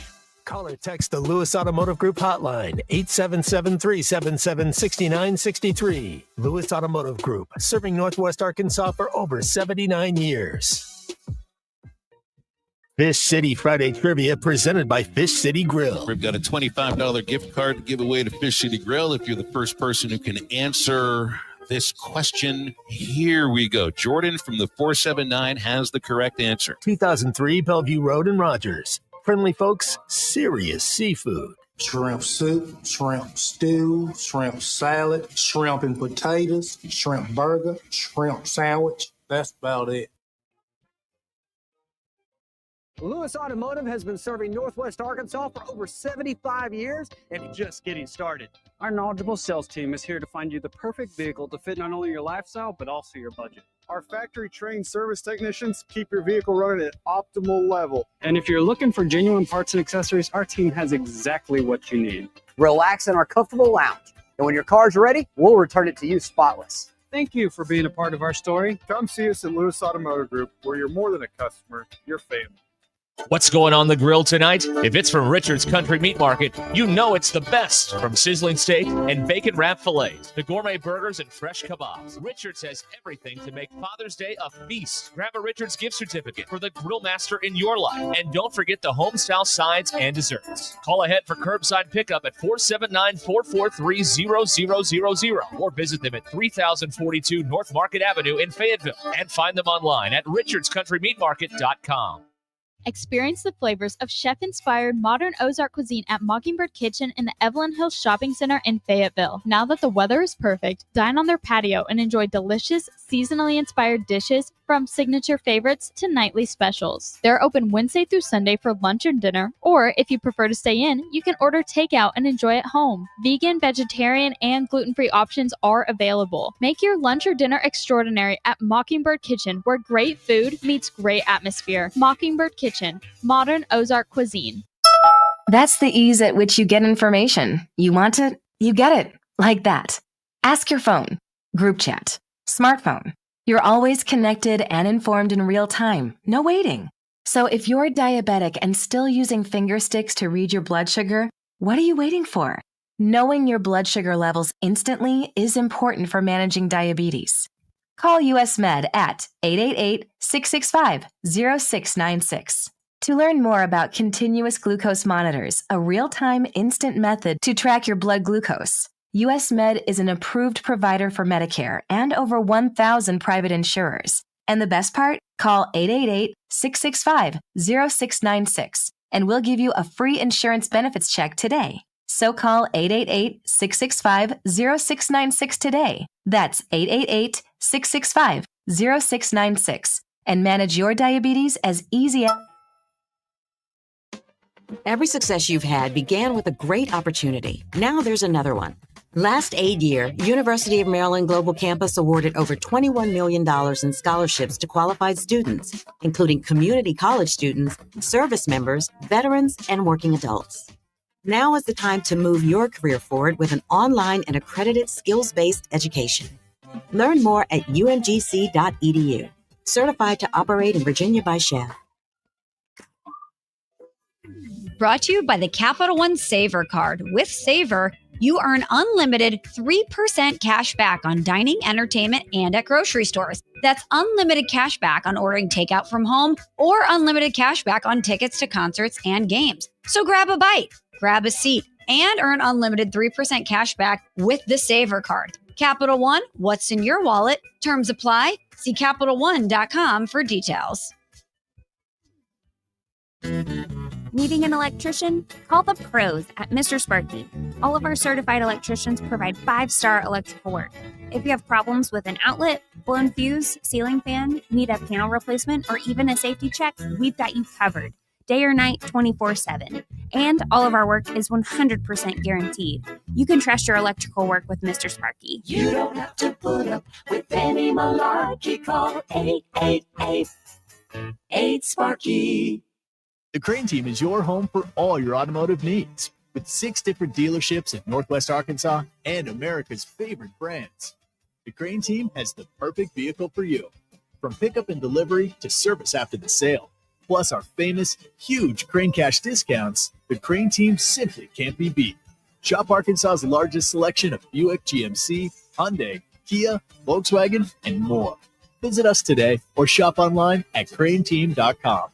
Call or text the Lewis Automotive Group hotline, 877-377-6963. Lewis Automotive Group, serving Northwest Arkansas for over 79 years. Fish City Friday Trivia presented by Fish City Grill. We've got a $25 gift card to give away to Fish City Grill. If you're the first person who can answer this question, here we go. Jordan from the 479 has the correct answer. 2003 Bellevue Road in Rogers. Friendly folks, serious seafood. shrimp soup, shrimp stew, shrimp salad, shrimp and potatoes, shrimp burger, shrimp sandwich. That's about it. Lewis Automotive has been serving Northwest Arkansas for over 75 years and just getting started. Our knowledgeable sales team is here to find you the perfect vehicle to fit not only your lifestyle, but also your budget. Our factory-trained service technicians keep your vehicle running at optimal level. And if you're looking for genuine parts and accessories, our team has exactly what you need. Relax in our comfortable lounge. And when your car's ready, we'll return it to you spotless. Thank you for being a part of our story. Come see us at Lewis Automotive Group, where you're more than a customer, you're family. What's going on the grill tonight? If it's from Richard's Country Meat Market, you know it's the best. From sizzling steak and bacon wrap fillets to gourmet burgers and fresh kebabs, Richard's has everything to make Father's Day a feast. Grab a Richard's gift certificate for the grill master in your life. And don't forget the home-style sides and desserts. Call ahead for curbside pickup at 479-443-0000 or visit them at 3042 North Market Avenue in Fayetteville and find them online at richardscountrymeatmarket.com. Experience the flavors of chef-inspired modern Ozark cuisine at Mockingbird Kitchen in the Evelyn Hills Shopping Center in Fayetteville. Now that the weather is perfect, dine on their patio and enjoy delicious, seasonally inspired dishes from signature favorites to nightly specials. They're open Wednesday through Sunday for lunch and dinner, or if you prefer to stay in, you can order takeout and enjoy at home. Vegan, vegetarian, and gluten-free options are available. Make your lunch or dinner extraordinary at Mockingbird Kitchen, where great food meets great atmosphere. Mockingbird Kitchen, modern Ozark cuisine. That's the ease at which you get information. You want it, you get it. Like that. Ask your phone. Group chat. Smartphone. You're always connected and informed in real time. No waiting. So if you're diabetic and still using finger sticks to read your blood sugar, what are you waiting for? Knowing your blood sugar levels instantly is important for managing diabetes. Call US Med at 888-665-0696. To learn more about continuous glucose monitors, a real-time instant method to track your blood glucose. US Med is an approved provider for Medicare and over 1,000 private insurers. And the best part? Call 888-665-0696 and we'll give you a free insurance benefits check today. So call 888-665-0696 today. That's 888-665-0696 and manage your diabetes as easy as... Every success you've had began with a great opportunity. Now there's another one. Last aid year, University of Maryland Global Campus awarded over $21 million in scholarships to qualified students, including community college students, service members, veterans, and working adults. Now is the time to move your career forward with an online and accredited skills-based education. Learn more at umgc.edu. Certified to operate in Virginia by Shell. Brought to you by the Capital One Saver Card. With Saver, you earn unlimited 3% cash back on dining, entertainment, and at grocery stores. That's unlimited cash back on ordering takeout from home or unlimited cash back on tickets to concerts and games. So grab a bite, grab a seat, and earn unlimited 3% cash back with the Saver Card. Capital One, what's in your wallet? Terms apply. See CapitalOne.com for details. Needing an electrician? Call the pros at Mr. Sparky. All of our certified electricians provide 5-star electrical work. If you have problems with an outlet, blown fuse, ceiling fan, need a panel replacement, or even a safety check, we've got you covered. Day or night, 24/7. And all of our work is 100% guaranteed. You can trust your electrical work with Mr. Sparky. You don't have to put up with any malarkey. Call 888-8-SPARKY. The Crane Team is your home for all your automotive needs, with 6 different dealerships in Northwest Arkansas and America's favorite brands. The Crane Team has the perfect vehicle for you, from pickup and delivery to service after the sale. Plus our famous, huge Crane Cash discounts, the Crane Team simply can't be beat. Shop Arkansas's largest selection of Buick, GMC, Hyundai, Kia, Volkswagen, and more. Visit us today or shop online at craneteam.com.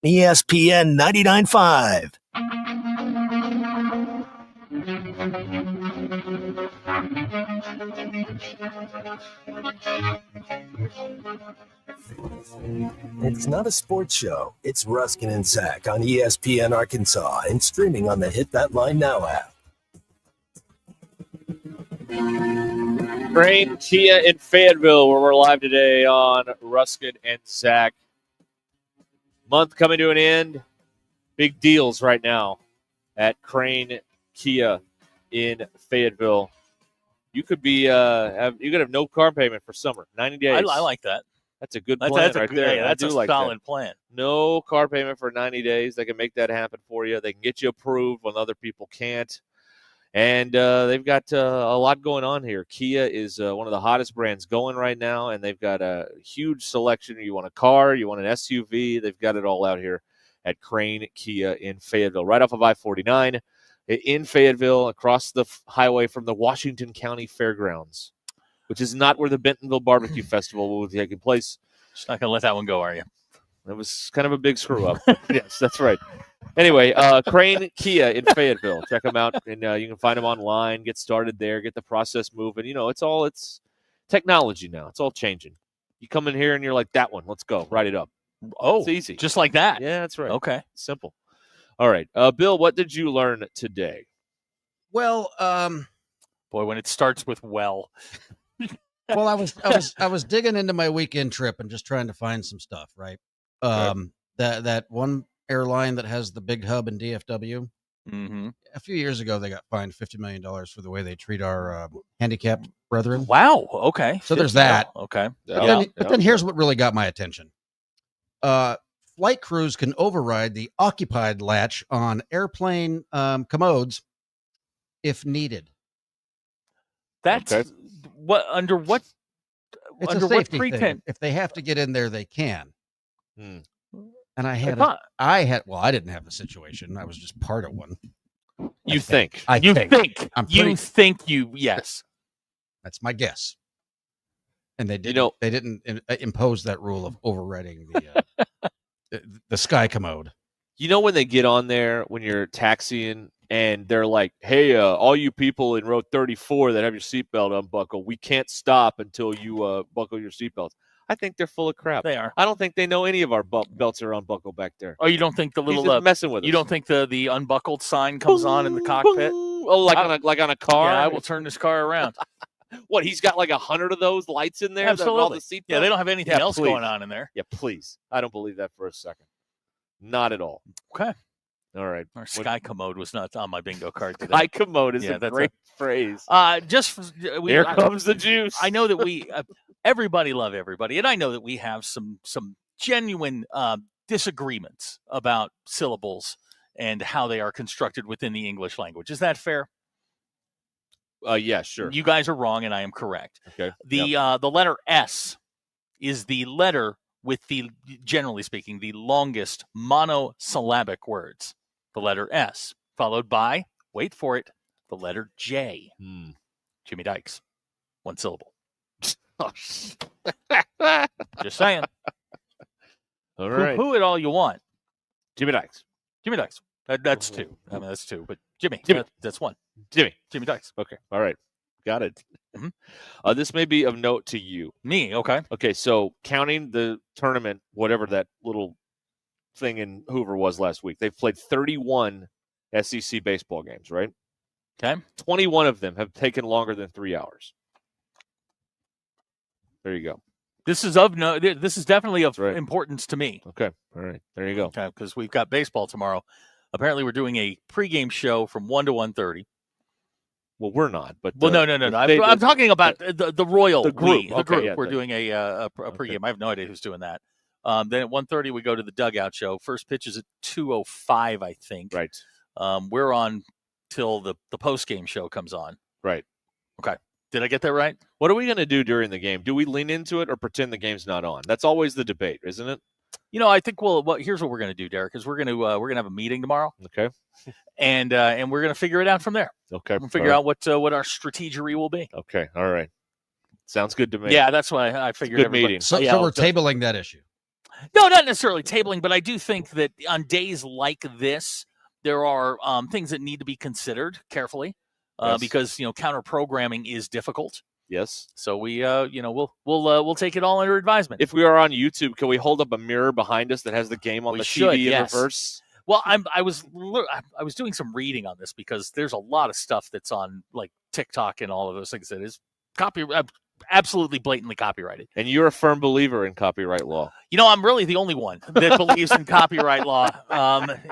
ESPN 99.5. It's not a sports show. It's Ruskin and Zach on ESPN Arkansas and streaming on the Hit That Line Now app. Crane Kia in Fayetteville, where we're live today on Ruskin and Zach. Month coming to an end. Big deals right now at Crane Kia in Fayetteville. You could be you could have no car payment for summer, 90 days. I like that. That's a good plan right there. That's a solid plan. No car payment for 90 days. They can make that happen for you. They can get you approved when other people can't. And they've got a lot going on here. Kia is one of the hottest brands going right now, and they've got a huge selection. You want a car, you want an SUV, they've got it all out here at Crane Kia in Fayetteville, right off of I-49 in Fayetteville, across the highway from the Washington County Fairgrounds, which is not where the Bentonville Barbecue Festival will be taking place. Just not going to let that one go, are you? That was kind of a big screw up. Yes, that's right. Anyway, Crane Kia in Fayetteville. Check them out, and you can find them online. Get started there. Get the process moving. You know, it's technology now. It's all changing. You come in here and you're like, that one. Let's go. Write it up. Oh, it's easy. Just like that. Yeah, that's right. Okay. Simple. All right. Bill, what did you learn today? Well, boy, when it starts with well. Well, I was digging into my weekend trip and just trying to find some stuff, right? That one airline that has the big hub in DFW. Mm-hmm. A few years ago, they got fined $50 million for the way they treat our handicapped brethren. Wow. Okay. So there's that. Okay. But then here's what really got my attention. Flight crews can override the occupied latch on airplane commodes if needed. That's what under what It's under a safety what thing. pretense? If they have to get in there, they can. And I didn't have the situation. I was just part of one. You think? Yes. That's my guess. And they didn't. They didn't impose that rule of overriding the sky commode. You know when they get on there when you're taxiing and they're like, "Hey, all you people in row 34 that have your seatbelt unbuckled, we can't stop until you buckle your seatbelts." I think they're full of crap. They are. I don't think they know any of our belts are unbuckled back there. Oh, you don't think the little He's just messing with us? You don't think the unbuckled sign comes on in the cockpit? Oh, like on a car? Yeah, I will turn this car around. What? He's got like 100 of those lights in there. Absolutely. All the seatbelts? Yeah, they don't have anything else going on in there. Yeah, please. I don't believe that for a second. Not at all. Okay. All right. Our sky commode was not on my bingo card today. Sky commode is a great phrase. Here comes the juice. I know that we everybody love everybody, and I know that we have some genuine disagreements about syllables and how they are constructed within the English language. Is that fair? Yeah, sure. You guys are wrong, and I am correct. Okay. The letter S is the letter with the, generally speaking, the longest monosyllabic words. The letter S, followed by, wait for it, the letter J. Jimmy Dykes. One syllable. Just saying. All right. Who it all you want. Jimmy Dykes. Jimmy Dykes. That's two. I mean, that's two. But Jimmy. That's one. Jimmy Dykes. Okay. All right. Got it. This may be of note to you. Me. Okay. Okay. So counting the tournament, whatever that little thing in Hoover was last week, they've played 31 SEC baseball games, right? Okay. 21 of them have taken longer than 3 hours. There you go. This is definitely of importance to me. Okay. All right. There you go. Okay, because we've got baseball tomorrow. Apparently, we're doing a pregame show from 1 to 1:30. Well, we're not. But no. I'm talking about the Royal the group. The group. We're doing a pregame. I have no idea who's doing that. Then at 1:30 we go to the dugout show. First pitch is at 2:05, I think. Right. We're on till the postgame show comes on. Right. Okay. Did I get that right? What are we going to do during the game? Do we lean into it or pretend the game's not on? That's always the debate, isn't it? You know, I think here's what we're going to do, Derek, is we're going to have a meeting tomorrow. Okay. And we're going to figure it out from there. Okay. We'll figure out what our strategery will be. Okay. All right. Sounds good to me. Yeah, that's why I figured. Good meeting. So we're tabling that issue. No, not necessarily tabling, but I do think that on days like this, there are things that need to be considered carefully. Yes. because counter programming is difficult. Yes. So we we'll take it all under advisement. If we are on YouTube, can we hold up a mirror behind us that has the game on We the should, TV in yes. reverse? Well, I was doing some reading on this because there's a lot of stuff that's on like TikTok and all of those things that is absolutely blatantly copyrighted. And you're a firm believer in copyright law. I'm really the only one that believes in copyright law.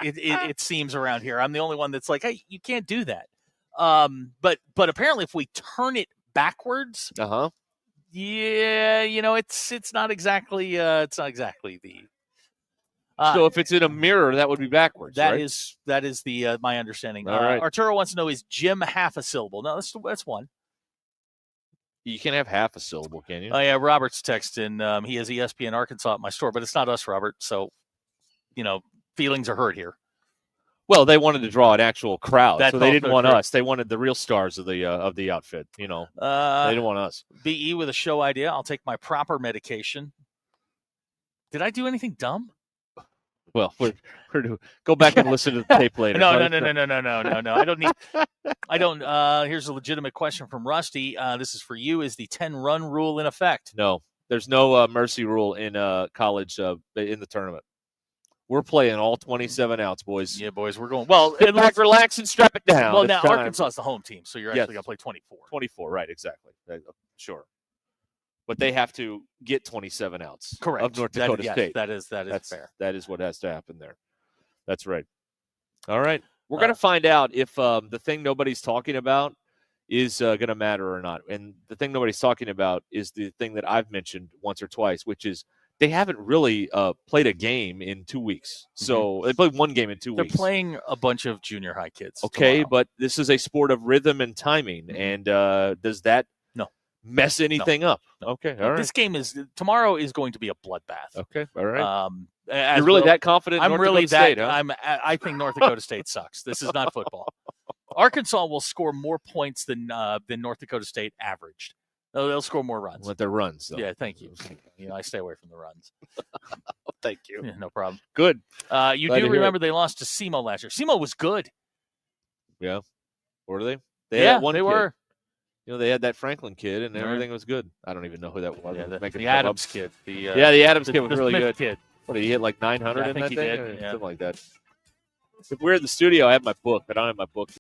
It seems around here. I'm the only one that's like, hey, you can't do that. But apparently, if we turn it backwards, Uh-huh. yeah, it's not exactly the. So if it's in a mirror, that would be backwards. That right? is the my understanding. All right. Arturo wants to know, is Jim half a syllable? No, that's one. You can't have half a syllable, can you? Oh yeah, Robert's texting. He has ESPN Arkansas at my store, but it's not us, Robert. So, feelings are hurt here. Well, they wanted to draw an actual crowd, That's so they didn't also want true. us. They wanted the real stars of the outfit. They didn't want us. BE with a show idea. I'll take my proper medication. Did I do anything dumb? Well, we're go back and listen to the tape later. No. I don't need. I don't. Here's a legitimate question from Rusty. This is for you. Is the 10-run rule in effect? No, there's no mercy rule in college in the tournament. We're playing all 27 outs, boys. Yeah, boys, we're going. Well, sit back, relax, and strap it down. Well, It's now time. Arkansas is the home team, so you're actually going to play 24. 24, right? Exactly. Sure. But they have to get 27 outs. Correct. Of North Dakota State. That is fair. That is what has to happen there. That's right. All right. We're going to find out if the thing nobody's talking about is going to matter or not. And the thing nobody's talking about is the thing that I've mentioned once or twice, which is they haven't really played a game in 2 weeks. So they played one game in 2 weeks. They're playing a bunch of junior high kids. Okay, tomorrow. but this is a sport of rhythm and timing. And does that mess anything up? No. Okay, all right. This game tomorrow is going to be a bloodbath. Okay, all right. You're really that confident in I'm North really Dakota that. State, huh? I think North Dakota State sucks. This is not football. Arkansas will score more points than North Dakota State averaged. They'll score more runs. Let their runs, though. Yeah, thank you. I stay away from the runs. Thank you. Yeah, no problem. Good. You Glad do to hear remember they lost to SEMO last year. SEMO was good. Yeah. Were they? Yeah, had one they kid. were. They had that Franklin kid, and Right. everything was good. I don't even know who that was. Yeah, I'm making the stuff up. Adams kid. The Adams kid was the really Smith good. Kid. What, did he hit like 900 Yeah, I in think that he thing? did, Or yeah. something like that. If we're in the studio, I have my book, but I don't have my book.